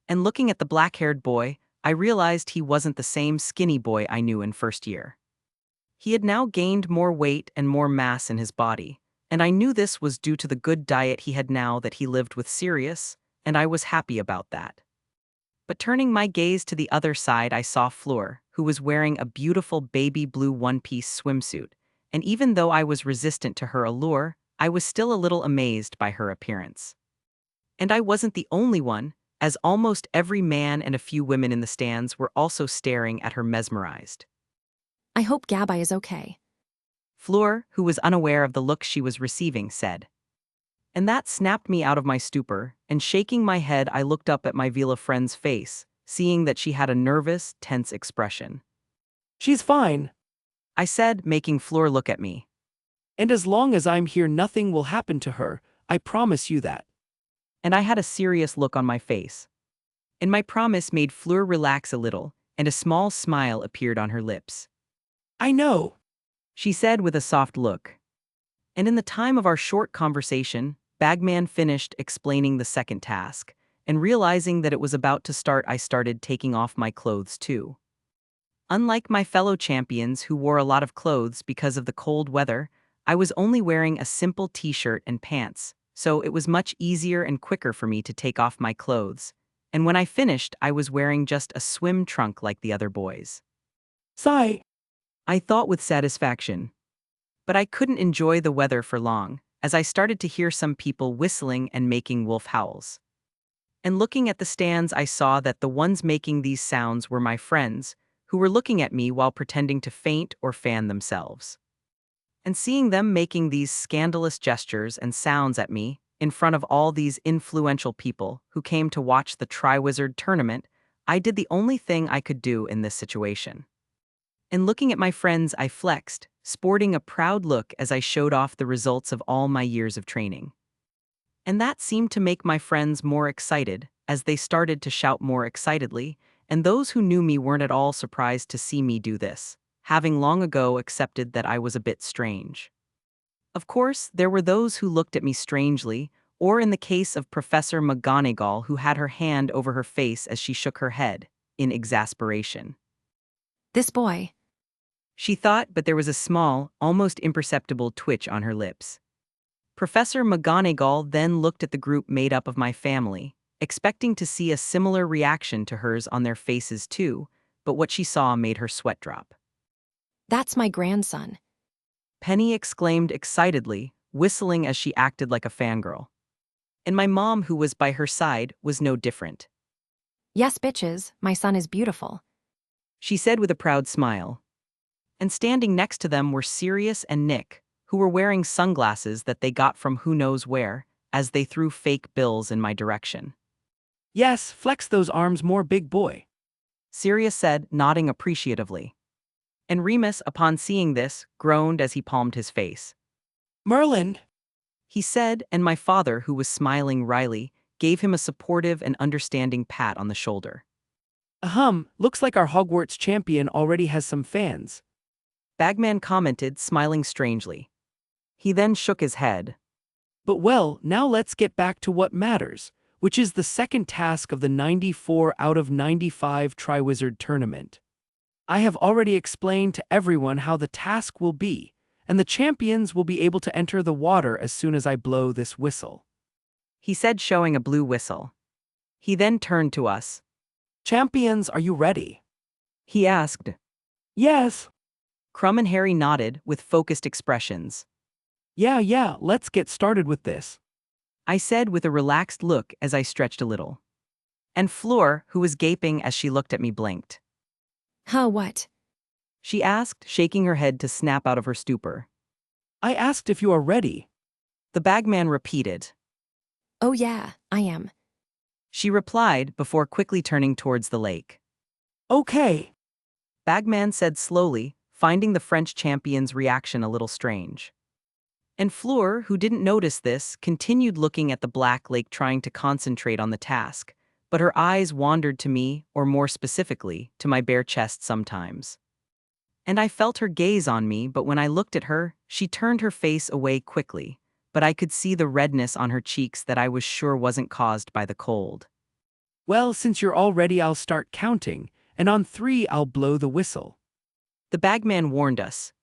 And looking at the black-haired boy, I realized he wasn't the same skinny boy I knew in first year. He had now gained more weight and more mass in his body, and I knew this was due to the good diet he had now that he lived with Sirius, and I was happy about that. But turning my gaze to the other side, I saw Fleur, who was wearing a beautiful baby blue one-piece swimsuit, and even though I was resistant to her allure, I was still a little amazed by her appearance. And I wasn't the only one, as almost every man and a few women in the stands were also staring at her mesmerized. I hope Gabai is okay. Fleur, who was unaware of the look she was receiving, said. And that snapped me out of my stupor, and shaking my head I looked up at my Vila friend's face, seeing that she had a nervous, tense expression. She's fine. I said, making Fleur look at me. And as long as I'm here, nothing will happen to her, I promise you that. And I had a serious look on my face. And my promise made Fleur relax a little, and a small smile appeared on her lips. I know. She said with a soft look. And in the time of our short conversation, Bagman finished explaining the second task, and realizing that it was about to start, I started taking off my clothes too. Unlike my fellow champions who wore a lot of clothes because of the cold weather, I was only wearing a simple t-shirt and pants, so it was much easier and quicker for me to take off my clothes. And when I finished, I was wearing just a swim trunk like the other boys. Sigh. I thought with satisfaction. But I couldn't enjoy the weather for long, as I started to hear some people whistling and making wolf howls. And looking at the stands, I saw that the ones making these sounds were my friends, who were looking at me while pretending to faint or fan themselves. And seeing them making these scandalous gestures and sounds at me, in front of all these influential people who came to watch the Triwizard tournament, I did the only thing I could do in this situation. And looking at my friends, I flexed, sporting a proud look as I showed off the results of all my years of training. And that seemed to make my friends more excited, as they started to shout more excitedly, and those who knew me weren't at all surprised to see me do this, having long ago accepted that I was a bit strange. Of course, there were those who looked at me strangely, or in the case of Professor McGonagall, who had her hand over her face as she shook her head, in exasperation. This boy. She thought, but there was a small, almost imperceptible twitch on her lips. Professor McGonagall then looked at the group made up of my family, expecting to see a similar reaction to hers on their faces too, but what she saw made her sweat drop. That's my grandson. Penny exclaimed excitedly, whistling as she acted like a fangirl. And my mom, who was by her side, was no different. Yes, bitches, my son is beautiful. She said with a proud smile. And standing next to them were Sirius and Nick, who were wearing sunglasses that they got from who knows where, as they threw fake bills in my direction. Yes, flex those arms more, big boy. Sirius said, nodding appreciatively. And Remus, upon seeing this, groaned as he palmed his face. Merlin. He said, and my father, who was smiling wryly, gave him a supportive and understanding pat on the shoulder. Looks like our Hogwarts champion already has some fans. Bagman commented, smiling strangely. He then shook his head. But well, now let's get back to what matters, which is the second task of the 94 out of 95 Triwizard tournament. I have already explained to everyone how the task will be, and the champions will be able to enter the water as soon as I blow this whistle. He said, showing a blue whistle. He then turned to us. Champions, are you ready? He asked. Yes. Crumb and Harry nodded with focused expressions. Yeah, let's get started with this. I said with a relaxed look as I stretched a little. And Fleur, who was gaping as she looked at me, blinked. Huh, what? She asked, shaking her head to snap out of her stupor. I asked if you are ready. The bagman repeated. Oh yeah, I am. She replied before quickly turning towards the lake. Okay. Bagman said slowly, finding the French champion's reaction a little strange. And Fleur, who didn't notice this, continued looking at the black lake, trying to concentrate on the task, but her eyes wandered to me, or more specifically, to my bare chest sometimes. And I felt her gaze on me, but when I looked at her, she turned her face away quickly, but I could see the redness on her cheeks that I was sure wasn't caused by the cold. Well, since you're all ready, I'll start counting, and on 3 I'll blow the whistle. The bagman warned us.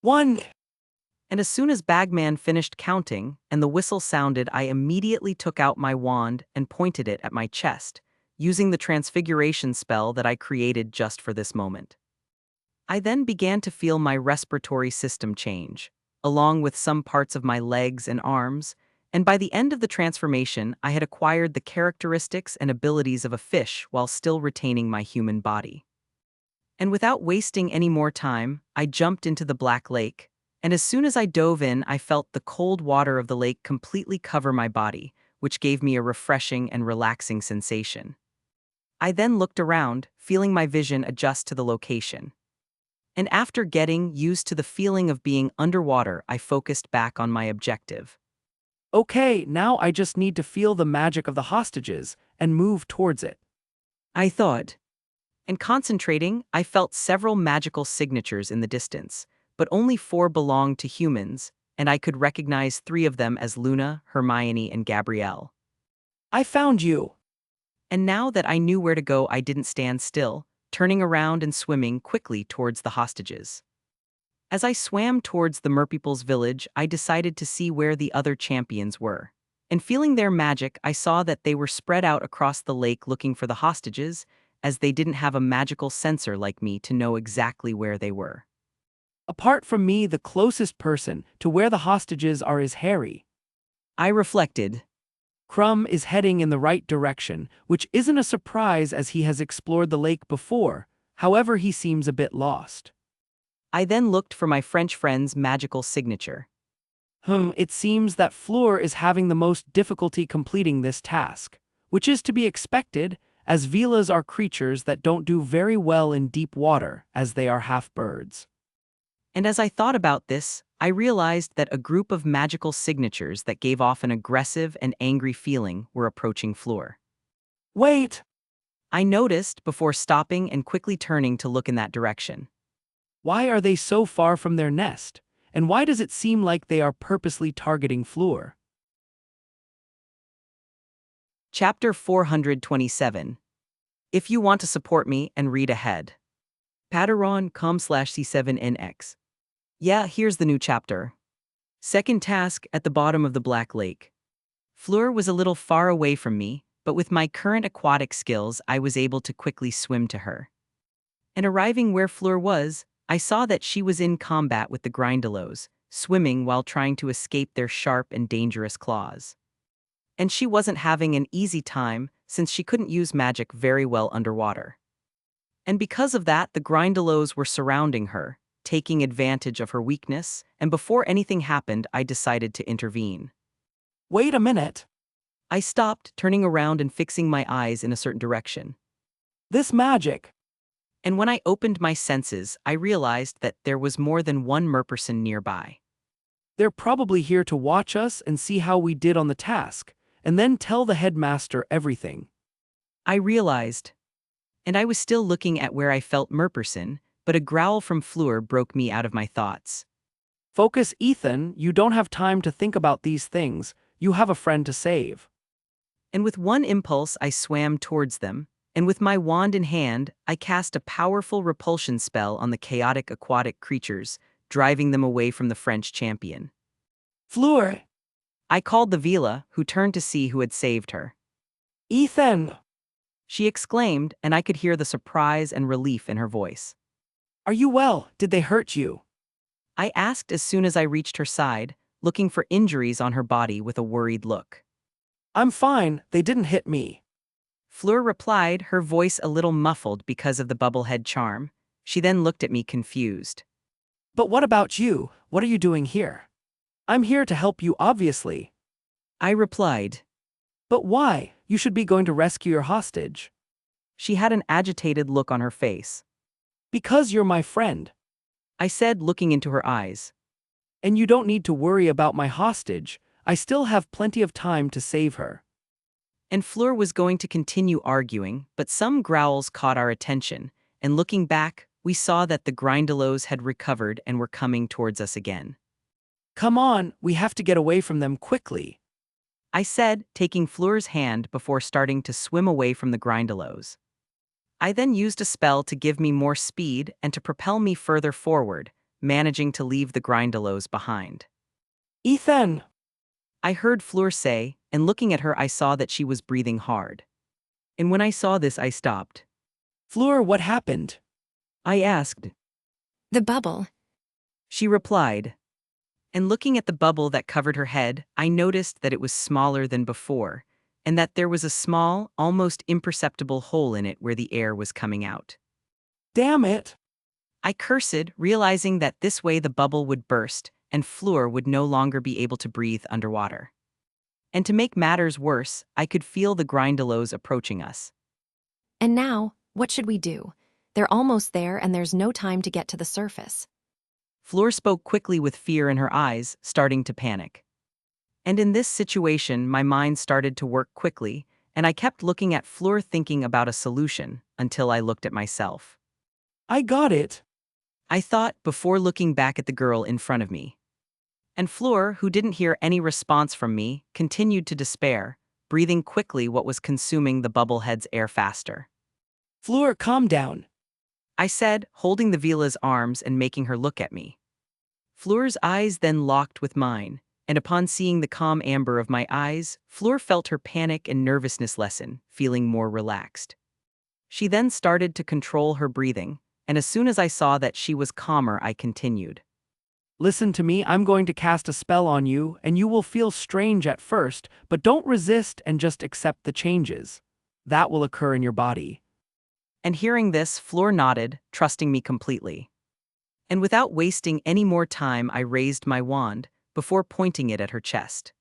1. And as soon as Bagman finished counting and the whistle sounded, I immediately took out my wand and pointed it at my chest, using the transfiguration spell that I created just for this moment. I then began to feel my respiratory system change, along with some parts of my legs and arms, and by the end of the transformation, I had acquired the characteristics and abilities of a fish while still retaining my human body. And without wasting any more time, I jumped into the Black Lake, and as soon as I dove in, I felt the cold water of the lake completely cover my body, which gave me a refreshing and relaxing sensation. I then looked around, feeling my vision adjust to the location. And after getting used to the feeling of being underwater, I focused back on my objective. Okay, now I just need to feel the magic of the hostages and move towards it. I thought. And concentrating, I felt several magical signatures in the distance, but only 4 belonged to humans, and I could recognize 3 of them as Luna, Hermione, and Gabrielle. I found you. And now that I knew where to go, I didn't stand still, turning around and swimming quickly towards the hostages. As I swam towards the merpeople's village, I decided to see where the other champions were. And feeling their magic, I saw that they were spread out across the lake looking for the hostages, as they didn't have a magical sensor like me to know exactly where they were. Apart from me, the closest person to where the hostages are is Harry. I reflected. Crumb is heading in the right direction, which isn't a surprise as he has explored the lake before. However, he seems a bit lost. I then looked for my French friend's magical signature. It seems that Fleur is having the most difficulty completing this task, which is to be expected, as Velas are creatures that don't do very well in deep water, as they are half birds. And as I thought about this, I realized that a group of magical signatures that gave off an aggressive and angry feeling were approaching Fleur. Wait! I noticed before stopping and quickly turning to look in that direction. Why are they so far from their nest? And why does it seem like they are purposely targeting Fleur? Chapter 427. If you want to support me and read ahead. Patreon.com/C7NX. Yeah, here's the new chapter. Second task at the bottom of the Black Lake. Fleur was a little far away from me, but with my current aquatic skills, I was able to quickly swim to her. And arriving where Fleur was, I saw that she was in combat with the Grindylows, swimming while trying to escape their sharp and dangerous claws. And she wasn't having an easy time since she couldn't use magic very well underwater. And because of that, the Grindylows were surrounding her, taking advantage of her weakness, and before anything happened, I decided to intervene. Wait a minute. I stopped, turning around and fixing my eyes in a certain direction. This magic. And when I opened my senses, I realized that there was more than one merperson nearby. They're probably here to watch us and see how we did on the task, and then tell the headmaster everything. I realized. And I was still looking at where I felt merperson, but a growl from Fleur broke me out of my thoughts. Focus, Ethan, you don't have time to think about these things, you have a friend to save. And with one impulse I swam towards them, and with my wand in hand, I cast a powerful repulsion spell on the chaotic aquatic creatures, driving them away from the French champion. Fleur! I called the Vila, who turned to see who had saved her. Ethan! She exclaimed, and I could hear the surprise and relief in her voice. Are you well? Did they hurt you? I asked as soon as I reached her side, looking for injuries on her body with a worried look. I'm fine, they didn't hit me. Fleur replied, her voice a little muffled because of the bubblehead charm. She then looked at me confused. But what about you? What are you doing here? I'm here to help you, obviously. I replied. But why? You should be going to rescue your hostage. She had an agitated look on her face. Because you're my friend. I said, looking into her eyes. And you don't need to worry about my hostage. I still have plenty of time to save her. And Fleur was going to continue arguing, but some growls caught our attention, and looking back, we saw that the Grindylows had recovered and were coming towards us again. Come on, we have to get away from them quickly. I said, taking Fleur's hand before starting to swim away from the Grindylows. I then used a spell to give me more speed and to propel me further forward, managing to leave the Grindylows behind. Ethan! I heard Fleur say, and looking at her I saw that she was breathing hard. And when I saw this I stopped. Fleur, what happened? I asked. The bubble. She replied. And looking at the bubble that covered her head, I noticed that it was smaller than before, and that there was a small, almost imperceptible hole in it where the air was coming out. Damn it! I cursed, realizing that this way the bubble would burst, and Fleur would no longer be able to breathe underwater. And to make matters worse, I could feel the Grindylows approaching us. And now, what should we do? They're almost there and there's no time to get to the surface. Fleur spoke quickly with fear in her eyes, starting to panic. And in this situation, my mind started to work quickly, and I kept looking at Fleur thinking about a solution until I looked at myself. I got it. I thought before looking back at the girl in front of me. And Fleur, who didn't hear any response from me, continued to despair, breathing quickly what was consuming the bubblehead's air faster. Fleur, calm down. I said, holding the Vila's arms and making her look at me. Fleur's eyes then locked with mine, and upon seeing the calm amber of my eyes, Fleur felt her panic and nervousness lessen, feeling more relaxed. She then started to control her breathing, and as soon as I saw that she was calmer, I continued. Listen to me, I'm going to cast a spell on you, and you will feel strange at first, but don't resist and just accept the changes. That will occur in your body. And hearing this, Fleur nodded, trusting me completely. And without wasting any more time, I raised my wand, before pointing it at her chest.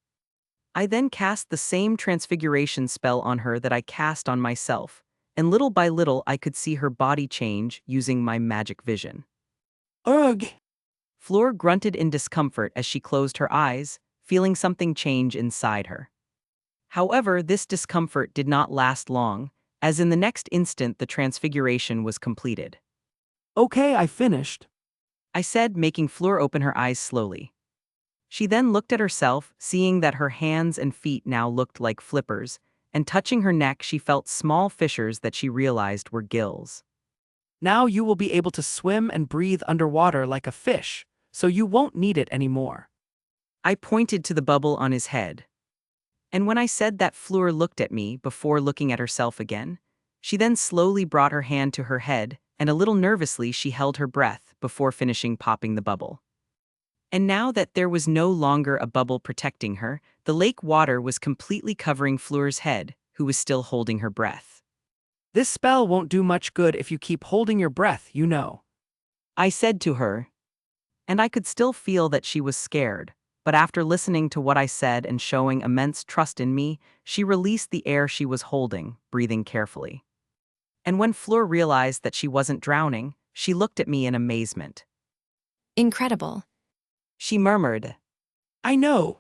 I then cast the same transfiguration spell on her that I cast on myself, and little by little I could see her body change using my magic vision. Ugh! Fleur grunted in discomfort as she closed her eyes, feeling something change inside her. However, this discomfort did not last long, as in the next instant the transfiguration was completed. Okay, I finished. I said, making Fleur open her eyes slowly. She then looked at herself, seeing that her hands and feet now looked like flippers, and touching her neck she felt small fissures that she realized were gills. Now you will be able to swim and breathe underwater like a fish, so you won't need it anymore. I pointed to the bubble on his head. And when I said that, Fleur looked at me before looking at herself again. She then slowly brought her hand to her head, and a little nervously she held her breath before finishing popping the bubble. And now that there was no longer a bubble protecting her, the lake water was completely covering Fleur's head, who was still holding her breath. This spell won't do much good if you keep holding your breath, you know. I said to her, and I could still feel that she was scared, but after listening to what I said and showing immense trust in me, she released the air she was holding, breathing carefully. And when Fleur realized that she wasn't drowning, she looked at me in amazement. Incredible. She murmured. I know.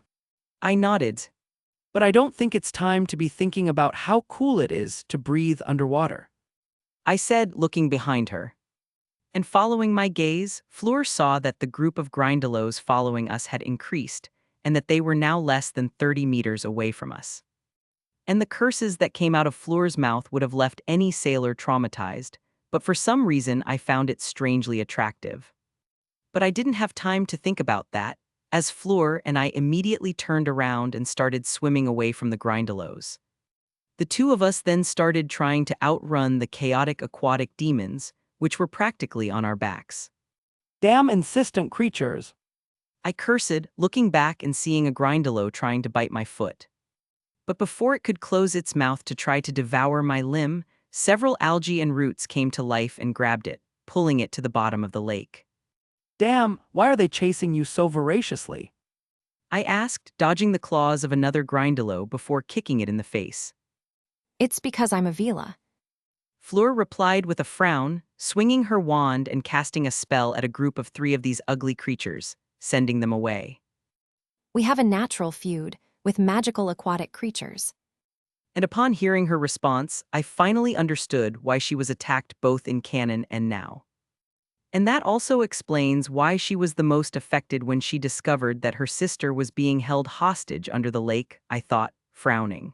I nodded. But I don't think it's time to be thinking about how cool it is to breathe underwater. I said, looking behind her. And following my gaze, Fleur saw that the group of grindylows following us had increased, and that they were now less than 30 meters away from us. And the curses that came out of Fleur's mouth would have left any sailor traumatized, but for some reason I found it strangely attractive. But I didn't have time to think about that, as Fleur and I immediately turned around and started swimming away from the grindylows. The two of us then started trying to outrun the chaotic aquatic demons, which were practically on our backs. Damn insistent creatures. I cursed, looking back and seeing a grindylow trying to bite my foot. But before it could close its mouth to try to devour my limb, several algae and roots came to life and grabbed it, pulling it to the bottom of the lake. Damn, why are they chasing you so voraciously? I asked, dodging the claws of another grindylow before kicking it in the face. It's because I'm a Vila. Fleur replied with a frown, swinging her wand and casting a spell at a group of 3 of these ugly creatures, sending them away. We have a natural feud with magical aquatic creatures. And upon hearing her response, I finally understood why she was attacked both in canon and now. And that also explains why she was the most affected when she discovered that her sister was being held hostage under the lake, I thought, frowning.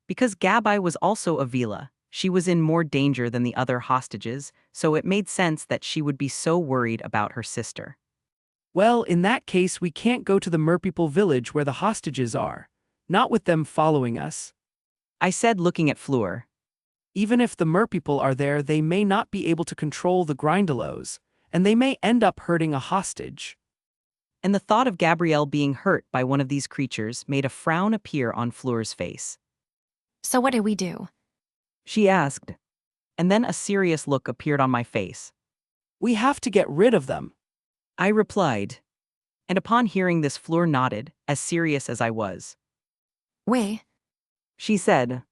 Because Gabai was also a Vila, she was in more danger than the other hostages, so it made sense that she would be so worried about her sister. Well, in that case we can't go to the merpeople village where the hostages are. Not with them following us. I said, looking at Fleur. Even if the merpeople are there, they may not be able to control the grindylows, and they may end up hurting a hostage. And the thought of Gabrielle being hurt by one of these creatures made a frown appear on Fleur's face. So what do we do? She asked. And then a serious look appeared on my face. We have to get rid of them. I replied. And upon hearing this, Fleur nodded, as serious as I was. We. She said.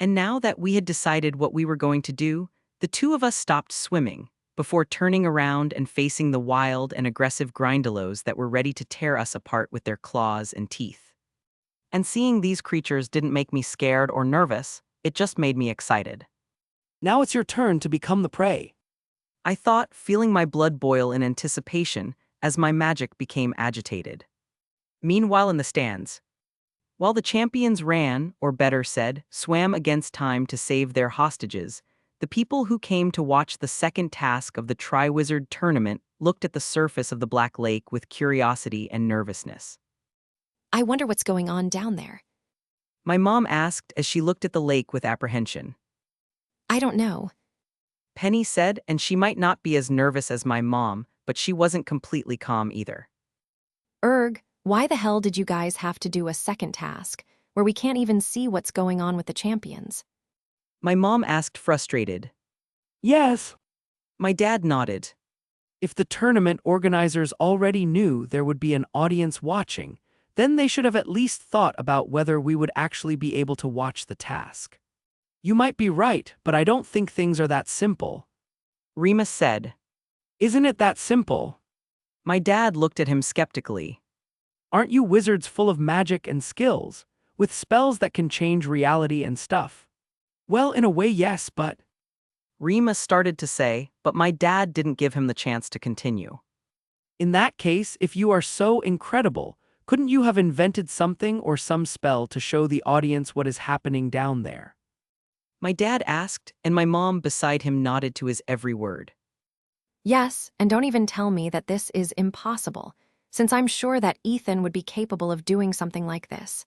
And now that we had decided what we were going to do, the two of us stopped swimming, before turning around and facing the wild and aggressive grindylows that were ready to tear us apart with their claws and teeth. And seeing these creatures didn't make me scared or nervous, it just made me excited. Now it's your turn to become the prey. I thought, feeling my blood boil in anticipation as my magic became agitated. Meanwhile, in the stands, while the champions ran, or better said, swam against time to save their hostages, the people who came to watch the second task of the Triwizard tournament looked at the surface of the Black Lake with curiosity and nervousness. I wonder what's going on down there. My mom asked as she looked at the lake with apprehension. I don't know. Penny said, and she might not be as nervous as my mom, but she wasn't completely calm either. Why the hell did you guys have to do a second task, where we can't even see what's going on with the champions? My mom asked, frustrated. Yes. My dad nodded. If the tournament organizers already knew there would be an audience watching, then they should have at least thought about whether we would actually be able to watch the task. You might be right, but I don't think things are that simple. Remus said. Isn't it that simple? My dad looked at him skeptically. Aren't you wizards full of magic and skills, with spells that can change reality and stuff? Well, in a way, yes, but... Remus started to say, but my dad didn't give him the chance to continue. In that case, if you are so incredible, couldn't you have invented something or some spell to show the audience what is happening down there? My dad asked, and my mom beside him nodded to his every word. Yes, and don't even tell me that this is impossible, since I'm sure that Ethan would be capable of doing something like this.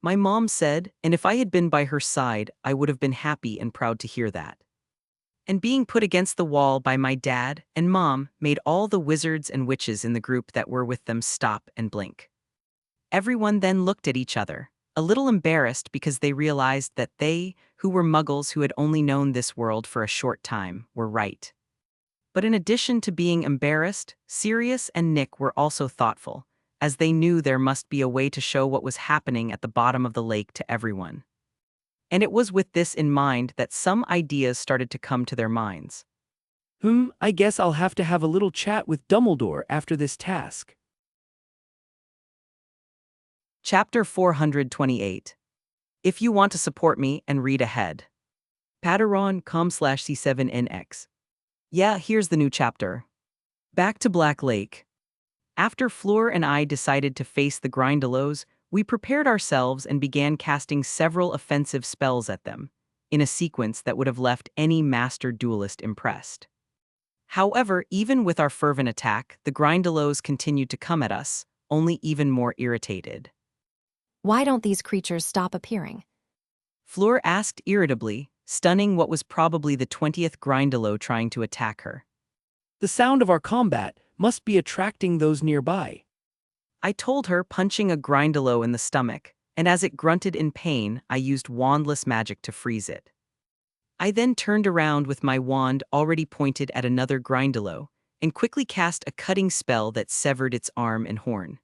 My mom said, and if I had been by her side, I would have been happy and proud to hear that. And being put against the wall by my dad and mom made all the wizards and witches in the group that were with them stop and blink. Everyone then looked at each other, a little embarrassed because they realized that they, who were muggles who had only known this world for a short time, were right. But in addition to being embarrassed, Sirius and Nick were also thoughtful, as they knew there must be a way to show what was happening at the bottom of the lake to everyone. And it was with this in mind that some ideas started to come to their minds. I guess I'll have to have a little chat with Dumbledore after this task. Chapter 428. If you want to support me and read ahead. Patreon.com/C7NX. Yeah, here's the new chapter. Back to Black Lake. After Fleur and I decided to face the Grindylows, we prepared ourselves and began casting several offensive spells at them, in a sequence that would have left any master duelist impressed. However, even with our fervent attack, the Grindylows continued to come at us, only even more irritated. Why don't these creatures stop appearing? Fleur asked irritably, stunning what was probably the 20th Grindylow trying to attack her. The sound of our combat must be attracting those nearby. I told her, punching a Grindylow in the stomach, and as it grunted in pain, I used wandless magic to freeze it. I then turned around with my wand already pointed at another Grindylow, and quickly cast a cutting spell that severed its arm and horn.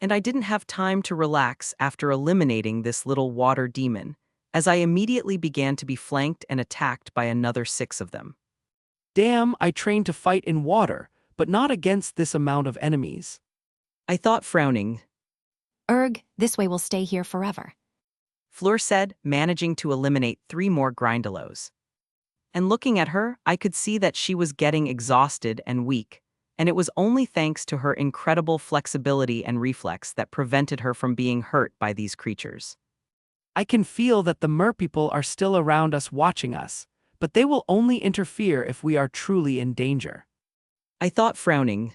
And I didn't have time to relax after eliminating this little water demon, as I immediately began to be flanked and attacked by another 6 of them. Damn, I trained to fight in water, but not against this amount of enemies. I thought, frowning. This way we'll stay here forever. Fleur said, managing to eliminate 3 more Grindylows. And looking at her, I could see that she was getting exhausted and weak, and it was only thanks to her incredible flexibility and reflex that prevented her from being hurt by these creatures. I can feel that the merpeople are still around us watching us, but they will only interfere if we are truly in danger. I thought, frowning.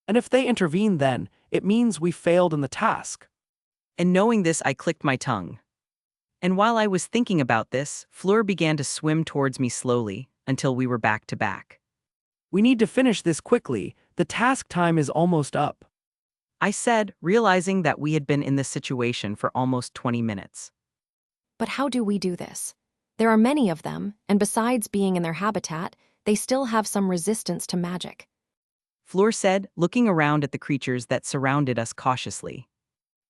And if they intervene then, it means we failed in the task. And knowing this, I clicked my tongue. And while I was thinking about this, Fleur began to swim towards me slowly, until we were back to back. We need to finish this quickly, the task time is almost up. I said, realizing that we had been in this situation for almost 20 minutes. But how do we do this? There are many of them, and besides being in their habitat, they still have some resistance to magic. Fleur said, looking around at the creatures that surrounded us cautiously.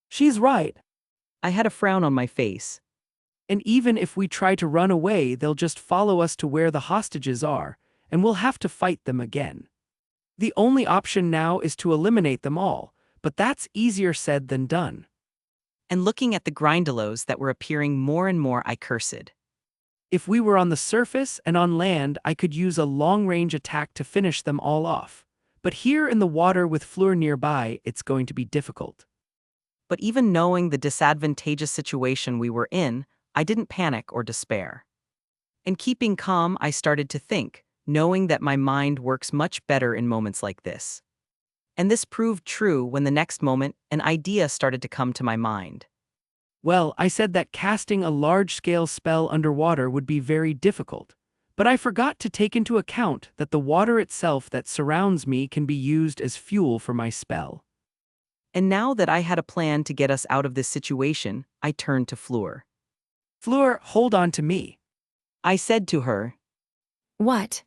She's right. I had a frown on my face. And even if we try to run away, they'll just follow us to where the hostages are, and we'll have to fight them again. The only option now is to eliminate them all, but that's easier said than done. and looking at the grindelows that were appearing more and more, I cursed. If we were on the surface and on land, I could use a long-range attack to finish them all off. But here in the water with Fleur nearby, it's going to be difficult. But even knowing the disadvantageous situation we were in, I didn't panic or despair. In keeping calm, I started to think, knowing that my mind works much better in moments like this. And this proved true when the next moment an idea started to come to my mind. Well, I said that casting a large-scale spell underwater would be very difficult, but I forgot to take into account that the water itself that surrounds me can be used as fuel for my spell. And now that I had a plan to get us out of this situation, I turned to Fleur. Fleur, hold on to me. I said to her. What?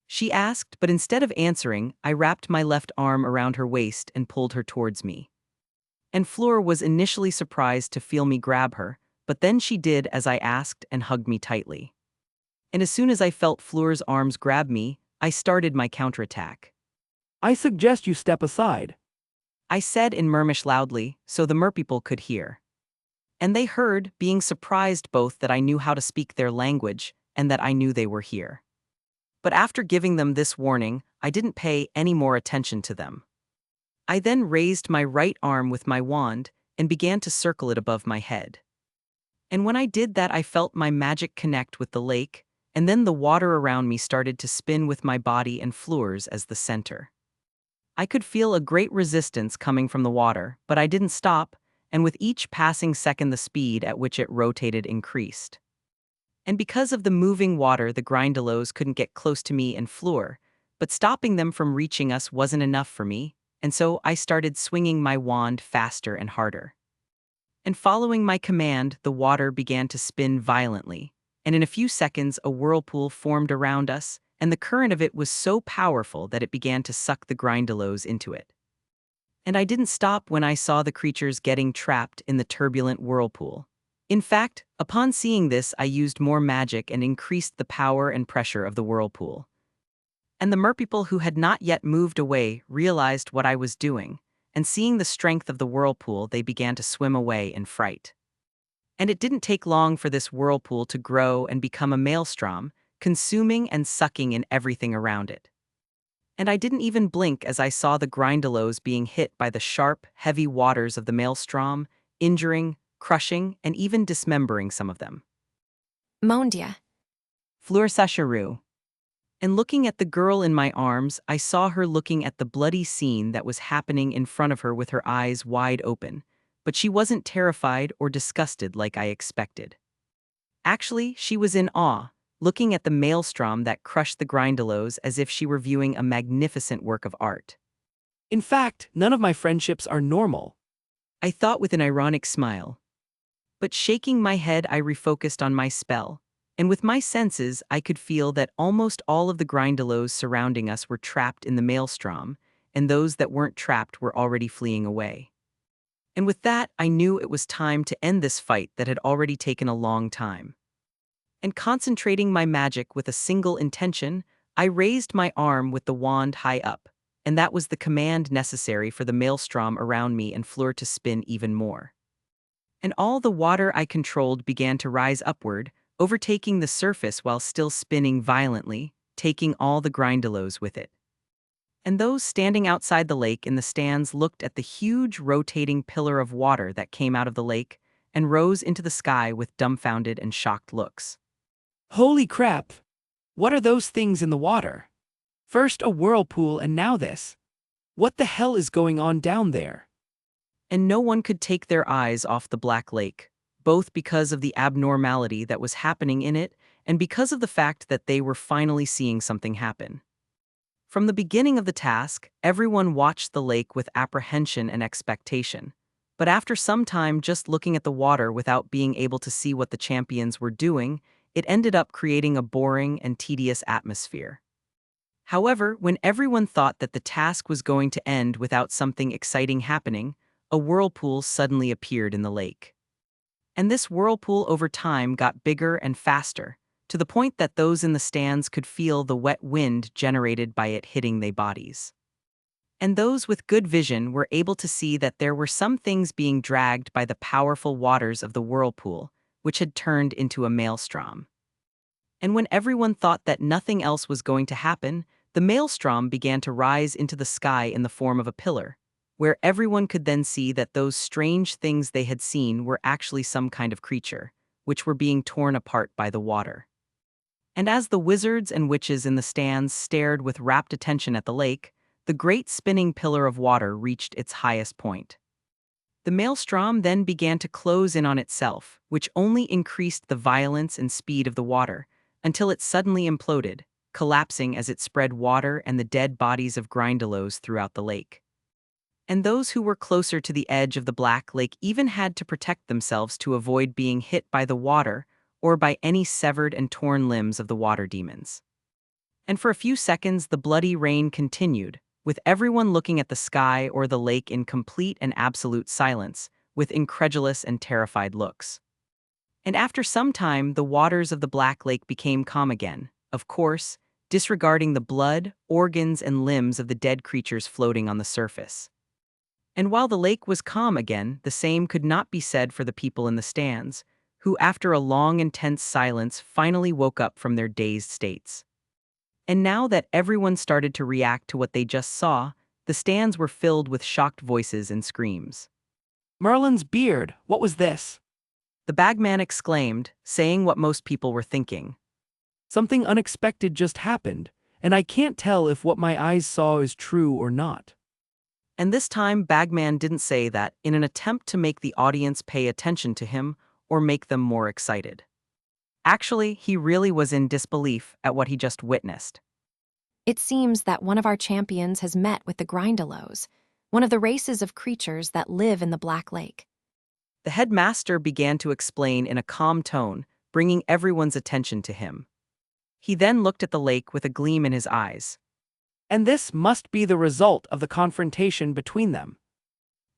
She asked, but instead of answering, I wrapped my left arm around her waist and pulled her towards me. And Fleur was initially surprised to feel me grab her, but then she did as I asked and hugged me tightly. And as soon as I felt Fleur's arms grab me, I started my counterattack. I suggest you step aside. I said in Mermish loudly, so the merpeople could hear. And they heard, being surprised both that I knew how to speak their language and that I knew they were here. But after giving them this warning, I didn't pay any more attention to them. I then raised my right arm with my wand and began to circle it above my head. And when I did that, I felt my magic connect with the lake, and then the water around me started to spin with my body and Fleur's as the center. I could feel a great resistance coming from the water, but I didn't stop, and with each passing second the speed at which it rotated increased. And because of the moving water, the grindelows couldn't get close to me and Fleur, but stopping them from reaching us wasn't enough for me, and so I started swinging my wand faster and harder. And following my command, the water began to spin violently, and in a few seconds a whirlpool formed around us, and the current of it was so powerful that it began to suck the grindelows into it. And I didn't stop when I saw the creatures getting trapped in the turbulent whirlpool. In fact, upon seeing this, I used more magic and increased the power and pressure of the whirlpool. And the merpeople who had not yet moved away realized what I was doing, and seeing the strength of the whirlpool, they began to swim away in fright. And it didn't take long for this whirlpool to grow and become a maelstrom, consuming and sucking in everything around it. And I didn't even blink as I saw the grindelows being hit by the sharp, heavy waters of the maelstrom, injuring, crushing, and even dismembering some of them. Mondia. Fleur Sacharu. And looking at the girl in my arms, I saw her looking at the bloody scene that was happening in front of her with her eyes wide open, but she wasn't terrified or disgusted like I expected. Actually, she was in awe, looking at the maelstrom that crushed the grindelows as if she were viewing a magnificent work of art. In fact, none of my friendships are normal. I thought with an ironic smile. But shaking my head, I refocused on my spell, and with my senses, I could feel that almost all of the grindelows surrounding us were trapped in the maelstrom, and those that weren't trapped were already fleeing away. And with that, I knew it was time to end this fight that had already taken a long time. And concentrating my magic with a single intention, I raised my arm with the wand high up, and that was the command necessary for the maelstrom around me and Fleur to spin even more. And all the water I controlled began to rise upward, overtaking the surface while still spinning violently, taking all the grindelows with it. And those standing outside the lake in the stands looked at the huge rotating pillar of water that came out of the lake and rose into the sky with dumbfounded and shocked looks. Holy crap! What are those things in the water? First a whirlpool and now this. What the hell is going on down there? And no one could take their eyes off the Black Lake, both because of the abnormality that was happening in it and because of the fact that they were finally seeing something happen. From the beginning of the task, everyone watched the lake with apprehension and expectation. But after some time just looking at the water without being able to see what the champions were doing, it ended up creating a boring and tedious atmosphere. However, when everyone thought that the task was going to end without something exciting happening, a whirlpool suddenly appeared in the lake. And this whirlpool over time got bigger and faster, to the point that those in the stands could feel the wet wind generated by it hitting their bodies. And those with good vision were able to see that there were some things being dragged by the powerful waters of the whirlpool, which had turned into a maelstrom. And when everyone thought that nothing else was going to happen, the maelstrom began to rise into the sky in the form of a pillar, where everyone could then see that those strange things they had seen were actually some kind of creature, which were being torn apart by the water. And as the wizards and witches in the stands stared with rapt attention at the lake, the great spinning pillar of water reached its highest point. The maelstrom then began to close in on itself, which only increased the violence and speed of the water, until it suddenly imploded, collapsing as it spread water and the dead bodies of grindylows throughout the lake. And those who were closer to the edge of the Black Lake even had to protect themselves to avoid being hit by the water or by any severed and torn limbs of the water demons. And for a few seconds the bloody rain continued, with everyone looking at the sky or the lake in complete and absolute silence, with incredulous and terrified looks. And after some time the waters of the Black Lake became calm again, of course, disregarding the blood, organs, and limbs of the dead creatures floating on the surface. And while the lake was calm again, the same could not be said for the people in the stands, who after a long and tense silence finally woke up from their dazed states. And now that everyone started to react to what they just saw, the stands were filled with shocked voices and screams. Merlin's beard, what was this? The bagman exclaimed, saying what most people were thinking. Something unexpected just happened, and I can't tell if what my eyes saw is true or not. And this time Bagman didn't say that in an attempt to make the audience pay attention to him or make them more excited. Actually, he really was in disbelief at what he just witnessed. It seems that one of our champions has met with the grindylows, one of the races of creatures that live in the Black Lake. The headmaster began to explain in a calm tone, bringing everyone's attention to him. He then looked at the lake with a gleam in his eyes. And this must be the result of the confrontation between them.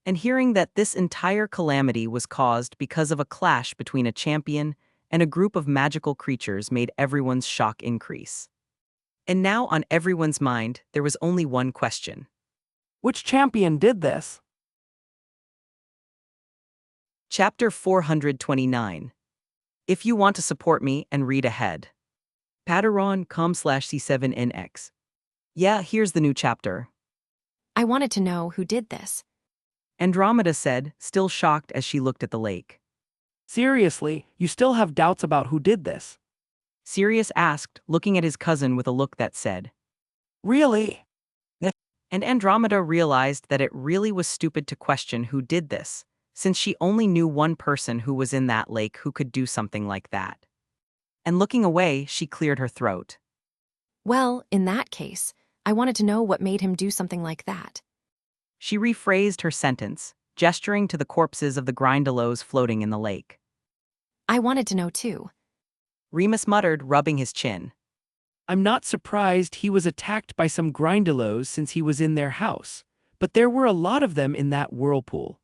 And hearing that this entire calamity was caused because of a clash between a champion and a group of magical creatures made everyone's shock increase. And now on everyone's mind, there was only one question. Which champion did this? Chapter 429. If you want to support me and read ahead. Patreon.com/C7NX. Yeah, here's the new chapter. I wanted to know who did this. Andromeda said, still shocked as she looked at the lake. Seriously, you still have doubts about who did this? Sirius asked, looking at his cousin with a look that said, Really? And Andromeda realized that it really was stupid to question who did this, since she only knew one person who was in that lake who could do something like that. And looking away, she cleared her throat. Well, in that case, I wanted to know what made him do something like that. She rephrased her sentence, gesturing to the corpses of the grindylows floating in the lake. I wanted to know too. Remus muttered, rubbing his chin. I'm not surprised he was attacked by some grindylows since he was in their house, but there were a lot of them in that whirlpool.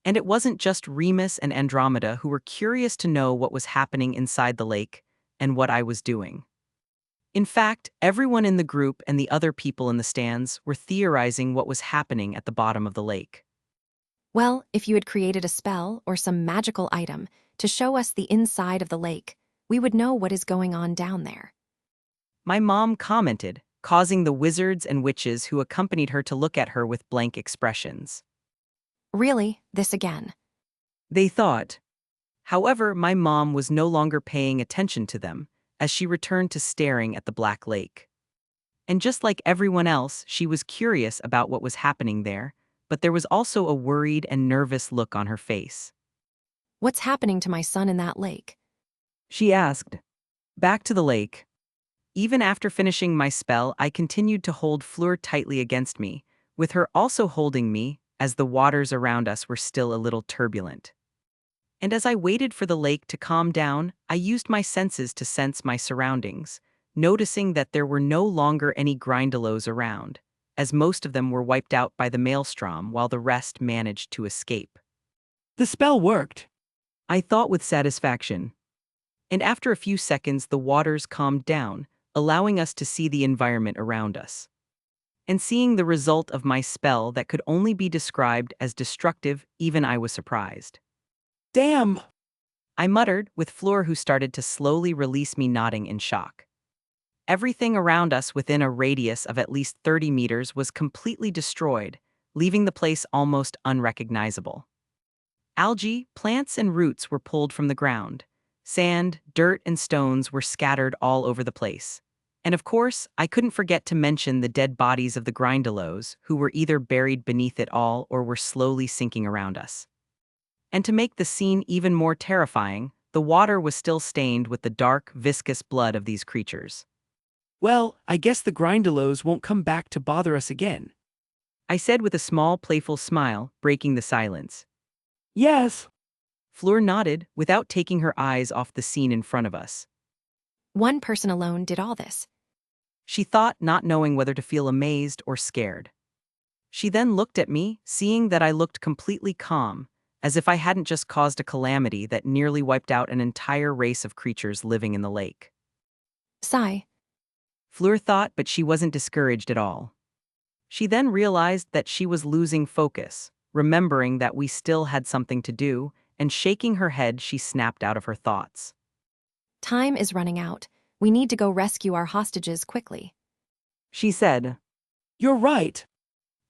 And it wasn't just Remus and Andromeda who were curious to know what was happening inside the lake and what I was doing. In fact, everyone in the group and the other people in the stands were theorizing what was happening at the bottom of the lake. Well, if you had created a spell or some magical item to show us the inside of the lake, we would know what is going on down there. My mom commented, causing the wizards and witches who accompanied her to look at her with blank expressions. Really, this again? They thought. However, my mom was no longer paying attention to them, as she returned to staring at the Black Lake. And just like everyone else, she was curious about what was happening there, but there was also a worried and nervous look on her face. What's happening to my son in that lake? She asked. Back to the lake. Even after finishing my spell, I continued to hold Fleur tightly against me, with her also holding me, as the waters around us were still a little turbulent. And as I waited for the lake to calm down, I used my senses to sense my surroundings, noticing that there were no longer any grindylows around, as most of them were wiped out by the maelstrom while the rest managed to escape. The spell worked, I thought with satisfaction. And after a few seconds, the waters calmed down, allowing us to see the environment around us. And seeing the result of my spell that could only be described as destructive, even I was surprised. Damn! I muttered, with Fleur, who started to slowly release me, nodding in shock. Everything around us within a radius of at least 30 meters was completely destroyed, leaving the place almost unrecognizable. Algae, plants, and roots were pulled from the ground. Sand, dirt, and stones were scattered all over the place. And of course, I couldn't forget to mention the dead bodies of the Grindylows, who were either buried beneath it all or were slowly sinking around us. And to make the scene even more terrifying, the water was still stained with the dark, viscous blood of these creatures. Well, I guess the Grindylows won't come back to bother us again. I said with a small, playful smile, breaking the silence. Yes. Fleur nodded, without taking her eyes off the scene in front of us. One person alone did all this. She thought, not knowing whether to feel amazed or scared. She then looked at me, seeing that I looked completely calm, as if I hadn't just caused a calamity that nearly wiped out an entire race of creatures living in the lake. Sigh. Fleur thought, but she wasn't discouraged at all. She then realized that she was losing focus, remembering that we still had something to do, and shaking her head, she snapped out of her thoughts. Time is running out. We need to go rescue our hostages quickly. She said. You're right.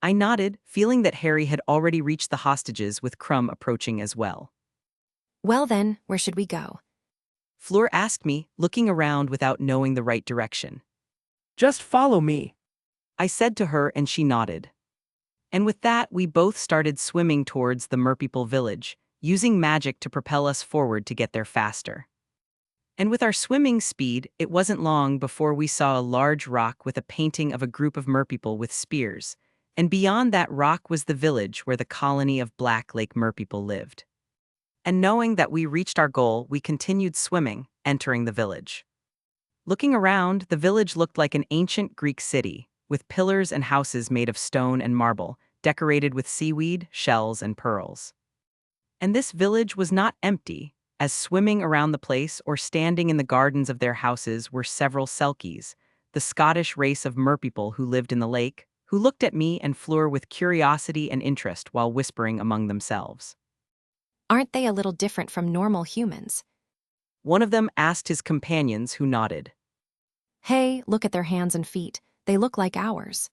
I nodded, feeling that Harry had already reached the hostages, with Crumb approaching as well. Well then, where should we go? Fleur asked me, looking around without knowing the right direction. Just follow me. I said to her, and she nodded. And with that, we both started swimming towards the Merpeople village, using magic to propel us forward to get there faster. And with our swimming speed, it wasn't long before we saw a large rock with a painting of a group of merpeople with spears, and beyond that rock was the village where the colony of Black Lake merpeople lived. And knowing that we reached our goal, we continued swimming, entering the village. Looking around, the village looked like an ancient Greek city, with pillars and houses made of stone and marble, decorated with seaweed, shells, and pearls. And this village was not empty, as swimming around the place or standing in the gardens of their houses were several Selkies, the Scottish race of merpeople who lived in the lake, who looked at me and Fleur with curiosity and interest while whispering among themselves. Aren't they a little different from normal humans? One of them asked his companions, who nodded. Hey, look at their hands and feet. They look like ours.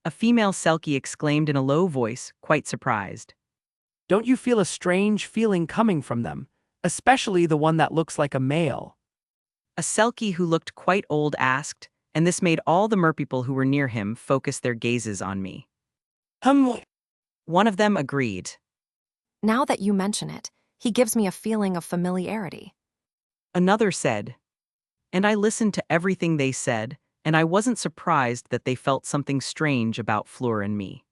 A female Selkie exclaimed in a low voice, quite surprised. Don't you feel a strange feeling coming from them, especially the one that looks like a male? A Selkie who looked quite old asked, and this made all the merpeople who were near him focus their gazes on me. One of them agreed. Now that you mention it, he gives me a feeling of familiarity. Another said. And I listened to everything they said, and I wasn't surprised that they felt something strange about Fleur and me.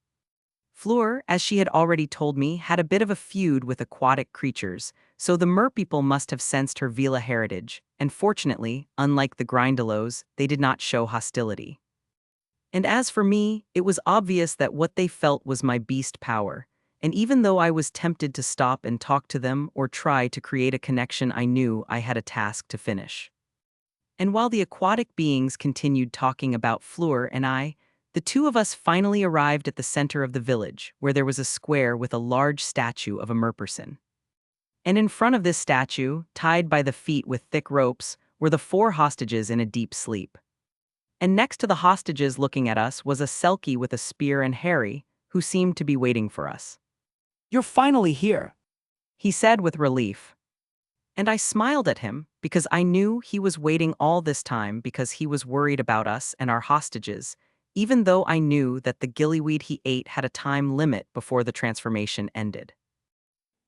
Fleur, as she had already told me, had a bit of a feud with aquatic creatures, so the merpeople must have sensed her Vila heritage, and fortunately, unlike the Grindylows, they did not show hostility. And as for me, it was obvious that what they felt was my beast power, and even though I was tempted to stop and talk to them or try to create a connection, I knew I had a task to finish. And while the aquatic beings continued talking about Fleur and I, the two of us finally arrived at the center of the village, where there was a square with a large statue of a merperson. And in front of this statue, tied by the feet with thick ropes, were the 4 hostages in a deep sleep. And next to the hostages looking at us was a Selkie with a spear and Harry, who seemed to be waiting for us. You're finally here, he said with relief. And I smiled at him, because I knew he was waiting all this time because he was worried about us and our hostages, even though I knew that the gillyweed he ate had a time limit before the transformation ended.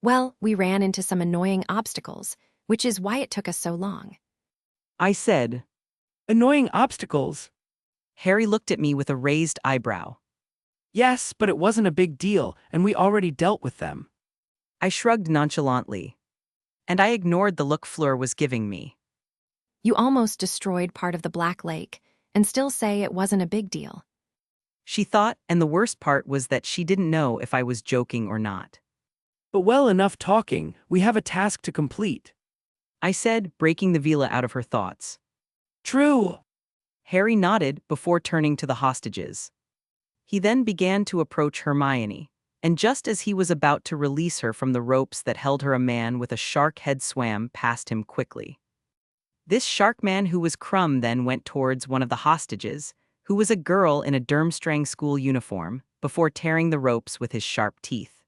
Well, we ran into some annoying obstacles, which is why it took us so long. I said. Annoying obstacles? Harry looked at me with a raised eyebrow. Yes, but it wasn't a big deal, and we already dealt with them. I shrugged nonchalantly. And I ignored the look Fleur was giving me. You almost destroyed part of the Black Lake, and still say it wasn't a big deal. She thought, and the worst part was that she didn't know if I was joking or not. But well, enough talking, we have a task to complete, I said, breaking the Vila out of her thoughts. True. Harry nodded before turning to the hostages. He then began to approach Hermione, and just as he was about to release her from the ropes that held her, a man with a shark head swam past him quickly. This shark man, who was Crumb, then went towards one of the hostages, who was a girl in a Durmstrang school uniform, before tearing the ropes with his sharp teeth.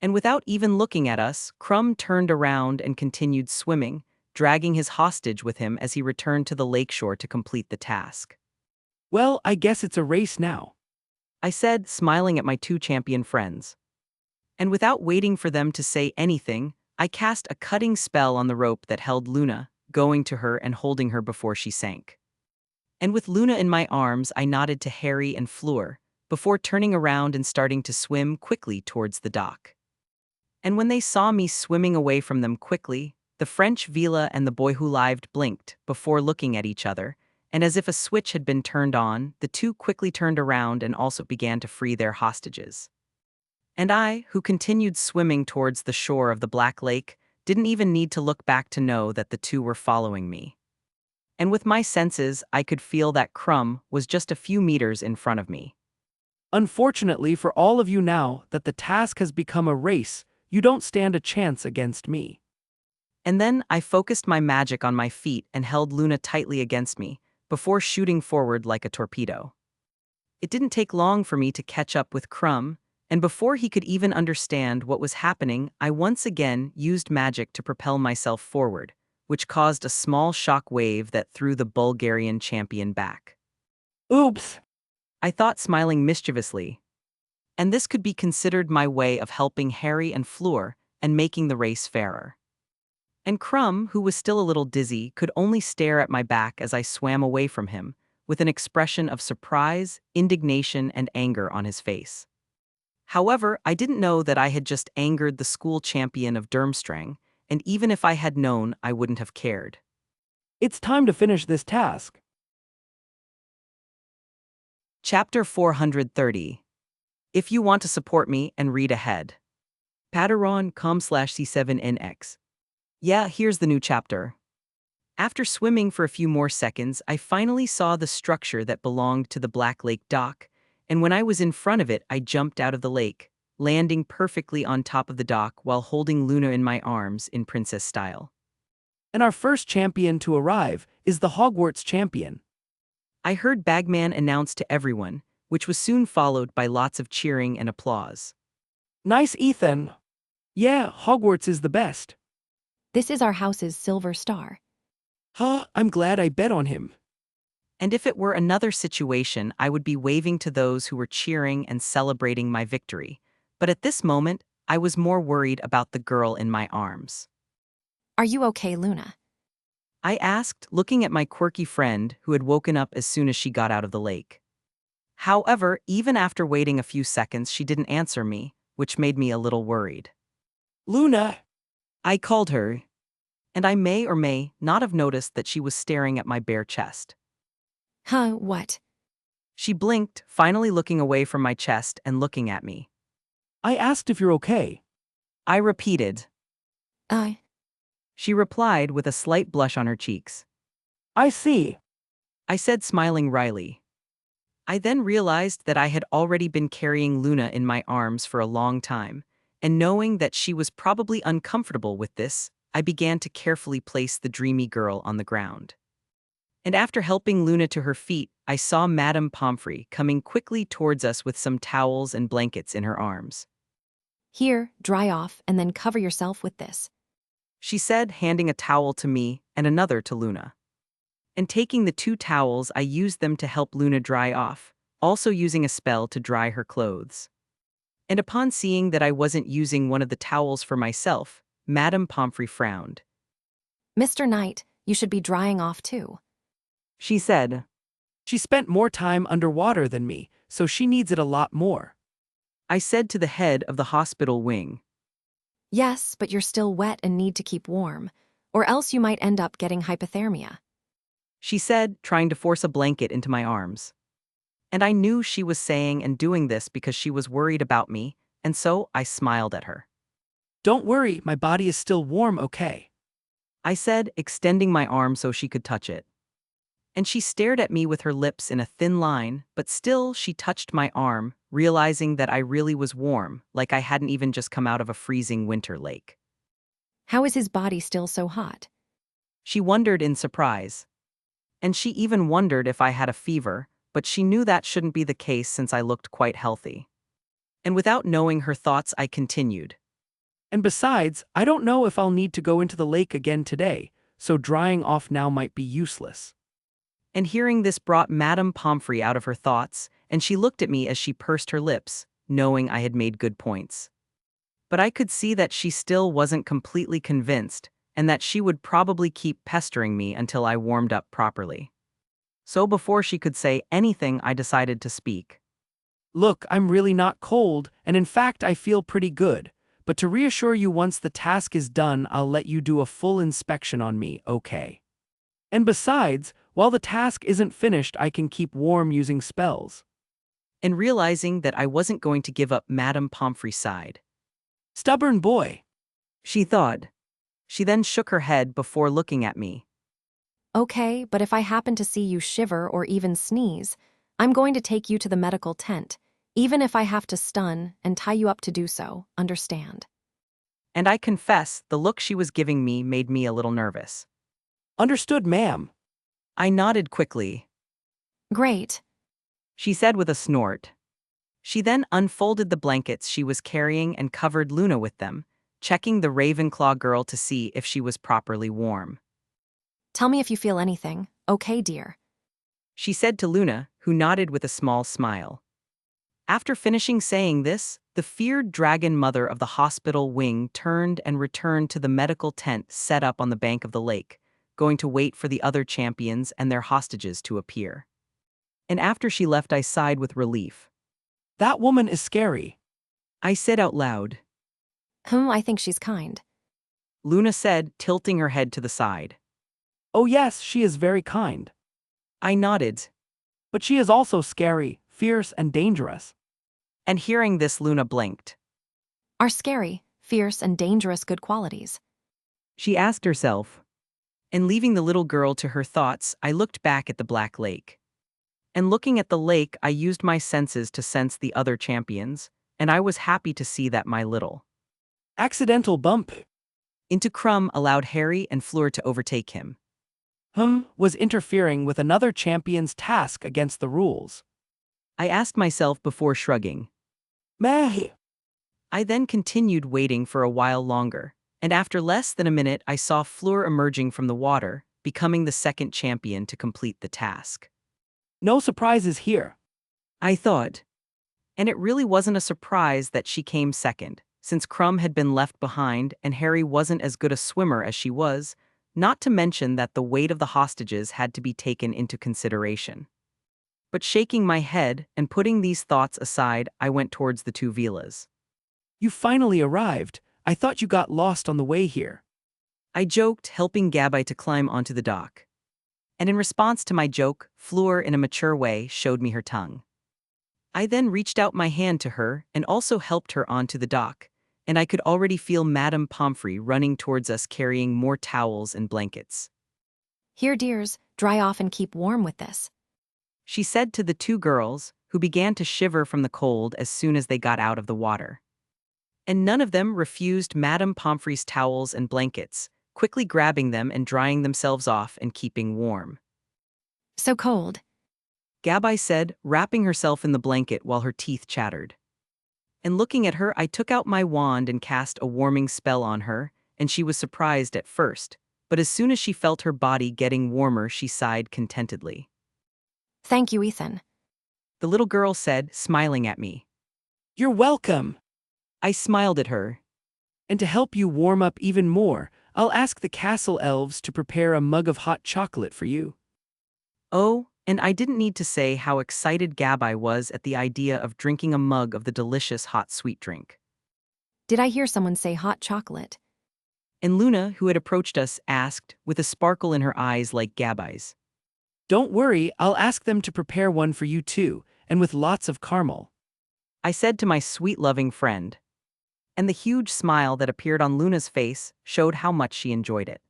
And without even looking at us, Crumb turned around and continued swimming, dragging his hostage with him as he returned to the lakeshore to complete the task. Well, I guess it's a race now. I said, smiling at my two champion friends. And without waiting for them to say anything, I cast a cutting spell on the rope that held Luna, going to her and holding her before she sank. And with Luna in my arms, I nodded to Harry and Fleur, before turning around and starting to swim quickly towards the dock. And when they saw me swimming away from them quickly, the French Vila and the boy who lived blinked before looking at each other, and as if a switch had been turned on, the two quickly turned around and also began to free their hostages. And I, who continued swimming towards the shore of the Black Lake, didn't even need to look back to know that the two were following me. And with my senses, I could feel that Crumb was just a few meters in front of me. Unfortunately for all of you, now that the task has become a race, you don't stand a chance against me. And then I focused my magic on my feet and held Luna tightly against me, before shooting forward like a torpedo. It didn't take long for me to catch up with Crumb, and before he could even understand what was happening, I once again used magic to propel myself forward, which caused a small shock wave that threw the Bulgarian champion back. Oops! I thought, smiling mischievously. And this could be considered my way of helping Harry and Fleur and making the race fairer. And Crumb, who was still a little dizzy, could only stare at my back as I swam away from him, with an expression of surprise, indignation, and anger on his face. However, I didn't know that I had just angered the school champion of Durmstrang, and even if I had known, I wouldn't have cared. It's time to finish this task. Chapter 430. If you want to support me and read ahead. Patreon.com/C7NX. Yeah, here's the new chapter. After swimming for a few more seconds, I finally saw the structure that belonged to the Black Lake dock, and when I was in front of it, I jumped out of the lake, landing perfectly on top of the dock while holding Luna in my arms in princess style. And our first champion to arrive is the Hogwarts champion. I heard Bagman announce to everyone, which was soon followed by lots of cheering and applause. Nice, Ethan. Yeah, Hogwarts is the best. This is our house's silver star. Huh, I'm glad I bet on him. And if it were another situation, I would be waving to those who were cheering and celebrating my victory. But at this moment, I was more worried about the girl in my arms. Are you okay, Luna? I asked, looking at my quirky friend who had woken up as soon as she got out of the lake. However, even after waiting a few seconds, she didn't answer me, which made me a little worried. Luna! I called her, and I may or may not have noticed that she was staring at my bare chest. Huh, what? She blinked, finally looking away from my chest and looking at me. I asked if you're okay. I repeated. I. She replied with a slight blush on her cheeks. I see. I said, smiling wryly. I then realized that I had already been carrying Luna in my arms for a long time, and knowing that she was probably uncomfortable with this, I began to carefully place the dreamy girl on the ground. And after helping Luna to her feet, I saw Madame Pomfrey coming quickly towards us with some towels and blankets in her arms. Here, dry off and then cover yourself with this. She said, handing a towel to me and another to Luna. And taking the two towels, I used them to help Luna dry off, also using a spell to dry her clothes. And upon seeing that I wasn't using one of the towels for myself, Madame Pomfrey frowned. Mr. Knight, you should be drying off too. She said. She spent more time underwater than me, so she needs it a lot more. I said to the head of the hospital wing. Yes, but you're still wet and need to keep warm, or else you might end up getting hypothermia. She said, trying to force a blanket into my arms. And I knew she was saying and doing this because she was worried about me, and so I smiled at her. Don't worry, my body is still warm, okay? I said, extending my arm so she could touch it. And she stared at me with her lips in a thin line, but still she touched my arm, realizing that I really was warm, like I hadn't even just come out of a freezing winter lake. How is his body still so hot? She wondered in surprise. And she even wondered if I had a fever, but she knew that shouldn't be the case since I looked quite healthy. And without knowing her thoughts, I continued. And besides, I don't know if I'll need to go into the lake again today, so drying off now might be useless. And hearing this brought Madame Pomfrey out of her thoughts, and she looked at me as she pursed her lips, knowing I had made good points. But I could see that she still wasn't completely convinced, and that she would probably keep pestering me until I warmed up properly. So before she could say anything, I decided to speak. Look, I'm really not cold, and in fact I feel pretty good. But to reassure you, once the task is done, I'll let you do a full inspection on me, okay? And besides, while the task isn't finished, I can keep warm using spells. And realizing that I wasn't going to give up, Madame Pomfrey sighed. Stubborn boy. She thought. She then shook her head before looking at me. Okay, but if I happen to see you shiver or even sneeze, I'm going to take you to the medical tent, even if I have to stun and tie you up to do so, understand? And I confess, the look she was giving me made me a little nervous. Understood, ma'am. I nodded quickly. Great. She said with a snort. She then unfolded the blankets she was carrying and covered Luna with them, checking the Ravenclaw girl to see if she was properly warm. Tell me if you feel anything, okay, dear? She said to Luna, who nodded with a small smile. After finishing saying this, the feared dragon mother of the hospital wing turned and returned to the medical tent set up on the bank of the lake, going to wait for the other champions and their hostages to appear. And after she left, I sighed with relief. That woman is scary. I said out loud. I think she's kind. Luna said, tilting her head to the side. Oh yes, she is very kind. I nodded. But she is also scary, fierce, and dangerous. And hearing this, Luna blinked. Are scary, fierce, and dangerous good qualities? She asked herself. And leaving the little girl to her thoughts, I looked back at the Black Lake. And looking at the lake, I used my senses to sense the other champions, and I was happy to see that my little Accidental bump. into Crumb allowed Harry and Fleur to overtake him. Was interfering with another champion's task against the rules. I asked myself before shrugging. Meh. I then continued waiting for a while longer, and after less than a minute I saw Fleur emerging from the water, becoming the second champion to complete the task. No surprises here. I thought. And it really wasn't a surprise that she came second, since Crumb had been left behind and Harry wasn't as good a swimmer as she was, not to mention that the weight of the hostages had to be taken into consideration. But shaking my head and putting these thoughts aside, I went towards the two villas. You finally arrived. I thought you got lost on the way here. I joked, helping Gabby to climb onto the dock. And in response to my joke, Fleur, in a mature way, showed me her tongue. I then reached out my hand to her and also helped her onto the dock, and I could already feel Madame Pomfrey running towards us carrying more towels and blankets. Here, dears, dry off and keep warm with this. She said to the two girls, who began to shiver from the cold as soon as they got out of the water. And none of them refused Madame Pomfrey's towels and blankets, quickly grabbing them and drying themselves off and keeping warm. So cold. Gabby said, wrapping herself in the blanket while her teeth chattered. And looking at her, I took out my wand and cast a warming spell on her, and she was surprised at first, but as soon as she felt her body getting warmer, she sighed contentedly. Thank you, Ethan. The little girl said, smiling at me. You're welcome. I smiled at her. And to help you warm up even more, I'll ask the castle elves to prepare a mug of hot chocolate for you. Oh, and I didn't need to say how excited Gabby was at the idea of drinking a mug of the delicious hot sweet drink. Did I hear someone say hot chocolate? And Luna, who had approached us, asked, with a sparkle in her eyes like Gabby's. Don't worry, I'll ask them to prepare one for you too, and with lots of caramel. I said to my sweet loving friend. And the huge smile that appeared on Luna's face showed how much she enjoyed it.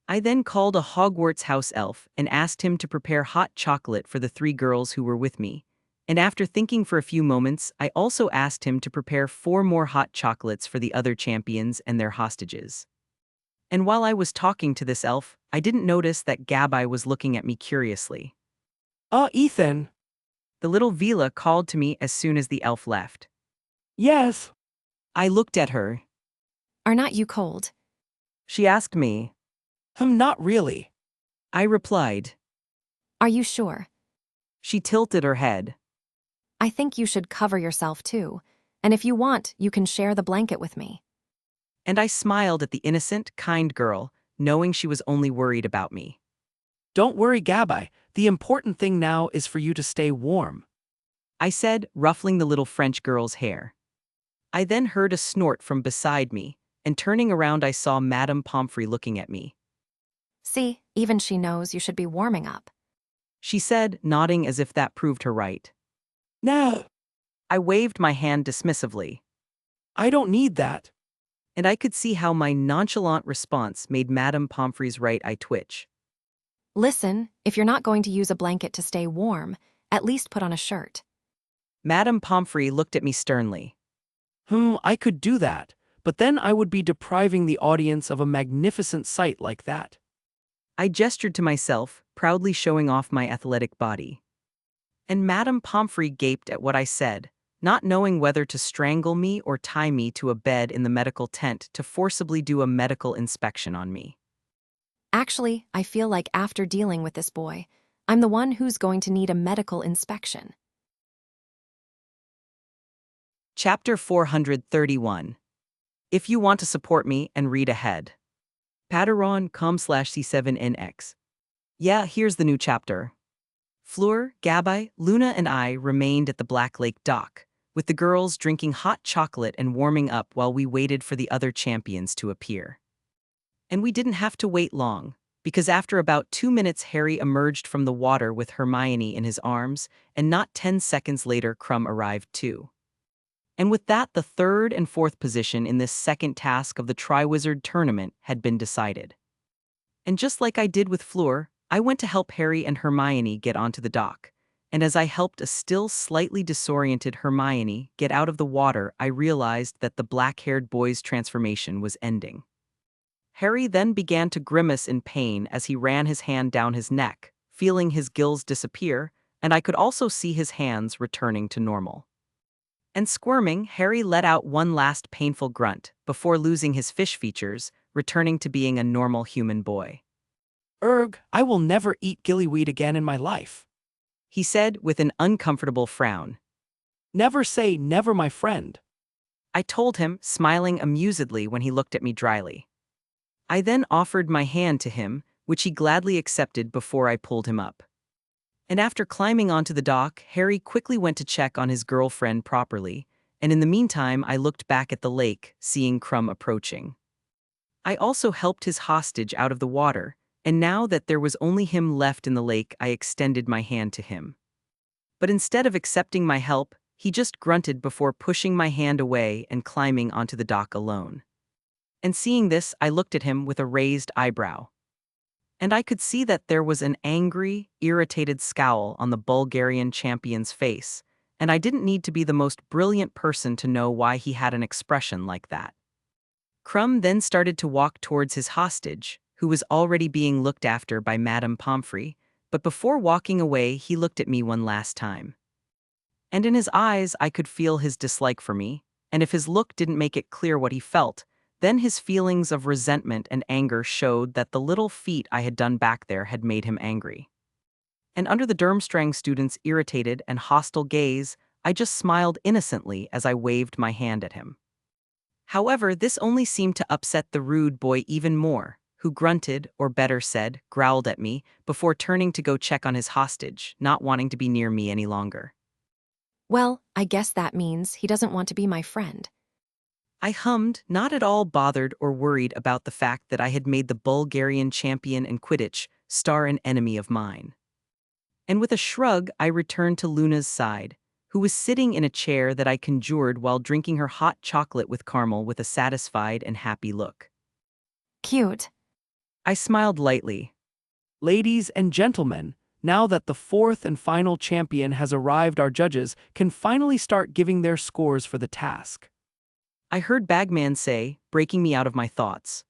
I then called a Hogwarts house elf and asked him to prepare hot chocolate for the 3 girls who were with me. And after thinking for a few moments, I also asked him to prepare 4 more hot chocolates for the other champions and their hostages. And while I was talking to this elf, I didn't notice that Gabai was looking at me curiously. Ethan. The little Vila called to me as soon as the elf left. Yes. I looked at her. Are not you cold? She asked me. Not really. I replied. Are you sure? She tilted her head. I think you should cover yourself too. And if you want, you can share the blanket with me. And I smiled at the innocent, kind girl, knowing she was only worried about me. Don't worry, Gabai. The important thing now is for you to stay warm. I said, ruffling the little French girl's hair. I then heard a snort from beside me, and turning around I saw Madame Pomfrey looking at me. See, even she knows you should be warming up. She said, nodding as if that proved her right. No, I waved my hand dismissively, I don't need that. and I could see how my nonchalant response made Madame Pomfrey's right eye twitch. Listen, if you're not going to use a blanket to stay warm, at least put on a shirt. Madame Pomfrey looked at me sternly. I could do that, but then I would be depriving the audience of a magnificent sight like that. I gestured to myself, proudly showing off my athletic body. And Madame Pomfrey gaped at what I said, not knowing whether to strangle me or tie me to a bed in the medical tent to forcibly do a medical inspection on me. Actually, I feel like after dealing with this boy, I'm the one who's going to need a medical inspection. Chapter 431. If you want to support me and read ahead. Patreon.com/C7NX. Yeah, here's the new chapter. Fleur, Gabai, Luna, and I remained at the Black Lake dock, with the girls drinking hot chocolate and warming up while we waited for the other champions to appear. And we didn't have to wait long, because after about 2 minutes Harry emerged from the water with Hermione in his arms, and not 10 seconds later Crumb arrived too. And with that, the third and fourth position in this second task of the Triwizard Tournament had been decided. And just like I did with Fleur, I went to help Harry and Hermione get onto the dock, and as I helped a still slightly disoriented Hermione get out of the water, I realized that the black-haired boy's transformation was ending. Harry then began to grimace in pain as he ran his hand down his neck, feeling his gills disappear, and I could also see his hands returning to normal. And squirming, Harry let out one last painful grunt before losing his fish features, returning to being a normal human boy. I will never eat gillyweed again in my life. He said with an uncomfortable frown. Never say never, my friend. I told him, smiling amusedly when he looked at me dryly. I then offered my hand to him, which he gladly accepted before I pulled him up. And after climbing onto the dock, Harry quickly went to check on his girlfriend properly, and in the meantime I looked back at the lake, seeing Crumb approaching. I also helped his hostage out of the water, and now that there was only him left in the lake, I extended my hand to him. But instead of accepting my help, he just grunted before pushing my hand away and climbing onto the dock alone. And seeing this, I looked at him with a raised eyebrow. And I could see that there was an angry, irritated scowl on the Bulgarian champion's face, and I didn't need to be the most brilliant person to know why he had an expression like that. Crumb then started to walk towards his hostage, who was already being looked after by Madame Pomfrey, but before walking away he looked at me one last time. And in his eyes I could feel his dislike for me, and if his look didn't make it clear what he felt, then his feelings of resentment and anger showed that the little feat I had done back there had made him angry. And under the Durmstrang student's irritated and hostile gaze, I just smiled innocently as I waved my hand at him. However, this only seemed to upset the rude boy even more, who grunted, or better said, growled at me, before turning to go check on his hostage, not wanting to be near me any longer. Well, I guess that means he doesn't want to be my friend. I hummed, not at all bothered or worried about the fact that I had made the Bulgarian champion in Quidditch star an enemy of mine. And with a shrug, I returned to Luna's side, who was sitting in a chair that I conjured while drinking her hot chocolate with caramel with a satisfied and happy look. Cute. I smiled lightly. Ladies and gentlemen, now that the fourth and final champion has arrived, our judges can finally start giving their scores for the task. I heard Bagman say, breaking me out of my thoughts.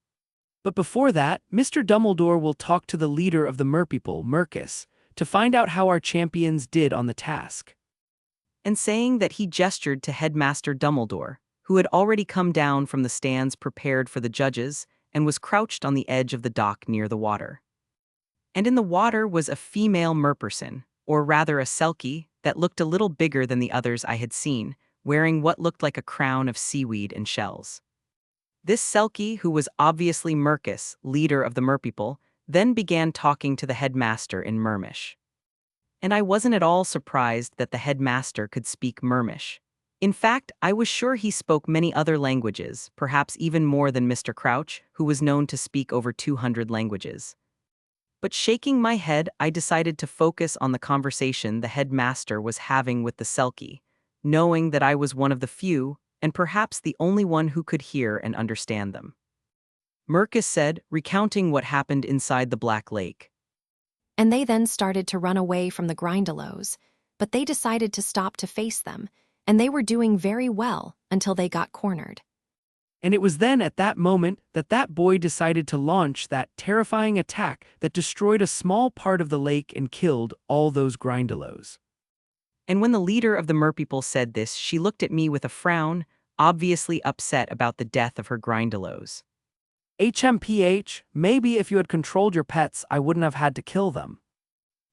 But before that, Mr. Dumbledore will talk to the leader of the Merpeople, Mercus, to find out how our champions did on the task. And saying that he gestured to Headmaster Dumbledore, who had already come down from the stands prepared for the judges and was crouched on the edge of the dock near the water. And in the water was a female merperson, or rather a selkie, that looked a little bigger than the others I had seen, wearing what looked like a crown of seaweed and shells. This selkie, who was obviously Mercus, leader of the Merpeople, then began talking to the headmaster in Mermish. And I wasn't at all surprised that the headmaster could speak Mermish. In fact, I was sure he spoke many other languages, perhaps even more than Mr. Crouch, who was known to speak over 200 languages. But shaking my head, I decided to focus on the conversation the headmaster was having with the selkie, knowing that I was one of the few, and perhaps the only one who could hear and understand them. Mercus said, recounting what happened inside the Black Lake. And they then started to run away from the Grindylows, but they decided to stop to face them, and they were doing very well until they got cornered. And it was then at that moment that that boy decided to launch that terrifying attack that destroyed a small part of the lake and killed all those Grindylows. And when the leader of the Merpeople said this, she looked at me with a frown, obviously upset about the death of her Grindylows. HMPH, maybe if you had controlled your pets, I wouldn't have had to kill them.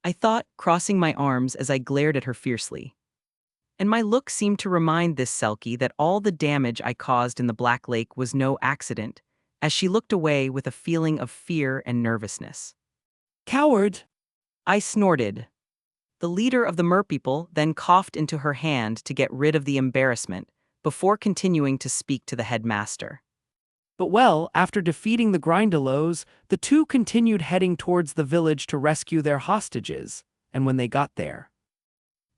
I thought, crossing my arms as I glared at her fiercely. And my look seemed to remind this selkie that all the damage I caused in the Black Lake was no accident, as she looked away with a feeling of fear and nervousness. Coward! I snorted. The leader of the Merpeople then coughed into her hand to get rid of the embarrassment, before continuing to speak to the headmaster. But well, after defeating the Grindylows, the two continued heading towards the village to rescue their hostages, and when they got there.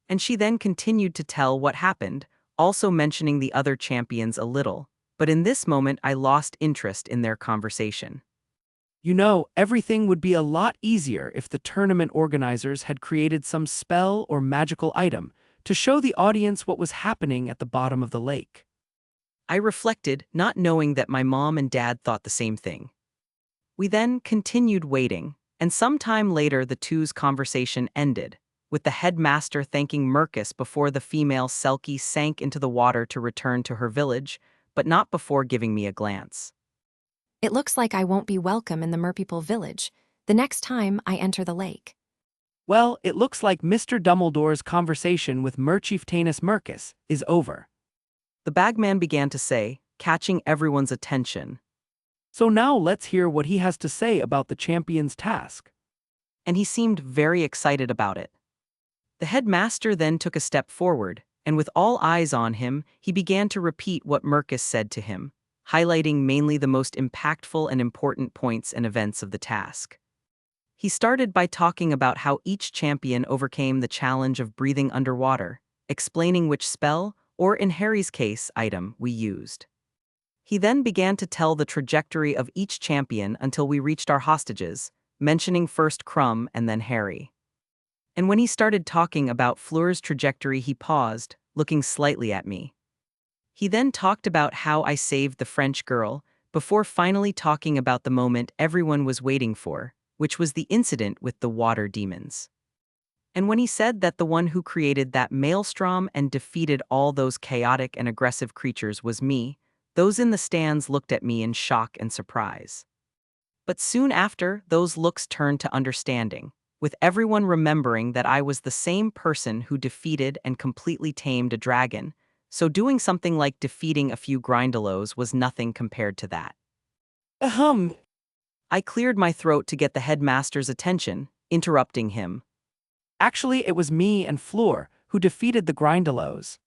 And she then continued to tell what happened, also mentioning the other champions a little, but in this moment I lost interest in their conversation. You know, everything would be a lot easier if the tournament organizers had created some spell or magical item to show the audience what was happening at the bottom of the lake. I reflected, not knowing that my mom and dad thought the same thing. We then continued waiting, and sometime later the two's conversation ended, with the headmaster thanking Mercus before the female selkie sank into the water to return to her village, but not before giving me a glance. It looks like I won't be welcome in the Merpeople village the next time I enter the lake. Well, it looks like Mr. Dumbledore's conversation with Merchieftainess Mercus is over. The bagman began to say, catching everyone's attention. So now let's hear what he has to say about the champion's task. And he seemed very excited about it. The headmaster then took a step forward, and with all eyes on him, he began to repeat what Mercus said to him, highlighting mainly the most impactful and important points and events of the task. He started by talking about how each champion overcame the challenge of breathing underwater, explaining which spell, or in Harry's case, item, we used. He then began to tell the trajectory of each champion until we reached our hostages, mentioning first Crumb and then Harry. And when he started talking about Fleur's trajectory, he paused, looking slightly at me. He then talked about how I saved the French girl, before finally talking about the moment everyone was waiting for, which was the incident with the water demons. And when he said that the one who created that maelstrom and defeated all those chaotic and aggressive creatures was me, those in the stands looked at me in shock and surprise. But soon after, those looks turned to understanding, with everyone remembering that I was the same person who defeated and completely tamed a dragon, so doing something like defeating a few Grindylows was nothing compared to that. Ahem. I cleared my throat to get the headmaster's attention, interrupting him. Actually, it was me and Fleur who defeated the Grindylows.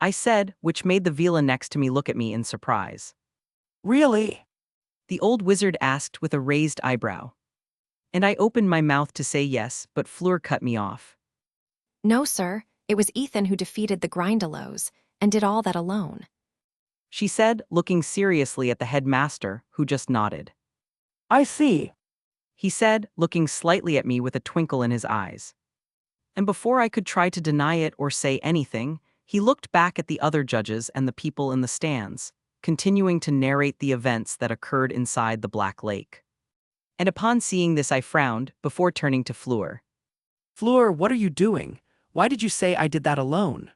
I said, which made the Vila next to me look at me in surprise. Really? The old wizard asked with a raised eyebrow. And I opened my mouth to say yes, but Fleur cut me off. No, sir, it was Ethan who defeated the Grindylows and did all that alone. She said, looking seriously at the headmaster, who just nodded. I see. he said, looking slightly at me with a twinkle in his eyes. And before I could try to deny it or say anything, he looked back at the other judges and the people in the stands, continuing to narrate the events that occurred inside the Black Lake. And upon seeing this I frowned, before turning to Fleur. Fleur, what are you doing? Why did you say I did that alone?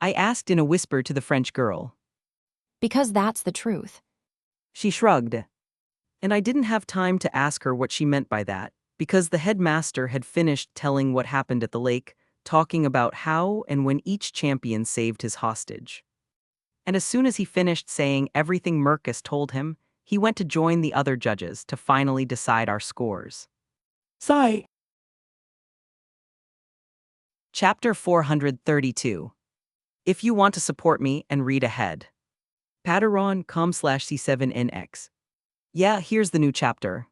I asked in a whisper to the French girl. Because that's the truth. She shrugged. And I didn't have time to ask her what she meant by that, because the headmaster had finished telling what happened at the lake, talking about how and when each champion saved his hostage. And as soon as he finished saying everything Mercus told him, he went to join the other judges to finally decide our scores. Sigh. Chapter 432. If you want to support me and read ahead. Patreon.com/C7NX. Yeah, here's the new chapter.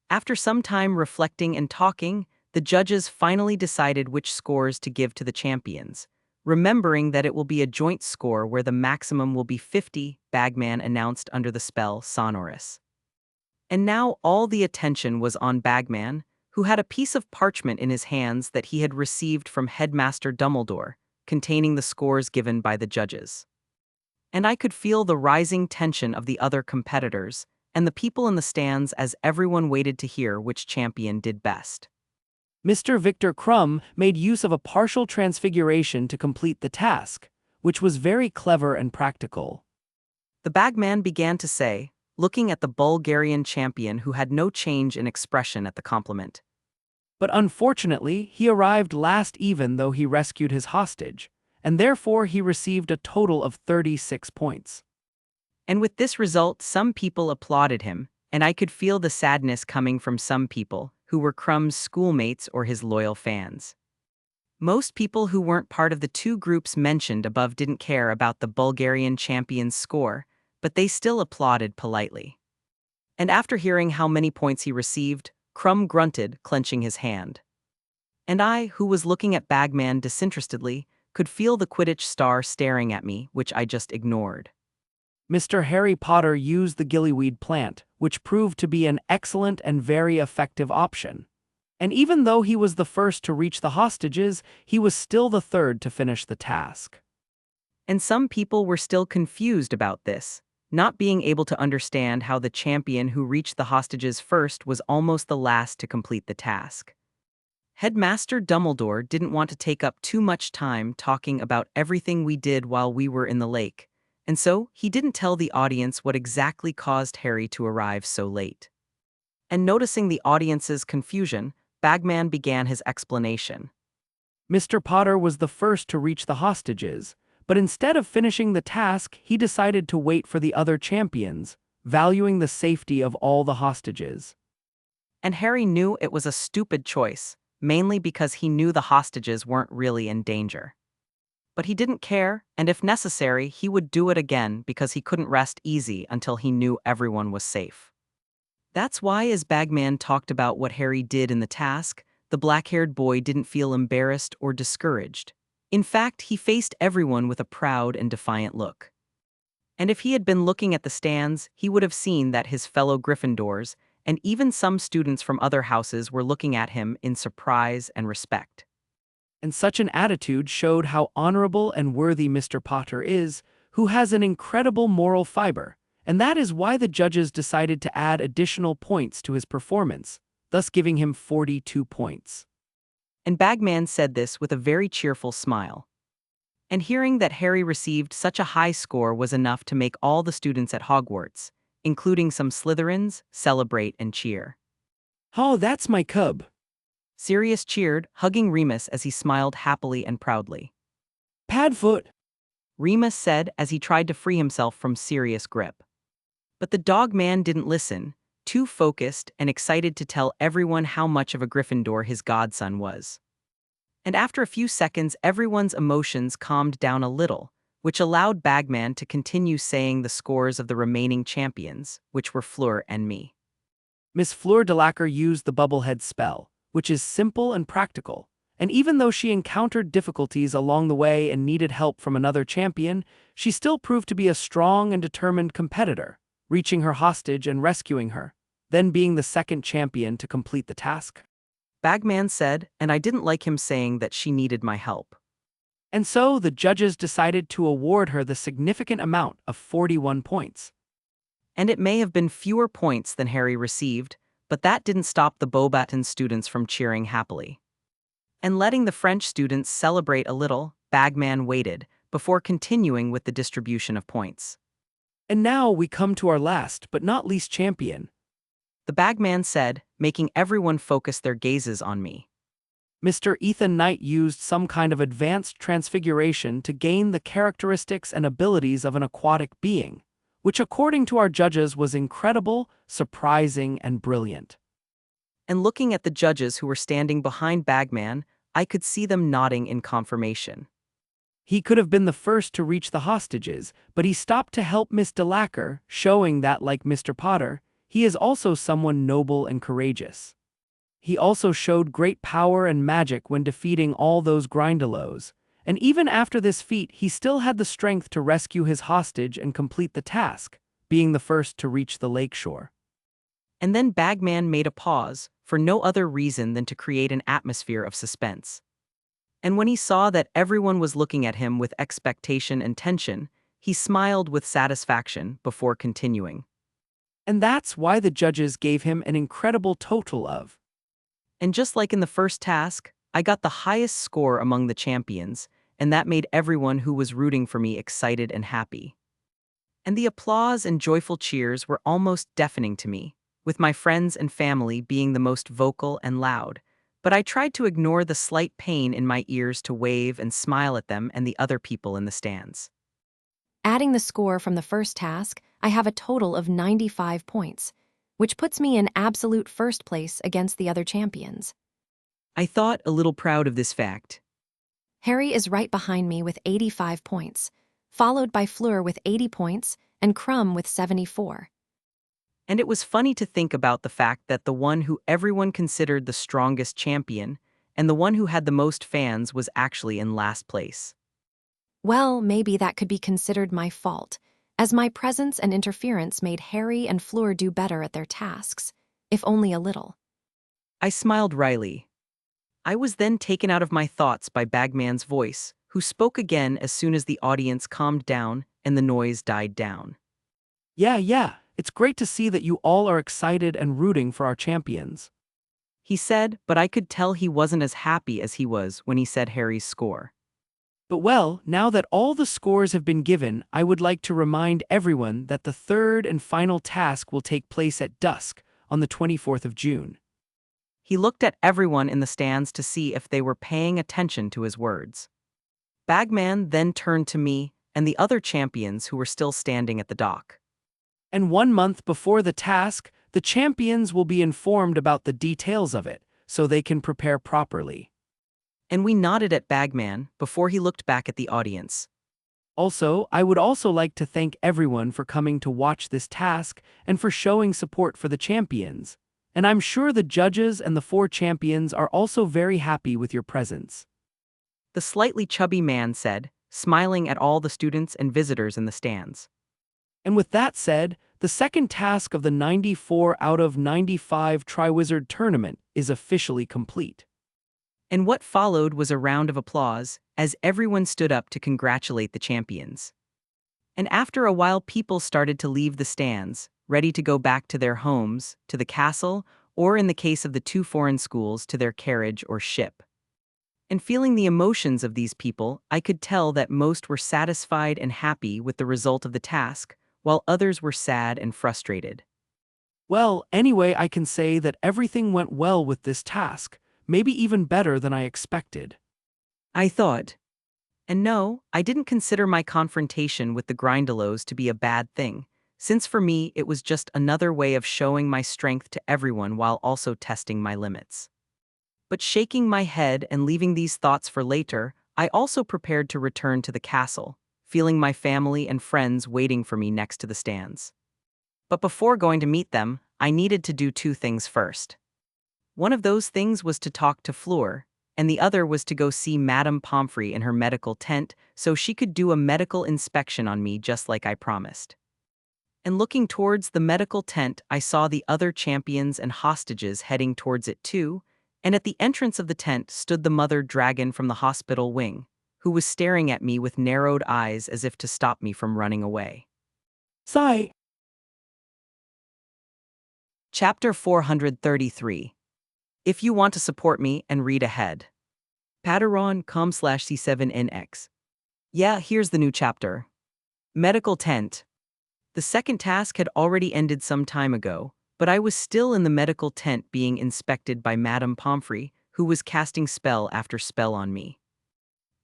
After some time reflecting and talking, the judges finally decided which scores to give to the champions, remembering that it will be a joint score where the maximum will be 50, Bagman announced under the spell Sonorous. And now all the attention was on Bagman, who had a piece of parchment in his hands that he had received from Headmaster Dumbledore, containing the scores given by the judges. And I could feel the rising tension of the other competitors and the people in the stands as everyone waited to hear which champion did best. Mr. Victor Crumb made use of a partial transfiguration to complete the task, which was very clever and practical. The Bagman began to say, looking at the Bulgarian champion who had no change in expression at the compliment. But unfortunately, he arrived last even though he rescued his hostage, and therefore he received a total of 36 points. And with this result, some people applauded him, and I could feel the sadness coming from some people who were Crumb's schoolmates or his loyal fans. Most people who weren't part of the two groups mentioned above didn't care about the Bulgarian champion's score, but they still applauded politely. And after hearing how many points he received, Crumb grunted, clenching his hand. And I, who was looking at Bagman disinterestedly, could feel the Quidditch star staring at me, which I just ignored. Mr. Harry Potter used the gillyweed plant, which proved to be an excellent and very effective option. And even though he was the first to reach the hostages, he was still the third to finish the task. And some people were still confused about this, not being able to understand how the champion who reached the hostages first was almost the last to complete the task. Headmaster Dumbledore didn't want to take up too much time talking about everything we did while we were in the lake, and so he didn't tell the audience what exactly caused Harry to arrive so late. And noticing the audience's confusion, Bagman began his explanation. Mr. Potter was the first to reach the hostages, but instead of finishing the task, he decided to wait for the other champions, valuing the safety of all the hostages. And Harry knew it was a stupid choice, mainly because he knew the hostages weren't really in danger. But he didn't care, and if necessary, he would do it again because he couldn't rest easy until he knew everyone was safe. That's why as Bagman talked about what Harry did in the task, the black-haired boy didn't feel embarrassed or discouraged. In fact, he faced everyone with a proud and defiant look. And if he had been looking at the stands, he would have seen that his fellow Gryffindors, and even some students from other houses were looking at him in surprise and respect. And such an attitude showed how honorable and worthy Mr. Potter is, who has an incredible moral fiber, and that is why the judges decided to add additional points to his performance, thus giving him 42 points. And Bagman said this with a very cheerful smile. And hearing that Harry received such a high score was enough to make all the students at Hogwarts, including some Slytherins, celebrate and cheer. Oh, that's my cub. Sirius cheered, hugging Remus as he smiled happily and proudly. Padfoot, Remus said as he tried to free himself from Sirius' grip. But the dog man didn't listen, too focused and excited to tell everyone how much of a Gryffindor his godson was. And after a few seconds, everyone's emotions calmed down a little, which allowed Bagman to continue saying the scores of the remaining champions, which were Fleur and me. Miss Fleur Delacour used the Bubblehead spell, which is simple and practical, and even though she encountered difficulties along the way and needed help from another champion, she still proved to be a strong and determined competitor, reaching her hostage and rescuing her. then being the second champion to complete the task. Bagman said, and I didn't like him saying that she needed my help. And so the judges decided to award her the significant amount of 41 points. And it may have been fewer points than Harry received, but that didn't stop the Beauxbatons students from cheering happily. And letting the French students celebrate a little, Bagman waited, before continuing with the distribution of points. And now we come to our last but not least champion. The Bagman said, making everyone focus their gazes on me. Mr. Ethan Knight used some kind of advanced transfiguration to gain the characteristics and abilities of an aquatic being, which according to our judges was incredible, surprising, and brilliant. And looking at the judges who were standing behind Bagman, I could see them nodding in confirmation. He could have been the first to reach the hostages, but he stopped to help Miss Delacour, showing that, like Mr. Potter, he is also someone noble and courageous. He also showed great power and magic when defeating all those Grindylows, and even after this feat he still had the strength to rescue his hostage and complete the task, being the first to reach the lakeshore. And then Bagman made a pause, for no other reason than to create an atmosphere of suspense. And when he saw that everyone was looking at him with expectation and tension, he smiled with satisfaction before continuing. And that's why the judges gave him an incredible total of. And just like in the first task, I got the highest score among the champions, and that made everyone who was rooting for me excited and happy. And the applause and joyful cheers were almost deafening to me, with my friends and family being the most vocal and loud, but I tried to ignore the slight pain in my ears to wave and smile at them and the other people in the stands. Adding the score from the first task, I have a total of 95 points, which puts me in absolute first place against the other champions. I thought a little proud of this fact. Harry is right behind me with 85 points, followed by Fleur with 80 points and Crumb with 74. And it was funny to think about the fact that the one who everyone considered the strongest champion and the one who had the most fans was actually in last place. Well, maybe that could be considered my fault, as my presence and interference made Harry and Fleur do better at their tasks, if only a little. I smiled wryly. I was then taken out of my thoughts by Bagman's voice, who spoke again as soon as the audience calmed down and the noise died down. Yeah, it's great to see that you all are excited and rooting for our champions. He said, but I could tell he wasn't as happy as he was when he said Harry's score. But well, now that all the scores have been given, I would like to remind everyone that the third and final task will take place at dusk on the 24th of June. He looked at everyone in the stands to see if they were paying attention to his words. Bagman then turned to me and the other champions who were still standing at the dock. And 1 month before the task, the champions will be informed about the details of it, so they can prepare properly. And we nodded at Bagman before he looked back at the audience. Also, I would also like to thank everyone for coming to watch this task and for showing support for the champions. And I'm sure the judges and the 4 champions are also very happy with your presence. The slightly chubby man said, smiling at all the students and visitors in the stands. And with that said, the second task of the 94 out of 95 Triwizard Tournament is officially complete. And what followed was a round of applause as everyone stood up to congratulate the champions. And after a while people started to leave the stands, ready to go back to their homes, to the castle, or in the case of the 2 foreign schools, to their carriage or ship. And feeling the emotions of these people, I could tell that most were satisfied and happy with the result of the task, while others were sad and frustrated. Well, anyway, I can say that everything went well with this task, maybe even better than I expected. I thought. And no, I didn't consider my confrontation with the Grindylows to be a bad thing, since for me it was just another way of showing my strength to everyone while also testing my limits. But shaking my head and leaving these thoughts for later, I also prepared to return to the castle, feeling my family and friends waiting for me next to the stands. But before going to meet them, I needed to do 2 things first. One of those things was to talk to Fleur, and the other was to go see Madame Pomfrey in her medical tent so she could do a medical inspection on me just like I promised. And looking towards the medical tent, I saw the other champions and hostages heading towards it too, and at the entrance of the tent stood the mother dragon from the hospital wing, who was staring at me with narrowed eyes as if to stop me from running away. Sigh. Chapter 433. If you want to support me and read ahead. Patreon.com/C7NX. Yeah, here's the new chapter. Medical tent. The second task had already ended some time ago, but I was still in the medical tent being inspected by Madame Pomfrey, who was casting spell after spell on me.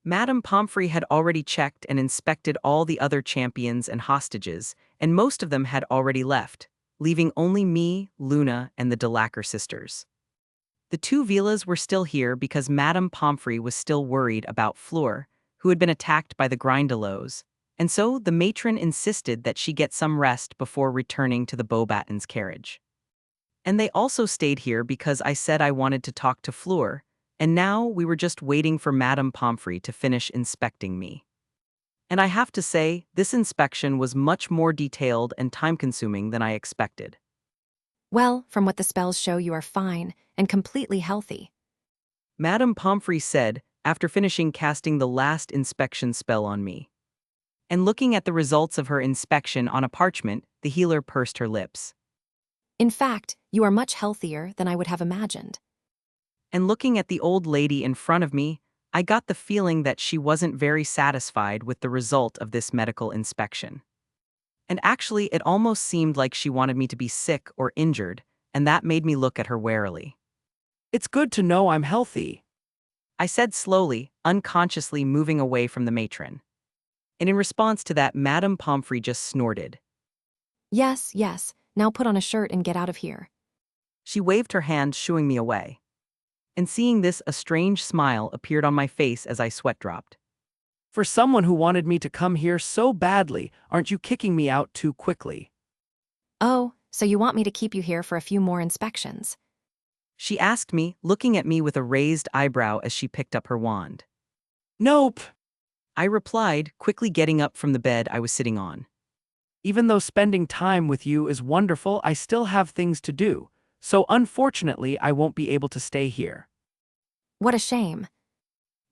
Madame Pomfrey had already checked and inspected all the other champions and hostages, and most of them had already left, leaving only me, Luna, and the Delacour sisters. The two Vilas were still here because Madame Pomfrey was still worried about Fleur, who had been attacked by the Grindelows, and so the matron insisted that she get some rest before returning to the Beauxbatons carriage. And they also stayed here because I said I wanted to talk to Fleur, and now we were just waiting for Madame Pomfrey to finish inspecting me. And I have to say, this inspection was much more detailed and time-consuming than I expected. Well, from what the spells show, you are fine and completely healthy. Madame Pomfrey said, after finishing casting the last inspection spell on me. And looking at the results of her inspection on a parchment, the healer pursed her lips. In fact, you are much healthier than I would have imagined. And looking at the old lady in front of me, I got the feeling that she wasn't very satisfied with the result of this medical inspection. And actually, it almost seemed like she wanted me to be sick or injured, and that made me look at her warily. It's good to know I'm healthy. I said slowly, unconsciously moving away from the matron. And in response to that, Madame Pomfrey just snorted. Yes, yes, now put on a shirt and get out of here. She waved her hand, shooing me away. And seeing this, a strange smile appeared on my face as I sweat dropped. For someone who wanted me to come here so badly, aren't you kicking me out too quickly? Oh, so you want me to keep you here for a few more inspections? She asked me, looking at me with a raised eyebrow as she picked up her wand. Nope. I replied, quickly getting up from the bed I was sitting on. Even though spending time with you is wonderful, I still have things to do, so unfortunately I won't be able to stay here. What a shame.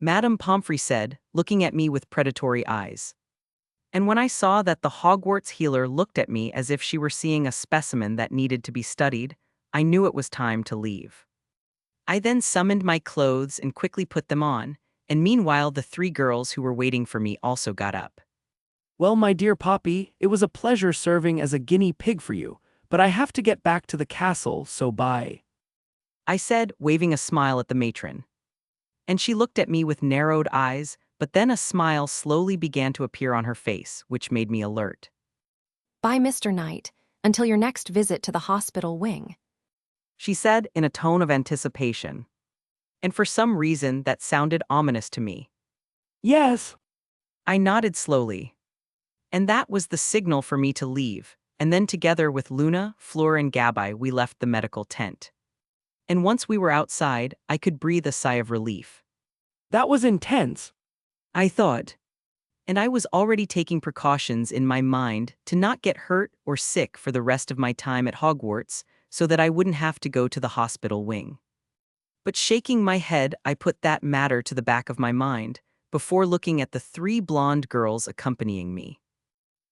Madame Pomfrey said, looking at me with predatory eyes. And when I saw that the Hogwarts healer looked at me as if she were seeing a specimen that needed to be studied, I knew it was time to leave. I then summoned my clothes and quickly put them on, and meanwhile the three girls who were waiting for me also got up. Well, my dear Poppy, it was a pleasure serving as a guinea pig for you, but I have to get back to the castle, so bye. I said, waving a smile at the matron. And she looked at me with narrowed eyes, but then a smile slowly began to appear on her face, which made me alert. Bye, Mr. Knight, until your next visit to the hospital wing. She said in a tone of anticipation. And for some reason that sounded ominous to me. Yes. I nodded slowly. And that was the signal for me to leave, and then together with Luna, Fleur, and Gabai we left the medical tent. And once we were outside, I could breathe a sigh of relief. That was intense. I thought. And I was already taking precautions in my mind to not get hurt or sick for the rest of my time at Hogwarts so that I wouldn't have to go to the hospital wing. But shaking my head, I put that matter to the back of my mind before looking at the three blonde girls accompanying me.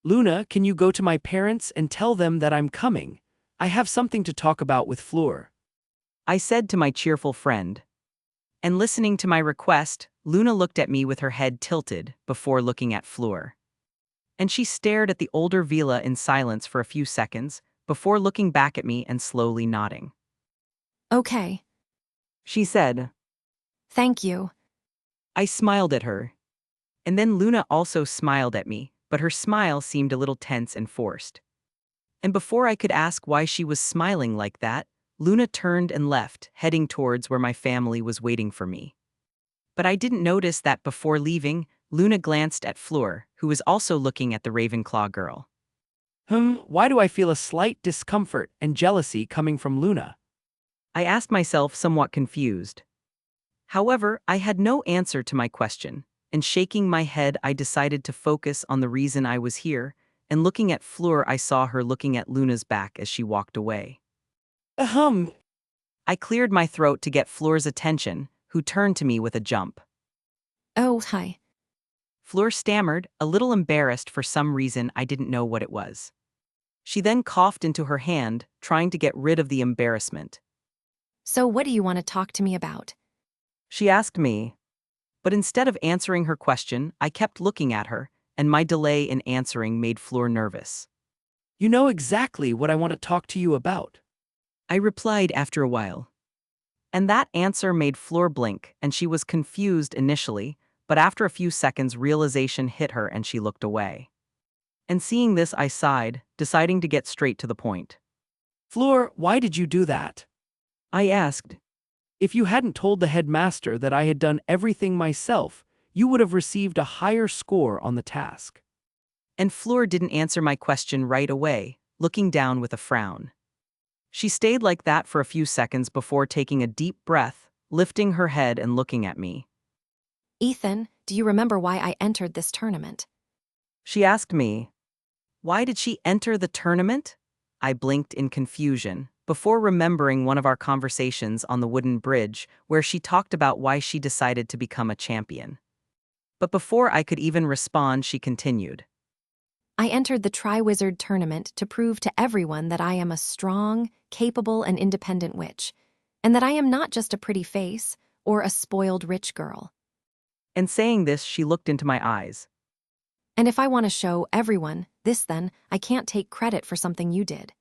Luna, can you go to my parents and tell them that I'm coming? I have something to talk about with Fleur. I said to my cheerful friend. And listening to my request, Luna looked at me with her head tilted before looking at Fleur. And she stared at the older Vila in silence for a few seconds before looking back at me and slowly nodding. Okay. She said. Thank you. I smiled at her. And then Luna also smiled at me, but her smile seemed a little tense and forced. And before I could ask why she was smiling like that, Luna turned and left, heading towards where my family was waiting for me. But I didn't notice that before leaving, Luna glanced at Fleur, who was also looking at the Ravenclaw girl. Why do I feel a slight discomfort and jealousy coming from Luna? I asked myself, somewhat confused. However, I had no answer to my question, and shaking my head I decided to focus on the reason I was here, and looking at Fleur, I saw her looking at Luna's back as she walked away. Ahem. I cleared my throat to get Fleur's attention, who turned to me with a jump. Oh, hi. Fleur stammered, a little embarrassed for some reason I didn't know what it was. She then coughed into her hand, trying to get rid of the embarrassment. So what do you want to talk to me about? She asked me. But instead of answering her question, I kept looking at her, and my delay in answering made Fleur nervous. You know exactly what I want to talk to you about. I replied after a while. And that answer made Fleur blink, and she was confused initially, but after a few seconds realization hit her and she looked away. And seeing this I sighed, deciding to get straight to the point. Fleur, why did you do that? I asked. If you hadn't told the headmaster that I had done everything myself, you would have received a higher score on the task. And Fleur didn't answer my question right away, looking down with a frown. She stayed like that for a few seconds before taking a deep breath, lifting her head and looking at me. Ethan, do you remember why I entered this tournament? She asked me. Why did she enter the tournament? I blinked in confusion, before remembering one of our conversations on the wooden bridge where she talked about why she decided to become a champion. But before I could even respond, she continued. I entered the Tri-Wizard tournament to prove to everyone that I am a strong, capable, and independent witch, and that I am not just a pretty face or a spoiled rich girl. And saying this, she looked into my eyes. And if I want to show everyone this, then I can't take credit for something you did.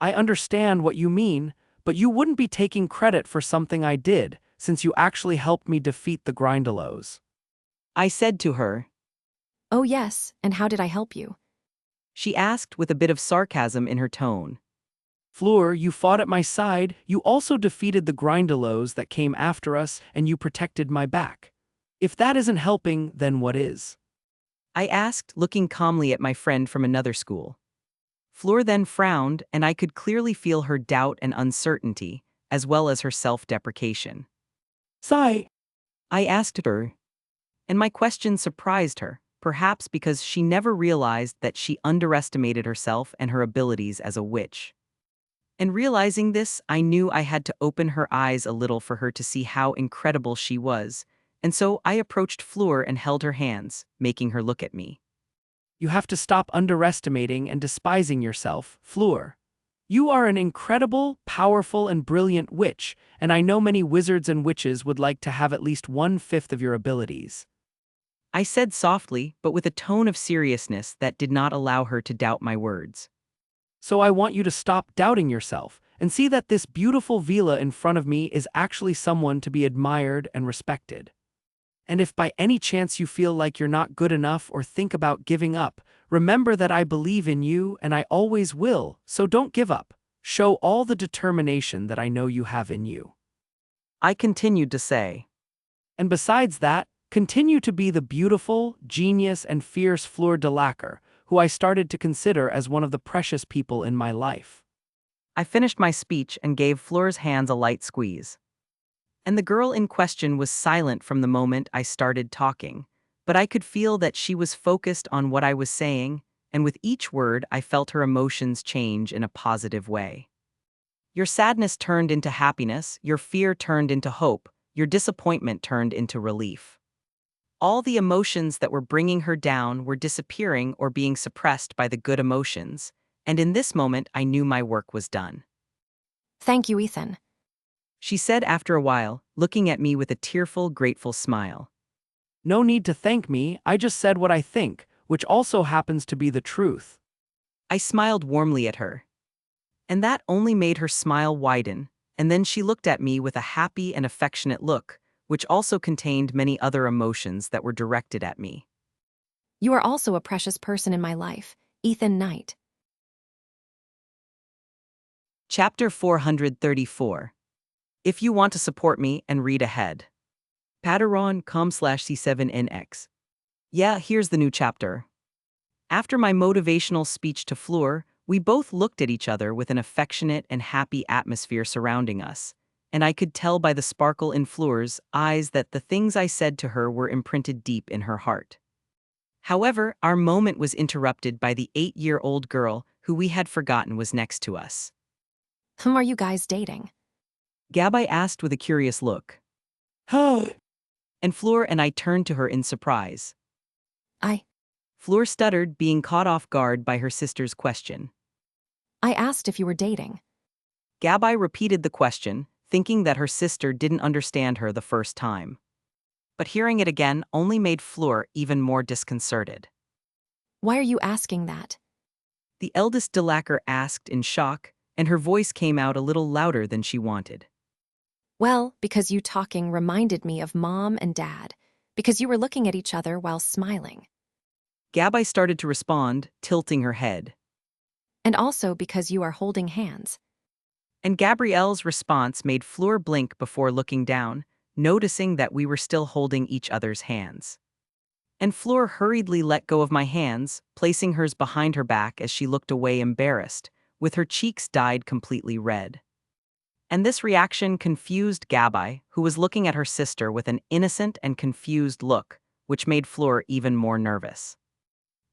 I understand what you mean, but you wouldn't be taking credit for something I did, since you actually helped me defeat the Grindylows. I said to her. Oh yes, and how did I help you? She asked with a bit of sarcasm in her tone. Fleur, you fought at my side, you also defeated the Grindylows that came after us, and you protected my back. If that isn't helping, then what is? I asked, looking calmly at my friend from another school. Fleur then frowned, and I could clearly feel her doubt and uncertainty, as well as her self-deprecation. Sigh. I asked her. And my question surprised her, perhaps because she never realized that she underestimated herself and her abilities as a witch. And realizing this, I knew I had to open her eyes a little for her to see how incredible she was, and so I approached Fleur and held her hands, making her look at me. You have to stop underestimating and despising yourself, Fleur. You are an incredible, powerful, and brilliant witch, and I know many wizards and witches would like to have at least 1/5 of your abilities. I said softly, but with a tone of seriousness that did not allow her to doubt my words. So I want you to stop doubting yourself and see that this beautiful villa in front of me is actually someone to be admired and respected. And if by any chance you feel like you're not good enough or think about giving up, remember that I believe in you and I always will, so don't give up. Show all the determination that I know you have in you. I continued to say. And besides that, continue to be the beautiful, genius, and fierce Fleur de Lacre, who I started to consider as one of the precious people in my life. I finished my speech and gave Fleur's hands a light squeeze. And the girl in question was silent from the moment I started talking, but I could feel that she was focused on what I was saying, and with each word I felt her emotions change in a positive way. Your sadness turned into happiness, your fear turned into hope, your disappointment turned into relief. All the emotions that were bringing her down were disappearing or being suppressed by the good emotions, and in this moment I knew my work was done. Thank you, Ethan. She said after a while, looking at me with a tearful, grateful smile. No need to thank me, I just said what I think, which also happens to be the truth. I smiled warmly at her. And that only made her smile widen, and then she looked at me with a happy and affectionate look, which also contained many other emotions that were directed at me. You are also a precious person in my life, Ethan Knight. Chapter 434. If you want to support me and read ahead. Patreon.com/C7NX. Yeah, here's the new chapter. After my motivational speech to Fleur, we both looked at each other with an affectionate and happy atmosphere surrounding us, and I could tell by the sparkle in Fleur's eyes that the things I said to her were imprinted deep in her heart. However, our moment was interrupted by the 8-year-old girl who we had forgotten was next to us. Whom are you guys dating? Gabby asked with a curious look, Oh, and Fleur and I turned to her in surprise. I Fleur stuttered, being caught off guard by her sister's question. asked if you were dating. Gabby repeated the question, thinking that her sister didn't understand her the first time. But hearing it again only made Fleur even more disconcerted. Why are you asking that? The eldest Delacour asked in shock, and her voice came out a little louder than she wanted. Well, because you talking reminded me of Mom and Dad. Because you were looking at each other while smiling. Gabby started to respond, tilting her head. And also because you are holding hands. And Gabrielle's response made Fleur blink before looking down, noticing that we were still holding each other's hands. And Fleur hurriedly let go of my hands, placing hers behind her back as she looked away embarrassed, with her cheeks dyed completely red. And this reaction confused Gabby, who was looking at her sister with an innocent and confused look, which made Fleur even more nervous.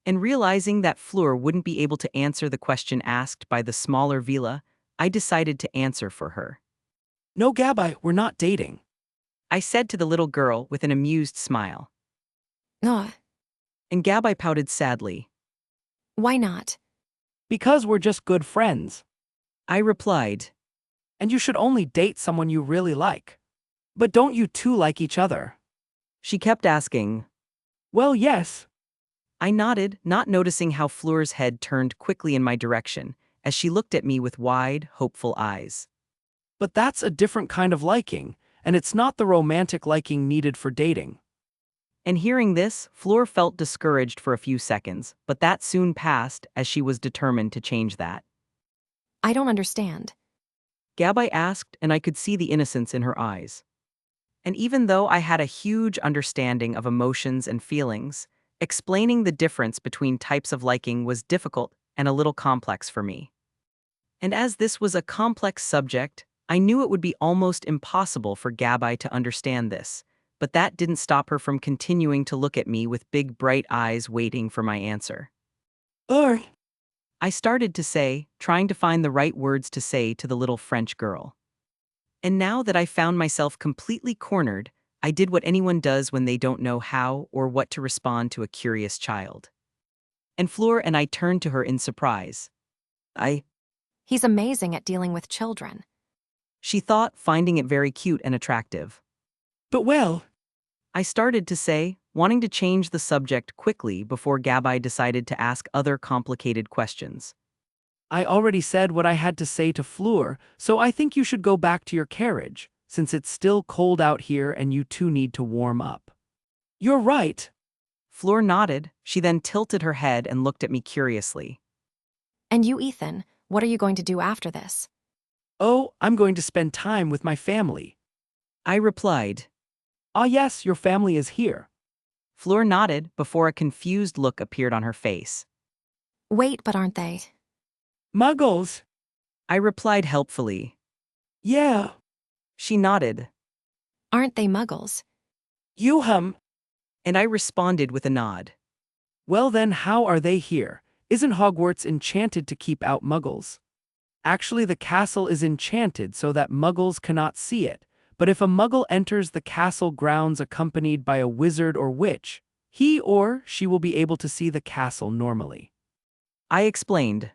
And realizing that Fleur wouldn't be able to answer the question asked by the smaller Vila, I decided to answer for her. no, Gabby, we're not dating. I said to the little girl with an amused smile. Ugh, And Gabby pouted sadly. why not? Because we're just good friends. I replied. And you should only date someone you really like. But don't you two like each other? She kept asking. Well, yes. I nodded, not noticing how Fleur's head turned quickly in my direction, as she looked at me with wide, hopeful eyes. But that's a different kind of liking, and it's not the romantic liking needed for dating. And hearing this, Fleur felt discouraged for a few seconds, but that soon passed as she was determined to change that. I don't understand. Gabby asked, and I could see the innocence in her eyes. And even though I had a huge understanding of emotions and feelings, explaining the difference between types of liking was difficult and a little complex for me. And as this was a complex subject, I knew it would be almost impossible for Gabby to understand this, but that didn't stop her from continuing to look at me with big bright eyes waiting for my answer. Or, I started to say, trying to find the right words to say to the little French girl. And now that I found myself completely cornered, I did what anyone does when they don't know how or what to respond to a curious child. And Fleur and I turned to her in surprise. He's amazing at dealing with children. She thought, finding it very cute and attractive. but well, I started to say, wanting to change the subject quickly before Gabby decided to ask other complicated questions. I already said what I had to say to Fleur, so I think you should go back to your carriage, since it's still cold out here and you two need to warm up. You're right. Fleur nodded. She then tilted her head and looked at me curiously. And you, Ethan, what are you going to do after this? Oh, I'm going to spend time with my family. I replied. Ah, yes, your family is here. Fleur nodded before a confused look appeared on her face. Wait, but aren't they? Muggles. I replied helpfully. Yeah. She nodded. Aren't they muggles? You And I responded with a nod. Well then, how are they here? Isn't Hogwarts enchanted to keep out muggles? Actually, the castle is enchanted so that muggles cannot see it, but if a muggle enters the castle grounds accompanied by a wizard or witch, he or she will be able to see the castle normally. I explained.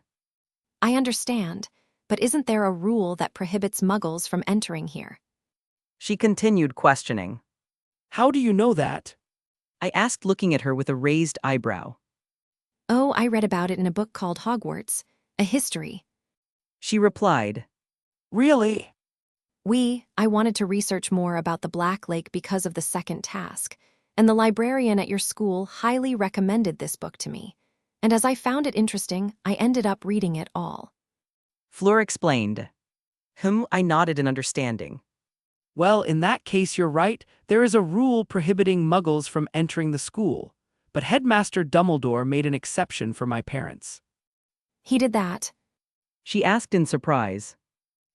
I understand, but isn't there a rule that prohibits muggles from entering here? She continued questioning. How do you know that? I asked, looking at her with a raised eyebrow. Oh, I read about it in a book called Hogwarts, a history. She replied. Really? I wanted to research more about the Black Lake because of the second task, and the librarian at your school highly recommended this book to me. And as I found it interesting, I ended up reading it all. Fleur explained. I nodded in understanding. Well, in that case you're right, there is a rule prohibiting muggles from entering the school, but Headmaster Dumbledore made an exception for my parents. He did that. She asked in surprise.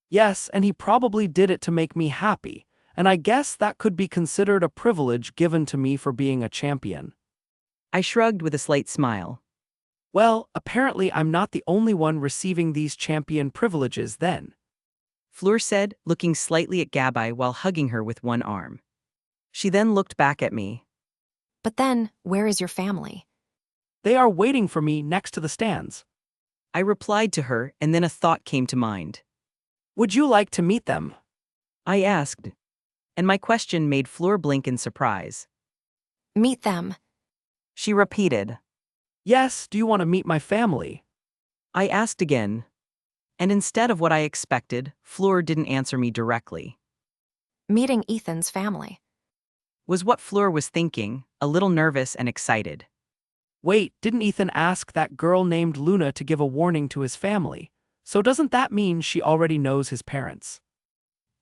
Yes, and he probably did it to make me happy, and I guess that could be considered a privilege given to me for being a champion. I shrugged with a slight smile. Well, apparently I'm not the only one receiving these champion privileges then. Fleur said, looking slightly at Gabai while hugging her with one arm. She then looked back at me. But then, where is your family? They are waiting for me next to the stands. I replied to her, and then a thought came to mind. Would you like to meet them? I asked, and my question made Fleur blink in surprise. Meet them. She repeated. Yes, do you want to meet my family? I asked again, and instead of what I expected, Fleur didn't answer me directly. Meeting Ethan's family. Was what Fleur was thinking, a little nervous and excited. Wait, didn't Ethan ask that girl named Luna to give a warning to his family? So doesn't that mean she already knows his parents?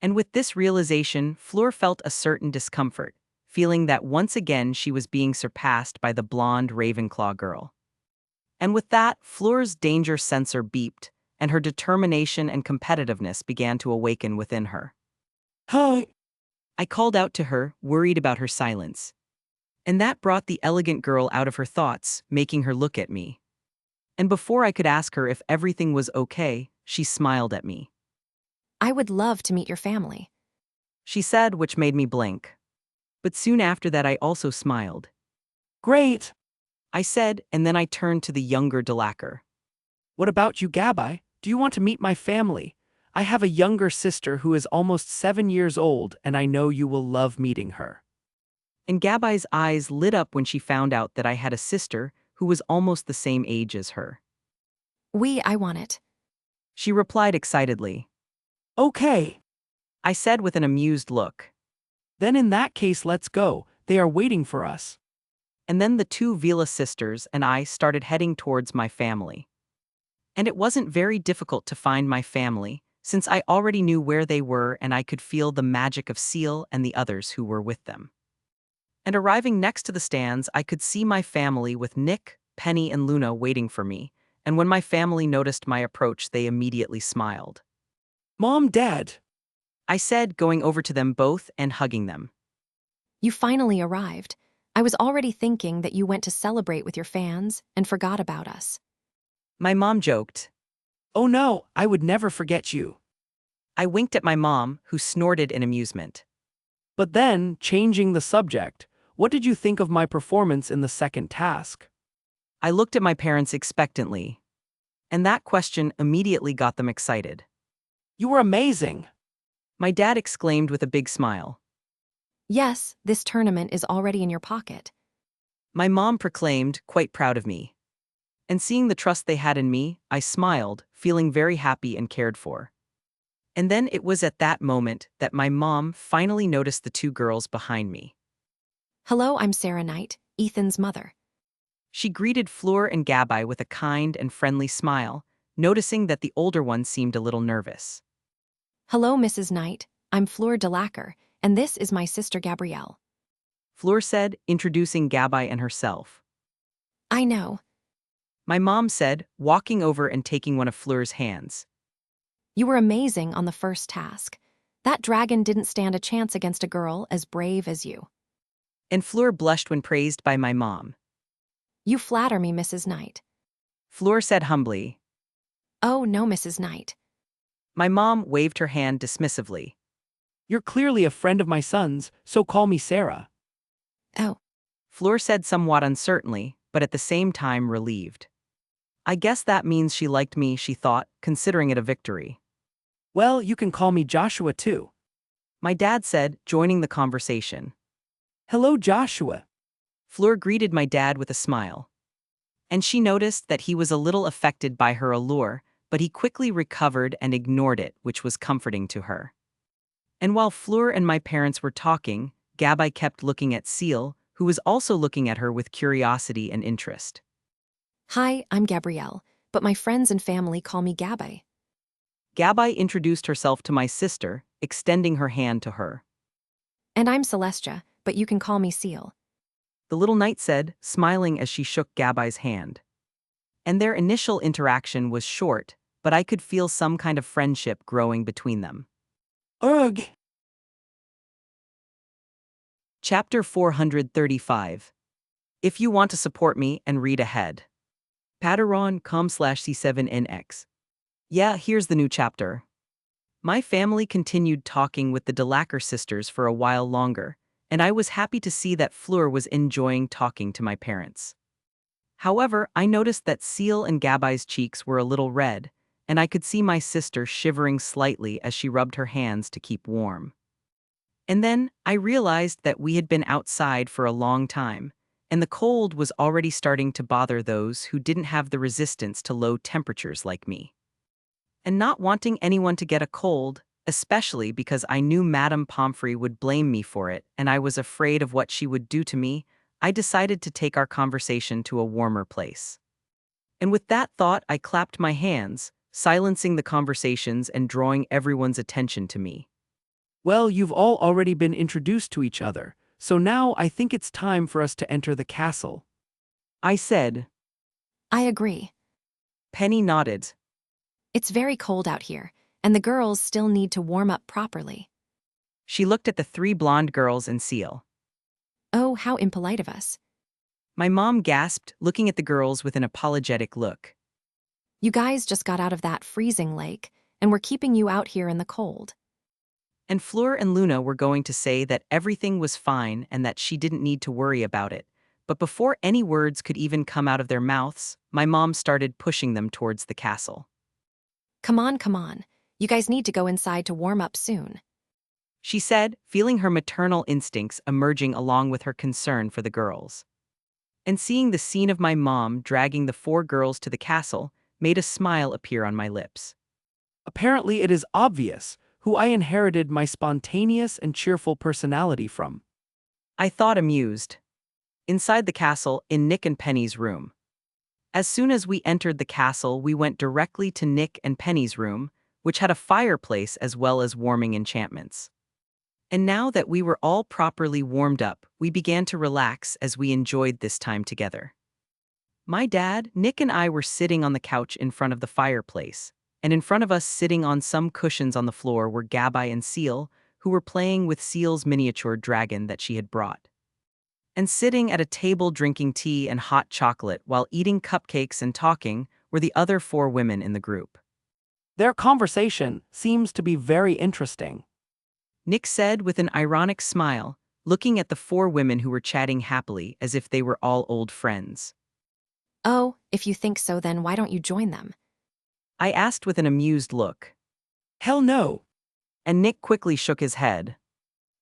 And with this realization, Fleur felt a certain discomfort, feeling that once again she was being surpassed by the blonde Ravenclaw girl. And with that, Fleur's danger sensor beeped, and her determination and competitiveness began to awaken within her. Hi. I called out to her, worried about her silence. And that brought the elegant girl out of her thoughts, making her look at me. And before I could ask her if everything was okay, she smiled at me. I would love to meet your family. She said, which made me blink. But soon after that I also smiled. Great. I said, and then I turned to the younger Delacour. What about you, Gabai? Do you want to meet my family? I have a younger sister who is almost 7 years old, and I know you will love meeting her. And Gabai's eyes lit up when she found out that I had a sister who was almost the same age as her. I want it. She replied excitedly. Okay. I said with an amused look. Then in that case, let's go. They are waiting for us. And then the two Vila sisters and I started heading towards my family. And it wasn't very difficult to find my family, since I already knew where they were and I could feel the magic of Seal and the others who were with them. And arriving next to the stands, I could see my family with Nick, Penny, and Luna waiting for me, and when my family noticed my approach, they immediately smiled. Mom, Dad. I said, going over to them both and hugging them. You finally arrived. I was already thinking that you went to celebrate with your fans and forgot about us. My mom joked. Oh no, I would never forget you. I winked at my mom, who snorted in amusement. But then, changing the subject, what did you think of my performance in the second task? I looked at my parents expectantly, and that question immediately got them excited. You were amazing. My dad exclaimed with a big smile. Yes, this tournament is already in your pocket. My mom proclaimed, quite proud of me. And seeing the trust they had in me, I smiled, feeling very happy and cared for. And then it was at that moment that my mom finally noticed the two girls behind me. Hello, I'm Sarah Knight, Ethan's mother. She greeted Fleur and Gabai with a kind and friendly smile, noticing that the older one seemed a little nervous. Hello, Mrs. Knight. I'm Fleur Delacour, and this is my sister Gabrielle. Fleur said, introducing Gabai and herself. I know. My mom said, walking over and taking one of Fleur's hands. You were amazing on the first task. That dragon didn't stand a chance against a girl as brave as you. And Fleur blushed when praised by my mom. You flatter me, Mrs. Knight. Fleur said humbly. Oh, no, Mrs. Knight. My mom waved her hand dismissively. You're clearly a friend of my son's, so call me Sarah. Oh. Fleur said somewhat uncertainly, but at the same time relieved. I guess that means she liked me, she thought, considering it a victory. Well, you can call me Joshua too. My dad said, joining the conversation. Hello, Joshua. Fleur greeted my dad with a smile. And she noticed that he was a little affected by her allure, but he quickly recovered and ignored it, which was comforting to her. And while Fleur and my parents were talking, Gabai kept looking at Seal, who was also looking at her with curiosity and interest. Hi, I'm Gabrielle, but my friends and family call me Gabai. Gabai introduced herself to my sister, extending her hand to her. And I'm Celestia, but you can call me Seal. The little knight said, smiling as she shook Gabai's hand. And their initial interaction was short, but I could feel some kind of friendship growing between them. Ugh. Chapter 435. If you want to support me and read ahead. Patreon.com/C7NX. Yeah, here's the new chapter. My family continued talking with the Delacour sisters for a while longer, and I was happy to see that Fleur was enjoying talking to my parents. However, I noticed that Seal and Gabai's cheeks were a little red, and I could see my sister shivering slightly as she rubbed her hands to keep warm. And then I realized that we had been outside for a long time, and the cold was already starting to bother those who didn't have the resistance to low temperatures like me. And not wanting anyone to get a cold, especially because I knew Madame Pomfrey would blame me for it and I was afraid of what she would do to me, I decided to take our conversation to a warmer place. And with that thought, I clapped my hands, silencing the conversations and drawing everyone's attention to me. Well, you've all already been introduced to each other, so now I think it's time for us to enter the castle. I said. I agree. Penny nodded. It's very cold out here, and the girls still need to warm up properly. She looked at the three blonde girls and Seal. Oh, how impolite of us. My mom gasped, looking at the girls with an apologetic look. You guys just got out of that freezing lake, and we're keeping you out here in the cold. And Fleur and Luna were going to say that everything was fine and that she didn't need to worry about it. But before any words could even come out of their mouths, my mom started pushing them towards the castle. Come on, come on. You guys need to go inside to warm up soon. She said, feeling her maternal instincts emerging along with her concern for the girls. And seeing the scene of my mom dragging the four girls to the castle made a smile appear on my lips. Apparently it is obvious who I inherited my spontaneous and cheerful personality from. I thought, amused. Inside the castle, in Nick and Penny's room. As soon as we entered the castle, we went directly to Nick and Penny's room, which had a fireplace as well as warming enchantments. And now that we were all properly warmed up, we began to relax as we enjoyed this time together. My dad, Nick, and I were sitting on the couch in front of the fireplace, and in front of us, sitting on some cushions on the floor, were Gabai and Seal, who were playing with Seal's miniature dragon that she had brought. And sitting at a table drinking tea and hot chocolate while eating cupcakes and talking were the other four women in the group. Their conversation seems to be very interesting. Nick said with an ironic smile, looking at the four women who were chatting happily as if they were all old friends. Oh, if you think so, then why don't you join them? I asked with an amused look. Hell no. And Nick quickly shook his head.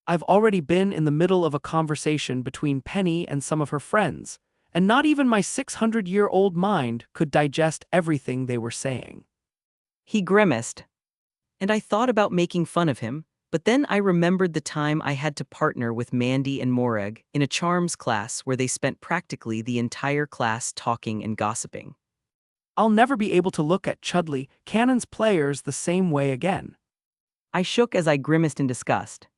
I've already been in the middle of a conversation between Penny and some of her friends, and not even my 600-year-old mind could digest everything they were saying. He grimaced. And I thought about making fun of him, but then I remembered the time I had to partner with Mandy and Morag in a charms class where they spent practically the entire class talking and gossiping. I'll never be able to look at Chudley Cannon's players the same way again. I shook as I grimaced in disgust.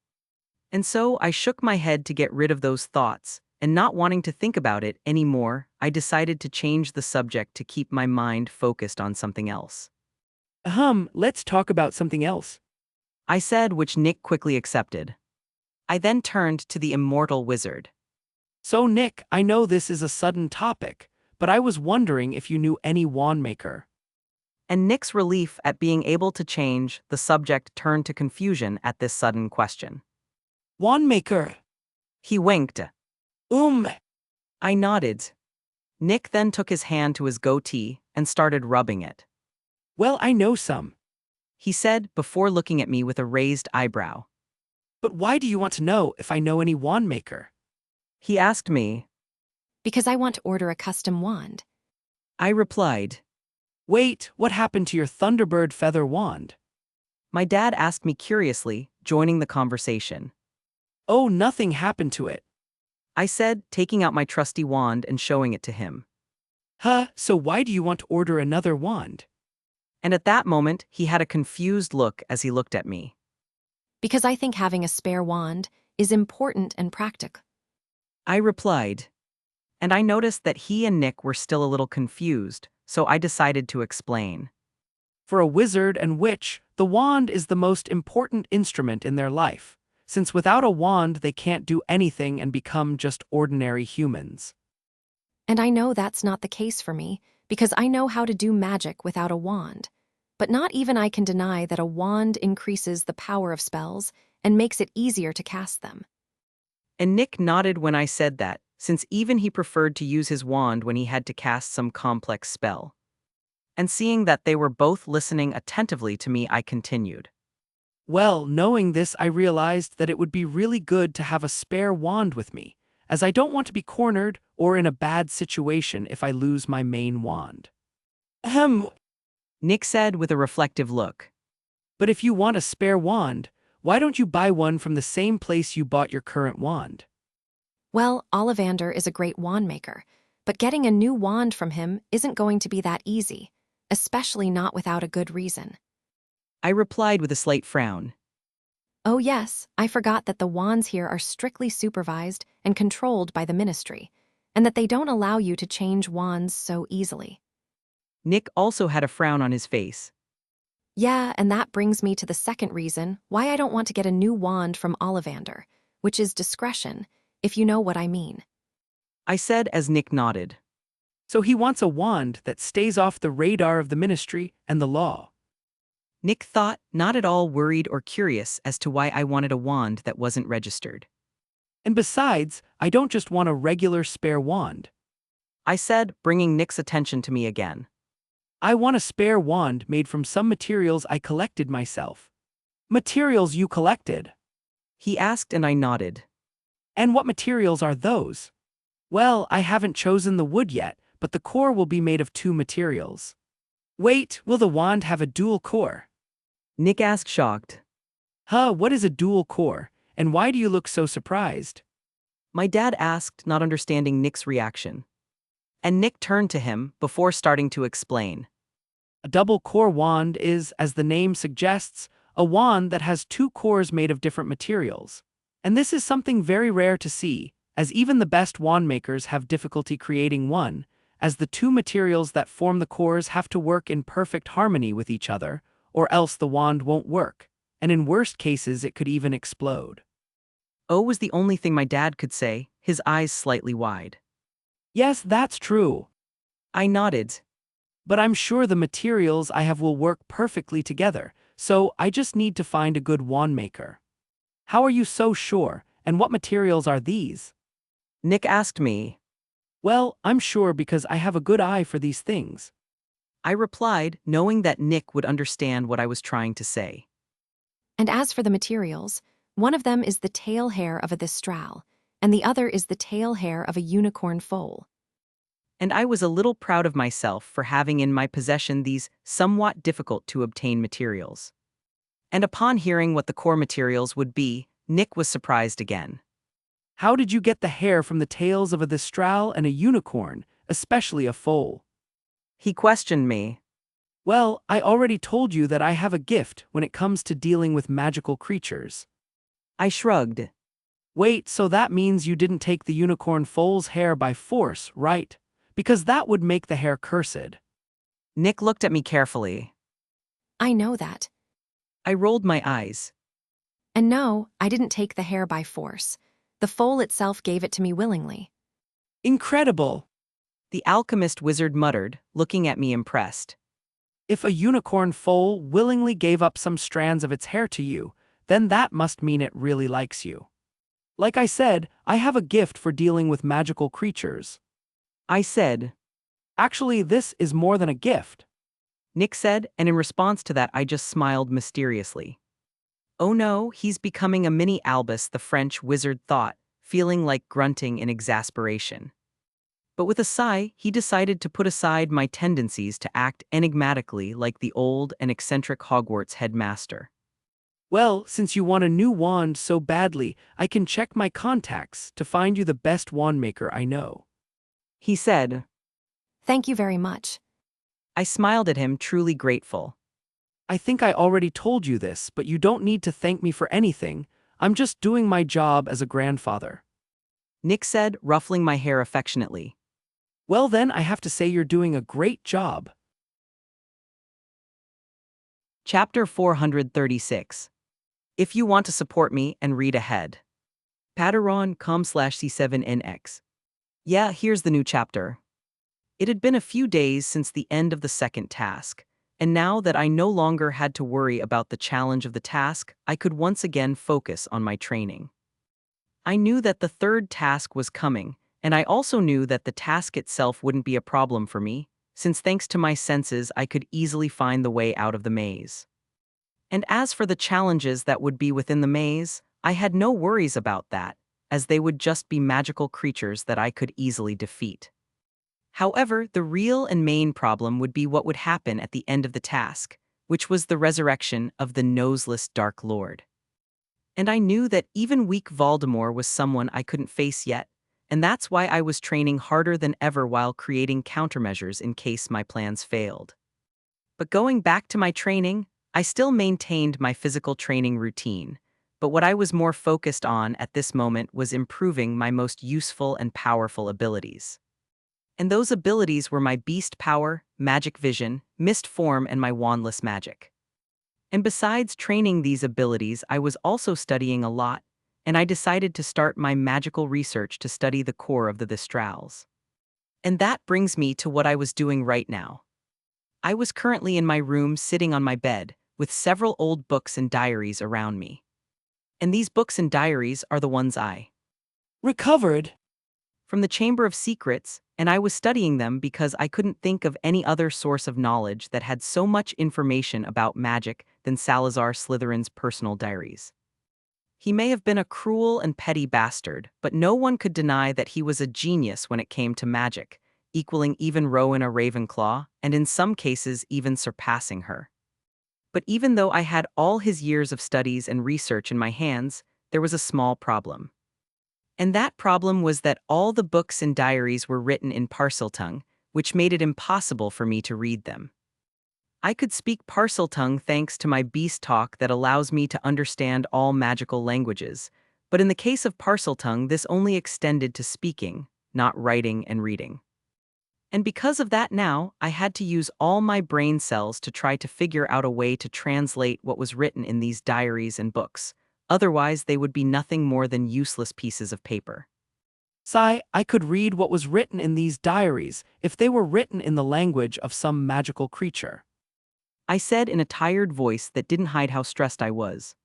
And so I shook my head to get rid of those thoughts, and not wanting to think about it anymore, I decided to change the subject to keep my mind focused on something else. Let's talk about something else. I said, which Nick quickly accepted. I then turned to the immortal wizard. So Nick, I know this is a sudden topic, but I was wondering if you knew any wand maker. And Nick's relief at being able to change the subject turned to confusion at this sudden question. Wand maker? He winked. I nodded. Nick then took his hand to his goatee and started rubbing it. Well, I know some. He said before looking at me with a raised eyebrow. But why do you want to know if I know any wand maker? He asked me. Because I want to order a custom wand. I replied. Wait, what happened to your Thunderbird feather wand? My dad asked me curiously, joining the conversation. Oh, nothing happened to it. I said, taking out my trusty wand and showing it to him. So why do you want to order another wand? And at that moment, he had a confused look as he looked at me. Because I think having a spare wand is important and practical. I replied. And I noticed that he and Nick were still a little confused, so I decided to explain. For a wizard and witch, the wand is the most important instrument in their life, since without a wand they can't do anything and become just ordinary humans. And I know that's not the case for me, because I know how to do magic without a wand. But not even I can deny that a wand increases the power of spells and makes it easier to cast them. And Nick nodded when I said that, since even he preferred to use his wand when he had to cast some complex spell. And seeing that they were both listening attentively to me, I continued. Well, knowing this, I realized that it would be really good to have a spare wand with me, as I don't want to be cornered or in a bad situation if I lose my main wand. Ahem. Nick said with a reflective look. But if you want a spare wand, why don't you buy one from the same place you bought your current wand? Well, Ollivander is a great wand maker, but getting a new wand from him isn't going to be that easy, especially not without a good reason. I replied with a slight frown. Oh yes, I forgot that the wands here are strictly supervised and controlled by the ministry, and that they don't allow you to change wands so easily. Nick also had a frown on his face. Yeah, and that brings me to the second reason why I don't want to get a new wand from Ollivander, which is discretion, if you know what I mean. I said as Nick nodded. So he wants a wand that stays off the radar of the ministry and the law. Nick thought, not at all worried or curious as to why I wanted a wand that wasn't registered. And besides, I don't just want a regular spare wand. I said, bringing Nick's attention to me again. I want a spare wand made from some materials I collected myself. Materials you collected? He asked and I nodded. And what materials are those? Well, I haven't chosen the wood yet, but the core will be made of 2 materials. Wait, will the wand have a dual core? Nick asked, shocked. What is a dual core, and why do you look so surprised? My dad asked, not understanding Nick's reaction. And Nick turned to him before starting to explain. A double core wand is, as the name suggests, a wand that has 2 cores made of different materials. And this is something very rare to see, as even the best wand makers have difficulty creating one, as the 2 materials that form the cores have to work in perfect harmony with each other, or else the wand won't work, and in worst cases it could even explode. Oh was the only thing my dad could say, his eyes slightly wide. Yes, that's true. I nodded. But I'm sure the materials I have will work perfectly together, so I just need to find a good wand maker. How are you so sure, and what materials are these? Nick asked me. Well, I'm sure because I have a good eye for these things. I replied, knowing that Nick would understand what I was trying to say. And as for the materials, one of them is the tail hair of a thistral, and the other is the tail hair of a unicorn foal. And I was a little proud of myself for having in my possession these somewhat difficult-to-obtain materials. And upon hearing what the core materials would be, Nick was surprised again. How did you get the hair from the tails of a thistral and a unicorn, especially a foal? He questioned me. Well, I already told you that I have a gift when it comes to dealing with magical creatures. I shrugged. Wait, so that means you didn't take the unicorn foal's hair by force, right? Because that would make the hair cursed. Nick looked at me carefully. I know that. I rolled my eyes. And no, I didn't take the hair by force. The foal itself gave it to me willingly. Incredible! The alchemist wizard muttered, looking at me impressed. If a unicorn foal willingly gave up some strands of its hair to you, then that must mean it really likes you. Like I said, I have a gift for dealing with magical creatures. I said. Actually, this is more than a gift. Nick said, and in response to that I just smiled mysteriously. Oh no, he's becoming a mini Albus, the French wizard thought, feeling like grunting in exasperation. But with a sigh, he decided to put aside my tendencies to act enigmatically like the old and eccentric Hogwarts headmaster. Well, since you want a new wand so badly, I can check my contacts to find you the best wand maker I know. He said. Thank you very much. I smiled at him, truly grateful. I think I already told you this, but you don't need to thank me for anything. I'm just doing my job as a grandfather. Nick said, ruffling my hair affectionately. Well then, I have to say you're doing a great job. Chapter 436. If you want to support me and read ahead. Patreon.com/C7NX. Yeah, here's the new chapter. It had been a few days since the end of the second task, and now that I no longer had to worry about the challenge of the task, I could once again focus on my training. I knew that the third task was coming, and I also knew that the task itself wouldn't be a problem for me, since thanks to my senses I could easily find the way out of the maze. And as for the challenges that would be within the maze, I had no worries about that, as they would just be magical creatures that I could easily defeat. However, the real and main problem would be what would happen at the end of the task, which was the resurrection of the noseless Dark Lord. And I knew that even weak Voldemort was someone I couldn't face yet, and that's why I was training harder than ever while creating countermeasures in case my plans failed. But going back to my training, I still maintained my physical training routine, but what I was more focused on at this moment was improving my most useful and powerful abilities. And those abilities were my beast power, magic vision, mist form, and my wandless magic. And besides training these abilities, I was also studying a lot, and I decided to start my magical research to study the core of the Thestrals. And that brings me to what I was doing right now. I was currently in my room sitting on my bed, with several old books and diaries around me. And these books and diaries are the ones I Recovered. from the Chamber of Secrets, and I was studying them because I couldn't think of any other source of knowledge that had so much information about magic than Salazar Slytherin's personal diaries. He may have been a cruel and petty bastard, but no one could deny that he was a genius when it came to magic, equaling even Rowena Ravenclaw, and in some cases even surpassing her. But even though I had all his years of studies and research in my hands, there was a small problem. And that problem was that all the books and diaries were written in Parseltongue, which made it impossible for me to read them. I could speak Parseltongue thanks to my beast talk that allows me to understand all magical languages, but in the case of Parseltongue, this only extended to speaking, not writing and reading. And because of that now, I had to use all my brain cells to try to figure out a way to translate what was written in these diaries and books. Otherwise, they would be nothing more than useless pieces of paper. Sigh, I could read what was written in these diaries if they were written in the language of some magical creature. I said in a tired voice that didn't hide how stressed I was.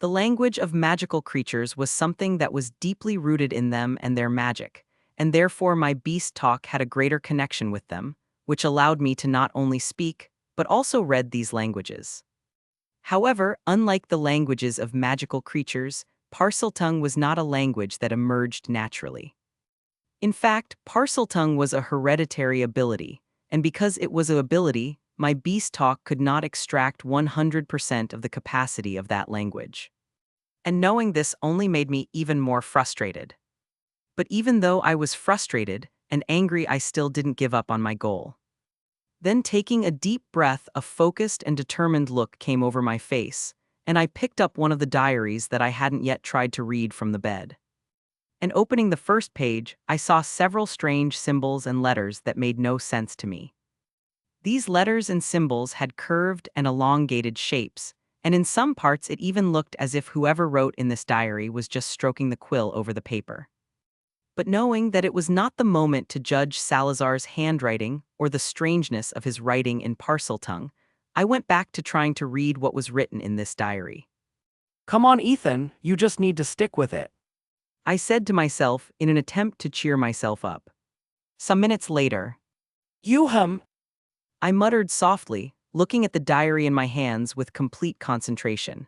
The language of magical creatures was something that was deeply rooted in them and their magic, and therefore my beast talk had a greater connection with them, which allowed me to not only speak, but also read these languages. However, unlike the languages of magical creatures, Parseltongue was not a language that emerged naturally. In fact, Parseltongue was a hereditary ability, and because it was an ability, my beast talk could not extract 100% of the capacity of that language. And knowing this only made me even more frustrated. But even though I was frustrated and angry, I still didn't give up on my goal. Then taking a deep breath, a focused and determined look came over my face, and I picked up one of the diaries that I hadn't yet tried to read from the bed. And opening the first page, I saw several strange symbols and letters that made no sense to me. These letters and symbols had curved and elongated shapes, and in some parts it even looked as if whoever wrote in this diary was just stroking the quill over the paper. But knowing that it was not the moment to judge Salazar's handwriting or the strangeness of his writing in Parseltongue, I went back to trying to read what was written in this diary. Come on, Ethan, you just need to stick with it. I said to myself in an attempt to cheer myself up. Some minutes later, I muttered softly, looking at the diary in my hands with complete concentration.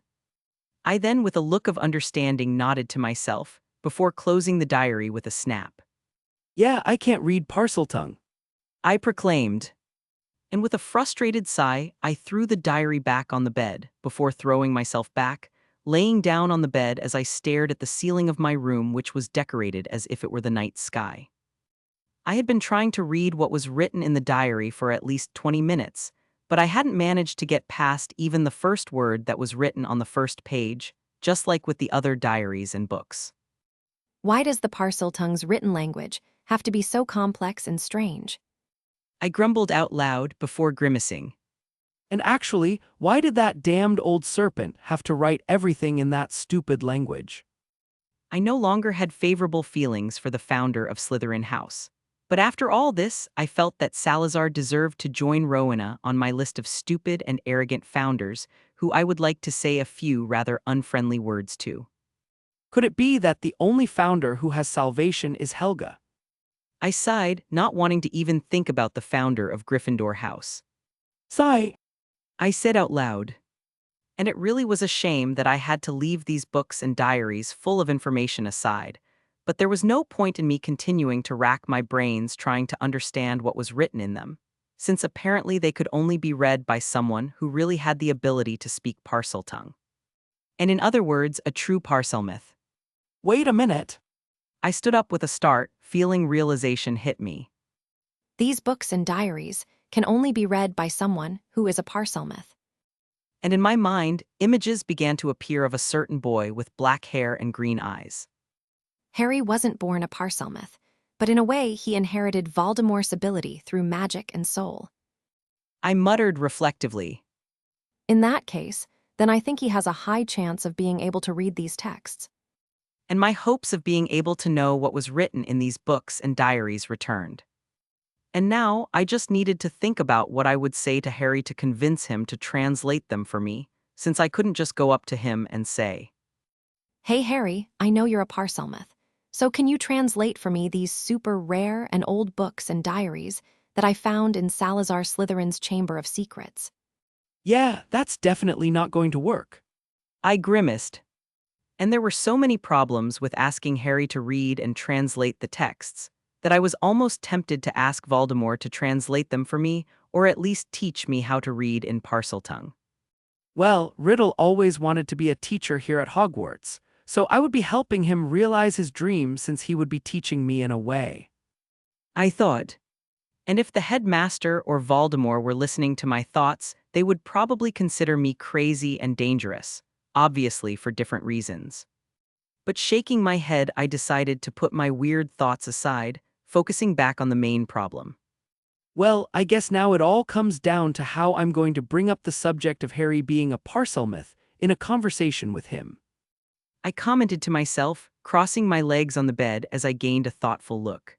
I then, with a look of understanding, nodded to myself, before closing the diary with a snap. Yeah, I can't read Parseltongue, I proclaimed. And with a frustrated sigh, I threw the diary back on the bed, before throwing myself back, laying down on the bed as I stared at the ceiling of my room, which was decorated as if it were the night sky. I had been trying to read what was written in the diary for at least 20 minutes, but I hadn't managed to get past even the first word that was written on the first page, just like with the other diaries and books. Why does the Parseltongue's written language have to be so complex and strange? I grumbled out loud before grimacing. And actually, why did that damned old serpent have to write everything in that stupid language? I no longer had favorable feelings for the founder of Slytherin House. But after all this, I felt that Salazar deserved to join Rowena on my list of stupid and arrogant founders who I would like to say a few rather unfriendly words to. Could it be that the only founder who has salvation is Helga? I sighed, not wanting to even think about the founder of Gryffindor House. Sigh. I said out loud. And it really was a shame that I had to leave these books and diaries full of information aside, but there was no point in me continuing to rack my brains trying to understand what was written in them, since apparently they could only be read by someone who really had the ability to speak Parseltongue. And in other words, a true Parselmouth. Wait a minute. I stood up with a start, feeling realization hit me. These books and diaries can only be read by someone who is a Parselmouth. And in my mind, images began to appear of a certain boy with black hair and green eyes. Harry wasn't born a Parselmouth, but in a way he inherited Voldemort's ability through magic and soul. I muttered reflectively. In that case, then I think he has a high chance of being able to read these texts. And my hopes of being able to know what was written in these books and diaries returned. And now I just needed to think about what I would say to Harry to convince him to translate them for me, since I couldn't just go up to him and say, Hey Harry, I know you're a Parselmouth, so can you translate for me these super rare and old books and diaries that I found in Salazar Slytherin's Chamber of Secrets? Yeah, that's definitely not going to work. I grimaced. And there were so many problems with asking Harry to read and translate the texts that I was almost tempted to ask Voldemort to translate them for me or at least teach me how to read in Parseltongue. Well, Riddle always wanted to be a teacher here at Hogwarts, so I would be helping him realize his dream since he would be teaching me in a way. I thought. And if the headmaster or Voldemort were listening to my thoughts, they would probably consider me crazy and dangerous, obviously for different reasons. But shaking my head, I decided to put my weird thoughts aside, focusing back on the main problem. Well, I guess now it all comes down to how I'm going to bring up the subject of Harry being a Parselmouth in a conversation with him. I commented to myself, crossing my legs on the bed as I gained a thoughtful look.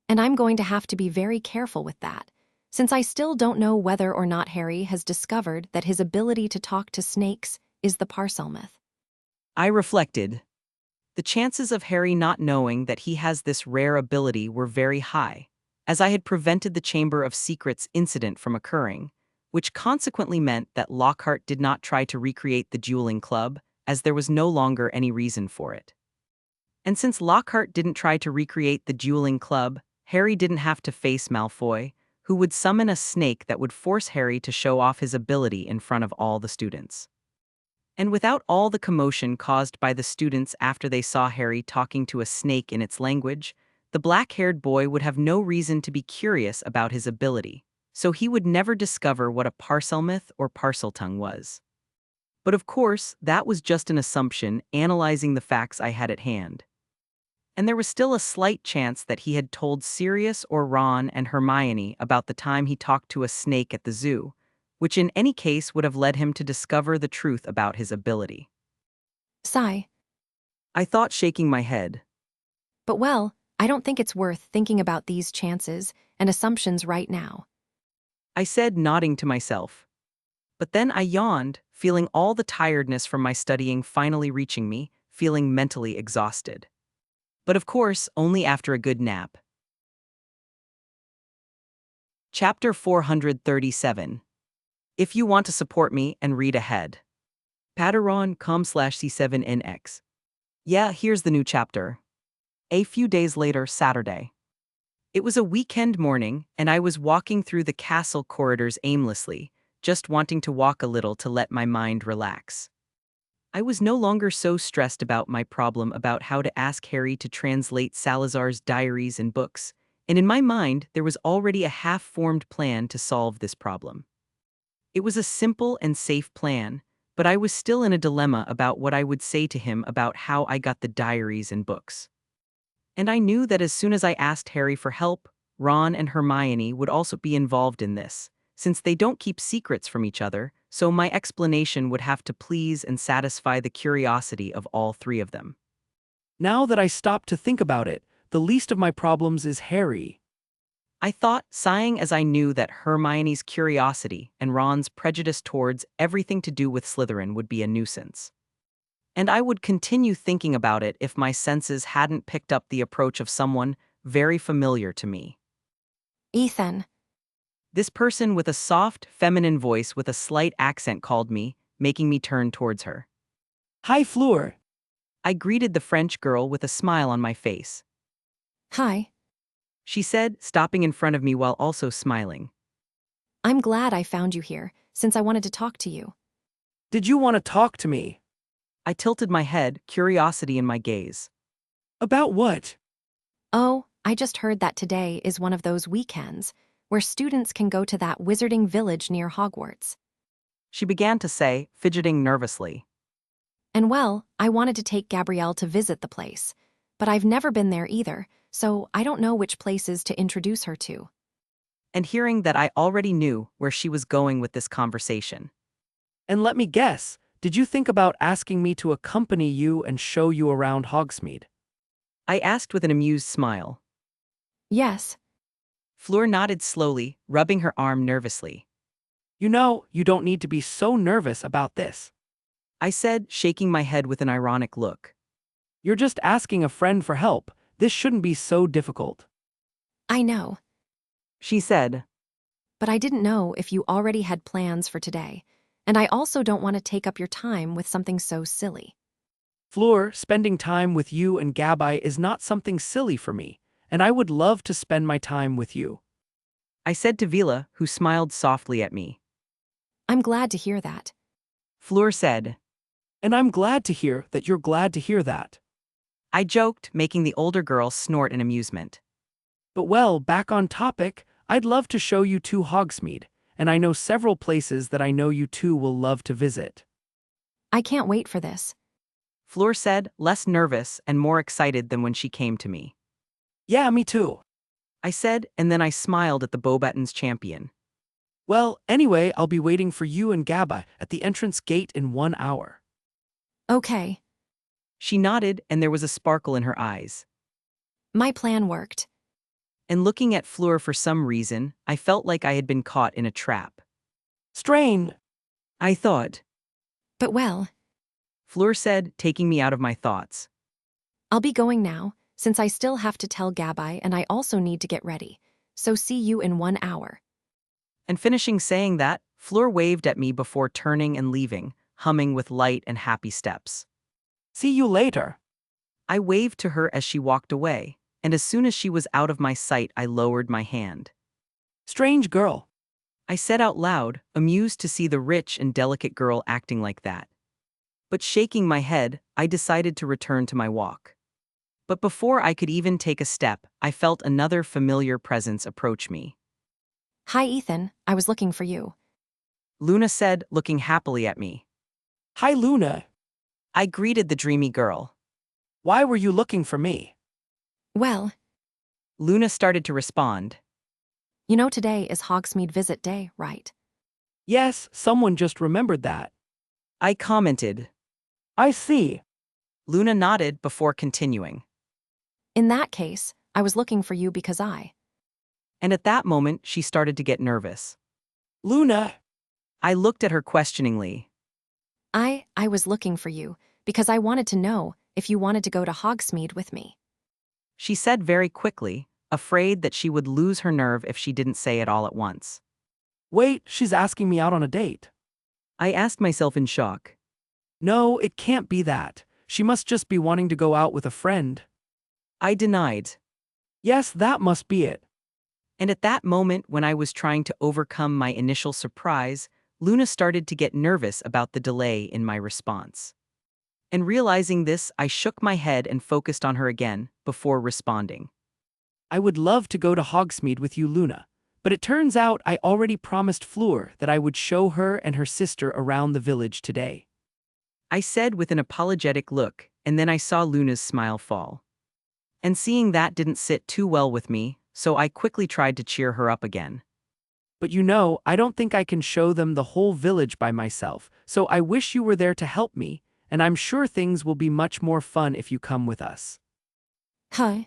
And I'm going to have to be very careful with that, since I still don't know whether or not Harry has discovered that his ability to talk to snakes is the Parselmouth. I reflected. The chances of Harry not knowing that he has this rare ability were very high, as I had prevented the Chamber of Secrets incident from occurring, which consequently meant that Lockhart did not try to recreate the dueling club, as there was no longer any reason for it. And since Lockhart didn't try to recreate the dueling club, Harry didn't have to face Malfoy, who would summon a snake that would force Harry to show off his ability in front of all the students. And without all the commotion caused by the students after they saw Harry talking to a snake in its language, the black-haired boy would have no reason to be curious about his ability, so he would never discover what a Parselmouth or Parseltongue was. But of course, that was just an assumption, analyzing the facts I had at hand. And there was still a slight chance that he had told Sirius or Ron and Hermione about the time he talked to a snake at the zoo, which in any case would have led him to discover the truth about his ability. Sigh. I thought, shaking my head. But well, I don't think it's worth thinking about these chances and assumptions right now. I said, nodding to myself. But then I yawned, feeling all the tiredness from my studying finally reaching me, feeling mentally exhausted. But of course, only after a good nap. Chapter 437. If you want to support me and read ahead. Patreon.com/C7NX. Yeah, here's the new chapter. A few days later, Saturday. It was a weekend morning, and I was walking through the castle corridors aimlessly, just wanting to walk a little to let my mind relax. I was no longer so stressed about my problem about how to ask Harry to translate Salazar's diaries and books, and in my mind there was already a half-formed plan to solve this problem. It was a simple and safe plan, but I was still in a dilemma about what I would say to him about how I got the diaries and books. And I knew that as soon as I asked Harry for help, Ron and Hermione would also be involved in this, since they don't keep secrets from each other, so my explanation would have to please and satisfy the curiosity of all three of them. Now that I stop to think about it, the least of my problems is Harry. I thought, sighing as I knew that Hermione's curiosity and Ron's prejudice towards everything to do with Slytherin would be a nuisance. And I would continue thinking about it if my senses hadn't picked up the approach of someone very familiar to me. Ethan. This person with a soft, feminine voice with a slight accent called me, making me turn towards her. Hi, Fleur. I greeted the French girl with a smile on my face. Hi. She said, stopping in front of me while also smiling. I'm glad I found you here, since I wanted to talk to you. Did you want to talk to me? I tilted my head, curiosity in my gaze. About what? Oh, I just heard that today is one of those weekends where students can go to that wizarding village near Hogwarts. She began to say, fidgeting nervously. And well, I wanted to take Gabrielle to visit the place, but I've never been there either, so I don't know which places to introduce her to. And hearing that I already knew where she was going with this conversation. And let me guess, did you think about asking me to accompany you and show you around Hogsmeade? I asked with an amused smile. Yes. Fleur nodded slowly, rubbing her arm nervously. You know, you don't need to be so nervous about this. I said, shaking my head with an ironic look. You're just asking a friend for help. This shouldn't be so difficult. I know. She said. But I didn't know if you already had plans for today, and I also don't want to take up your time with something so silly. Fleur, spending time with you and Gabai is not something silly for me, and I would love to spend my time with you. I said to Vila, who smiled softly at me. I'm glad to hear that. Fleur said. And I'm glad to hear that you're glad to hear that. I joked, making the older girl snort in amusement. But well, back on topic, I'd love to show you to Hogsmeade, and I know several places that I know you two will love to visit. I can't wait for this. Fleur said, less nervous and more excited than when she came to me. Yeah, me too. I said, and then I smiled at the Beauxbatons champion. Well, anyway, I'll be waiting for you and Gabai at the entrance gate in 1 hour. Okay. She nodded, and there was a sparkle in her eyes. My plan worked. And looking at Fleur for some reason, I felt like I had been caught in a trap. Strange, I thought. But well, Fleur said, taking me out of my thoughts. I'll be going now, since I still have to tell Gabai and I also need to get ready. So see you in 1 hour. And finishing saying that, Fleur waved at me before turning and leaving, humming with light and happy steps. See you later. I waved to her as she walked away, and as soon as she was out of my sight, I lowered my hand. Strange girl. I said out loud, amused to see the rich and delicate girl acting like that. But shaking my head, I decided to return to my walk. But before I could even take a step, I felt another familiar presence approach me. Hi, Ethan. I was looking for you. Luna said, looking happily at me. Hi, Luna. I greeted the dreamy girl. Why were you looking for me? Well, Luna started to respond. you know today is Hogsmeade visit day, right? Yes, someone just remembered that. I commented. I see. Luna nodded before continuing. In that case, I was looking for you because And at that moment, she started to get nervous. Luna. I looked at her questioningly. I was looking for you because I wanted to know if you wanted to go to Hogsmeade with me. She said very quickly, afraid that she would lose her nerve if she didn't say it all at once. Wait, she's asking me out on a date. I asked myself in shock. No, it can't be that. She must just be wanting to go out with a friend. I denied. Yes, that must be it. And at that moment, when I was trying to overcome my initial surprise, Luna started to get nervous about the delay in my response. And realizing this, I shook my head and focused on her again, before responding. I would love to go to Hogsmeade with you, Luna. But it turns out I already promised Fleur that I would show her and her sister around the village today. I said with an apologetic look, and then I saw Luna's smile fall. And seeing that didn't sit too well with me, so I quickly tried to cheer her up again. But you know, I don't think I can show them the whole village by myself, so I wish you were there to help me, and I'm sure things will be much more fun if you come with us. Huh?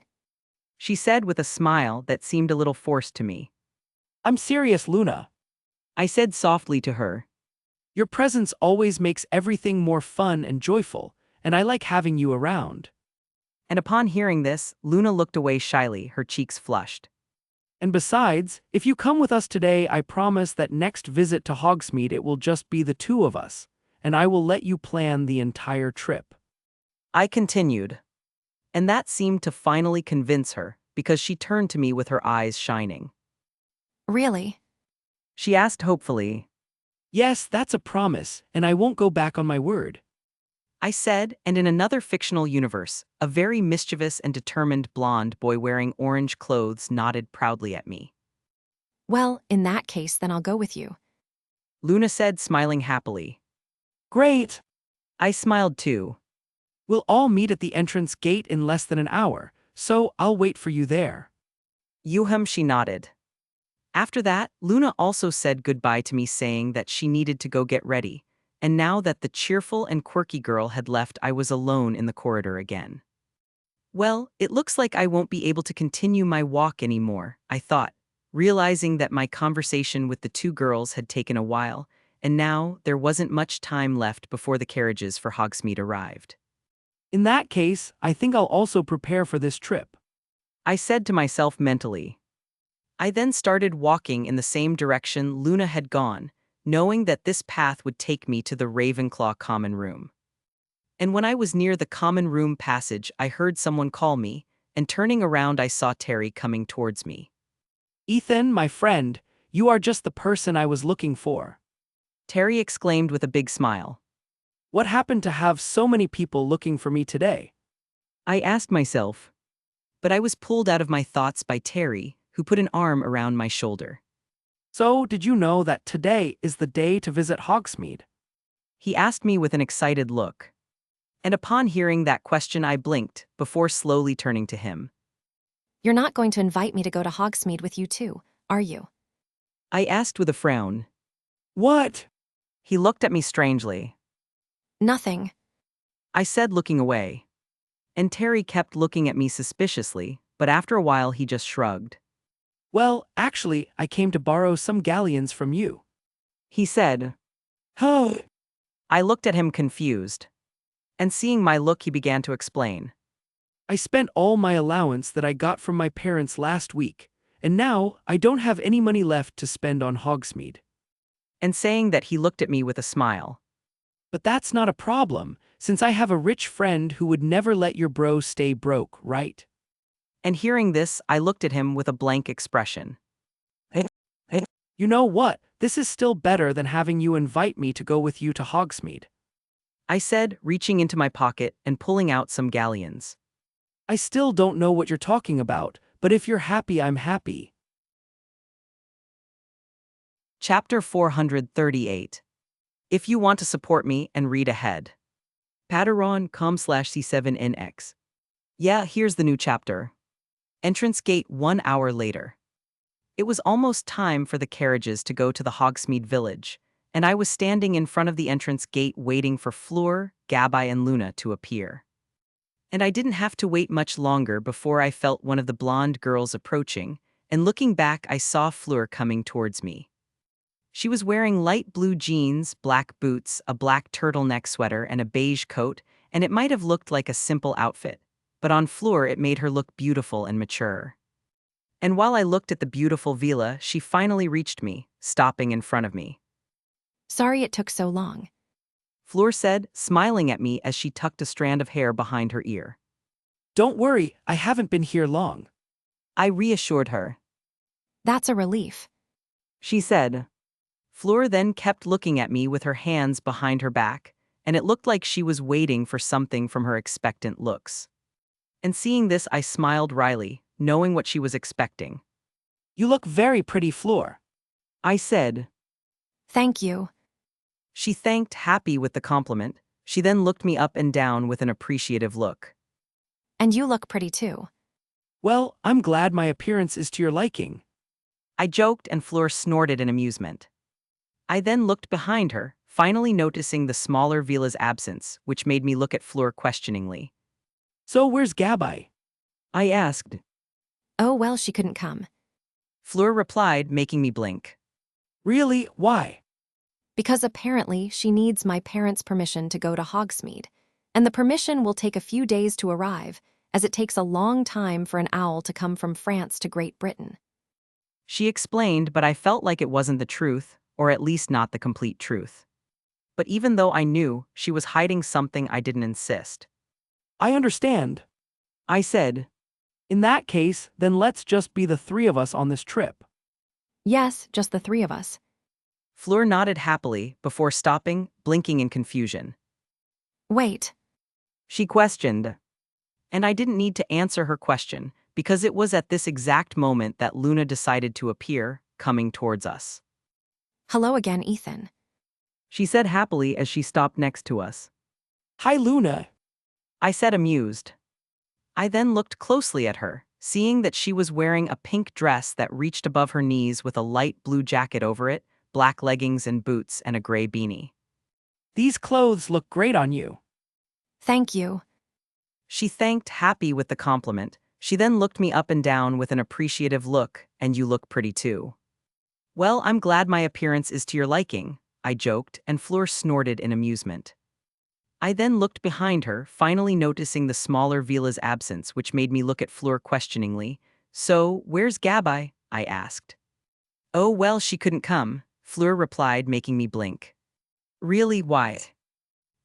she said with a smile that seemed a little forced to me. I'm serious, Luna. I said softly to her. Your presence always makes everything more fun and joyful, and I like having you around. And upon hearing this, Luna looked away shyly, her cheeks flushed. And besides, if you come with us today, I promise that next visit to Hogsmeade it will just be the two of us, and I will let you plan the entire trip. I continued. And that seemed to finally convince her, because she turned to me with her eyes shining. Really? She asked hopefully. Yes, that's a promise, and I won't go back on my word. I said, and in another fictional universe, a very mischievous and determined blonde boy wearing orange clothes nodded proudly at me. Well, in that case, then I'll go with you. Luna said, smiling happily. Great! I smiled too. We'll all meet at the entrance gate in less than an hour, so I'll wait for you there. She nodded. After that, Luna also said goodbye to me, saying that she needed to go get ready, and now that the cheerful and quirky girl had left, I was alone in the corridor again. Well, it looks like I won't be able to continue my walk anymore, I thought, realizing that my conversation with the two girls had taken a while, and now there wasn't much time left before the carriages for Hogsmeade arrived. In that case, I think I'll also prepare for this trip. I said to myself mentally. I then started walking in the same direction Luna had gone, knowing that this path would take me to the Ravenclaw common room. And when I was near the common room passage, I heard someone call me, and turning around I saw Terry coming towards me. Ethan, my friend, you are just the person I was looking for. Terry exclaimed with a big smile. What happened to have so many people looking for me today? I asked myself. But I was pulled out of my thoughts by Terry, who put an arm around my shoulder. So, did you know that today is the day to visit Hogsmeade? He asked me with an excited look. And upon hearing that question, I blinked, before slowly turning to him. You're not going to invite me to go to Hogsmeade with you too, are you? I asked with a frown. What? He looked at me strangely. Nothing. I said, looking away. And Terry kept looking at me suspiciously, but after a while he just shrugged. Well, actually, I came to borrow some galleons from you. He said. Huh? I looked at him confused. And seeing my look, he began to explain. I spent all my allowance that I got from my parents last week, and now I don't have any money left to spend on Hogsmeade. And saying that, he looked at me with a smile. But that's not a problem, since I have a rich friend who would never let your bro stay broke, right? And hearing this, I looked at him with a blank expression. You know what? This is still better than having you invite me to go with you to Hogsmeade. I said, reaching into my pocket and pulling out some galleons. I still don't know what you're talking about, but if you're happy, I'm happy. Chapter 438. If you want to support me and read ahead. Patreon.com/C7NX. Yeah, here's the new chapter. Entrance gate 1 hour later. It was almost time for the carriages to go to the Hogsmeade village, and I was standing in front of the entrance gate waiting for Fleur, Gabai, and Luna to appear. And I didn't have to wait much longer before I felt one of the blonde girls approaching, and looking back I saw Fleur coming towards me. She was wearing light blue jeans, black boots, a black turtleneck sweater, and a beige coat, and it might have looked like a simple outfit, but on Fleur it made her look beautiful and mature. And while I looked at the beautiful villa, she finally reached me, stopping in front of me. Sorry it took so long. Fleur said, smiling at me as she tucked a strand of hair behind her ear. Don't worry, I haven't been here long. I reassured her. That's a relief. She said. Fleur then kept looking at me with her hands behind her back, and it looked like she was waiting for something from her expectant looks. And seeing this, I smiled wryly, knowing what she was expecting. You look very pretty, Fleur. I said. Thank you. She thanked, happy with the compliment. She then looked me up and down with an appreciative look. And you look pretty too. Well, I'm glad my appearance is to your liking. I joked, and Fleur snorted in amusement. I then looked behind her, finally noticing the smaller Vila's absence, which made me look at Fleur questioningly. So where's Gabi? I asked. Oh, well, she couldn't come. Fleur replied, making me blink. Really? Why? Because apparently she needs my parents' permission to go to Hogsmeade. And the permission will take a few days to arrive, as it takes a long time for an owl to come from France to Great Britain. She explained, but I felt like it wasn't the truth, or at least not the complete truth. But even though I knew, she was hiding something, I didn't insist. I understand. I said, In that case, then let's just be the three of us on this trip. Yes, just the three of us. Fleur nodded happily before stopping, blinking in confusion. Wait. She questioned. And I didn't need to answer her question, because it was at this exact moment that Luna decided to appear, coming towards us. Hello again, Ethan. She said happily as she stopped next to us. Hi, Luna. I said amused. I then looked closely at her, seeing that she was wearing a pink dress that reached above her knees with a light blue jacket over it, black leggings and boots, and a gray beanie. These clothes look great on you. Thank you. She thanked, happy with the compliment. She then looked me up and down with an appreciative look, and you look pretty too. Well, I'm glad my appearance is to your liking, I joked, and Fleur snorted in amusement. I then looked behind her, finally noticing the smaller Vila's absence, which made me look at Fleur questioningly. So, where's Gabi? I asked. Oh, well, she couldn't come, Fleur replied, making me blink. Really, why?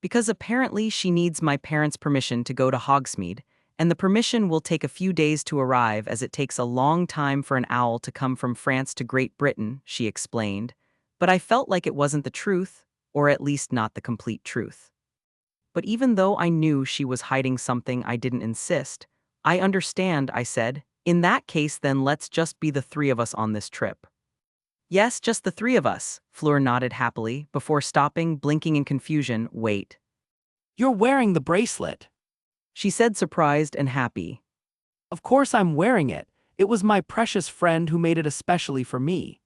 Because apparently she needs my parents' permission to go to Hogsmeade, and the permission will take a few days to arrive as it takes a long time for an owl to come from France to Great Britain, she explained. But I felt like it wasn't the truth, or at least not the complete truth. But even though I knew she was hiding something, I didn't insist. I understand, I said. In that case, then let's just be the three of us on this trip. Yes, just the three of us, Fleur nodded happily, before stopping, blinking in confusion. Wait. You're wearing the bracelet. She said, surprised and happy. Of course I'm wearing it. It was my precious friend who made it especially for me.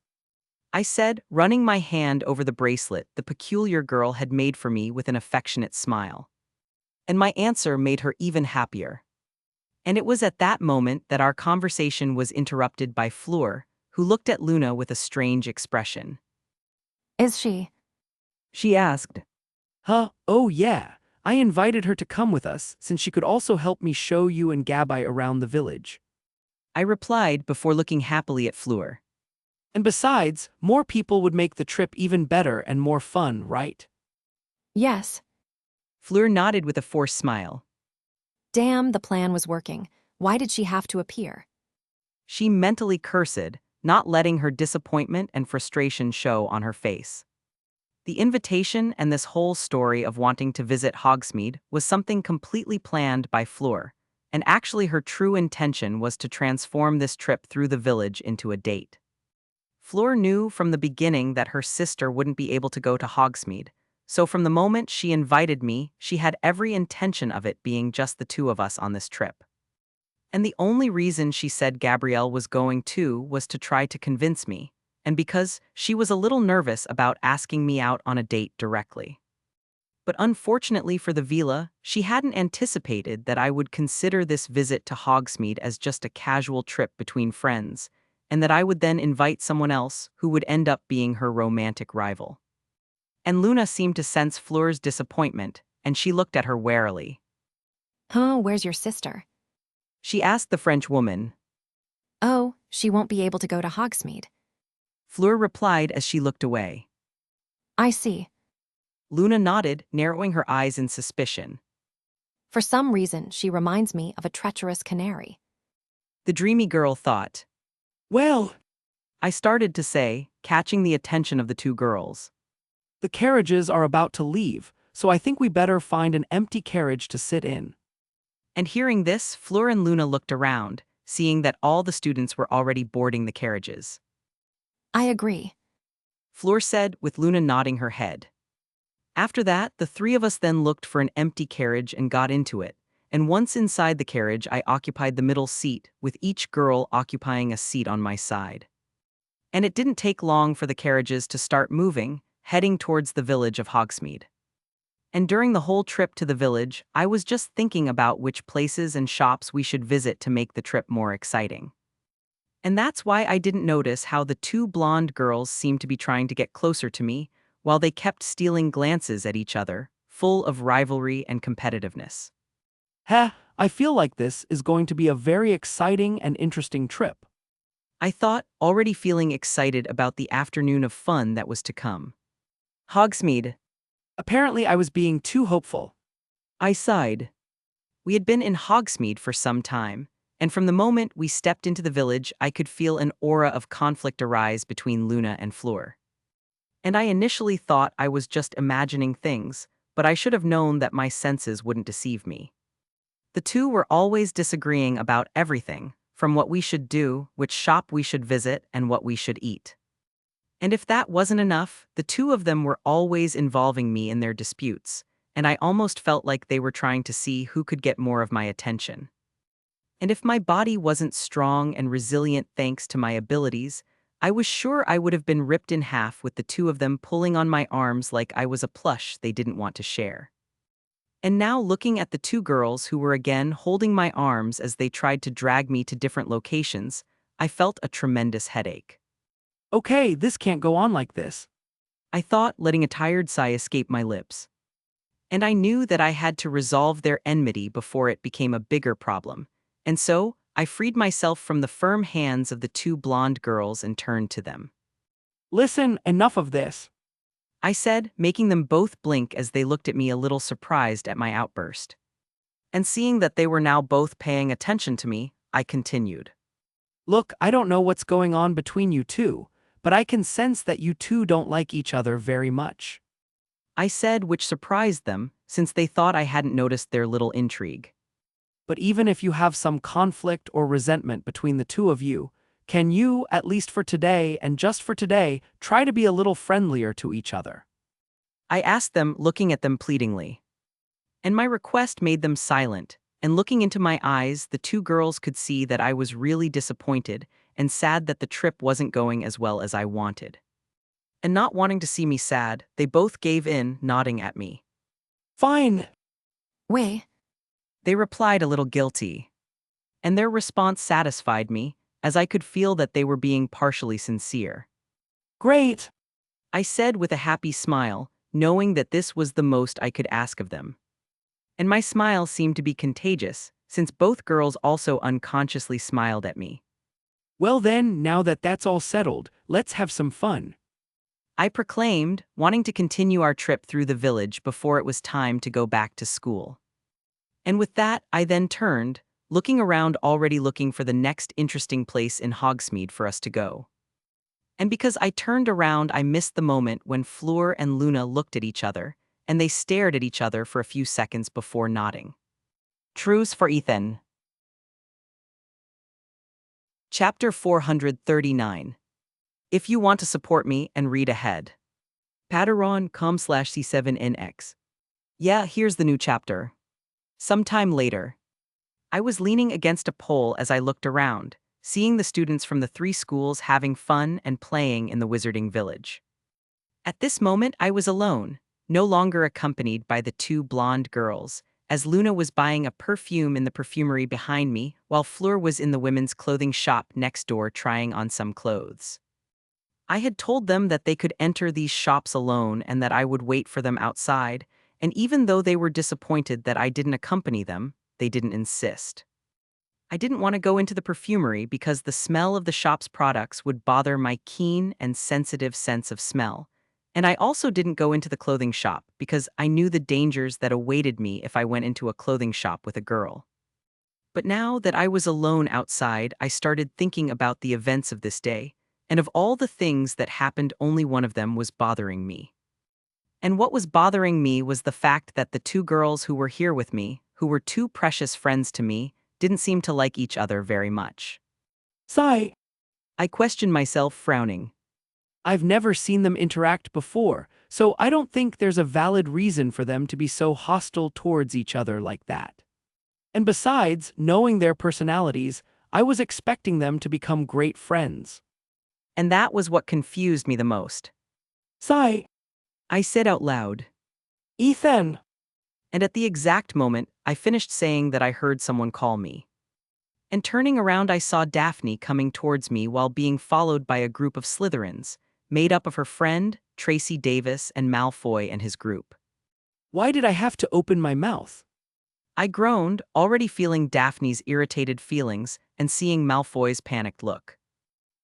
I said, running my hand over the bracelet the peculiar girl had made for me with an affectionate smile. And my answer made her even happier. And it was at that moment that our conversation was interrupted by Fleur, who looked at Luna with a strange expression. Is she? She asked. Huh? Oh yeah. I invited her to come with us, since she could also help me show you and Gabi around the village. I replied before looking happily at Fleur. And besides, more people would make the trip even better and more fun, right? Yes. Fleur nodded with a forced smile. Damn, the plan was working. Why did she have to appear? She mentally cursed, not letting her disappointment and frustration show on her face. The invitation and this whole story of wanting to visit Hogsmeade was something completely planned by Fleur, and actually her true intention was to transform this trip through the village into a date. Fleur knew from the beginning that her sister wouldn't be able to go to Hogsmeade, so from the moment she invited me, she had every intention of it being just the two of us on this trip. And the only reason she said Gabrielle was going too was to try to convince me, and because she was a little nervous about asking me out on a date directly. But unfortunately for the villa, she hadn't anticipated that I would consider this visit to Hogsmeade as just a casual trip between friends, and that I would then invite someone else who would end up being her romantic rival. And Luna seemed to sense Fleur's disappointment, and she looked at her warily. Huh, where's your sister? She asked the French woman. Oh, she won't be able to go to Hogsmeade. Fleur replied as she looked away. I see. Luna nodded, narrowing her eyes in suspicion. For some reason, she reminds me of a treacherous canary. The dreamy girl thought. Well, I started to say, catching the attention of the two girls. the carriages are about to leave, so I think we better find an empty carriage to sit in. And hearing this, Fleur and Luna looked around, seeing that all the students were already boarding the carriages. I agree. Fleur said, with Luna nodding her head. After that, the three of us then looked for an empty carriage and got into it, and once inside the carriage I occupied the middle seat, with each girl occupying a seat on my side. And it didn't take long for the carriages to start moving, heading towards the village of Hogsmeade. And during the whole trip to the village, I was just thinking about which places and shops we should visit to make the trip more exciting. And that's why I didn't notice how the two blonde girls seemed to be trying to get closer to me, while they kept stealing glances at each other, full of rivalry and competitiveness. Heh, I feel like this is going to be a very exciting and interesting trip. I thought, already feeling excited about the afternoon of fun that was to come. Hogsmeade, Apparently, I was being too hopeful. I sighed. We had been in Hogsmeade for some time, and from the moment we stepped into the village, I could feel an aura of conflict arise between Luna and Fleur. And I initially thought I was just imagining things, but I should have known that my senses wouldn't deceive me. The two were always disagreeing about everything, from what we should do, which shop we should visit, and what we should eat. And if that wasn't enough, the two of them were always involving me in their disputes, and I almost felt like they were trying to see who could get more of my attention. And if my body wasn't strong and resilient thanks to my abilities, I was sure I would have been ripped in half with the two of them pulling on my arms like I was a plush they didn't want to share. And now looking at the two girls who were again holding my arms as they tried to drag me to different locations, I felt a tremendous headache. Okay, this can't go on like this. I thought, letting a tired sigh escape my lips. And I knew that I had to resolve their enmity before it became a bigger problem. And so, I freed myself from the firm hands of the two blonde girls and turned to them. Listen, enough of this. I said, making them both blink as they looked at me a little surprised at my outburst. And seeing that they were now both paying attention to me, I continued. Look, I don't know what's going on between you two, but I can sense that you two don't like each other very much. I said, which surprised them, since they thought I hadn't noticed their little intrigue. But even if you have some conflict or resentment between the two of you, can you, at least for today and just for today, try to be a little friendlier to each other? I asked them, looking at them pleadingly. And my request made them silent, and looking into my eyes, the two girls could see that I was really disappointed and sad that the trip wasn't going as well as I wanted. And not wanting to see me sad, they both gave in, nodding at me. Fine. Wei, They replied a little guilty. And their response satisfied me, as I could feel that they were being partially sincere. Great. I said with a happy smile, knowing that this was the most I could ask of them. And my smile seemed to be contagious, since both girls also unconsciously smiled at me. Well then, now that that's all settled, let's have some fun. I proclaimed, wanting to continue our trip through the village before it was time to go back to school. And with that, I then turned, looking around already looking for the next interesting place in Hogsmeade for us to go. And because I turned around, I missed the moment when Fleur and Luna looked at each other, and they stared at each other for a few seconds before nodding. Truce for Ethan. Chapter 439. If you want to support me and read ahead. Patreon.com/C7NX. Yeah, here's the new chapter. Sometime later. I was leaning against a pole as I looked around, seeing the students from the three schools having fun and playing in the wizarding village. At this moment, I was alone, no longer accompanied by the two blonde girls, as Luna was buying a perfume in the perfumery behind me, while Fleur was in the women's clothing shop next door trying on some clothes. I had told them that they could enter these shops alone and that I would wait for them outside, and even though they were disappointed that I didn't accompany them, they didn't insist. I didn't want to go into the perfumery because the smell of the shop's products would bother my keen and sensitive sense of smell. And I also didn't go into the clothing shop because I knew the dangers that awaited me if I went into a clothing shop with a girl. But now that I was alone outside, I started thinking about the events of this day, and of all the things that happened, only one of them was bothering me. And what was bothering me was the fact that the two girls who were here with me, who were two precious friends to me, didn't seem to like each other very much. Sigh. I questioned myself, frowning. I've never seen them interact before, so I don't think there's a valid reason for them to be so hostile towards each other like that. And besides, knowing their personalities, I was expecting them to become great friends. And that was what confused me the most. Sigh. I said out loud. Ethan! And at the exact moment, I finished saying that I heard someone call me. And turning around, I saw Daphne coming towards me while being followed by a group of Slytherins, made up of her friend, Tracy Davis, and Malfoy and his group. Why did I have to open my mouth? I groaned, already feeling Daphne's irritated feelings and seeing Malfoy's panicked look.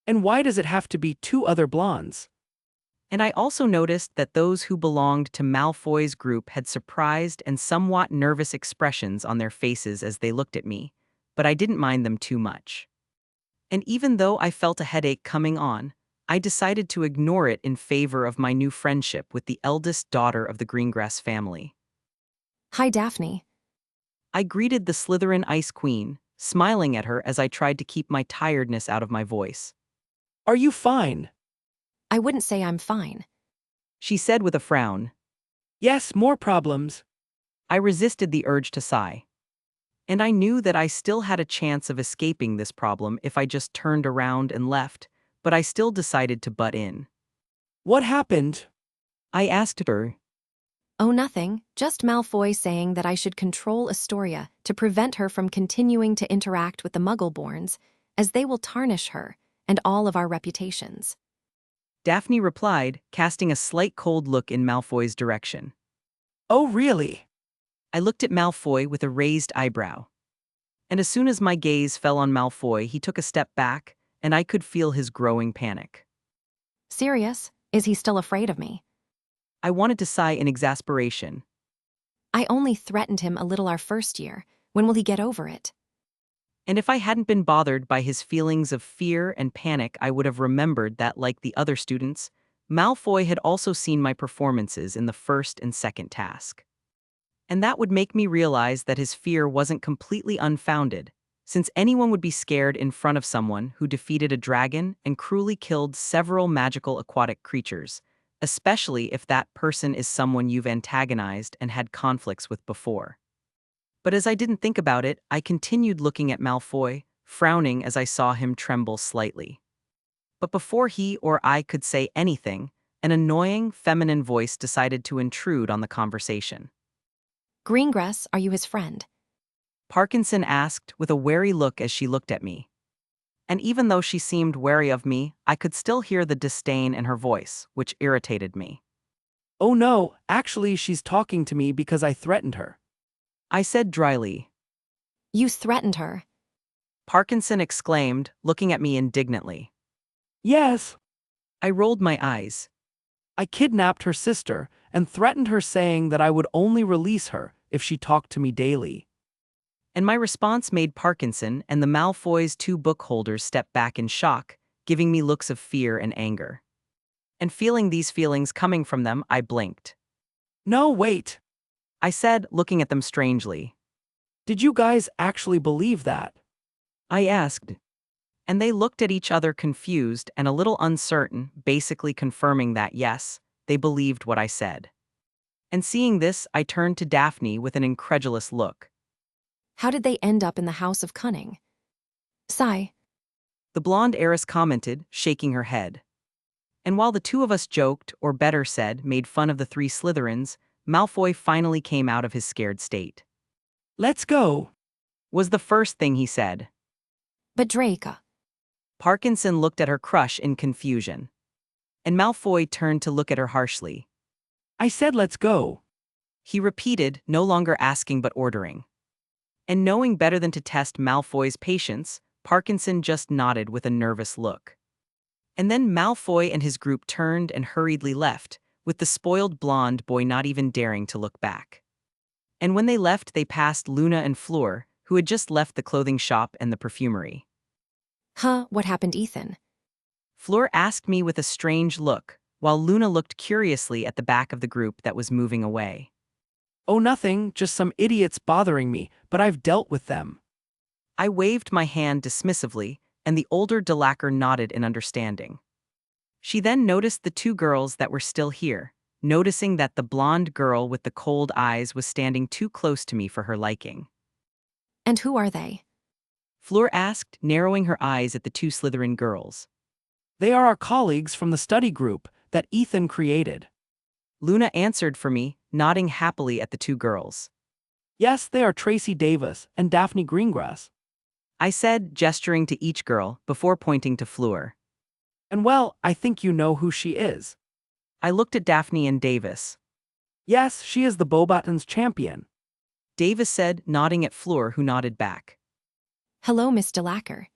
And why does it have to be two other blondes? And I also noticed that those who belonged to Malfoy's group had surprised and somewhat nervous expressions on their faces as they looked at me, but I didn't mind them too much. And even though I felt a headache coming on, I decided to ignore it in favor of my new friendship with the eldest daughter of the Greengrass family. Hi, Daphne. I greeted the Slytherin Ice Queen, smiling at her as I tried to keep my tiredness out of my voice. Are you fine? I wouldn't say I'm fine. She said with a frown. Yes, more problems. I resisted the urge to sigh. And I knew that I still had a chance of escaping this problem if I just turned around and left, but I still decided to butt in. What happened? I asked her. Oh, nothing. Just Malfoy saying that I should control Astoria to prevent her from continuing to interact with the Muggleborns, as they will tarnish her and all of our reputations. Daphne replied, casting a slight cold look in Malfoy's direction. Oh, really? I looked at Malfoy with a raised eyebrow. And as soon as my gaze fell on Malfoy, he took a step back, and I could feel his growing panic. Serious? Is he still afraid of me? I wanted to sigh in exasperation. I only threatened him a little our first year. When will he get over it? And if I hadn't been bothered by his feelings of fear and panic, I would have remembered that, like the other students, Malfoy had also seen my performances in the first and second task. And that would make me realize that his fear wasn't completely unfounded, since anyone would be scared in front of someone who defeated a dragon and cruelly killed several magical aquatic creatures, especially if that person is someone you've antagonized and had conflicts with before. But as I didn't think about it, I continued looking at Malfoy, frowning as I saw him tremble slightly. But before he or I could say anything, an annoying, feminine voice decided to intrude on the conversation. Greengrass, are you his friend? Parkinson asked with a wary look as she looked at me. And even though she seemed wary of me, I could still hear the disdain in her voice, which irritated me. Oh no, actually she's talking to me because I threatened her. I said dryly. You threatened her. Parkinson exclaimed, looking at me indignantly. Yes. I rolled my eyes. I kidnapped her sister and threatened her, saying that I would only release her if she talked to me daily. And my response made Parkinson and the Malfoy's two book holders step back in shock, giving me looks of fear and anger. And feeling these feelings coming from them, I blinked. No, wait. I said, looking at them strangely. Did you guys actually believe that? I asked. And they looked at each other confused and a little uncertain, basically confirming that yes, they believed what I said. And seeing this, I turned to Daphne with an incredulous look. How did they end up in the House of Cunning? Sigh. The blonde heiress commented, shaking her head. And while the two of us joked, or better said, made fun of the three Slytherins, Malfoy finally came out of his scared state. Let's go, Was the first thing he said. But Draco. Parkinson looked at her crush in confusion. And Malfoy turned to look at her harshly. I said let's go. He repeated, no longer asking but ordering. And knowing better than to test Malfoy's patience, Parkinson just nodded with a nervous look. And then Malfoy and his group turned and hurriedly left, with the spoiled blonde boy not even daring to look back. And when they left, they passed Luna and Fleur, who had just left the clothing shop and the perfumery. Huh, what happened, Ethan? Fleur asked me with a strange look, while Luna looked curiously at the back of the group that was moving away. Oh, nothing, just some idiots bothering me, but I've dealt with them. I waved my hand dismissively, and the older Delacour nodded in understanding. She then noticed the two girls that were still here, noticing that the blonde girl with the cold eyes was standing too close to me for her liking. And who are they? Fleur asked, narrowing her eyes at the two Slytherin girls. They are our colleagues from the study group that Ethan created. Luna answered for me, nodding happily at the two girls. Yes, they are Tracy Davis and Daphne Greengrass. I said, gesturing to each girl before pointing to Fleur. And well, I think you know who she is. I looked at Daphne and Davis. Yes, she is the Beauxbatons champion. Davis said, nodding at Fleur, who nodded back. Hello, Miss Delacour.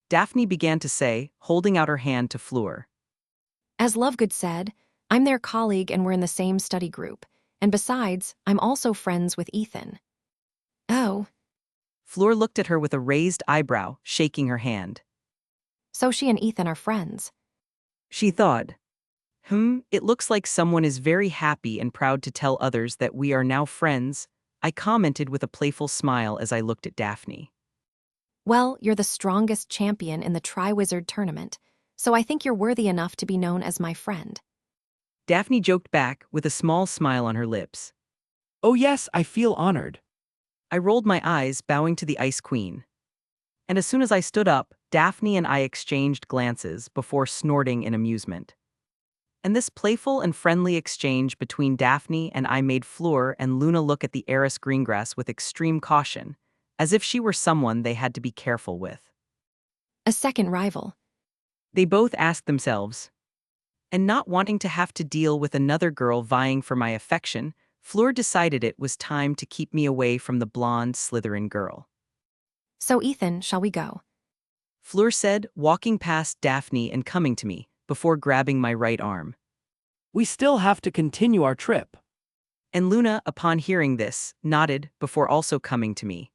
Daphne began to say, holding out her hand to Fleur. As Lovegood said, I'm their colleague and we're in the same study group. And besides, I'm also friends with Ethan. Oh, Fleur looked at her with a raised eyebrow, shaking her hand. so she and Ethan are friends. She thought, it looks like someone is very happy and proud to tell others that we are now friends, I commented with a playful smile as I looked at Daphne. Well, you're the strongest champion in the Triwizard tournament, so I think you're worthy enough to be known as my friend. Daphne joked back with a small smile on her lips. Oh yes, I feel honored. I rolled my eyes, bowing to the Ice Queen. And as soon as I stood up, Daphne and I exchanged glances before snorting in amusement. And this playful and friendly exchange between Daphne and I made Fleur and Luna look at the heiress Greengrass with extreme caution, as if she were someone they had to be careful with. A second rival. They both asked themselves. And not wanting to have to deal with another girl vying for my affection, Fleur decided it was time to keep me away from the blonde Slytherin girl. So Ethan, shall we go? Fleur said, walking past Daphne and coming to me, before grabbing my right arm. We still have to continue our trip. And Luna, upon hearing this, nodded before also coming to me.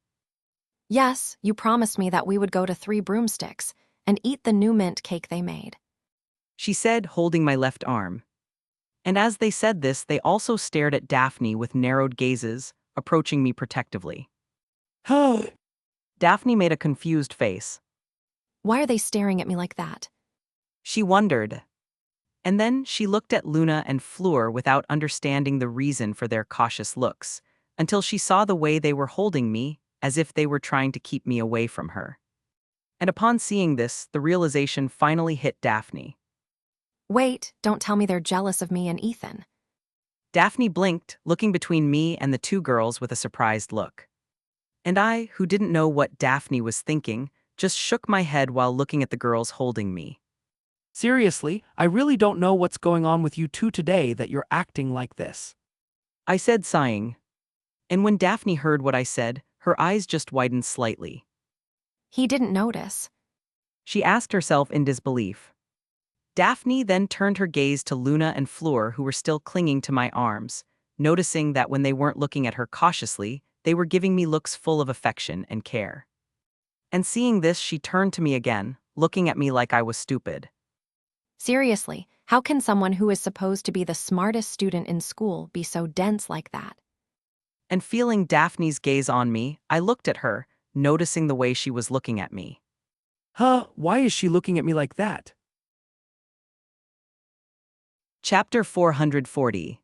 Yes, you promised me that we would go to 3 Broomsticks and eat the new mint cake they made. She said, holding my left arm. And as they said this, they also stared at Daphne with narrowed gazes, approaching me protectively. Oh. Daphne made a confused face. Why are they staring at me like that? She wondered. And then she looked at Luna and Fleur without understanding the reason for their cautious looks, until she saw the way they were holding me, as if they were trying to keep me away from her. And upon seeing this, the realization finally hit Daphne. Wait, don't tell me they're jealous of me and Ethan. Daphne blinked, looking between me and the two girls with a surprised look. And I, who didn't know what Daphne was thinking, just shook my head while looking at the girls holding me. Seriously, I really don't know what's going on with you two today that you're acting like this. I said, sighing. And when Daphne heard what I said, her eyes just widened slightly. He didn't notice. She asked herself in disbelief. Daphne then turned her gaze to Luna and Fleur, who were still clinging to my arms, noticing that when they weren't looking at her cautiously, they were giving me looks full of affection and care. And seeing this, she turned to me again, looking at me like I was stupid. Seriously, how can someone who is supposed to be the smartest student in school be so dense like that? And feeling Daphne's gaze on me, I looked at her, noticing the way she was looking at me. Why is she looking at me like that? Chapter 440.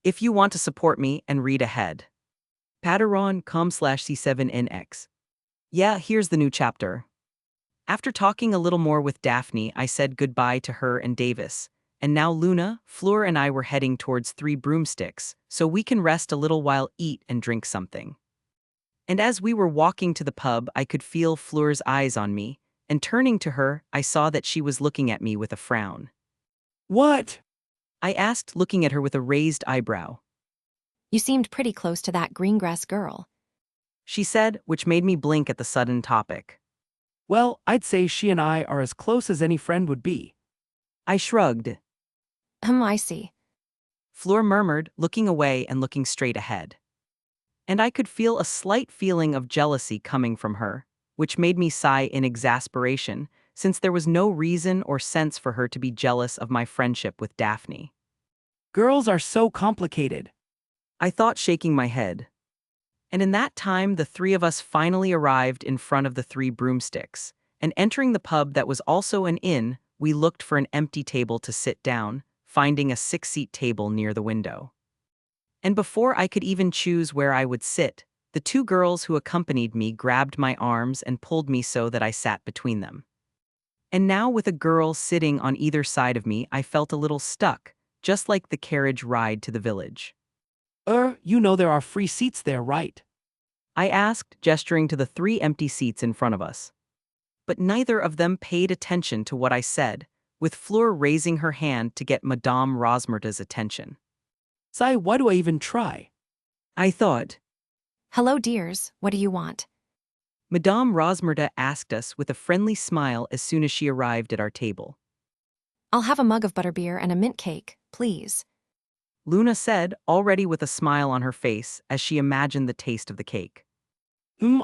If you want to support me and read ahead. Patreon.com/C7NX. Yeah, here's the new chapter. After talking a little more with Daphne, I said goodbye to her and Davis, and now Luna, Fleur and I were heading towards 3 Broomsticks, so we can rest a little while, eat and drink something. And as we were walking to the pub, I could feel Fleur's eyes on me, and turning to her, I saw that she was looking at me with a frown. What? I asked, looking at her with a raised eyebrow. You seemed pretty close to that Greengrass girl. She said, which made me blink at the sudden topic. Well, I'd say she and I are as close as any friend would be. I shrugged. I see. Fleur murmured, looking away and looking straight ahead. And I could feel a slight feeling of jealousy coming from her, which made me sigh in exasperation, since there was no reason or sense for her to be jealous of my friendship with Daphne. Girls are so complicated. I thought, shaking my head. And in that time, the 3 of us finally arrived in front of the 3 Broomsticks, and entering the pub that was also an inn, we looked for an empty table to sit down, finding a 6-seat table near the window. And before I could even choose where I would sit, the 2 girls who accompanied me grabbed my arms and pulled me so that I sat between them. And now, with a girl sitting on either side of me, I felt a little stuck, just like the carriage ride to the village. You know there are free seats there, right? I asked, gesturing to the 3 empty seats in front of us. But neither of them paid attention to what I said, with Fleur raising her hand to get Madame Rosmerta's attention. Say, why do I even try? I thought. Hello, dears, what do you want? Madame Rosmerta asked us with a friendly smile as soon as she arrived at our table. I'll have a mug of butterbeer and a mint cake, please. Luna said, already with a smile on her face as she imagined the taste of the cake.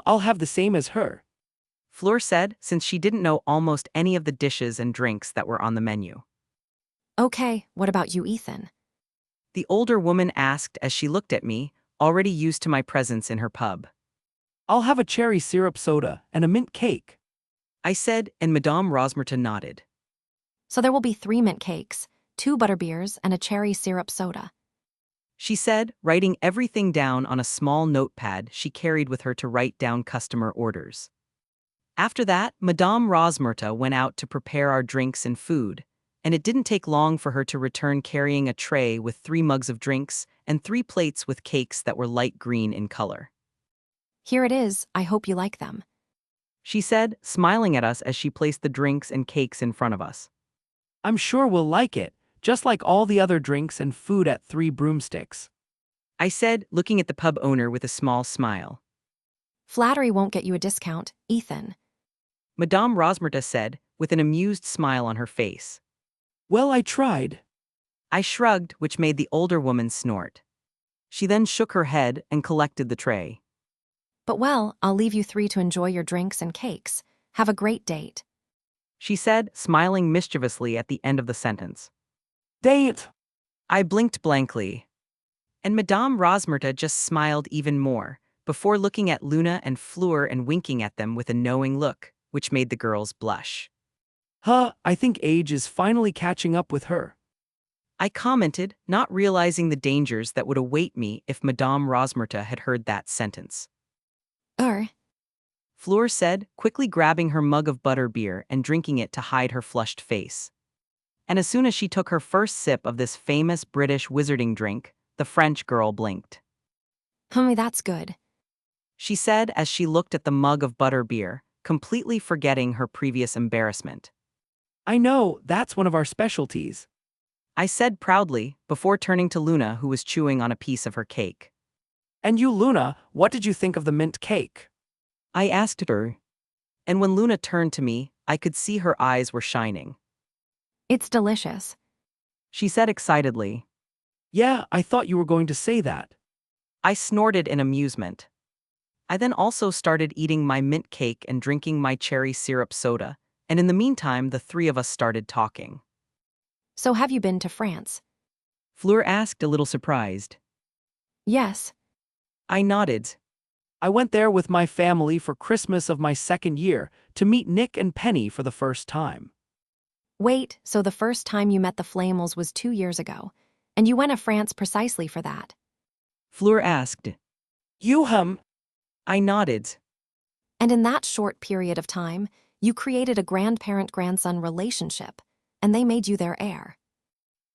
I'll have the same as her. Fleur said, since she didn't know almost any of the dishes and drinks that were on the menu. Okay, what about you, Ethan? The older woman asked as she looked at me, already used to my presence in her pub. I'll have a cherry syrup soda and a mint cake. I said, and Madame Rosmerta nodded. So there will be 3 mint cakes, 2 butterbeers, and a cherry syrup soda. She said, writing everything down on a small notepad she carried with her to write down customer orders. After that, Madame Rosmerta went out to prepare our drinks and food, and it didn't take long for her to return carrying a tray with 3 mugs of drinks and 3 plates with cakes that were light green in color. Here it is, I hope you like them. She said, smiling at us as she placed the drinks and cakes in front of us. I'm sure we'll like it, just like all the other drinks and food at 3 Broomsticks. I said, looking at the pub owner with a small smile. Flattery won't get you a discount, Ethan. Madame Rosmerta said, with an amused smile on her face. Well, I tried. I shrugged, which made the older woman snort. She then shook her head and collected the tray. But well, I'll leave you 3 to enjoy your drinks and cakes. Have a great date. She said, smiling mischievously at the end of the sentence. Date! I blinked blankly. And Madame Rosmerta just smiled even more, before looking at Luna and Fleur and winking at them with a knowing look, which made the girls blush. I think age is finally catching up with her. I commented, not realizing the dangers that would await me if Madame Rosmerta had heard that sentence. Fleur said, quickly grabbing her mug of butterbeer and drinking it to hide her flushed face. And as soon as she took her first sip of this famous British wizarding drink, the French girl blinked. That's good. She said as she looked at the mug of butterbeer, completely forgetting her previous embarrassment. I know, that's one of our specialties. I said proudly, before turning to Luna, who was chewing on a piece of her cake. And you, Luna, what did you think of the mint cake? I asked her. And when Luna turned to me, I could see her eyes were shining. It's delicious. She said excitedly. Yeah, I thought you were going to say that. I snorted in amusement. I then also started eating my mint cake and drinking my cherry syrup soda, and in the meantime the 3 of us started talking. So have you been to France? Fleur asked, a little surprised. Yes. I nodded. I went there with my family for Christmas of my 2nd year to meet Nick and Penny for the first time. Wait, so the first time you met the Flamels was 2 years ago, and you went to France precisely for that? Fleur asked. You. I nodded. And in that short period of time, you created a grandparent-grandson relationship, and they made you their heir.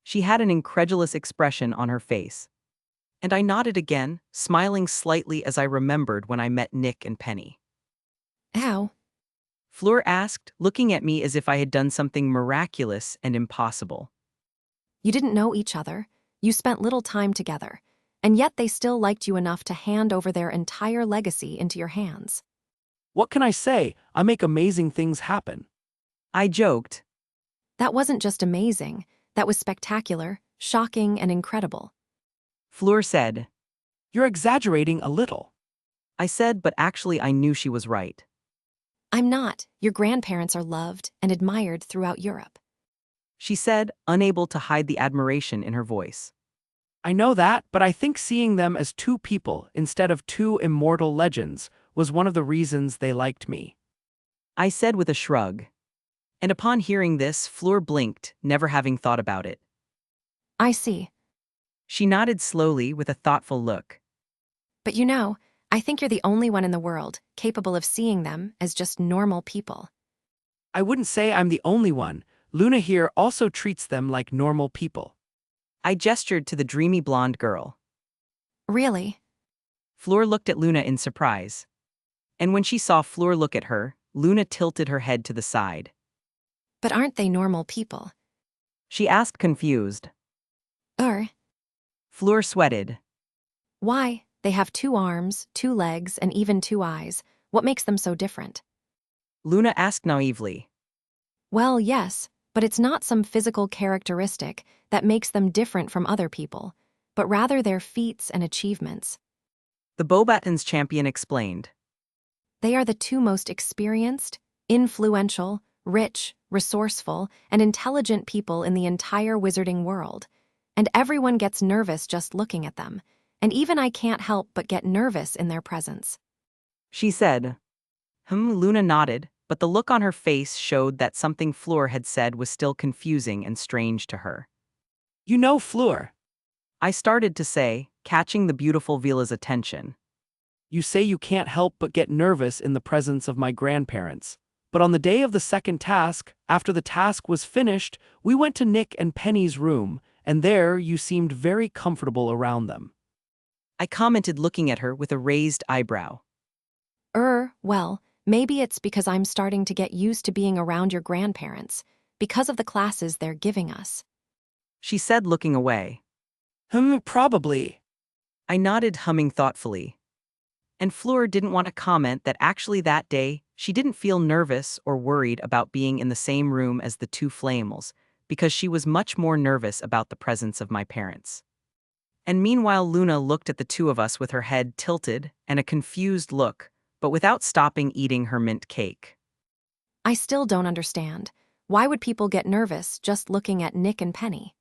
She had an incredulous expression on her face. And I nodded again, smiling slightly as I remembered when I met Nick and Penny. How? Fleur asked, looking at me as if I had done something miraculous and impossible. You didn't know each other, you spent little time together, and yet they still liked you enough to hand over their entire legacy into your hands. What can I say? I make amazing things happen. I joked. That wasn't just amazing, that was spectacular, shocking, and incredible. Fleur said. You're exaggerating a little. I said, but actually I knew she was right. I'm not. Your grandparents are loved and admired throughout Europe. She said, unable to hide the admiration in her voice. I know that, but I think seeing them as 2 people instead of 2 immortal legends was one of the reasons they liked me. I said with a shrug. And upon hearing this, Fleur blinked, never having thought about it. I see. She nodded slowly with a thoughtful look. But you know, I think you're the only one in the world capable of seeing them as just normal people. I wouldn't say I'm the only one. Luna here also treats them like normal people. I gestured to the dreamy blonde girl. Really? Fleur looked at Luna in surprise. And when she saw Fleur look at her, Luna tilted her head to the side. But aren't they normal people? She asked confused. Or, Fleur sweated. why? They have 2 arms, 2 legs, and even 2 eyes. What makes them so different? Luna asked naively. Well, yes, but it's not some physical characteristic that makes them different from other people, but rather their feats and achievements. The Beauxbatons champion explained. They are the 2 most experienced, influential, rich, resourceful, and intelligent people in the entire wizarding world, and everyone gets nervous just looking at them, and even I can't help but get nervous in their presence. She said. Luna nodded, but the look on her face showed that something Fleur had said was still confusing and strange to her. You know, Fleur, I started to say, catching the beautiful Vila's attention. you say you can't help but get nervous in the presence of my grandparents. But on the day of the second task, after the task was finished, we went to Nick and Penny's room, and there you seemed very comfortable around them. I commented, looking at her with a raised eyebrow. Well, maybe it's because I'm starting to get used to being around your grandparents, because of the classes they're giving us. She said, looking away. Probably. I nodded, humming thoughtfully. And Fleur didn't want to comment that actually that day, she didn't feel nervous or worried about being in the same room as the 2 Flamels, because she was much more nervous about the presence of my parents. And meanwhile, Luna looked at the 2 of us with her head tilted and a confused look, but without stopping eating her mint cake. I still don't understand. Why would people get nervous just looking at Nick and Penny?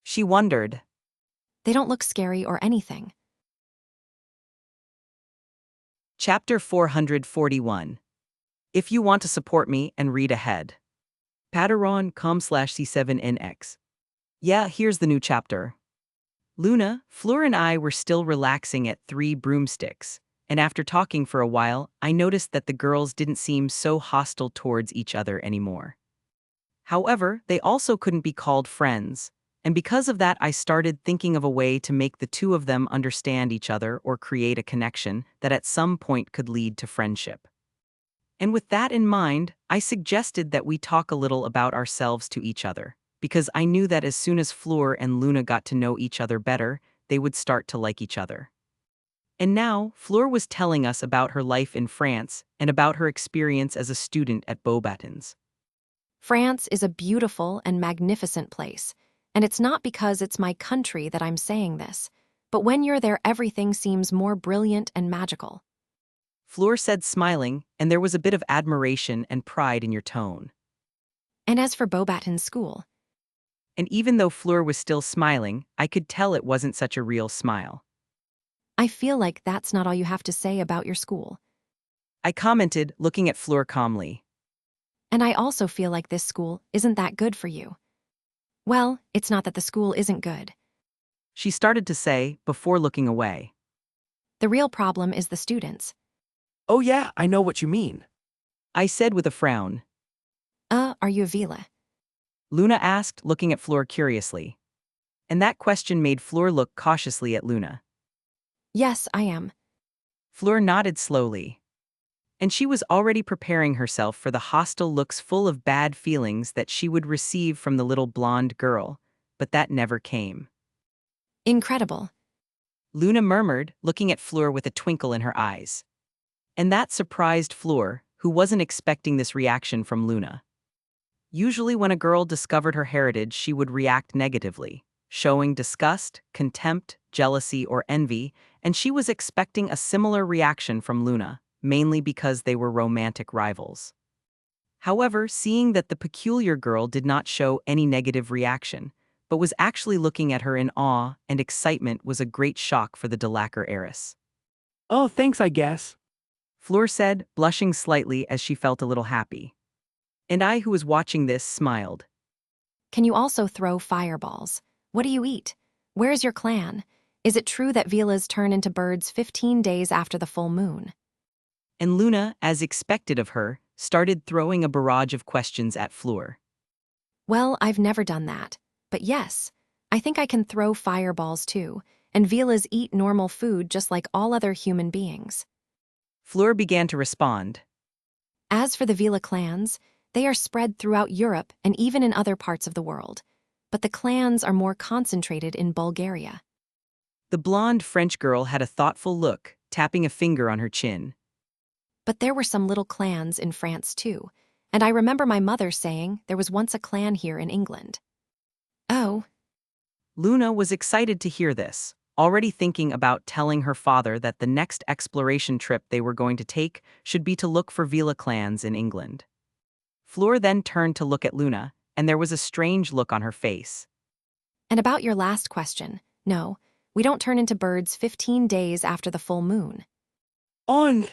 She wondered. They don't look scary or anything. Chapter 441. If you want to support me and read ahead. Patreon.com/C7NX. Yeah, here's the new chapter. Luna, Fleur and I were still relaxing at 3 broomsticks, and after talking for a while, I noticed that the girls didn't seem so hostile towards each other anymore. However, they also couldn't be called friends, and because of that I started thinking of a way to make the 2 of them understand each other or create a connection that at some point could lead to friendship. And with that in mind, I suggested that we talk a little about ourselves to each other, because I knew that as soon as Fleur and Luna got to know each other better, they would start to like each other. And now, Fleur was telling us about her life in France and about her experience as a student at Beauxbatons. France is a beautiful and magnificent place, and it's not because it's my country that I'm saying this, but when you're there everything seems more brilliant and magical. Fleur said, smiling, and there was a bit of admiration and pride in your tone. And as for Beauxbatons school, And even though Fleur was still smiling, I could tell it wasn't such a real smile. I feel like that's not all you have to say about your school. I commented, looking at Fleur calmly. And I also feel like this school isn't that good for you. Well, it's not that the school isn't good. She started to say, before looking away. The real problem is the students. Oh yeah, I know what you mean. I said with a frown. Are you a Vila? Luna asked, looking at Fleur curiously. And that question made Fleur look cautiously at Luna. Yes, I am. Fleur nodded slowly. And she was already preparing herself for the hostile looks full of bad feelings that she would receive from the little blonde girl, but that never came. Incredible. Luna murmured, looking at Fleur with a twinkle in her eyes. And that surprised Fleur, who wasn't expecting this reaction from Luna. Usually when a girl discovered her heritage, she would react negatively, showing disgust, contempt, jealousy, or envy, and she was expecting a similar reaction from Luna, mainly because they were romantic rivals. However, seeing that the peculiar girl did not show any negative reaction, but was actually looking at her in awe and excitement was a great shock for the Delacour heiress. Oh, thanks, I guess. Fleur said, blushing slightly as she felt a little happy. And I, who was watching this, smiled. Can you also throw fireballs? What do you eat? Where's your clan? Is it true that Vilas turn into birds 15 days after the full moon? And Luna, as expected of her, started throwing a barrage of questions at Fleur. Well, I've never done that. But yes, I think I can throw fireballs too, and Velas eat normal food just like all other human beings. Fleur began to respond. As for the Vela clans, they are spread throughout Europe and even in other parts of the world. But the clans are more concentrated in Bulgaria. The blonde French girl had a thoughtful look, tapping a finger on her chin. But there were some little clans in France too, and I remember my mother saying there was once a clan here in England. Oh, Luna was excited to hear this, already thinking about telling her father that the next exploration trip they were going to take should be to look for Vela clans in England. Fleur then turned to look at Luna, and there was a strange look on her face. and about your last question, no, we don't turn into birds 15 days after the full moon. On.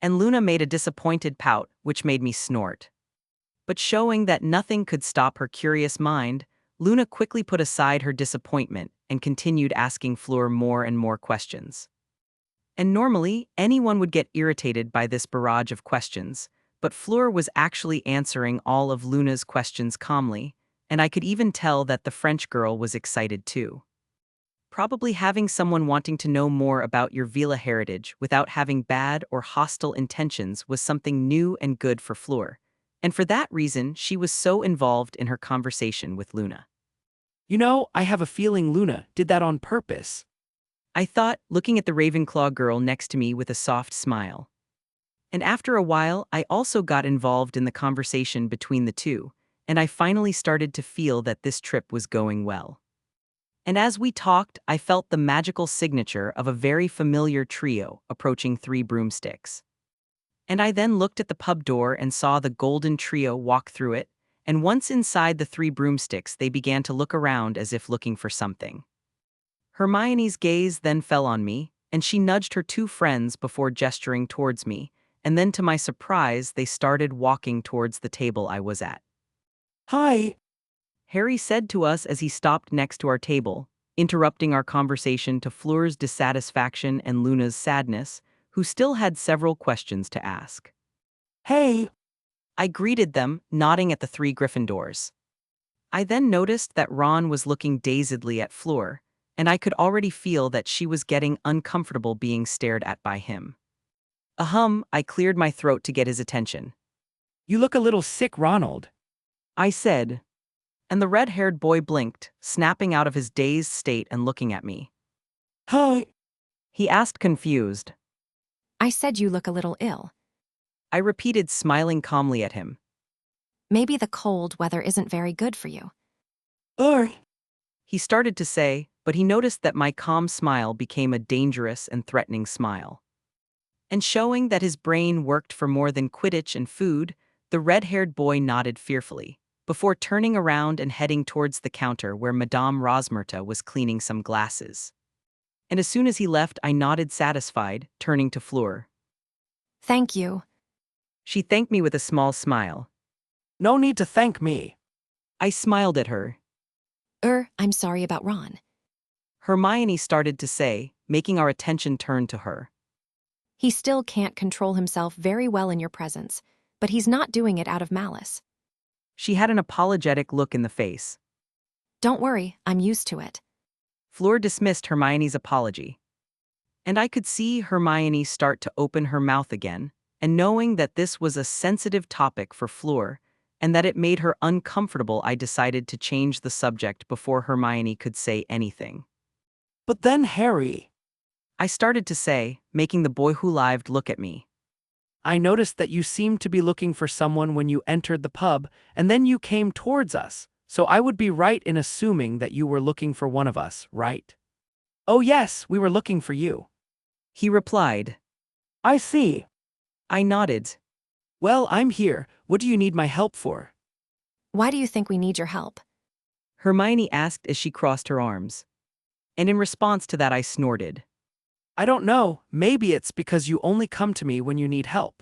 And Luna made a disappointed pout, which made me snort. But showing that nothing could stop her curious mind, Luna quickly put aside her disappointment and continued asking Fleur more and more questions. And normally, anyone would get irritated by this barrage of questions, but Fleur was actually answering all of Luna's questions calmly, and I could even tell that the French girl was excited too. Probably having someone wanting to know more about your Vela heritage without having bad or hostile intentions was something new and good for Fleur, and for that reason she was so involved in her conversation with Luna. You know, I have a feeling Luna did that on purpose. I thought, looking at the Ravenclaw girl next to me with a soft smile. And after a while, I also got involved in the conversation between the two, and I finally started to feel that this trip was going well. And as we talked, I felt the magical signature of a very familiar trio approaching 3 broomsticks. And I then looked at the pub door and saw the golden trio walk through it, and once inside the 3 broomsticks they began to look around as if looking for something. Hermione's gaze then fell on me, and she nudged her 2 friends before gesturing towards me, and then to my surprise they started walking towards the table I was at. Hi. Harry said to us as he stopped next to our table, interrupting our conversation to Fleur's dissatisfaction and Luna's sadness, who still had several questions to ask. Hey. I greeted them, nodding at the 3 Gryffindors. I then noticed that Ron was looking dazedly at Fleur, and I could already feel that she was getting uncomfortable being stared at by him. I cleared my throat to get his attention. You look a little sick, Ronald. I said, and the red-haired boy blinked, snapping out of his dazed state and looking at me. Hi. He asked confused. I said you look a little ill. I repeated, smiling calmly at him. Maybe the cold weather isn't very good for you. He started to say, but he noticed that my calm smile became a dangerous and threatening smile. And showing that his brain worked for more than Quidditch and food, the red-haired boy nodded fearfully, before turning around and heading towards the counter where Madame Rosmerta was cleaning some glasses. And as soon as he left, I nodded satisfied, turning to Fleur. Thank you. She thanked me with a small smile. No need to thank me. I smiled at her. I'm sorry about Ron. Hermione started to say, making our attention turn to her. He still can't control himself very well in your presence, but he's not doing it out of malice. She had an apologetic look in the face. Don't worry, I'm used to it. Fleur dismissed Hermione's apology. And I could see Hermione start to open her mouth again, and knowing that this was a sensitive topic for Fleur, and that it made her uncomfortable, I decided to change the subject before Hermione could say anything. But then Harry. I started to say, making the boy who lived look at me. I noticed that you seemed to be looking for someone when you entered the pub, and then you came towards us, so I would be right in assuming that you were looking for one of us, right? Oh yes, we were looking for you. He replied. I see. I nodded. Well, I'm here. What do you need my help for? Why do you think we need your help? Hermione asked as she crossed her arms. And in response to that I snorted. I don't know, maybe it's because you only come to me when you need help.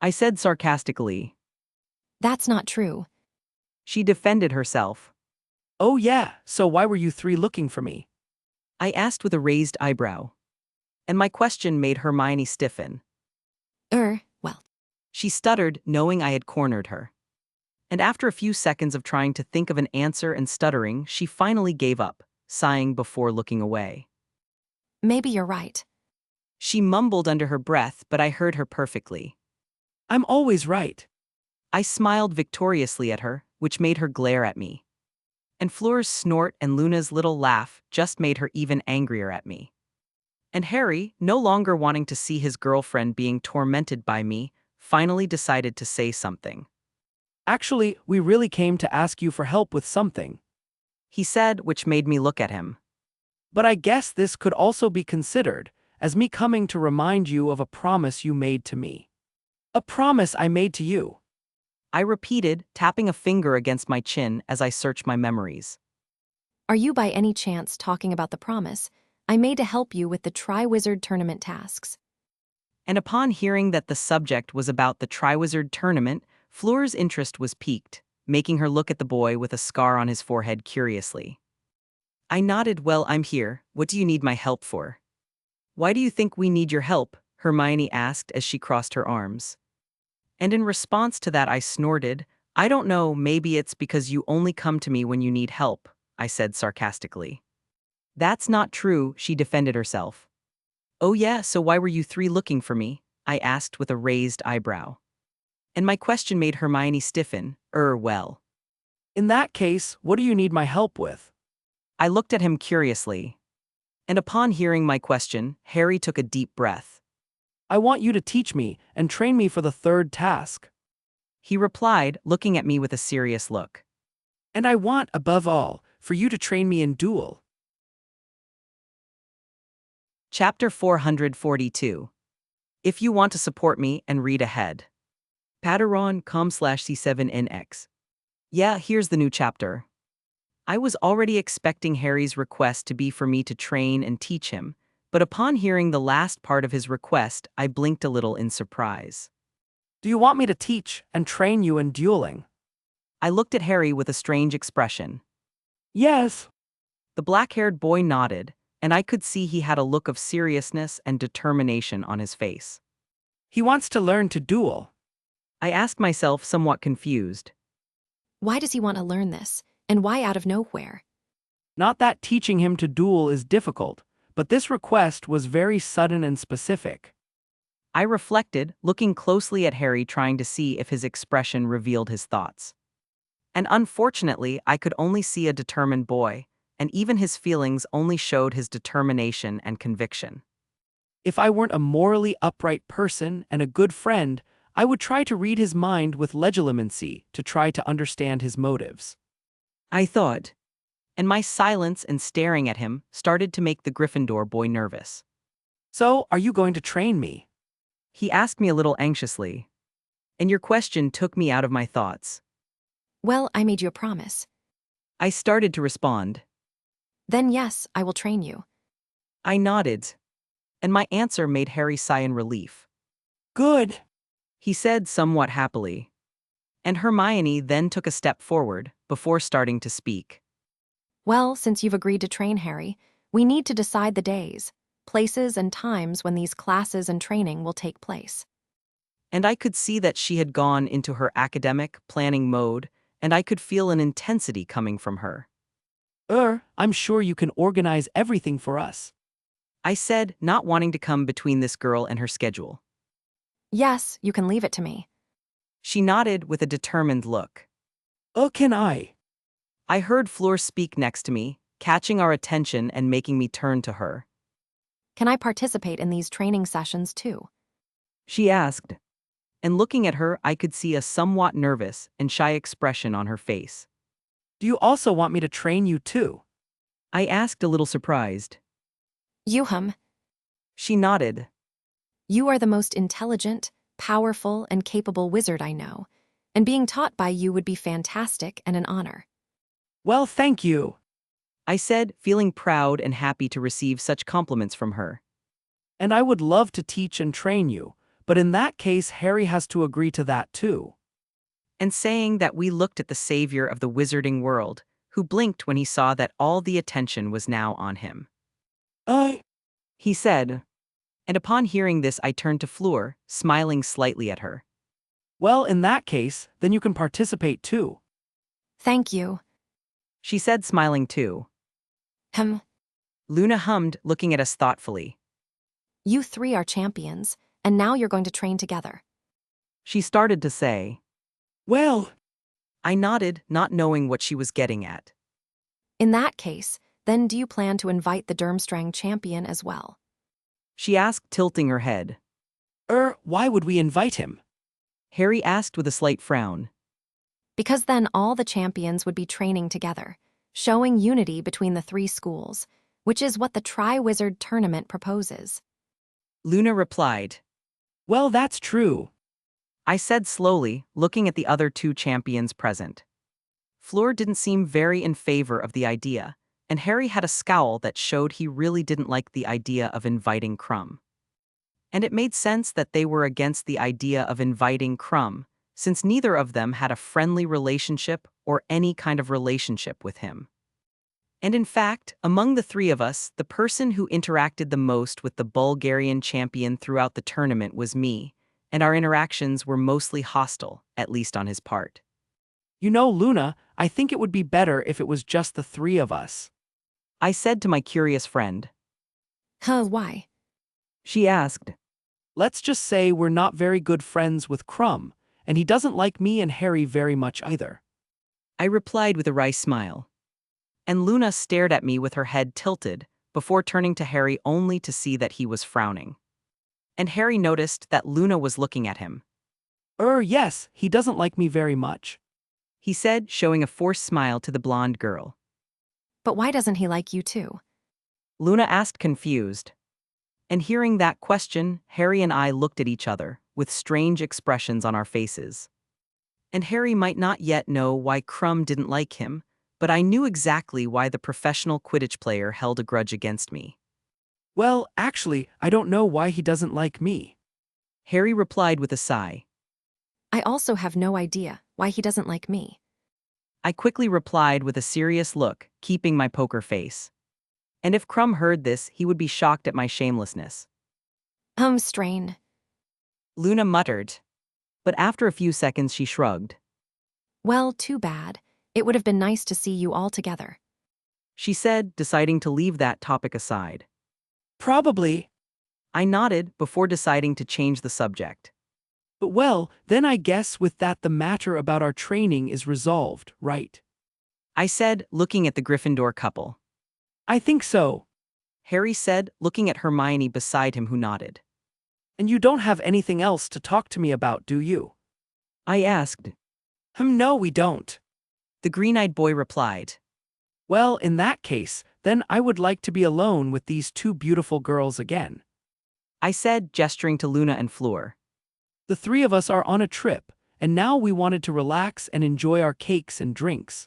I said sarcastically. That's not true. She defended herself. Oh yeah, so why were you 3 looking for me? I asked with a raised eyebrow. And my question made Hermione stiffen. Well. She stuttered, knowing I had cornered her. And after a few seconds of trying to think of an answer and stuttering, she finally gave up, sighing before looking away. Maybe you're right. She mumbled under her breath, but I heard her perfectly. I'm always right. I smiled victoriously at her, which made her glare at me. And Fleur's snort and Luna's little laugh just made her even angrier at me. And Harry, no longer wanting to see his girlfriend being tormented by me, finally decided to say something. Actually, we really came to ask you for help with something. He said, which made me look at him. But I guess this could also be considered as me coming to remind you of a promise you made to me. A promise I made to you. I repeated, tapping a finger against my chin as I searched my memories. Are you by any chance talking about the promise I made to help you with the Triwizard Tournament tasks? And upon hearing that the subject was about the Triwizard Tournament, Fleur's interest was piqued, making her look at the boy with a scar on his forehead curiously. I nodded. Well, I'm here. What do you need my help for? Why do you think we need your help? Hermione asked as she crossed her arms. And in response to that I snorted. I don't know, maybe it's because you only come to me when you need help, I said sarcastically. That's not true, she defended herself. Oh yeah, so why were you three looking for me? I asked with a raised eyebrow. And my question made Hermione stiffen. Well. In that case, what do you need my help with? I looked at him curiously. And upon hearing my question, Harry took a deep breath. I want you to teach me and train me for the third task. He replied, looking at me with a serious look. And I want, above all, for you to train me in duel. Chapter 442. If you want to support me and read ahead. Patreon.com/C7NX. Yeah, here's the new chapter. I was already expecting Harry's request to be for me to train and teach him, but upon hearing the last part of his request, I blinked a little in surprise. Do you want me to teach and train you in dueling? I looked at Harry with a strange expression. Yes. The black-haired boy nodded, and I could see he had a look of seriousness and determination on his face. He wants to learn to duel. I asked myself, somewhat confused. Why does he want to learn this? And why out of nowhere? Not that teaching him to duel is difficult, but this request was very sudden and specific. I reflected, looking closely at Harry, trying to see if his expression revealed his thoughts. And unfortunately, I could only see a determined boy, and even his feelings only showed his determination and conviction. If I weren't a morally upright person and a good friend, I would try to read his mind with legilimency to try to understand his motives. I thought. And my silence and staring at him started to make the Gryffindor boy nervous. So, are you going to train me? He asked me a little anxiously. And your question took me out of my thoughts. Well, I made you a promise. I started to respond. Then yes, I will train you. I nodded. And my answer made Harry sigh in relief. Good, He said somewhat happily. And Hermione then took a step forward before starting to speak. Well, since you've agreed to train Harry, we need to decide the days, places, and times when these classes and training will take place. And I could see that she had gone into her academic planning mode, and I could feel an intensity coming from her. I'm sure you can organize everything for us. I said, not wanting to come between this girl and her schedule. Yes, you can leave it to me. She nodded with a determined look. Can I? I heard Fleur speak next to me, catching our attention and making me turn to her. Can I participate in these training sessions too? She asked. And looking at her, I could see a somewhat nervous and shy expression on her face. Do you also want me to train you too? I asked, a little surprised. She nodded. You are the most intelligent, powerful, and capable wizard I know, and being taught by you would be fantastic and an honor. Well, thank you. I said, feeling proud and happy to receive such compliments from her. And I would love to teach and train you, but in that case Harry has to agree to that too. And saying that, we looked at the savior of the wizarding world, who blinked when he saw that all the attention was now on him. He said. And upon hearing this I turned to Fleur, smiling slightly at her. Well, in that case, then you can participate too. Thank you. she said, smiling too. Hem. Luna hummed, looking at us thoughtfully. You three are champions, and now you're going to train together. She started to say. Well, I nodded, not knowing what she was getting at. In that case, then do you plan to invite the Durmstrang champion as well? She asked, tilting her head. why would we invite him? Harry asked with a slight frown. Because then all the champions would be training together, showing unity between the three schools, which is what the Tri-Wizard tournament proposes. Luna replied. Well, that's true. I said slowly, looking at the other two champions present. Fleur didn't seem very in favor of the idea, and Harry had a scowl that showed he really didn't like the idea of inviting Crumb. And it made sense that they were against the idea of inviting Crumb, since neither of them had a friendly relationship or any kind of relationship with him. And in fact, among the three of us, the person who interacted the most with the Bulgarian champion throughout the tournament was me, and our interactions were mostly hostile, at least on his part. You know, Luna, I think it would be better if it was just the three of us. I said to my curious friend. Why? She asked. Let's just say we're not very good friends with Crumb, and he doesn't like me and Harry very much either. I replied with a wry smile. And Luna stared at me with her head tilted, before turning to Harry only to see that he was frowning. And Harry noticed that Luna was looking at him. Yes, he doesn't like me very much, he said, showing a forced smile to the blonde girl. But why doesn't he like you too? Luna asked, confused. And hearing that question, Harry and I looked at each other, with strange expressions on our faces. And Harry might not yet know why Crumb didn't like him, but I knew exactly why the professional Quidditch player held a grudge against me. Well, actually, I don't know why he doesn't like me, Harry replied with a sigh. I also have no idea why he doesn't like me. I quickly replied with a serious look, keeping my poker face. And if Crumb heard this, he would be shocked at my shamelessness. Strain. Luna muttered. But after a few seconds she shrugged. Well, too bad. It would have been nice to see you all together. She said, deciding to leave that topic aside. Probably. I nodded before deciding to change the subject. But well, then I guess with that the matter about our training is resolved, right? I said, looking at the Gryffindor couple. I think so. Harry said, looking at Hermione beside him, who nodded. And you don't have anything else to talk to me about, do you? I asked. No, we don't. The green-eyed boy replied. Well, in that case, then I would like to be alone with these two beautiful girls again. I said, gesturing to Luna and Fleur. The three of us are on a trip, and now we wanted to relax and enjoy our cakes and drinks.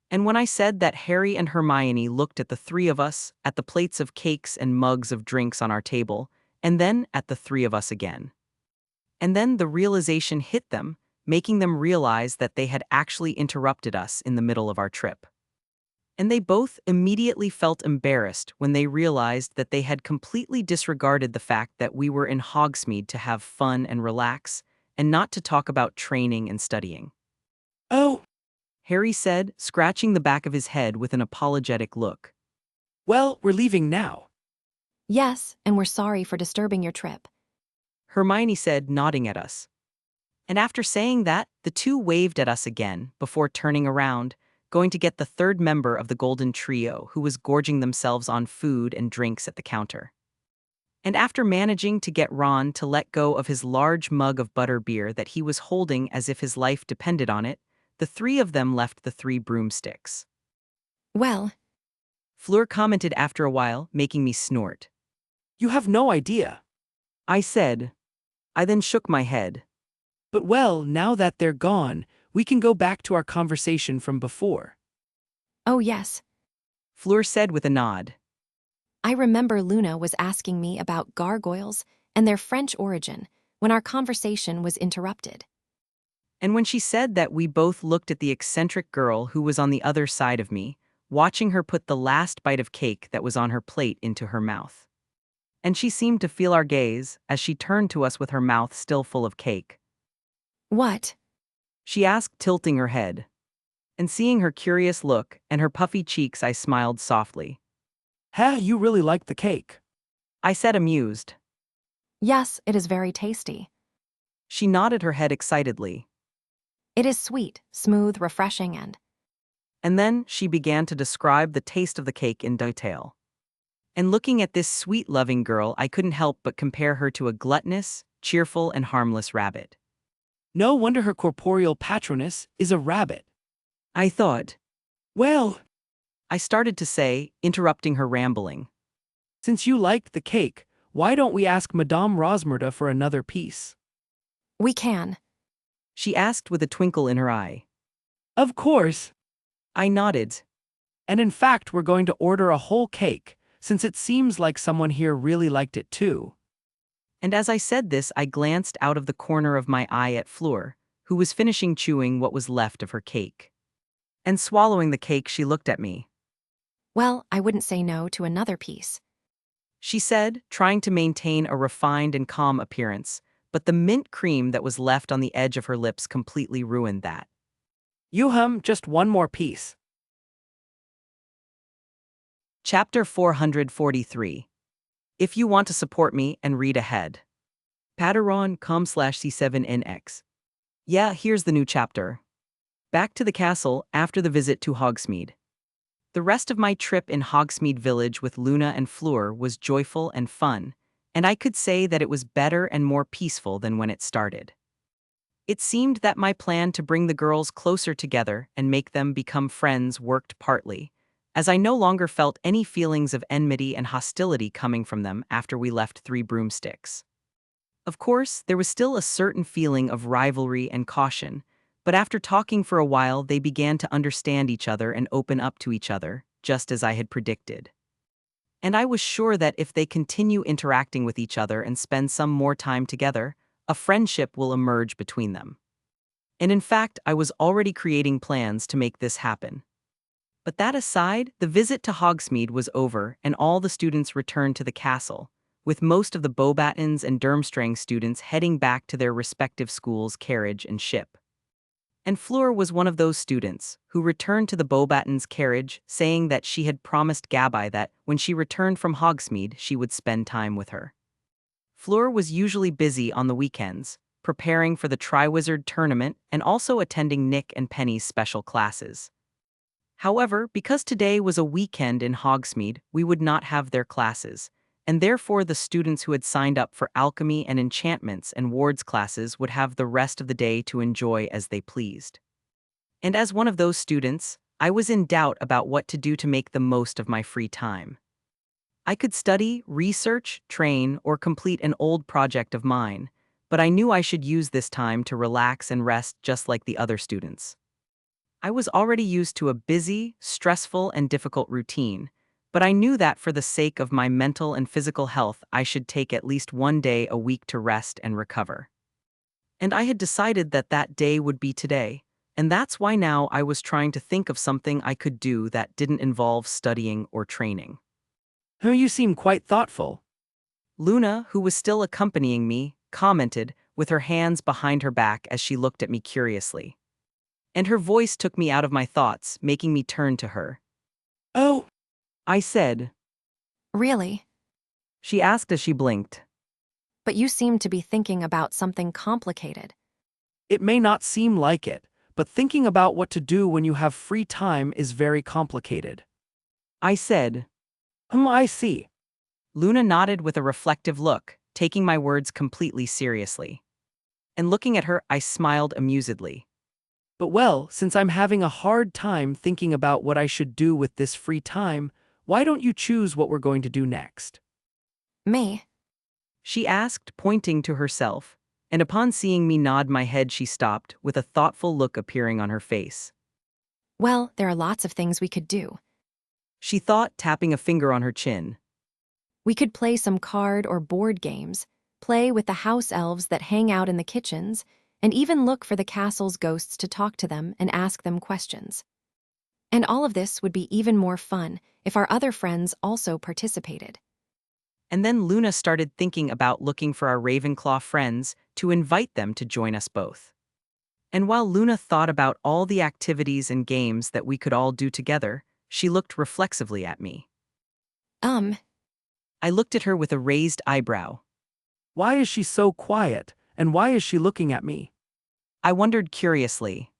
And when I said that, Harry and Hermione looked at the three of us, at the plates of cakes and mugs of drinks on our table, and then at the three of us again. And then the realization hit them, making them realize that they had actually interrupted us in the middle of our trip. And they both immediately felt embarrassed when they realized that they had completely disregarded the fact that we were in Hogsmeade to have fun and relax, and not to talk about training and studying. Oh, Harry said, scratching the back of his head with an apologetic look. well, we're leaving now. Yes, and we're sorry for disturbing your trip. Hermione said, nodding at us. And after saying that, the two waved at us again before turning around, going to get the third member of the Golden Trio, who was gorging themselves on food and drinks at the counter. And after managing to get Ron to let go of his large mug of butterbeer that he was holding as if his life depended on it, the three of them left the three broomsticks. Well, Fleur commented after a while, making me snort. You have no idea. I said. I then shook my head. But well, now that they're gone, we can go back to our conversation from before. oh yes. Fleur said with a nod. I remember Luna was asking me about gargoyles and their French origin when our conversation was interrupted. And when she said that, we both looked at the eccentric girl who was on the other side of me, watching her put the last bite of cake that was on her plate into her mouth. And she seemed to feel our gaze as she turned to us with her mouth still full of cake. What? She asked, tilting her head. And seeing her curious look and her puffy cheeks, I smiled softly. Huh, you really like the cake. I said, amused. Yes, it is very tasty. She nodded her head excitedly. It is sweet, smooth, refreshing, And then she began to describe the taste of the cake in detail. And looking at this sweet, loving girl, I couldn't help but compare her to a gluttonous, cheerful, and harmless rabbit. No wonder her corporeal patroness is a rabbit. I thought. Well, I started to say, interrupting her rambling. since you liked the cake, why don't we ask Madame Rosmerta for another piece? We can. She asked with a twinkle in her eye. Of course. I nodded. And in fact, we're going to order a whole cake, since it seems like someone here really liked it too. And as I said this, I glanced out of the corner of my eye at Fleur, who was finishing chewing what was left of her cake. And swallowing the cake, she looked at me. Well, I wouldn't say no to another piece. She said, trying to maintain a refined and calm appearance, but the mint cream that was left on the edge of her lips completely ruined that. Just one more piece. Chapter 443. If you want to support me and read ahead. Patreon.com/C7NX. Yeah, here's the new chapter. Back to the castle after the visit to Hogsmeade. The rest of my trip in Hogsmeade Village with Luna and Fleur was joyful and fun, and I could say that it was better and more peaceful than when it started. It seemed that my plan to bring the girls closer together and make them become friends worked partly, as I no longer felt any feelings of enmity and hostility coming from them after we left Three Broomsticks. Of course, there was still a certain feeling of rivalry and caution, but after talking for a while they began to understand each other and open up to each other, just as I had predicted. And I was sure that if they continue interacting with each other and spend some more time together, a friendship will emerge between them. And in fact, I was already creating plans to make this happen. But that aside, the visit to Hogsmeade was over and all the students returned to the castle, with most of the Beauxbatons and Durmstrang students heading back to their respective schools' carriage and ship. And Fleur was one of those students who returned to the Beauxbatons' carriage, saying that she had promised Gabby that when she returned from Hogsmeade she would spend time with her. Fleur was usually busy on the weekends, preparing for the Triwizard tournament and also attending Nick and Penny's special classes. However, because today was a weekend in Hogsmeade, we would not have their classes, and therefore the students who had signed up for alchemy and enchantments and wards classes would have the rest of the day to enjoy as they pleased. And as one of those students, I was in doubt about what to do to make the most of my free time. I could study, research, train, or complete an old project of mine, but I knew I should use this time to relax and rest just like the other students. I was already used to a busy, stressful, and difficult routine, but I knew that for the sake of my mental and physical health I should take at least one day a week to rest and recover. And I had decided that that day would be today, and that's why now I was trying to think of something I could do that didn't involve studying or training. You seem quite thoughtful. Luna, who was still accompanying me, commented, with her hands behind her back as she looked at me curiously. And her voice took me out of my thoughts, making me turn to her. Oh, I said. Really? She asked as she blinked. But you seem to be thinking about something complicated. it may not seem like it, but thinking about what to do when you have free time is very complicated. I said. I see. Luna nodded with a reflective look, taking my words completely seriously. And looking at her, I smiled amusedly. But well, since I'm having a hard time thinking about what I should do with this free time, why don't you choose what we're going to do next? Me? She asked, pointing to herself, and upon seeing me nod my head she stopped, with a thoughtful look appearing on her face. Well, there are lots of things we could do. She thought, tapping a finger on her chin. We could play some card or board games, play with the house elves that hang out in the kitchens, and even look for the castle's ghosts to talk to them and ask them questions. And all of this would be even more fun if our other friends also participated. And then Luna started thinking about looking for our Ravenclaw friends to invite them to join us both. And while Luna thought about all the activities and games that we could all do together, she looked reflexively at me. Um, I looked at her with a raised eyebrow. Why is she so quiet, and why is she looking at me? I wondered curiously.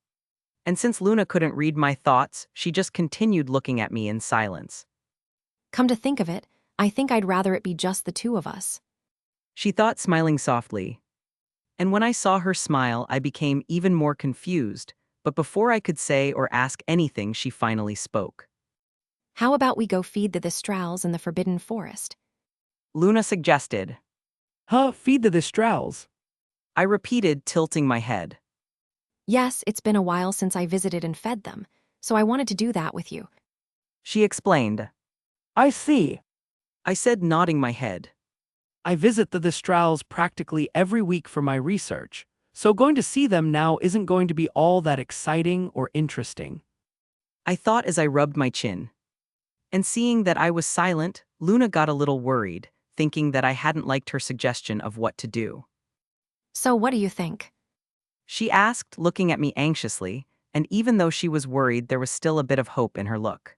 And since Luna couldn't read my thoughts, she just continued looking at me in silence. Come to think of it, I think I'd rather it be just the two of us. She thought, smiling softly. And when I saw her smile, I became even more confused, but before I could say or ask anything, she finally spoke. How about we go feed the Thestrals in the Forbidden Forest? Luna suggested. Huh, feed the Thestrals. I repeated, tilting my head. Yes, it's been a while since I visited and fed them, so I wanted to do that with you. She explained. I see. I said, nodding my head. I visit the Thestrals practically every week for my research, so going to see them now isn't going to be all that exciting or interesting. I thought as I rubbed my chin. And seeing that I was silent, Luna got a little worried, thinking that I hadn't liked her suggestion of what to do. So what do you think? She asked, looking at me anxiously, and even though she was worried, there was still a bit of hope in her look.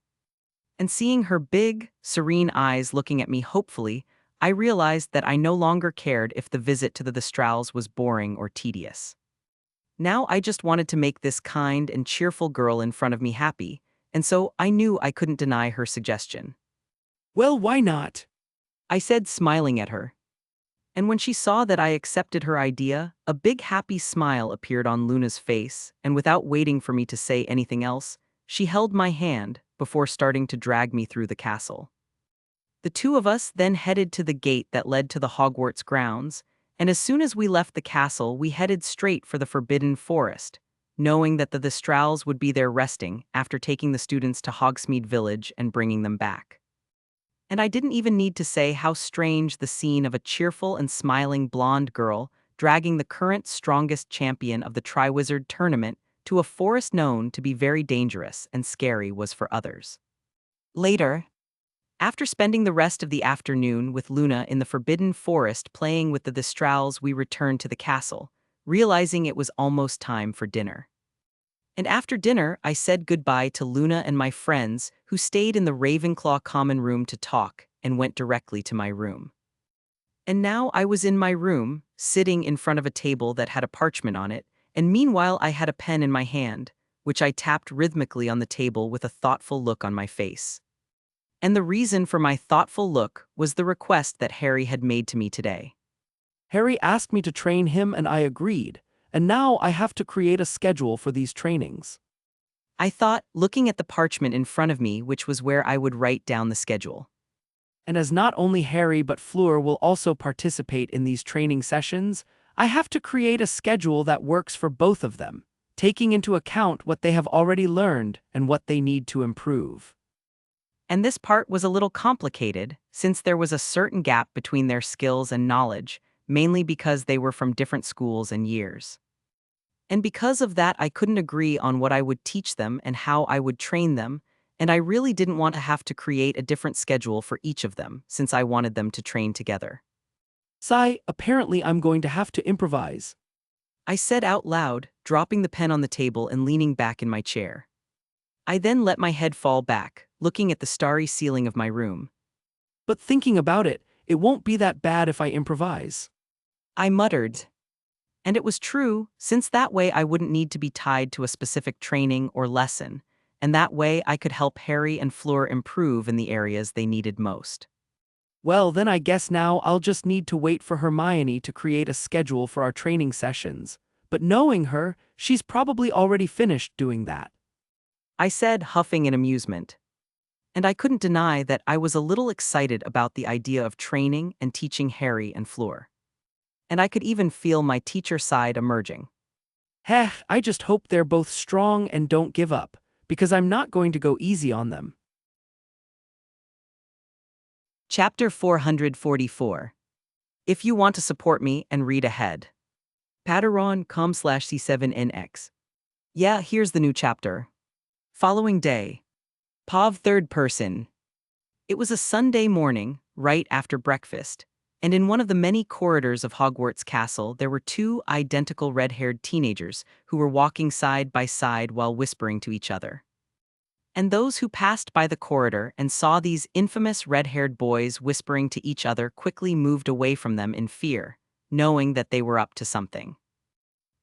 And seeing her big, serene eyes looking at me hopefully, I realized that I no longer cared if the visit to the Thestrals was boring or tedious. Now I just wanted to make this kind and cheerful girl in front of me happy, and so I knew I couldn't deny her suggestion. Well, why not? I said, smiling at her. And when she saw that I accepted her idea, a big happy smile appeared on Luna's face, and without waiting for me to say anything else, she held my hand before starting to drag me through the castle. The two of us then headed to the gate that led to the Hogwarts grounds, and as soon as we left the castle, we headed straight for the Forbidden Forest, knowing that the Thestrals would be there resting after taking the students to Hogsmeade Village and bringing them back. And I didn't even need to say how strange the scene of a cheerful and smiling blonde girl dragging the current strongest champion of the Triwizard Tournament to a forest known to be very dangerous and scary was for others. Later, after spending the rest of the afternoon with Luna in the Forbidden Forest playing with the Thestrals, we returned to the castle, realizing it was almost time for dinner. And after dinner, I said goodbye to Luna and my friends, who stayed in the Ravenclaw common room to talk, and went directly to my room. And now I was in my room, sitting in front of a table that had a parchment on it, and meanwhile I had a pen in my hand, which I tapped rhythmically on the table with a thoughtful look on my face. And the reason for my thoughtful look was the request that Harry had made to me today. Harry asked me to train him and I agreed, and now I have to create a schedule for these trainings. I thought, looking at the parchment in front of me, which was where I would write down the schedule. And as not only Harry but Fleur will also participate in these training sessions, I have to create a schedule that works for both of them, taking into account what they have already learned and what they need to improve. And this part was a little complicated, since there was a certain gap between their skills and knowledge, mainly because they were from different schools and years. And because of that, I couldn't agree on what I would teach them and how I would train them, and I really didn't want to have to create a different schedule for each of them, since I wanted them to train together. Sigh, apparently I'm going to have to improvise. I said out loud, dropping the pen on the table and leaning back in my chair. I then let my head fall back, looking at the starry ceiling of my room. But thinking about it, it won't be that bad if I improvise. I muttered. And it was true, since that way I wouldn't need to be tied to a specific training or lesson, and that way I could help Harry and Fleur improve in the areas they needed most. Well, then I guess now I'll just need to wait for Hermione to create a schedule for our training sessions. But knowing her, she's probably already finished doing that. I said, huffing in amusement. And I couldn't deny that I was a little excited about the idea of training and teaching Harry and Fleur. And I could even feel my teacher side emerging. Heh, I just hope they're both strong and don't give up, because I'm not going to go easy on them. Chapter 444. If you want to support me and read ahead. Patreon.com/C7NX. Yeah, here's the new chapter. Following day. Pav third person. It was a Sunday morning, right after breakfast, And in one of the many corridors of Hogwarts Castle, there were two identical red-haired teenagers who were walking side by side while whispering to each other. And those who passed by the corridor and saw these infamous red-haired boys whispering to each other quickly moved away from them in fear, knowing that they were up to something.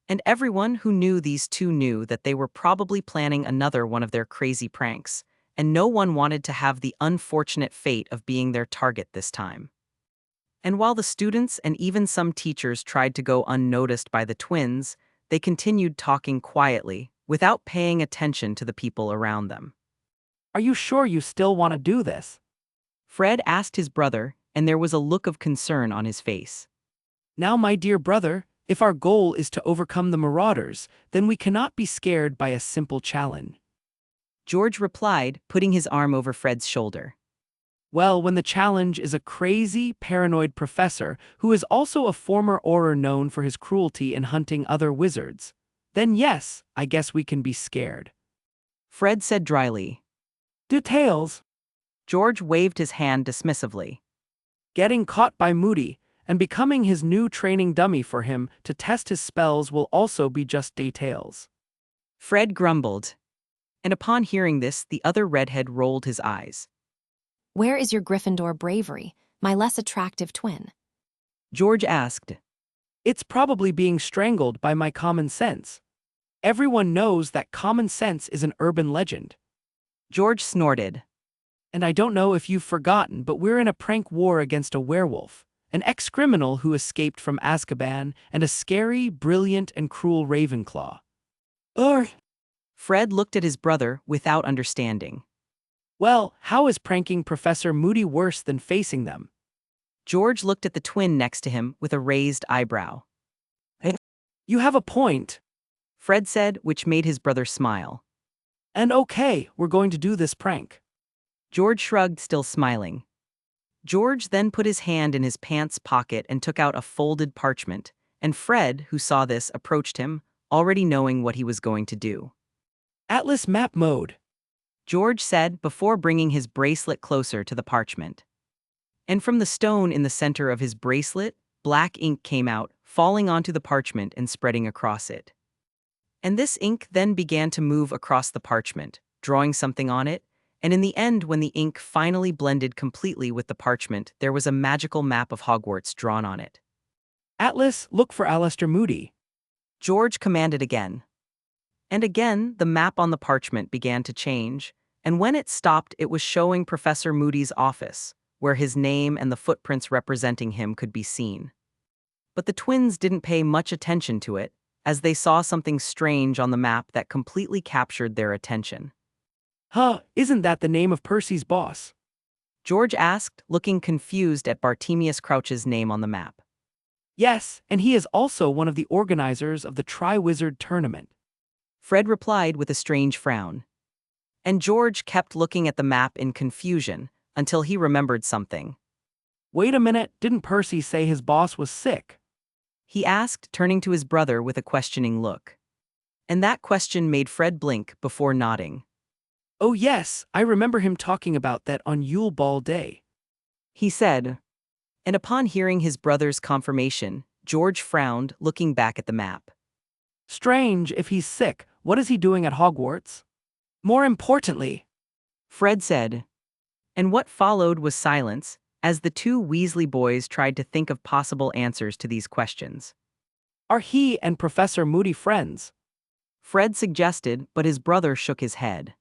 And everyone who knew these two knew that they were probably planning another one of their crazy pranks, and no one wanted to have the unfortunate fate of being their target this time. And while the students and even some teachers tried to go unnoticed by the twins, they continued talking quietly, without paying attention to the people around them. Are you sure you still want to do this? Fred asked his brother, and there was a look of concern on his face. Now, my dear brother, if our goal is to overcome the marauders, then we cannot be scared by a simple challenge. George replied, putting his arm over Fred's shoulder. Well, when the challenge is a crazy, paranoid professor who is also a former Auror known for his cruelty in hunting other wizards, then yes, I guess we can be scared. Fred said dryly. Details. George waved his hand dismissively. Getting caught by Moody and becoming his new training dummy for him to test his spells will also be just details. Fred grumbled. And upon hearing this, the other redhead rolled his eyes. Where is your Gryffindor bravery, my less attractive twin? George asked. It's probably being strangled by my common sense. Everyone knows that common sense is an urban legend. George snorted. And I don't know if you've forgotten, but we're in a prank war against a werewolf, an ex-criminal who escaped from Azkaban, and a scary, brilliant, and cruel Ravenclaw. Fred looked at his brother without understanding. Well, how is pranking Professor Moody worse than facing them? George looked at the twin next to him with a raised eyebrow. You have a point, Fred said, which made his brother smile. And okay, we're going to do this prank. George shrugged, still smiling. George then put his hand in his pants pocket and took out a folded parchment, and Fred, who saw this, approached him, already knowing what he was going to do. Atlas map mode, George said before bringing his bracelet closer to the parchment. And from the stone in the center of his bracelet, black ink came out, falling onto the parchment and spreading across it. And this ink then began to move across the parchment, drawing something on it, and in the end, when the ink finally blended completely with the parchment, there was a magical map of Hogwarts drawn on it. Atlas, look for Aleister Moody, George commanded again. And again, the map on the parchment began to change, and when it stopped, it was showing Professor Moody's office, where his name and the footprints representing him could be seen. But the twins didn't pay much attention to it, as they saw something strange on the map that completely captured their attention. Isn't that the name of Percy's boss? George asked, looking confused at Bartemius Crouch's name on the map. Yes, and he is also one of the organizers of the Triwizard Tournament. Fred replied with a strange frown. And George kept looking at the map in confusion, until he remembered something. Wait a minute, didn't Percy say his boss was sick? He asked, turning to his brother with a questioning look. And that question made Fred blink before nodding. Oh yes, I remember him talking about that on Yule Ball Day, He said. And upon hearing his brother's confirmation, George frowned, looking back at the map. Strange, if he's sick, what is he doing at Hogwarts? More importantly, Fred said. And what followed was silence, as the two Weasley boys tried to think of possible answers to these questions. are he and Professor Moody friends? Fred suggested, but his brother shook his head.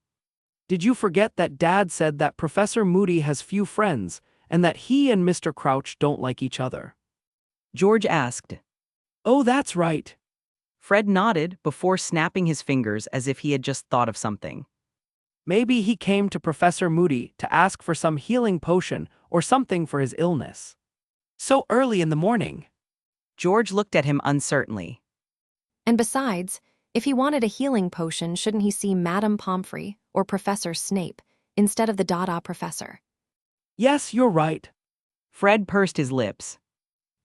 Did you forget that Dad said that Professor Moody has few friends, and that he and Mr. Crouch don't like each other? George asked. Oh, that's right. Fred nodded before snapping his fingers as if he had just thought of something. Maybe he came to Professor Moody to ask for some healing potion or something for his illness. So early in the morning. George looked at him uncertainly. And besides, if he wanted a healing potion, shouldn't he see Madame Pomfrey or Professor Snape instead of the Dada professor? Yes, you're right. Fred pursed his lips.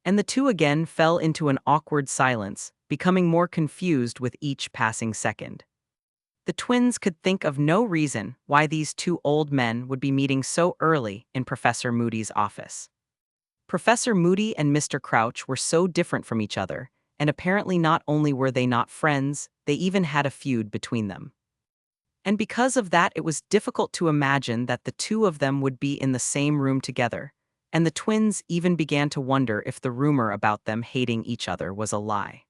And the two again fell into an awkward silence, becoming more confused with each passing second. The twins could think of no reason why these two old men would be meeting so early in Professor Moody's office. Professor Moody and Mr. Crouch were so different from each other, and apparently not only were they not friends, they even had a feud between them. And because of that, it was difficult to imagine that the two of them would be in the same room together, and the twins even began to wonder if the rumor about them hating each other was a lie.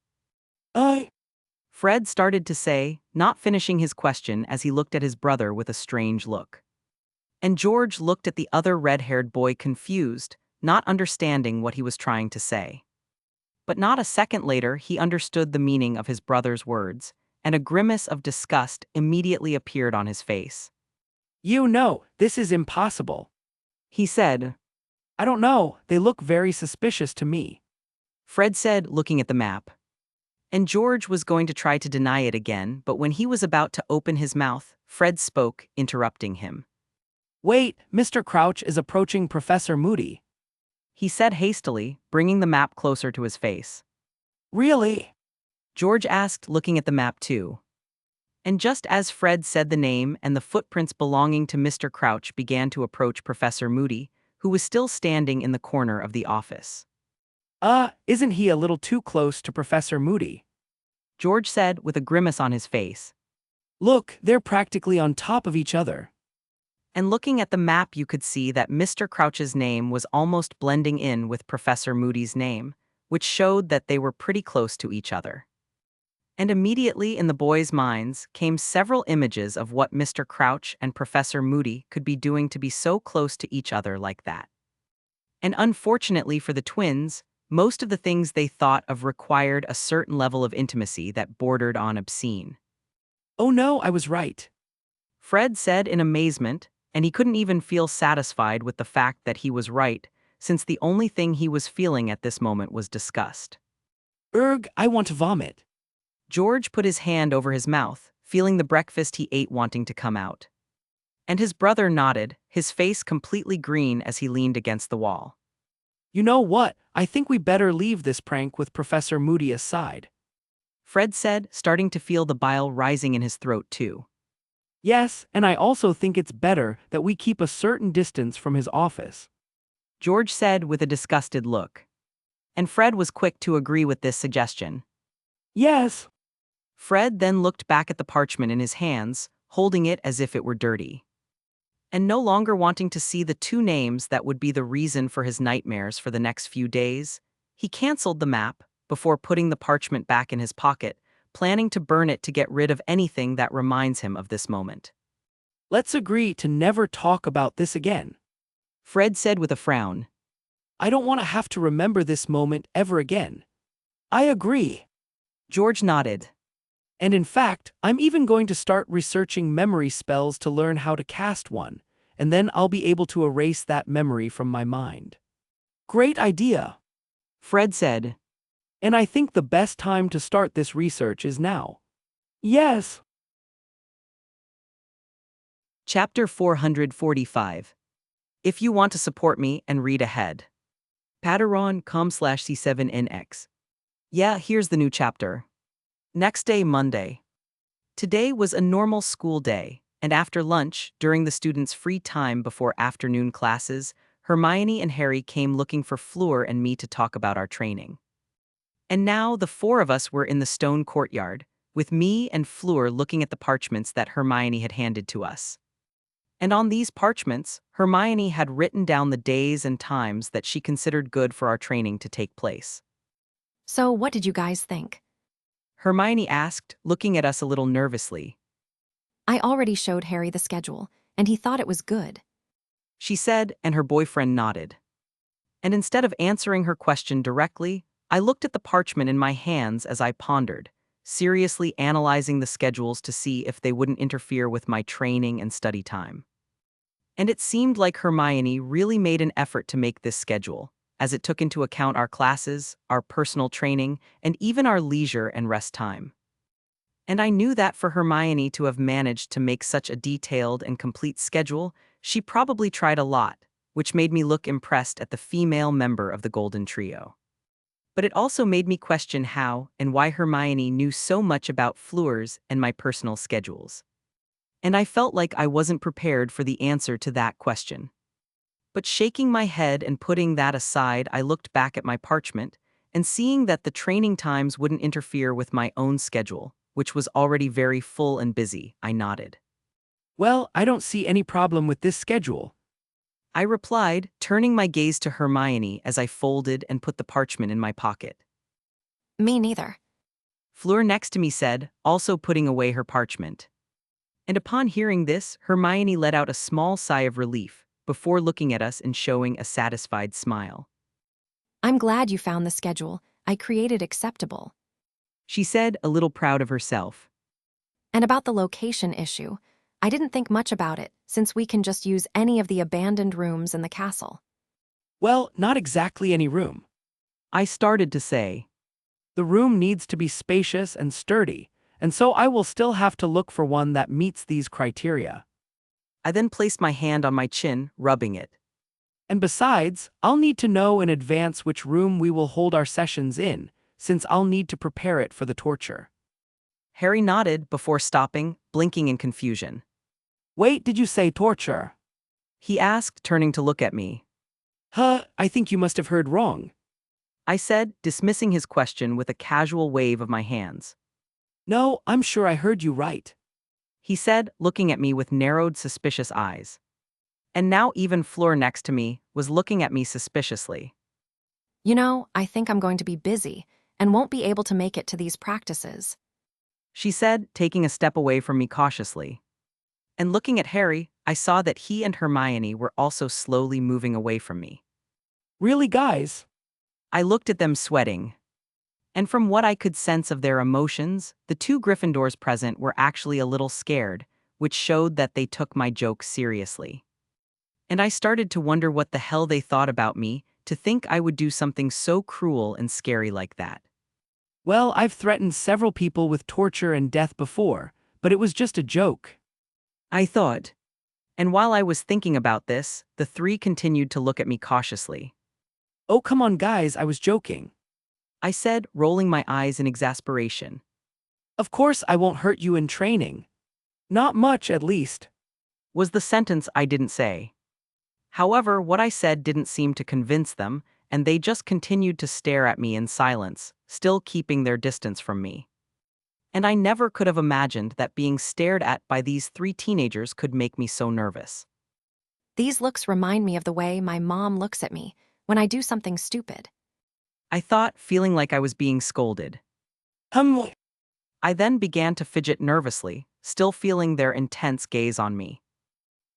I. Fred started to say, not finishing his question as he looked at his brother with a strange look. And George looked at the other red-haired boy confused, not understanding what he was trying to say. But not a second later, he understood the meaning of his brother's words, and a grimace of disgust immediately appeared on his face. You know, this is impossible. He said. I don't know, they look very suspicious to me. Fred said, looking at the map. And George was going to try to deny it again, but when he was about to open his mouth, Fred spoke, interrupting him. Wait, Mr. Crouch is approaching Professor Moody. He said hastily, bringing the map closer to his face. Really? George asked, looking at the map too. And just as Fred said the name and the footprints belonging to Mr. Crouch began to approach Professor Moody, who was still standing in the corner of the office. Isn't he a little too close to Professor Moody? George said with a grimace on his face. Look, they're practically on top of each other. And looking at the map, you could see that Mr. Crouch's name was almost blending in with Professor Moody's name, which showed that they were pretty close to each other. And immediately in the boys' minds came several images of what Mr. Crouch and Professor Moody could be doing to be so close to each other like that. And unfortunately for the twins, most of the things they thought of required a certain level of intimacy that bordered on obscene. Oh no, I was right. Fred said in amazement, and he couldn't even feel satisfied with the fact that he was right, since the only thing he was feeling at this moment was disgust. I want to vomit. George put his hand over his mouth, feeling the breakfast he ate wanting to come out. And his brother nodded, his face completely green as he leaned against the wall. You know what, I think we better leave this prank with Professor Moody aside. Fred said, starting to feel the bile rising in his throat too. Yes, and I also think it's better that we keep a certain distance from his office. George said with a disgusted look. And Fred was quick to agree with this suggestion. Yes. Fred then looked back at the parchment in his hands, holding it as if it were dirty. And no longer wanting to see the two names that would be the reason for his nightmares for the next few days, he canceled the map before putting the parchment back in his pocket, planning to burn it to get rid of anything that reminds him of this moment. Let's agree to never talk about this again. Fred said with a frown. I don't want to have to remember this moment ever again. I agree. George nodded. And in fact, I'm even going to start researching memory spells to learn how to cast one, and then I'll be able to erase that memory from my mind. Great idea. Fred said. And I think the best time to start this research is now. Yes. Chapter 445. If you want to support me and read ahead. Patreon.com/C7NX. Yeah, here's the new chapter. Next day, Monday. Today was a normal school day, and after lunch, during the students' free time before afternoon classes, Hermione and Harry came looking for Fleur and me to talk about our training. And now the four of us were in the stone courtyard, with me and Fleur looking at the parchments that Hermione had handed to us. And on these parchments, Hermione had written down the days and times that she considered good for our training to take place. So what did you guys think? Hermione asked, looking at us a little nervously. I already showed Harry the schedule, and he thought it was good. She said, and her boyfriend nodded. And instead of answering her question directly, I looked at the parchment in my hands as I pondered, seriously analyzing the schedules to see if they wouldn't interfere with my training and study time. And it seemed like Hermione really made an effort to make this schedule, as it took into account our classes, our personal training, and even our leisure and rest time. And I knew that for Hermione to have managed to make such a detailed and complete schedule, she probably tried a lot, which made me look impressed at the female member of the Golden Trio. But it also made me question how and why Hermione knew so much about Fleur's and my personal schedules. And I felt like I wasn't prepared for the answer to that question. But shaking my head and putting that aside, I looked back at my parchment, and seeing that the training times wouldn't interfere with my own schedule, which was already very full and busy, I nodded. Well, I don't see any problem with this schedule. I replied, turning my gaze to Hermione as I folded and put the parchment in my pocket. Me neither. Fleur next to me said, also putting away her parchment. And upon hearing this, Hermione let out a small sigh of relief, before looking at us and showing a satisfied smile. I'm glad you found the schedule I created acceptable. She said, a little proud of herself. And about the location issue, I didn't think much about it, since we can just use any of the abandoned rooms in the castle. Well, not exactly any room. I started to say. The room needs to be spacious and sturdy, and so I will still have to look for one that meets these criteria. I then placed my hand on my chin, rubbing it. And besides, I'll need to know in advance which room we will hold our sessions in, since I'll need to prepare it for the torture. Harry nodded before stopping, blinking in confusion. Wait, did you say torture? He asked, turning to look at me. I think you must have heard wrong. I said, dismissing his question with a casual wave of my hands. No, I'm sure I heard you right. He said, looking at me with narrowed, suspicious eyes. And now even Fleur next to me was looking at me suspiciously. You know, I think I'm going to be busy and won't be able to make it to these practices. She said, taking a step away from me cautiously. And looking at Harry, I saw that he and Hermione were also slowly moving away from me. Really, guys? I looked at them sweating. And from what I could sense of their emotions, the two Gryffindors present were actually a little scared, which showed that they took my joke seriously. And I started to wonder what the hell they thought about me, to think I would do something so cruel and scary like that. Well, I've threatened several people with torture and death before, but it was just a joke. I thought. And while I was thinking about this, the three continued to look at me cautiously. Oh, come on, guys, I was joking. I said, rolling my eyes in exasperation. Of course I won't hurt you in training. Not much, at least. Was the sentence I didn't say. However, what I said didn't seem to convince them, and they just continued to stare at me in silence, still keeping their distance from me. And I never could have imagined that being stared at by these three teenagers could make me so nervous. These looks remind me of the way my mom looks at me when I do something stupid. I thought, feeling like I was being scolded. I then began to fidget nervously, still feeling their intense gaze on me.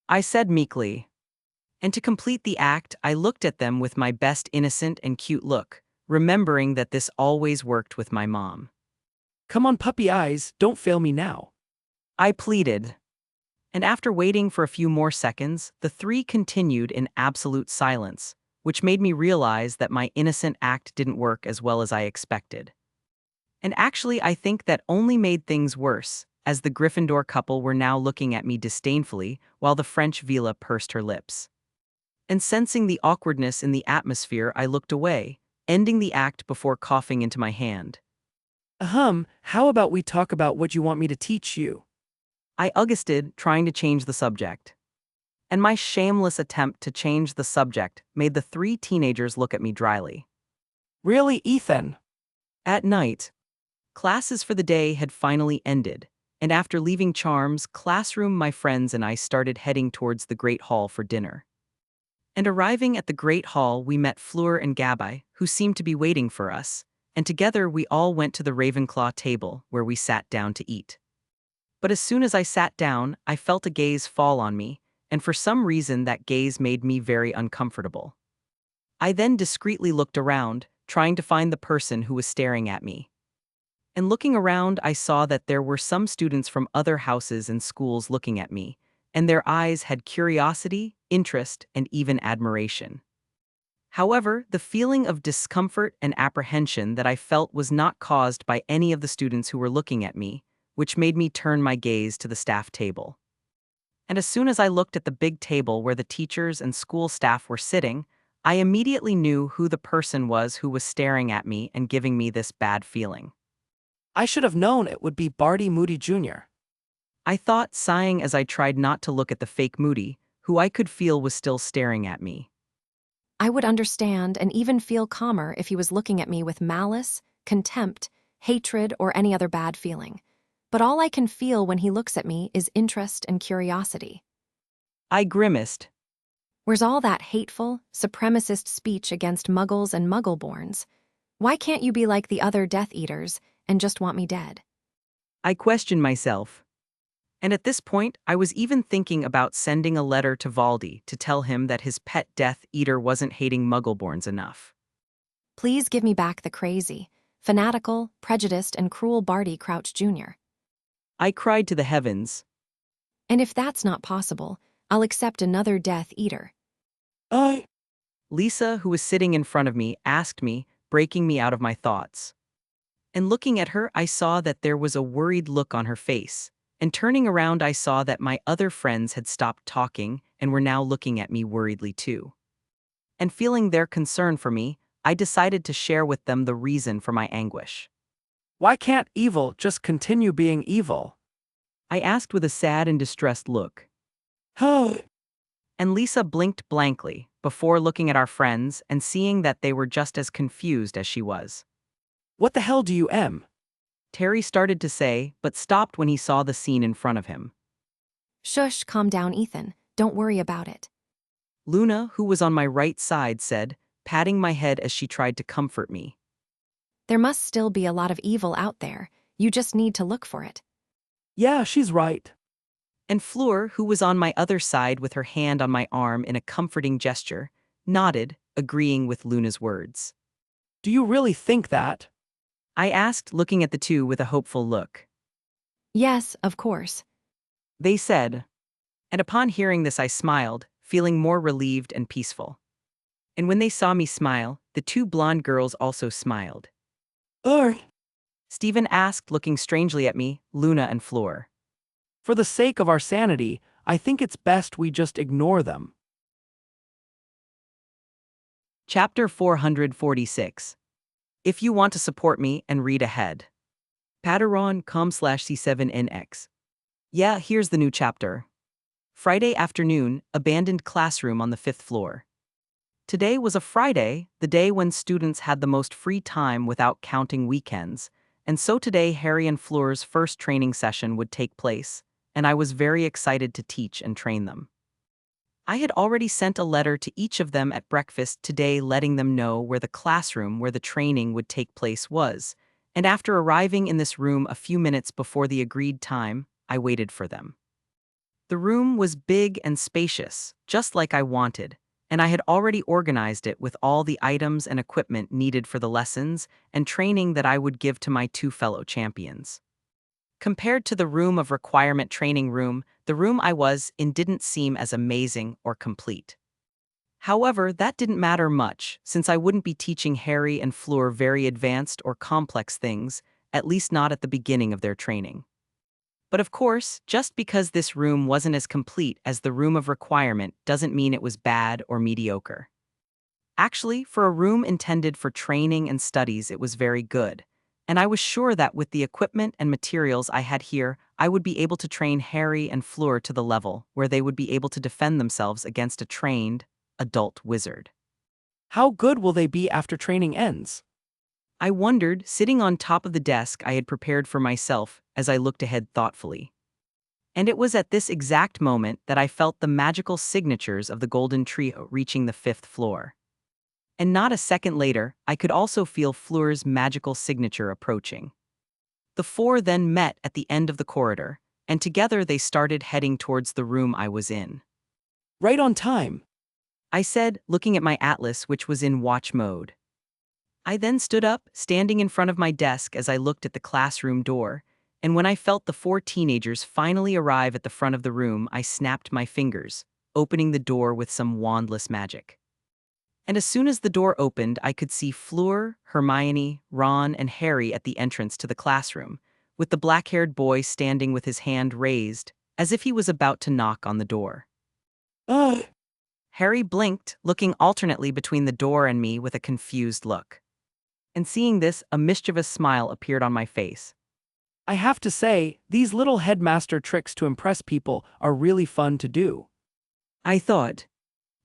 I said meekly. And to complete the act, I looked at them with my best innocent and cute look, remembering that this always worked with my mom. Come on, puppy eyes, don't fail me now. I pleaded. And after waiting for a few more seconds, the three continued in absolute silence, which made me realize that my innocent act didn't work as well as I expected. And actually, I think that only made things worse, as the Gryffindor couple were now looking at me disdainfully while the French Vila pursed her lips. And sensing the awkwardness in the atmosphere, I looked away, ending the act before coughing into my hand. How about we talk about what you want me to teach you? I augusted, trying to change the subject. And my shameless attempt to change the subject made the three teenagers look at me dryly. Really, Ethan? At night, classes for the day had finally ended, and after leaving Charm's classroom, my friends and I started heading towards the Great Hall for dinner. And arriving at the Great Hall, we met Fleur and Gabai, who seemed to be waiting for us, and together we all went to the Ravenclaw table where we sat down to eat. But as soon as I sat down, I felt a gaze fall on me, and for some reason that gaze made me very uncomfortable. I then discreetly looked around, trying to find the person who was staring at me. And looking around, I saw that there were some students from other houses and schools looking at me, and their eyes had curiosity, interest, and even admiration. However, the feeling of discomfort and apprehension that I felt was not caused by any of the students who were looking at me, which made me turn my gaze to the staff table. And as soon as I looked at the big table where the teachers and school staff were sitting, I immediately knew who the person was who was staring at me and giving me this bad feeling. I should have known it would be Barty Moody Jr. I thought, sighing as I tried not to look at the fake Moody, who I could feel was still staring at me. I would understand and even feel calmer if he was looking at me with malice, contempt, hatred, or any other bad feeling. But all I can feel when he looks at me is interest and curiosity. I grimaced. Where's all that hateful, supremacist speech against Muggles and Muggleborns? Why can't you be like the other Death Eaters and just want me dead? I questioned myself. And at this point, I was even thinking about sending a letter to Valdi to tell him that his pet Death Eater wasn't hating Muggleborns enough. Please give me back the crazy, fanatical, prejudiced, and cruel Barty Crouch Jr. I cried to the heavens. And if that's not possible, I'll accept another Death Eater. Lisa, who was sitting in front of me, asked me, breaking me out of my thoughts. And looking at her, I saw that there was a worried look on her face. And turning around, I saw that my other friends had stopped talking and were now looking at me worriedly too. And feeling their concern for me, I decided to share with them the reason for my anguish. Why can't evil just continue being evil? I asked with a sad and distressed look. Oh. And Lisa blinked blankly before looking at our friends and seeing that they were just as confused as she was. What the hell do you em? Terry started to say, but stopped when he saw the scene in front of him. Shush, calm down, Ethan. Don't worry about it. Luna, who was on my right side, said, patting my head as she tried to comfort me. There must still be a lot of evil out there. You just need to look for it. Yeah, she's right. And Fleur, who was on my other side with her hand on my arm in a comforting gesture, nodded, agreeing with Luna's words. Do you really think that? I asked, looking at the two with a hopeful look. Yes, of course. They said. And upon hearing this I smiled, feeling more relieved and peaceful. And when they saw me smile, the two blonde girls also smiled. Stephen asked, looking strangely at me, Luna and Fleur. For the sake of our sanity, I think it's best we just ignore them. Chapter 446. If you want to support me and read ahead. Patreon.com/C7NX. Yeah, here's the new chapter. Friday afternoon, abandoned classroom on the 5th floor. Today was a Friday, the day when students had the most free time without counting weekends, and so today Harry and Fleur's first training session would take place, and I was very excited to teach and train them. I had already sent a letter to each of them at breakfast today letting them know where the classroom where the training would take place was, and after arriving in this room a few minutes before the agreed time, I waited for them. The room was big and spacious, just like I wanted, and I had already organized it with all the items and equipment needed for the lessons and training that I would give to my two fellow champions. Compared to the room of requirement training room, the room I was in didn't seem as amazing or complete. However, that didn't matter much, since I wouldn't be teaching Harry and Fleur very advanced or complex things, at least not at the beginning of their training. But of course, just because this room wasn't as complete as the room of requirement doesn't mean it was bad or mediocre. Actually, for a room intended for training and studies, it was very good. And I was sure that with the equipment and materials I had here, I would be able to train Harry and Fleur to the level where they would be able to defend themselves against a trained, adult wizard. How good will they be after training ends? I wondered, sitting on top of the desk I had prepared for myself as I looked ahead thoughtfully. And it was at this exact moment that I felt the magical signatures of the Golden Trio reaching the 5th floor. And not a second later, I could also feel Fleur's magical signature approaching. The four then met at the end of the corridor, and together they started heading towards the room I was in. Right on time, I said, looking at my atlas, which was in watch mode. I then stood up, standing in front of my desk as I looked at the classroom door, and when I felt the four teenagers finally arrive at the front of the room, I snapped my fingers, opening the door with some wandless magic. And as soon as the door opened, I could see Fleur, Hermione, Ron, and Harry at the entrance to the classroom, with the black-haired boy standing with his hand raised, as if he was about to knock on the door. Harry blinked, looking alternately between the door and me with a confused look. And seeing this, a mischievous smile appeared on my face. I have to say, these little headmaster tricks to impress people are really fun to do. I thought.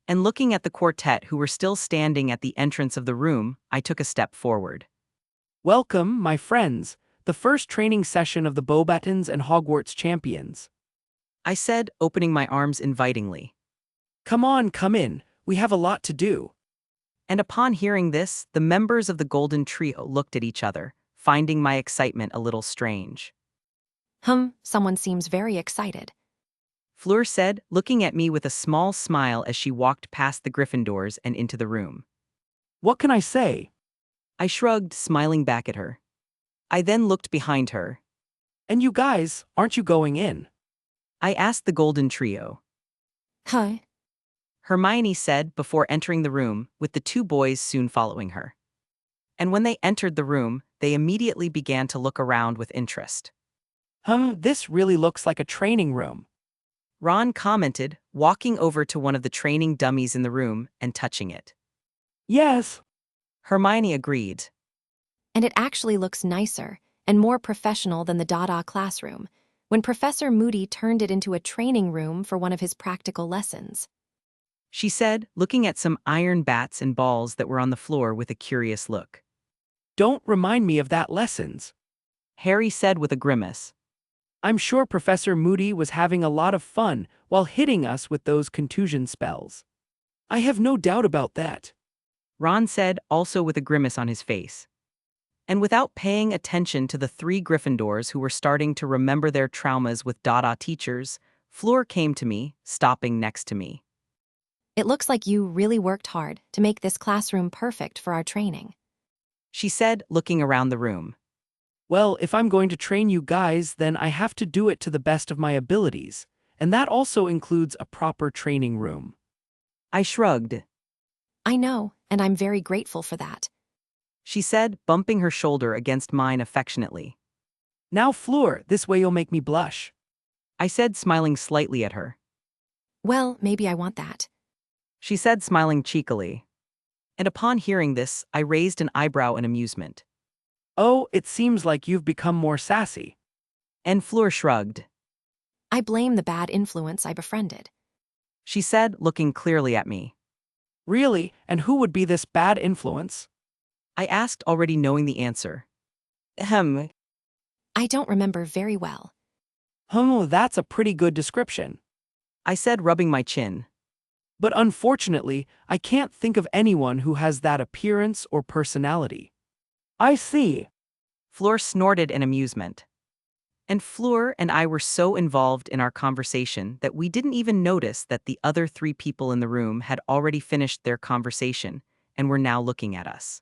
And looking at the quartet who were still standing at the entrance of the room, I took a step forward. Welcome, my friends, the first training session of the Beauxbatons and Hogwarts champions. I said, opening my arms invitingly. Come on, come in, we have a lot to do. And upon hearing this, the members of the Golden Trio looked at each other, finding my excitement a little strange. Someone seems very excited. Fleur said, looking at me with a small smile as she walked past the Gryffindors and into the room. What can I say? I shrugged, smiling back at her. I then looked behind her. And you guys, aren't you going in? I asked the Golden Trio. Huh? Hermione said before entering the room, with the two boys soon following her. And when they entered the room, they immediately began to look around with interest. This really looks like a training room. Ron commented, walking over to one of the training dummies in the room and touching it. Yes. Hermione agreed. And it actually looks nicer and more professional than the Dada classroom, when Professor Moody turned it into a training room for one of his practical lessons. She said, looking at some iron bats and balls that were on the floor with a curious look. Don't remind me of that lessons. Harry said with a grimace. I'm sure Professor Moody was having a lot of fun while hitting us with those contusion spells. I have no doubt about that. Ron said, also with a grimace on his face. And without paying attention to the three Gryffindors who were starting to remember their traumas with Dada teachers, Fleur came to me, stopping next to me. It looks like you really worked hard to make this classroom perfect for our training. She said, looking around the room. Well, if I'm going to train you guys, then I have to do it to the best of my abilities, and that also includes a proper training room. I shrugged. I know, and I'm very grateful for that. She said, bumping her shoulder against mine affectionately. Now, Fleur, this way you'll make me blush. I said, smiling slightly at her. Well, maybe I want that. She said, smiling cheekily. And upon hearing this, I raised an eyebrow in amusement. Oh, it seems like you've become more sassy. And Fleur shrugged. I blame the bad influence I befriended. She said, looking clearly at me. Really? And who would be this bad influence? I asked, already knowing the answer. I don't remember very well. That's a pretty good description. I said, rubbing my chin. But unfortunately, I can't think of anyone who has that appearance or personality. I see. Fleur snorted in amusement. And Fleur and I were so involved in our conversation that we didn't even notice that the other three people in the room had already finished their conversation and were now looking at us.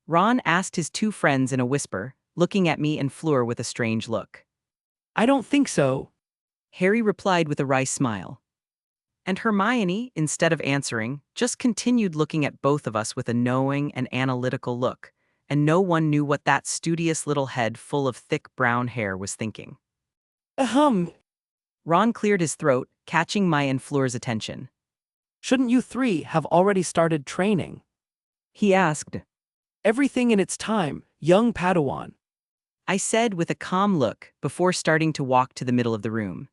Ron asked his two friends in a whisper, looking at me and Fleur with a strange look. I don't think so. Harry replied with a wry smile. And Hermione, instead of answering, just continued looking at both of us with a knowing and analytical look, and no one knew what that studious little head full of thick brown hair was thinking. Ron cleared his throat, catching my and Fleur's attention. Shouldn't you three have already started training? He asked. Everything in its time, young Padawan. I said with a calm look before starting to walk to the middle of the room.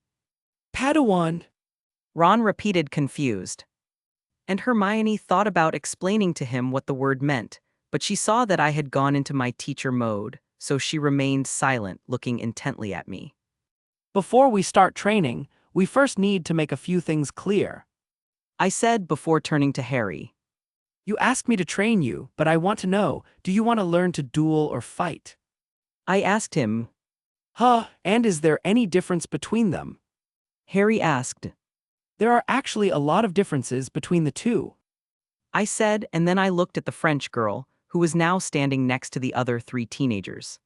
Padawan. Ron repeated, confused. And Hermione thought about explaining to him what the word meant, but she saw that I had gone into my teacher mode, so she remained silent, looking intently at me. Before we start training, we first need to make a few things clear. I said before turning to Harry. You asked me to train you, but I want to know, do you want to learn to duel or fight? I asked him. And is there any difference between them? Harry asked. There are actually a lot of differences between the two. I said, and then I looked at the French girl, who was now standing next to the other three teenagers.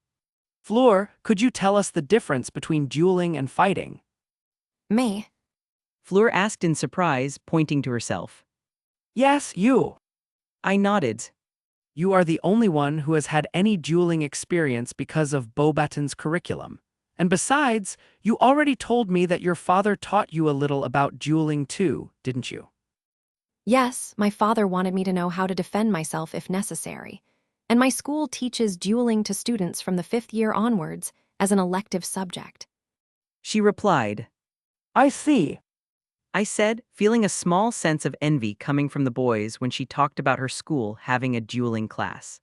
Fleur, could you tell us the difference between dueling and fighting? Me? Fleur asked in surprise, pointing to herself. Yes, you. I nodded. You are the only one who has had any dueling experience because of Beauxbaton's curriculum. And besides, you already told me that your father taught you a little about dueling too, didn't you? Yes, my father wanted me to know how to defend myself if necessary. And my school teaches dueling to students from the 5th year onwards as an elective subject. She replied. I see. I said, feeling a small sense of envy coming from the boys when she talked about her school having a dueling class.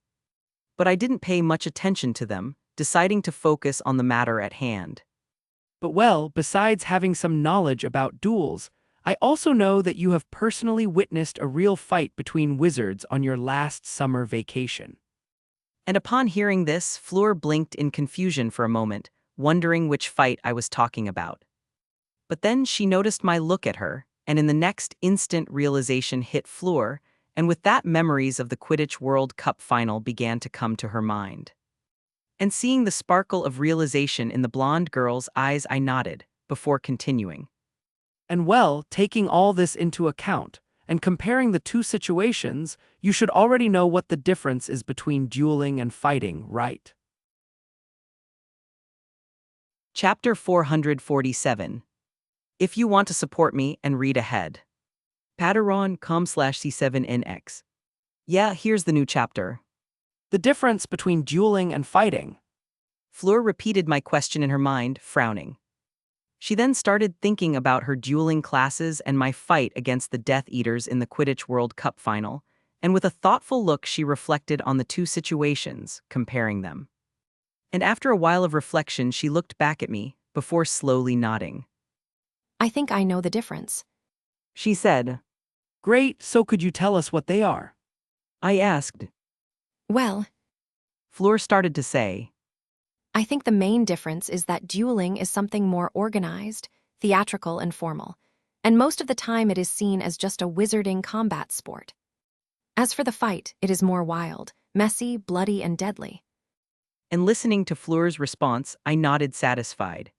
But I didn't pay much attention to them, deciding to focus on the matter at hand. But well, besides having some knowledge about duels, I also know that you have personally witnessed a real fight between wizards on your last summer vacation. And upon hearing this, Fleur blinked in confusion for a moment, wondering which fight I was talking about. But then she noticed my look at her, and in the next instant realization hit Fleur, and with that memories of the Quidditch World Cup final began to come to her mind. And seeing the sparkle of realization in the blonde girl's eyes, I nodded, before continuing. And well, taking all this into account, and comparing the two situations, you should already know what the difference is between dueling and fighting, right? Chapter 447. If you want to support me and read ahead. Patreon.com/C7NX. Yeah, here's the new chapter. The difference between dueling and fighting. Fleur repeated my question in her mind, frowning. She then started thinking about her dueling classes and my fight against the Death Eaters in the Quidditch World Cup final, and with a thoughtful look she reflected on the two situations, comparing them. And after a while of reflection she looked back at me, before slowly nodding. I think I know the difference. She said. Great, so could you tell us what they are? I asked. Well, Fleur started to say. I think the main difference is that dueling is something more organized, theatrical, and formal, and most of the time it is seen as just a wizarding combat sport. As for the fight, it is more wild, messy, bloody, and deadly. And listening to Fleur's response, I nodded satisfied.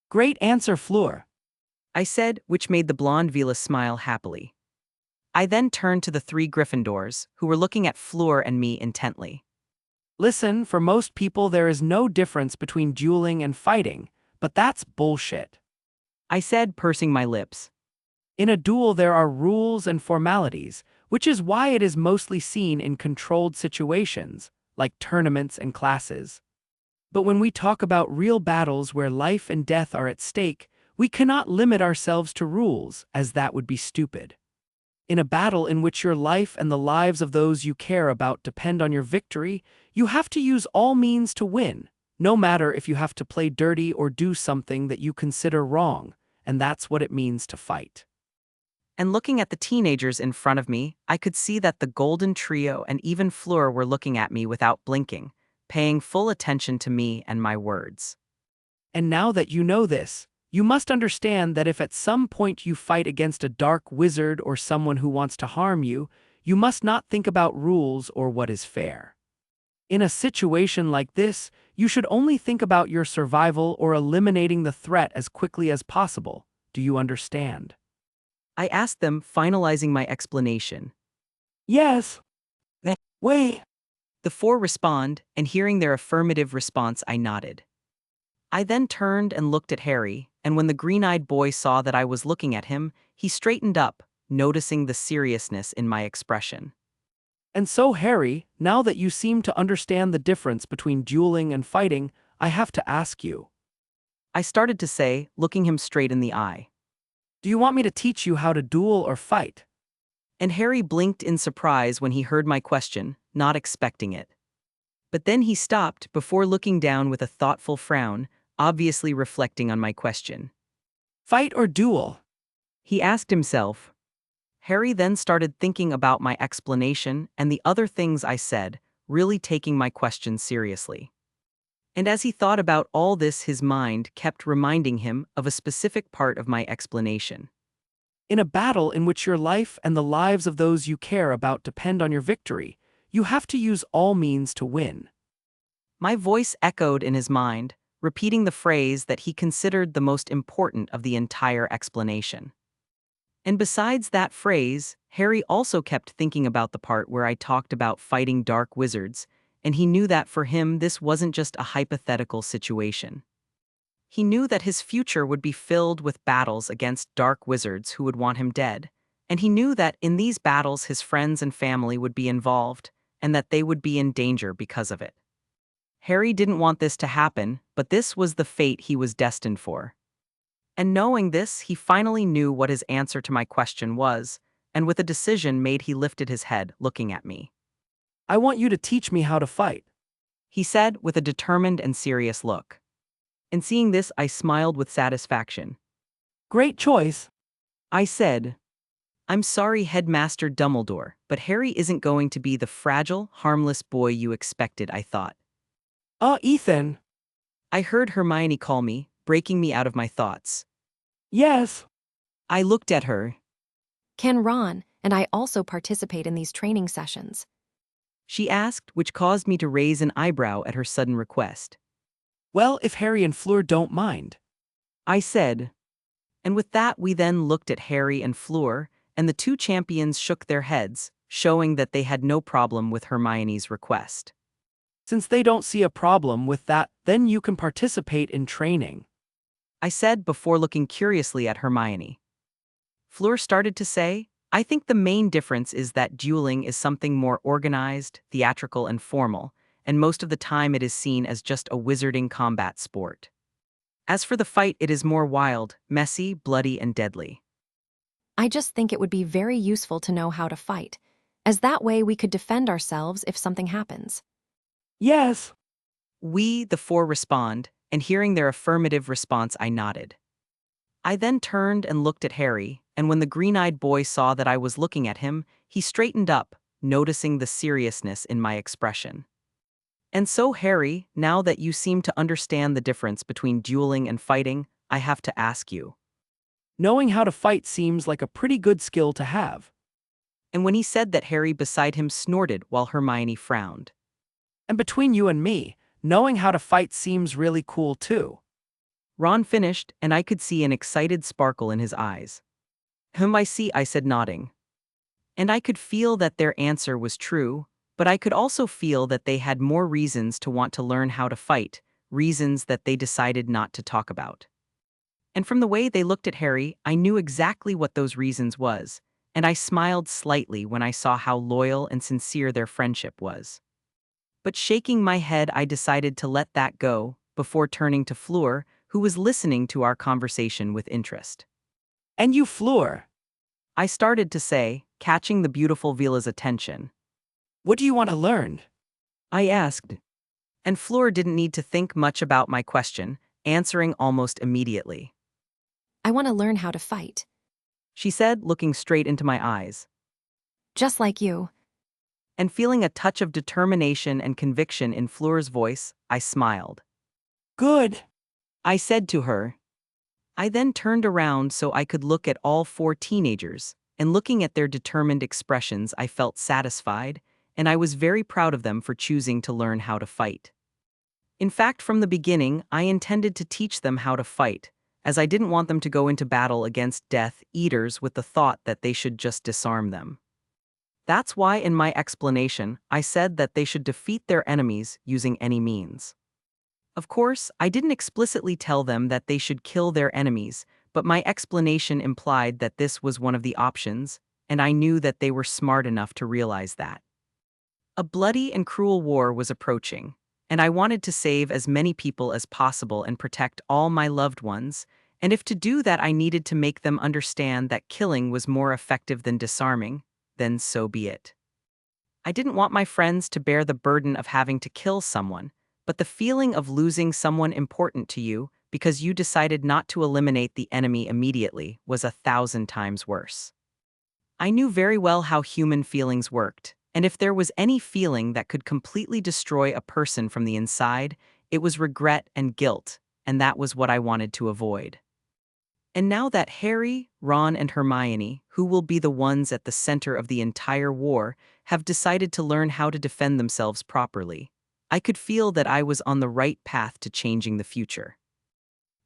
Great answer, Fleur. I said, which made the blonde Vila smile happily. I then turned to the three Gryffindors, who were looking at Fleur and me intently. Listen, for most people there is no difference between dueling and fighting, but that's bullshit. I said, pursing my lips. In a duel there are rules and formalities, which is why it is mostly seen in controlled situations, like tournaments and classes. But when we talk about real battles where life and death are at stake, we cannot limit ourselves to rules, as that would be stupid. In a battle in which your life and the lives of those you care about depend on your victory, you have to use all means to win, no matter if you have to play dirty or do something that you consider wrong, and that's what it means to fight. And looking at the teenagers in front of me, I could see that the Golden Trio and even Fleur were looking at me without blinking, paying full attention to me and my words. And now that you know this, you must understand that if at some point you fight against a dark wizard or someone who wants to harm you, you must not think about rules or what is fair. In a situation like this, you should only think about your survival or eliminating the threat as quickly as possible. Do you understand? I asked them, finalizing my explanation. Yes. Wait. The four respond, and hearing their affirmative response, I nodded. I then turned and looked at Harry, and when the green-eyed boy saw that I was looking at him, he straightened up, noticing the seriousness in my expression. And so, Harry, now that you seem to understand the difference between dueling and fighting, I have to ask you. I started to say, looking him straight in the eye. Do you want me to teach you how to duel or fight? And Harry blinked in surprise when he heard my question, not expecting it. But then he stopped before looking down with a thoughtful frown, obviously reflecting on my question. Fight or duel? He asked himself. Harry then started thinking about my explanation and the other things I said, really taking my question seriously. And as he thought about all this, his mind kept reminding him of a specific part of my explanation. In a battle in which your life and the lives of those you care about depend on your victory, you have to use all means to win. My voice echoed in his mind, repeating the phrase that he considered the most important of the entire explanation. And besides that phrase, Harry also kept thinking about the part where I talked about fighting dark wizards, and he knew that for him this wasn't just a hypothetical situation. He knew that his future would be filled with battles against dark wizards who would want him dead, and he knew that in these battles his friends and family would be involved, and that they would be in danger because of it. Harry didn't want this to happen, but this was the fate he was destined for. And knowing this, he finally knew what his answer to my question was, and with a decision made, he lifted his head, looking at me. I want you to teach me how to fight. He said with a determined and serious look. And seeing this, I smiled with satisfaction. Great choice. I said, I'm sorry, Headmaster Dumbledore, but Harry isn't going to be the fragile, harmless boy you expected, I thought. Ethan. I heard Hermione call me, breaking me out of my thoughts. Yes. I looked at her. Can Ron and I also participate in these training sessions? She asked, which caused me to raise an eyebrow at her sudden request. Well, if Harry and Fleur don't mind. I said. And with that, we then looked at Harry and Fleur, and the two champions shook their heads, showing that they had no problem with Hermione's request. Since they don't see a problem with that, then you can participate in training, I said before looking curiously at Hermione. Fleur started to say, I think the main difference is that dueling is something more organized, theatrical, and formal, and most of the time it is seen as just a wizarding combat sport. As for the fight, it is more wild, messy, bloody, and deadly. I just think it would be very useful to know how to fight, as that way we could defend ourselves if something happens. Yes. We, the four, respond, and hearing their affirmative response, I nodded. I then turned and looked at Harry, and when the green-eyed boy saw that I was looking at him, he straightened up, noticing the seriousness in my expression. And so, Harry, now that you seem to understand the difference between dueling and fighting, I have to ask you. Knowing how to fight seems like a pretty good skill to have. And when he said that, Harry beside him snorted while Hermione frowned. And between you and me, knowing how to fight seems really cool too. Ron finished, and I could see an excited sparkle in his eyes. I see, I said, nodding. And I could feel that their answer was true, but I could also feel that they had more reasons to want to learn how to fight, reasons that they decided not to talk about. And from the way they looked at Harry, I knew exactly what those reasons was, and I smiled slightly when I saw how loyal and sincere their friendship was. But shaking my head, I decided to let that go, before turning to Fleur, who was listening to our conversation with interest. And you, Fleur. I started to say, catching the beautiful Vila's attention. What do you want to learn? I asked. And Fleur didn't need to think much about my question, answering almost immediately. I want to learn how to fight. She said, looking straight into my eyes. Just like you. And feeling a touch of determination and conviction in Fleur's voice, I smiled. Good. I said to her. I then turned around so I could look at all four teenagers, and looking at their determined expressions, I felt satisfied, and I was very proud of them for choosing to learn how to fight. In fact, from the beginning, I intended to teach them how to fight, as I didn't want them to go into battle against Death Eaters with the thought that they should just disarm them. That's why in my explanation, I said that they should defeat their enemies using any means. Of course, I didn't explicitly tell them that they should kill their enemies, but my explanation implied that this was one of the options, and I knew that they were smart enough to realize that. A bloody and cruel war was approaching, and I wanted to save as many people as possible and protect all my loved ones, and if to do that I needed to make them understand that killing was more effective than disarming, then so be it. I didn't want my friends to bear the burden of having to kill someone, but the feeling of losing someone important to you because you decided not to eliminate the enemy immediately was 1,000 times worse. I knew very well how human feelings worked, and if there was any feeling that could completely destroy a person from the inside, it was regret and guilt, and that was what I wanted to avoid. And now that Harry, Ron, and Hermione, who will be the ones at the center of the entire war, have decided to learn how to defend themselves properly, I could feel that I was on the right path to changing the future.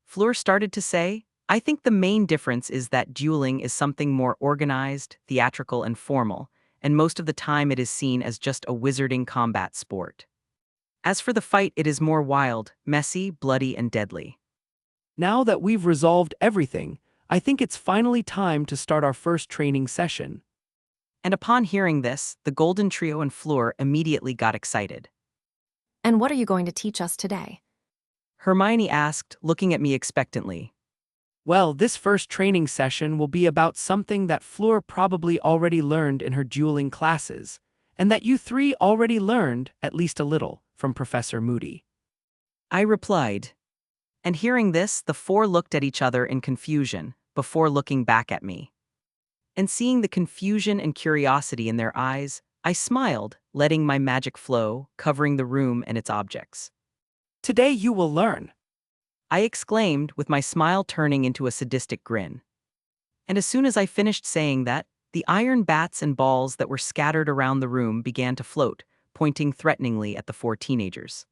Fleur started to say, I think the main difference is that dueling is something more organized, theatrical, and formal, and most of the time it is seen as just a wizarding combat sport. As for the fight, it is more wild, messy, bloody, and deadly. Now that we've resolved everything, I think it's finally time to start our first training session. And upon hearing this, the Golden Trio and Fleur immediately got excited. And what are you going to teach us today? Hermione asked, looking at me expectantly. Well, this first training session will be about something that Fleur probably already learned in her dueling classes, and that you three already learned, at least a little, from Professor Moody. I replied. And hearing this, the four looked at each other in confusion, before looking back at me. And seeing the confusion and curiosity in their eyes, I smiled, letting my magic flow, covering the room and its objects. Today you will learn. I exclaimed, with my smile turning into a sadistic grin. And as soon as I finished saying that, the iron bats and balls that were scattered around the room began to float, pointing threateningly at the four teenagers.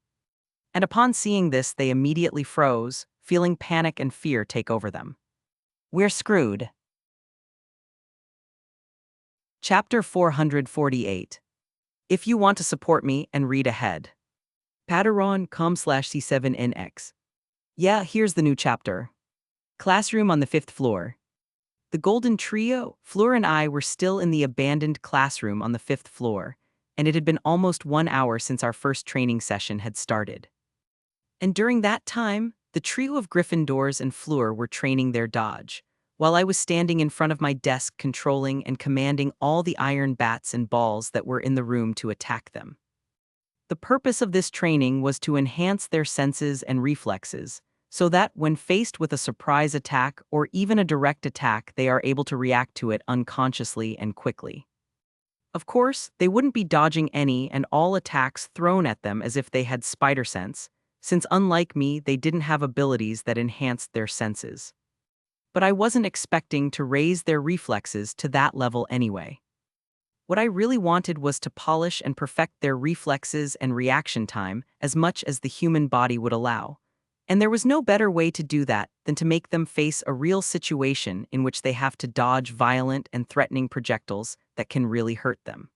And upon seeing this, they immediately froze, feeling panic and fear take over them. We're screwed. Chapter 448. If you want to support me and read ahead. Patreon.com/C7NX. Yeah, here's the new chapter. Classroom on the 5th floor. The Golden Trio, Fleur and I were still in the abandoned classroom on the 5th floor, and it had been almost 1 hour since our first training session had started. And during that time, the trio of Gryffindors and Fleur were training their dodge, while I was standing in front of my desk controlling and commanding all the iron bats and balls that were in the room to attack them. The purpose of this training was to enhance their senses and reflexes, so that when faced with a surprise attack or even a direct attack, they are able to react to it unconsciously and quickly. Of course, they wouldn't be dodging any and all attacks thrown at them as if they had spider sense, since unlike me, they didn't have abilities that enhanced their senses. But I wasn't expecting to raise their reflexes to that level anyway. What I really wanted was to polish and perfect their reflexes and reaction time as much as the human body would allow. And there was no better way to do that than to make them face a real situation in which they have to dodge violent and threatening projectiles that can really hurt them.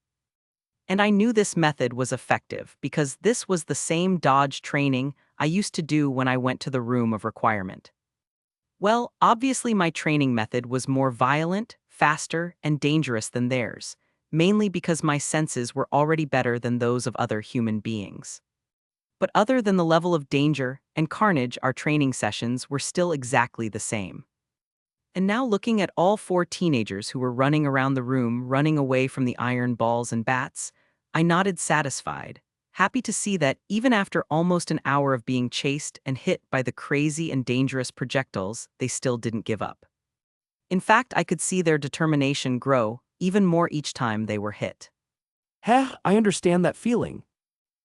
And I knew this method was effective because this was the same dodge training I used to do when I went to the room of requirement. Well, obviously my training method was more violent, faster, and dangerous than theirs, mainly because my senses were already better than those of other human beings. But other than the level of danger and carnage, our training sessions were still exactly the same. And now looking at all four teenagers who were running around the room, running away from the iron balls and bats, I nodded satisfied, happy to see that even after almost an hour of being chased and hit by the crazy and dangerous projectiles, they still didn't give up. In fact, I could see their determination grow even more each time they were hit. Heh, I understand that feeling.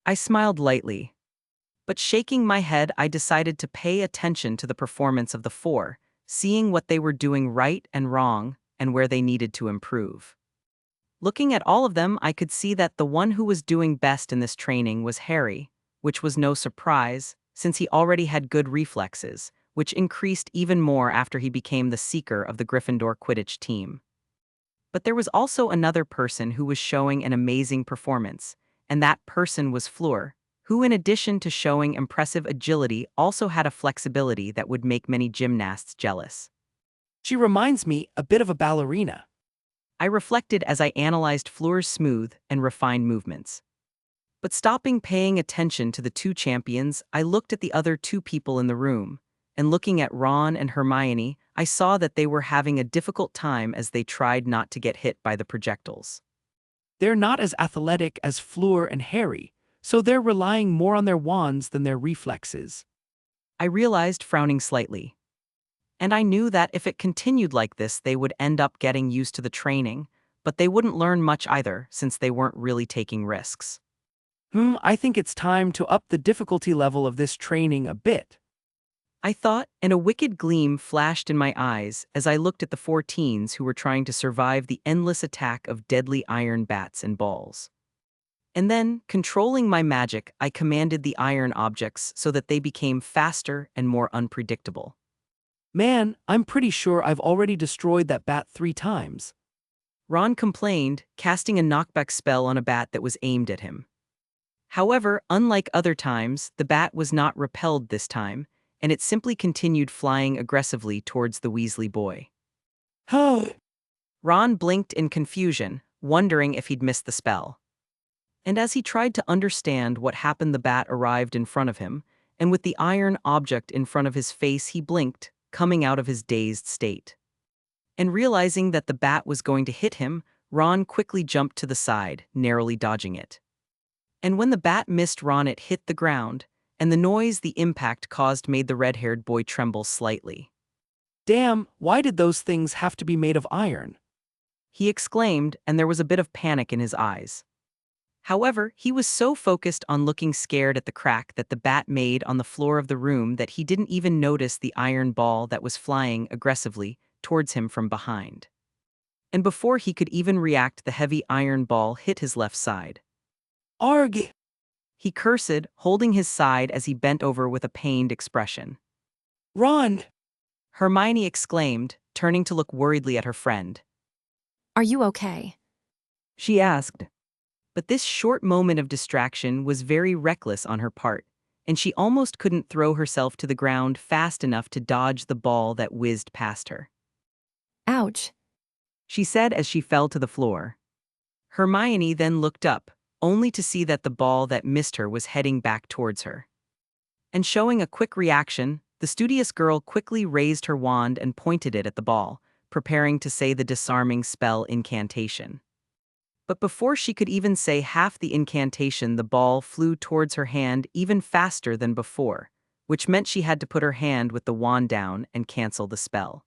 I smiled lightly. But shaking my head, I decided to pay attention to the performance of the four, seeing what they were doing right and wrong and where they needed to improve. Looking at all of them, I could see that the one who was doing best in this training was Harry, which was no surprise, since he already had good reflexes, which increased even more after he became the seeker of the Gryffindor Quidditch team. But there was also another person who was showing an amazing performance, and that person was Fleur, who in addition to showing impressive agility also had a flexibility that would make many gymnasts jealous. She reminds me a bit of a ballerina. I reflected as I analyzed Fleur's smooth and refined movements. But stopping paying attention to the two champions, I looked at the other two people in the room, and looking at Ron and Hermione, I saw that they were having a difficult time as they tried not to get hit by the projectiles. They're not as athletic as Fleur and Harry, so they're relying more on their wands than their reflexes. I realized, frowning slightly. And I knew that if it continued like this, they would end up getting used to the training, but they wouldn't learn much either, since they weren't really taking risks. I think it's time to up the difficulty level of this training a bit. I thought, and a wicked gleam flashed in my eyes as I looked at the four teens who were trying to survive the endless attack of deadly iron bats and balls. And then, controlling my magic, I commanded the iron objects so that they became faster and more unpredictable. Man, I'm pretty sure I've already destroyed that bat 3 times. Ron complained, casting a knockback spell on a bat that was aimed at him. However, unlike other times, the bat was not repelled this time, and it simply continued flying aggressively towards the Weasley boy. Oh. Ron blinked in confusion, wondering if he'd missed the spell. And as he tried to understand what happened, the bat arrived in front of him, and with the iron object in front of his face, he blinked, coming out of his dazed state. And realizing that the bat was going to hit him, Ron quickly jumped to the side, narrowly dodging it. And when the bat missed Ron, it hit the ground, and the noise the impact caused made the red-haired boy tremble slightly. Damn, why did those things have to be made of iron? He exclaimed, and there was a bit of panic in his eyes. However, he was so focused on looking scared at the crack that the bat made on the floor of the room that he didn't even notice the iron ball that was flying aggressively towards him from behind. And before he could even react, the heavy iron ball hit his left side. Arg! He cursed, holding his side as he bent over with a pained expression. Ron! Hermione exclaimed, turning to look worriedly at her friend. Are you okay? She asked. But this short moment of distraction was very reckless on her part, and she almost couldn't throw herself to the ground fast enough to dodge the ball that whizzed past her. Ouch. She said as she fell to the floor. Hermione then looked up, only to see that the ball that missed her was heading back towards her. And showing a quick reaction, the studious girl quickly raised her wand and pointed it at the ball, preparing to say the disarming spell incantation. But before she could even say half the incantation, the ball flew towards her hand even faster than before, which meant she had to put her hand with the wand down and cancel the spell.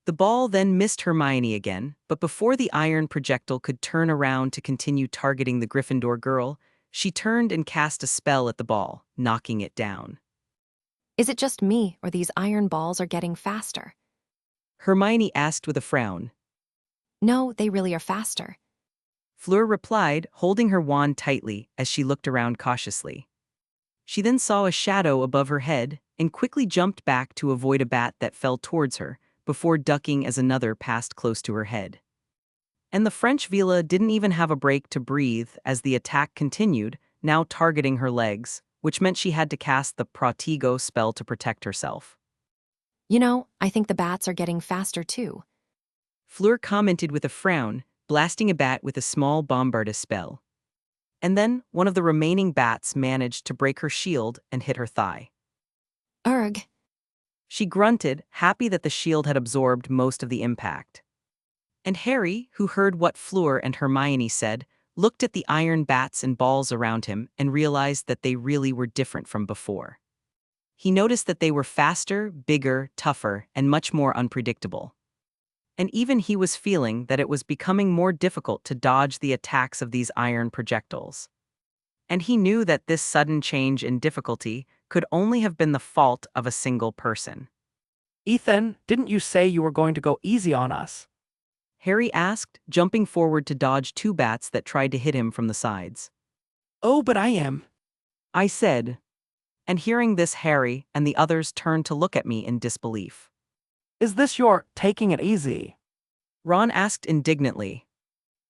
The ball then missed Hermione again, but before the iron projectile could turn around to continue targeting the Gryffindor girl, she turned and cast a spell at the ball, knocking it down. Is it just me, or these iron balls are getting faster? Hermione asked with a frown. No, they really are faster. Fleur replied, holding her wand tightly as she looked around cautiously. She then saw a shadow above her head and quickly jumped back to avoid a bat that fell towards her, before ducking as another passed close to her head. And the French Villa didn't even have a break to breathe as the attack continued, now targeting her legs, which meant she had to cast the Protego spell to protect herself. You know, I think the bats are getting faster too. Fleur commented with a frown, blasting a bat with a small bombardus spell. And then, one of the remaining bats managed to break her shield and hit her thigh. Erg. She grunted, happy that the shield had absorbed most of the impact. And Harry, who heard what Fleur and Hermione said, looked at the iron bats and balls around him and realized that they really were different from before. He noticed that they were faster, bigger, tougher, and much more unpredictable. And even he was feeling that it was becoming more difficult to dodge the attacks of these iron projectiles. And he knew that this sudden change in difficulty could only have been the fault of a single person. Ethan, didn't you say you were going to go easy on us? Harry asked, jumping forward to dodge two bats that tried to hit him from the sides. Oh, but I am. I said. And hearing this, Harry and the others turned to look at me in disbelief. Is this your taking it easy? Ron asked indignantly.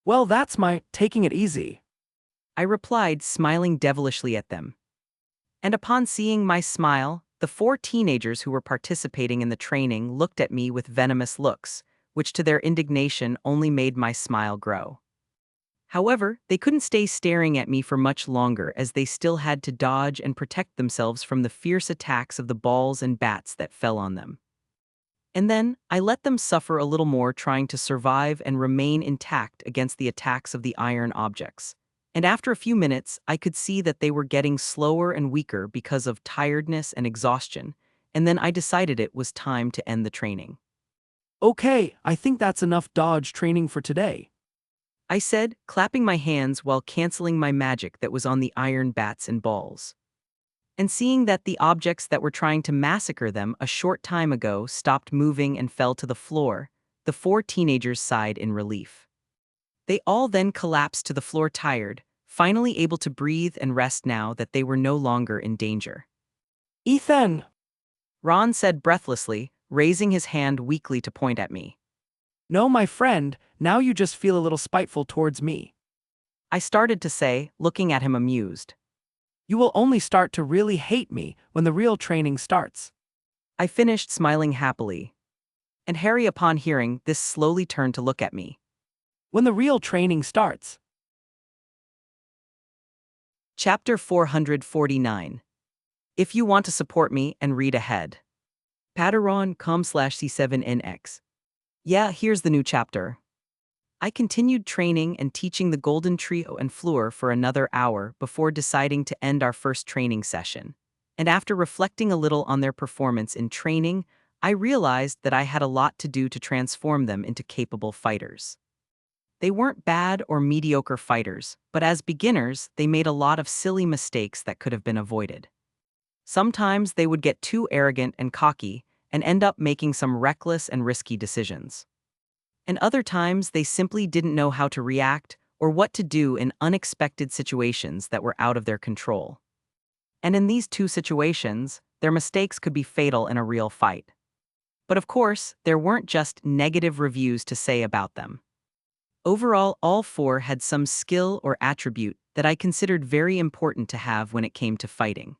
Well, that's my taking it easy. I replied, smiling devilishly at them. And upon seeing my smile, the 4 teenagers who were participating in the training looked at me with venomous looks, which to their indignation only made my smile grow. However, they couldn't stay staring at me for much longer as they still had to dodge and protect themselves from the fierce attacks of the balls and bats that fell on them. And then, I let them suffer a little more, trying to survive and remain intact against the attacks of the iron objects. And after a few minutes, I could see that they were getting slower and weaker because of tiredness and exhaustion, and then I decided it was time to end the training. Okay, I think that's enough dodge training for today. I said, clapping my hands while canceling my magic that was on the iron bats and balls. And seeing that the objects that were trying to massacre them a short time ago stopped moving and fell to the floor, the 4 teenagers sighed in relief. They all then collapsed to the floor, tired, finally able to breathe and rest now that they were no longer in danger. Ethan! Ron said breathlessly, raising his hand weakly to point at me. No, my friend, now you just feel a little spiteful towards me. I started to say, looking at him amused. You will only start to really hate me when the real training starts. I finished, smiling happily. And Harry, upon hearing this, slowly turned to look at me. When the real training starts. Chapter 449. If you want to support me and read ahead. Padaron com/C7NX. Yeah, here's the new chapter. I continued training and teaching the Golden Trio and Fleur for another hour before deciding to end our first training session. And after reflecting a little on their performance in training, I realized that I had a lot to do to transform them into capable fighters. They weren't bad or mediocre fighters, but as beginners, they made a lot of silly mistakes that could have been avoided. Sometimes they would get too arrogant and cocky and end up making some reckless and risky decisions. And other times they simply didn't know how to react or what to do in unexpected situations that were out of their control. And in these two situations, their mistakes could be fatal in a real fight. But of course, there weren't just negative reviews to say about them. Overall, all four had some skill or attribute that I considered very important to have when it came to fighting.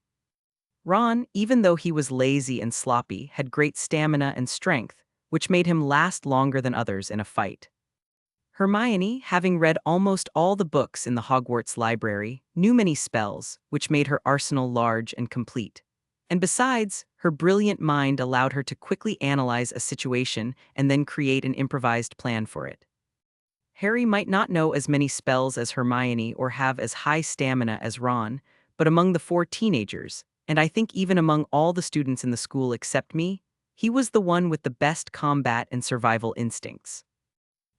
Ron, even though he was lazy and sloppy, had great stamina and strength, which made him last longer than others in a fight. Hermione, having read almost all the books in the Hogwarts library, knew many spells, which made her arsenal large and complete. And besides, her brilliant mind allowed her to quickly analyze a situation and then create an improvised plan for it. Harry might not know as many spells as Hermione or have as high stamina as Ron, but among the four teenagers, and I think even among all the students in the school except me, he was the one with the best combat and survival instincts.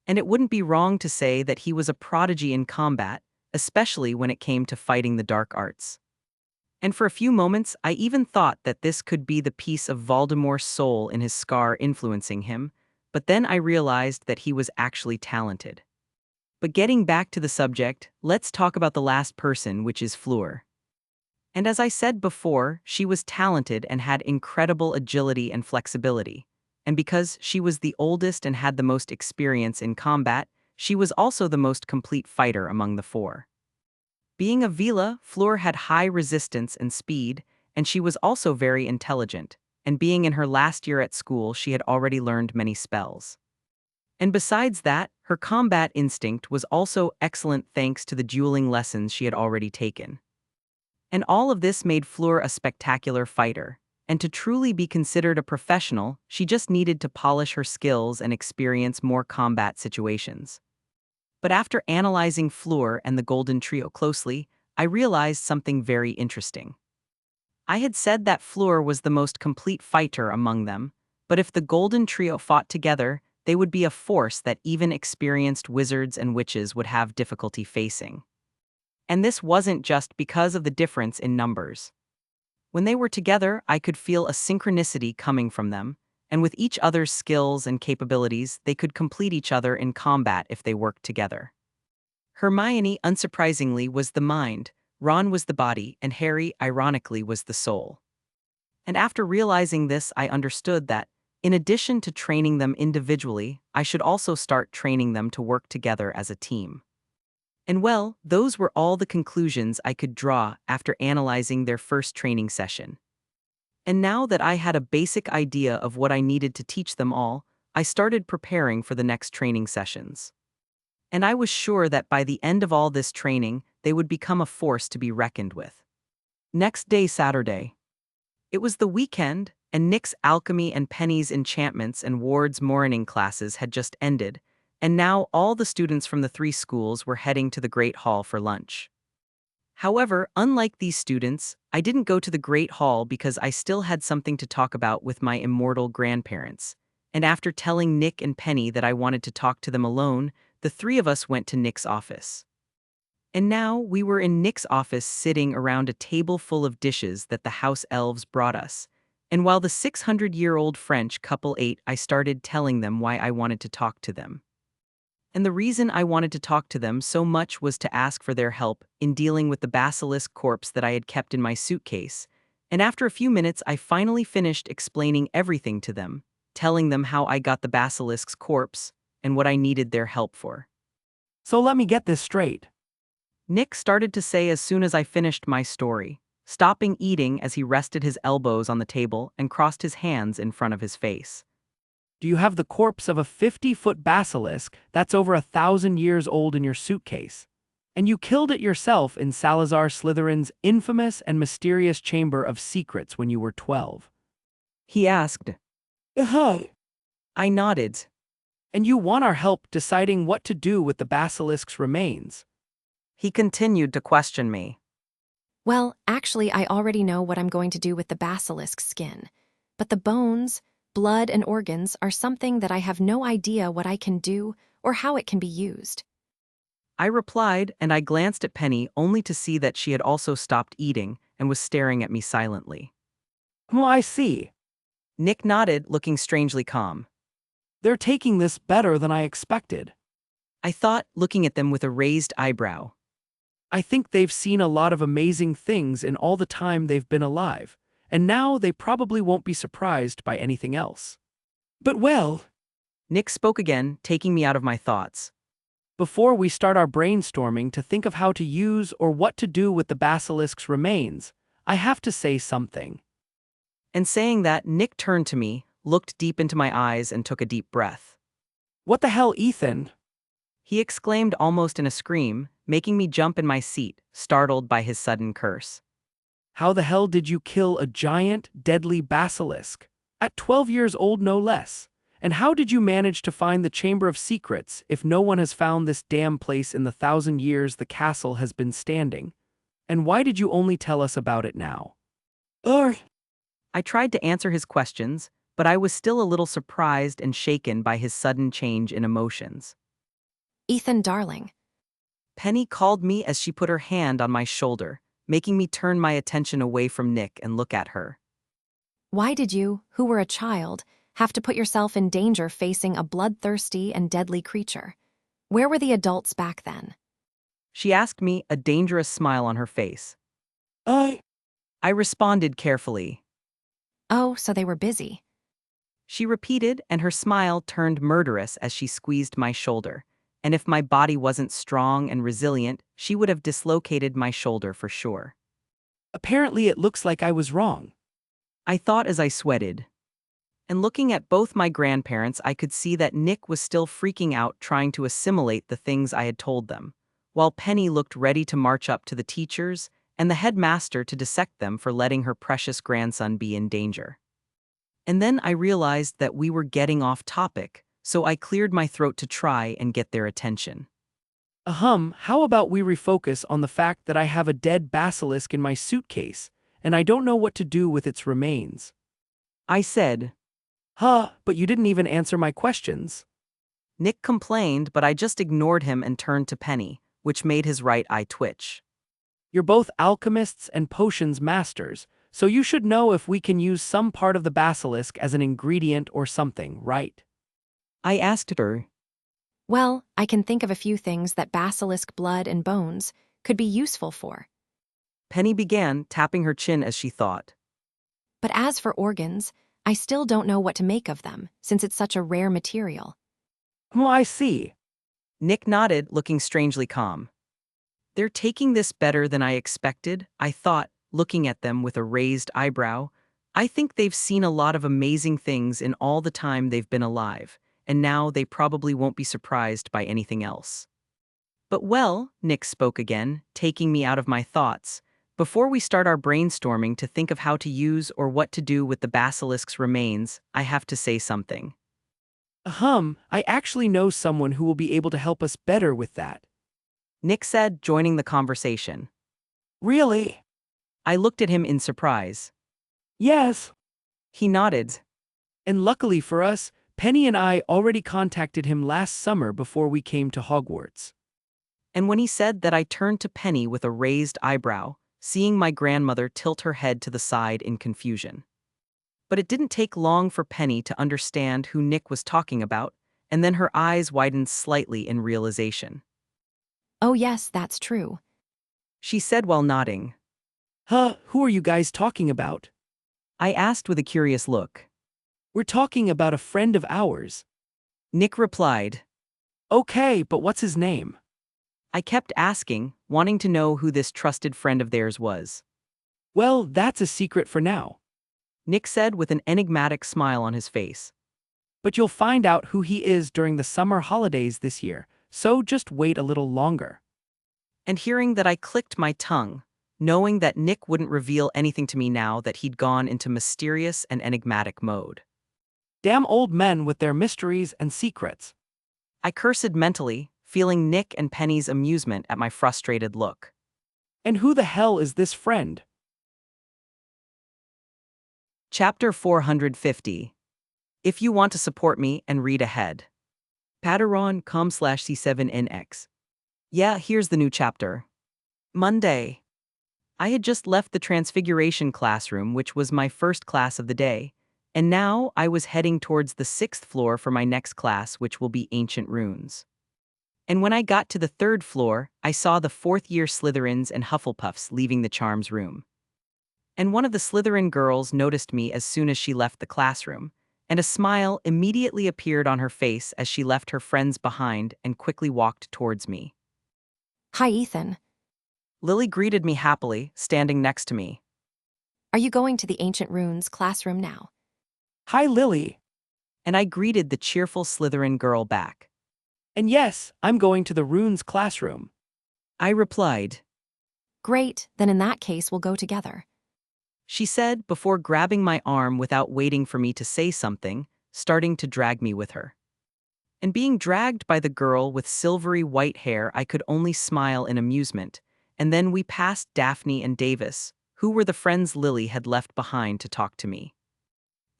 And it wouldn't be wrong to say that he was a prodigy in combat, especially when it came to fighting the dark arts. And for a few moments, I even thought that this could be the piece of Voldemort's soul in his scar influencing him, but then I realized that he was actually talented. But getting back to the subject, let's talk about the last person, which is Fleur. And as I said before, she was talented and had incredible agility and flexibility. And because she was the oldest and had the most experience in combat, she was also the most complete fighter among the four. Being a Vila, Fleur had high resistance and speed, and she was also very intelligent, and being in her last year at school, she had already learned many spells. And besides that, her combat instinct was also excellent thanks to the dueling lessons she had already taken. And all of this made Fleur a spectacular fighter, and to truly be considered a professional, she just needed to polish her skills and experience more combat situations. But after analyzing Fleur and the Golden Trio closely, I realized something very interesting. I had said that Fleur was the most complete fighter among them, but if the Golden Trio fought together, they would be a force that even experienced wizards and witches would have difficulty facing. And this wasn't just because of the difference in numbers. When they were together, I could feel a synchronicity coming from them, and with each other's skills and capabilities, they could complete each other in combat if they worked together. Hermione, unsurprisingly, was the mind, Ron was the body, and Harry, ironically, was the soul. And after realizing this, I understood that, in addition to training them individually, I should also start training them to work together as a team. And well, those were all the conclusions I could draw after analyzing their first training session. And now that I had a basic idea of what I needed to teach them all, I started preparing for the next training sessions. And I was sure that by the end of all this training, they would become a force to be reckoned with. Next day, Saturday. It was the weekend, and Nick's alchemy and Penny's enchantments and Ward's morning classes had just ended, and now all the students from the three schools were heading to the Great Hall for lunch. However, unlike these students, I didn't go to the Great Hall because I still had something to talk about with my immortal grandparents, and after telling Nick and Penny that I wanted to talk to them alone, the three of us went to Nick's office. And now we were in Nick's office sitting around a table full of dishes that the house elves brought us, and while the 600-year-old French couple ate, I started telling them why I wanted to talk to them. And the reason I wanted to talk to them so much was to ask for their help in dealing with the basilisk corpse that I had kept in my suitcase, and after a few minutes I finally finished explaining everything to them, telling them how I got the basilisk's corpse and what I needed their help for. So let me get this straight. Nick started to say as soon as I finished my story, stopping eating as he rested his elbows on the table and crossed his hands in front of his face. Do you have the corpse of a 50-foot basilisk that's over 1,000 years old in your suitcase? And you killed it yourself in Salazar Slytherin's infamous and mysterious Chamber of Secrets when you were 12? He asked. Uh-huh. I nodded. And you want our help deciding what to do with the basilisk's remains. He continued to question me. Well, actually, I already know what I'm going to do with the basilisk skin. But the bones, blood, and organs are something that I have no idea what I can do or how it can be used. I replied, and I glanced at Penny only to see that she had also stopped eating and was staring at me silently. Oh, I see. Nick nodded, looking strangely calm. They're taking this better than I expected. I thought, looking at them with a raised eyebrow. I think they've seen a lot of amazing things in all the time they've been alive, and now they probably won't be surprised by anything else. But well, Nick spoke again, taking me out of my thoughts. before we start our brainstorming to think of how to use or what to do with the basilisk's remains, I have to say something. And saying that, Nick turned to me, looked deep into my eyes, and took a deep breath. What the hell, Ethan? He exclaimed almost in a scream, making me jump in my seat, startled by his sudden curse. How the hell did you kill a giant, deadly basilisk? At 12 years old, no less. And how did you manage to find the Chamber of Secrets if no one has found this damn place in the 1,000 years the castle has been standing? And why did you only tell us about it now? I tried to answer his questions, but I was still a little surprised and shaken by his sudden change in emotions. Ethan, darling. Penny called me as she put her hand on my shoulder, making me turn my attention away from Nick and look at her. Why did you, who were a child, have to put yourself in danger facing a bloodthirsty and deadly creature? Where were the adults back then? She asked me, a dangerous smile on her face. I I responded carefully. Oh, so they were busy. She repeated, and her smile turned murderous as she squeezed my shoulder. And if my body wasn't strong and resilient, she would have dislocated my shoulder for sure. Apparently it looks like I was wrong. I thought as I sweated. And looking at both my grandparents, I could see that Nick was still freaking out trying to assimilate the things I had told them, while Penny looked ready to march up to the teachers and the headmaster to dissect them for letting her precious grandson be in danger. And then I realized that we were getting off topic, so I cleared my throat to try and get their attention. How about we refocus on the fact that I have a dead basilisk in my suitcase, and I don't know what to do with its remains. I said. But you didn't even answer my questions. Nick complained, but I just ignored him and turned to Penny, which made his right eye twitch. You're both alchemists and potions masters, so you should know if we can use some part of the basilisk as an ingredient or something, right? I asked her. Well, I can think of a few things that basilisk blood and bones could be useful for. Penny began, tapping her chin as she thought. But as for organs, I still don't know what to make of them, since it's such a rare material. Oh, I see. Nick nodded, looking strangely calm. They're taking this better than I expected, I thought, looking at them with a raised eyebrow. I think they've seen a lot of amazing things in all the time they've been alive, and now they probably won't be surprised by anything else. But well, Nick spoke again, taking me out of my thoughts. Before we start our brainstorming to think of how to use or what to do with the basilisk's remains, I have to say something. I actually know someone who will be able to help us better with that. Nick said, joining the conversation. Really? I looked at him in surprise. Yes. He nodded. And luckily for us, Penny and I already contacted him last summer before we came to Hogwarts. And when he said that, I turned to Penny with a raised eyebrow, seeing my grandmother tilt her head to the side in confusion. But it didn't take long for Penny to understand who Nick was talking about, and then her eyes widened slightly in realization. Oh yes, that's true. She said while nodding. Who are you guys talking about? I asked with a curious look. We're talking about a friend of ours. Nick replied. Okay, but what's his name? I kept asking, wanting to know who this trusted friend of theirs was. Well, that's a secret for now. Nick said with an enigmatic smile on his face. But you'll find out who he is during the summer holidays this year, so just wait a little longer. And hearing that, I clicked my tongue, knowing that Nick wouldn't reveal anything to me now that he'd gone into mysterious and enigmatic mode. Damn old men with their mysteries and secrets. I cursed mentally, feeling Nick and Penny's amusement at my frustrated look. And who the hell is this friend? Chapter 450. If you want to support me and read ahead. Patreon.com/C7NX. Yeah, here's the new chapter. Monday. I had just left the Transfiguration classroom, which was my first class of the day, and now I was heading towards the 6th floor for my next class, which will be Ancient Runes. And when I got to the 3rd floor, I saw the 4th-year Slytherins and Hufflepuffs leaving the charms room. And one of the Slytherin girls noticed me as soon as she left the classroom, and a smile immediately appeared on her face as she left her friends behind and quickly walked towards me. Hi, Ethan. Lily greeted me happily, standing next to me. Are you going to the Ancient Runes classroom now? Hi, Lily. And I greeted the cheerful Slytherin girl back. And yes, I'm going to the runes classroom. I replied. Great, then in that case we'll go together. She said before grabbing my arm without waiting for me to say something, starting to drag me with her. And being dragged by the girl with silvery white hair, I could only smile in amusement, and then we passed Daphne and Davis, who were the friends Lily had left behind to talk to me.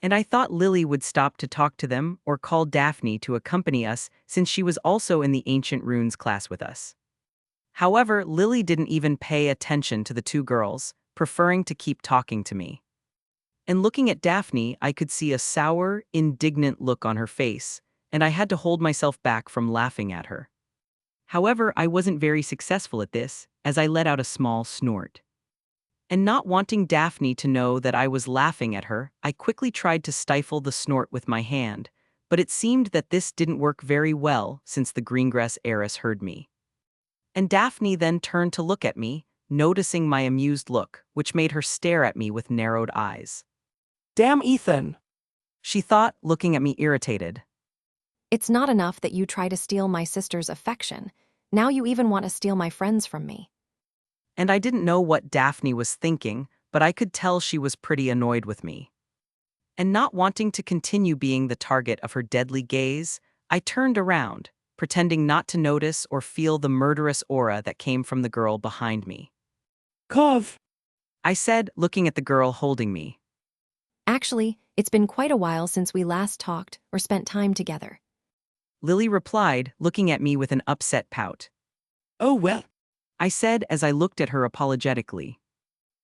And I thought Lily would stop to talk to them or call Daphne to accompany us since she was also in the Ancient Runes class with us. However, Lily didn't even pay attention to the two girls, preferring to keep talking to me. And looking at Daphne, I could see a sour, indignant look on her face, and I had to hold myself back from laughing at her. However, I wasn't very successful at this, as I let out a small snort. And not wanting Daphne to know that I was laughing at her, I quickly tried to stifle the snort with my hand, but it seemed that this didn't work very well since the greengrass heiress heard me. And Daphne then turned to look at me, noticing my amused look, which made her stare at me with narrowed eyes. Damn, Ethan. She thought, looking at me irritated. It's not enough that you try to steal my sister's affection. Now you even want to steal my friends from me. And I didn't know what Daphne was thinking, but I could tell she was pretty annoyed with me. And not wanting to continue being the target of her deadly gaze, I turned around, pretending not to notice or feel the murderous aura that came from the girl behind me. Carve. I said, looking at the girl holding me. Actually, it's been quite a while since we last talked or spent time together. Lily replied, looking at me with an upset pout. Oh well. I said as I looked at her apologetically.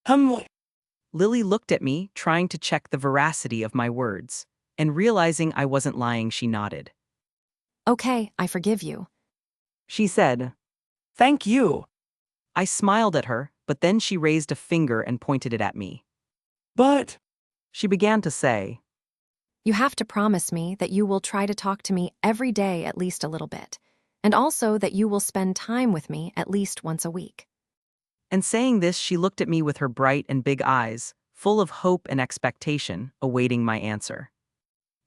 Lily looked at me, trying to check the veracity of my words, and realizing I wasn't lying, she nodded. Okay, I forgive you. She said. Thank you. I smiled at her, but then she raised a finger and pointed it at me. But She began to say. You have to promise me that you will try to talk to me every day at least a little bit, and also that you will spend time with me at least once a week. And saying this, she looked at me with her bright and big eyes, full of hope and expectation, awaiting my answer.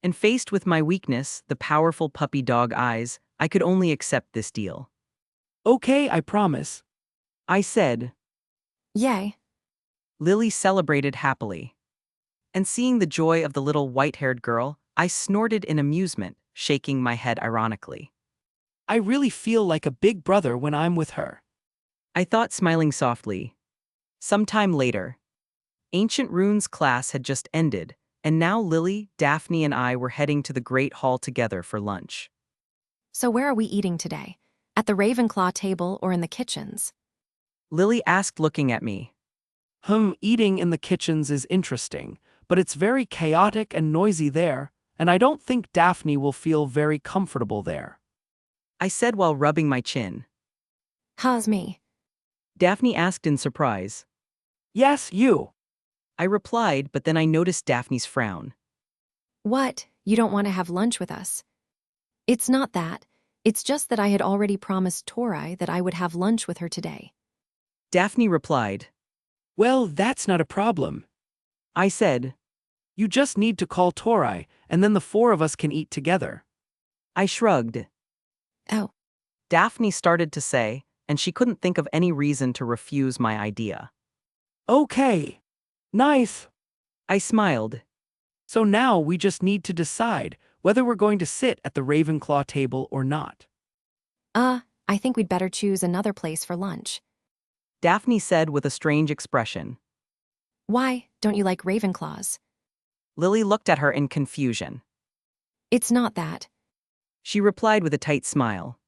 And faced with my weakness, the powerful puppy dog eyes, I could only accept this deal. okay, I promise. I said. Yay. Lily celebrated happily. And seeing the joy of the little white-haired girl, I snorted in amusement, shaking my head ironically. I really feel like a big brother when I'm with her. I thought, smiling softly. Sometime later. Ancient Runes class had just ended, and now Lily, Daphne, and I were heading to the Great Hall together for lunch. So where are we eating today? At the Ravenclaw table or in the kitchens? Lily asked, looking at me. Eating in the kitchens is interesting, but it's very chaotic and noisy there, and I don't think Daphne will feel very comfortable there. I said while rubbing my chin. How's me? Daphne asked in surprise. Yes, you. I replied, but then I noticed Daphne's frown. What? You don't want to have lunch with us? It's not that. It's just that I had already promised Tori that I would have lunch with her today. Daphne replied. Well, that's not a problem. I said. You just need to call Tori, and then the four of us can eat together. I shrugged. Oh. Daphne started to say, and she couldn't think of any reason to refuse my idea. Okay. Nice. I smiled. So now we just need to decide whether we're going to sit at the Ravenclaw table or not. I think we'd better choose another place for lunch. Daphne said with a strange expression. Why, don't you like Ravenclaws? Lily looked at her in confusion. It's not that. She replied with a tight smile.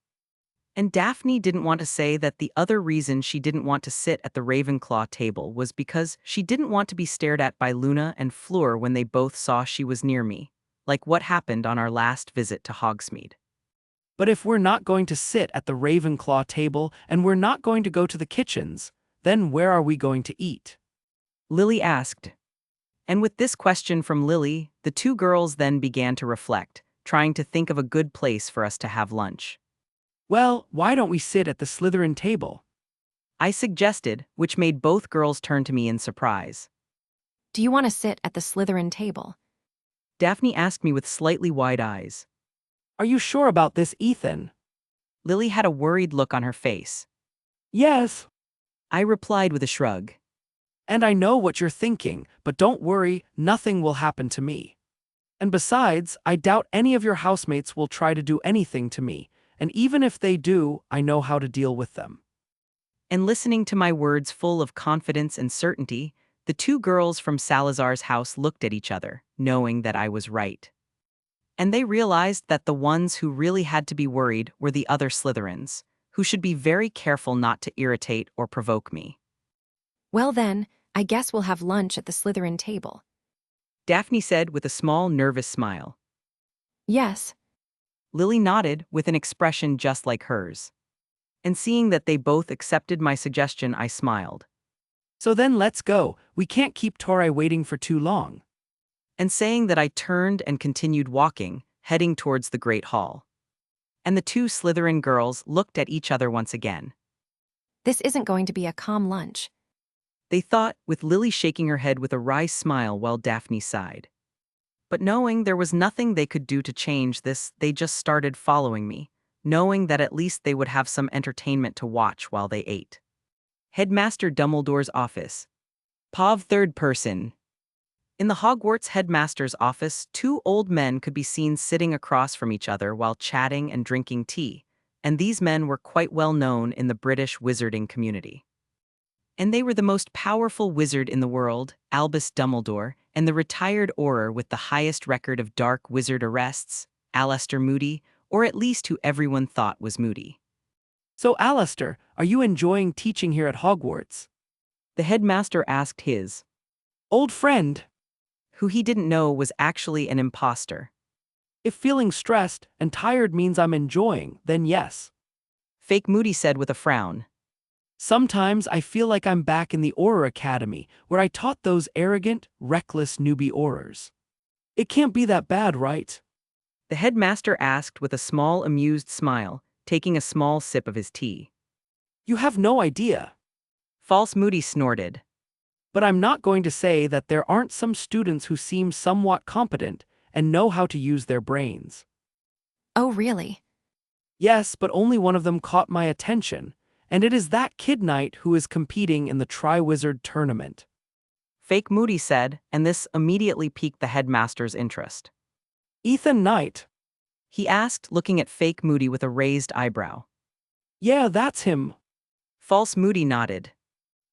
And Daphne didn't want to say that the other reason she didn't want to sit at the Ravenclaw table was because she didn't want to be stared at by Luna and Fleur when they both saw she was near me, like what happened on our last visit to Hogsmeade. But if we're not going to sit at the Ravenclaw table and we're not going to go to the kitchens, then where are we going to eat? Lily asked. And with this question from Lily, the two girls then began to reflect, trying to think of a good place for us to have lunch. Well, why don't we sit at the Slytherin table? I suggested, which made both girls turn to me in surprise. Do you want to sit at the Slytherin table? Daphne asked me with slightly wide eyes. Are you sure about this, Ethan? Lily had a worried look on her face. Yes. I replied with a shrug. And I know what you're thinking, but don't worry, nothing will happen to me. And besides, I doubt any of your housemates will try to do anything to me, and even if they do, I know how to deal with them. And listening to my words full of confidence and certainty, the two girls from Salazar's house looked at each other, knowing that I was right. And they realized that the ones who really had to be worried were the other Slytherins, who should be very careful not to irritate or provoke me. Well then, I guess we'll have lunch at the Slytherin table. Daphne said with a small, nervous smile. Yes. Lily nodded with an expression just like hers. And seeing that they both accepted my suggestion, I smiled. So then let's go, we can't keep Tori waiting for too long. And saying that I turned and continued walking, heading towards the Great Hall. And the two Slytherin girls looked at each other once again. This isn't going to be a calm lunch. They thought, with Lily shaking her head with a wry smile while Daphne sighed. But knowing there was nothing they could do to change this, they just started following me, knowing that at least they would have some entertainment to watch while they ate. Headmaster Dumbledore's office. Pav third person. In the Hogwarts headmaster's office, two old men could be seen sitting across from each other while chatting and drinking tea, and these men were quite well known in the British wizarding community. And they were the most powerful wizard in the world, Albus Dumbledore, and the retired Auror with the highest record of dark wizard arrests, Alastor Moody, or at least who everyone thought was Moody. So Alastor, are you enjoying teaching here at Hogwarts? The headmaster asked his Old friend. Who he didn't know was actually an imposter. If feeling stressed and tired means I'm enjoying, then yes. Fake Moody said with a frown. Sometimes I feel like I'm back in the Auror Academy, where I taught those arrogant, reckless newbie Aurors. It can't be that bad, right? The headmaster asked with a small amused smile, taking a small sip of his tea. You have no idea. False Moody snorted. But I'm not going to say that there aren't some students who seem somewhat competent and know how to use their brains. Oh, really? Yes, but only one of them caught my attention, and it is that Kid Knight who is competing in the Triwizard Tournament. Fake Moody said, and this immediately piqued the headmaster's interest. Ethan Knight? He asked, looking at Fake Moody with a raised eyebrow. Yeah, that's him. False Moody nodded.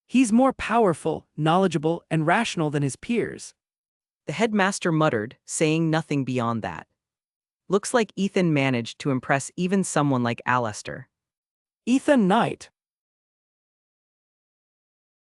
He's more powerful, knowledgeable, and rational than his peers. The headmaster muttered, saying nothing beyond that. Looks like Ethan managed to impress even someone like Alastor. Ethan Knight.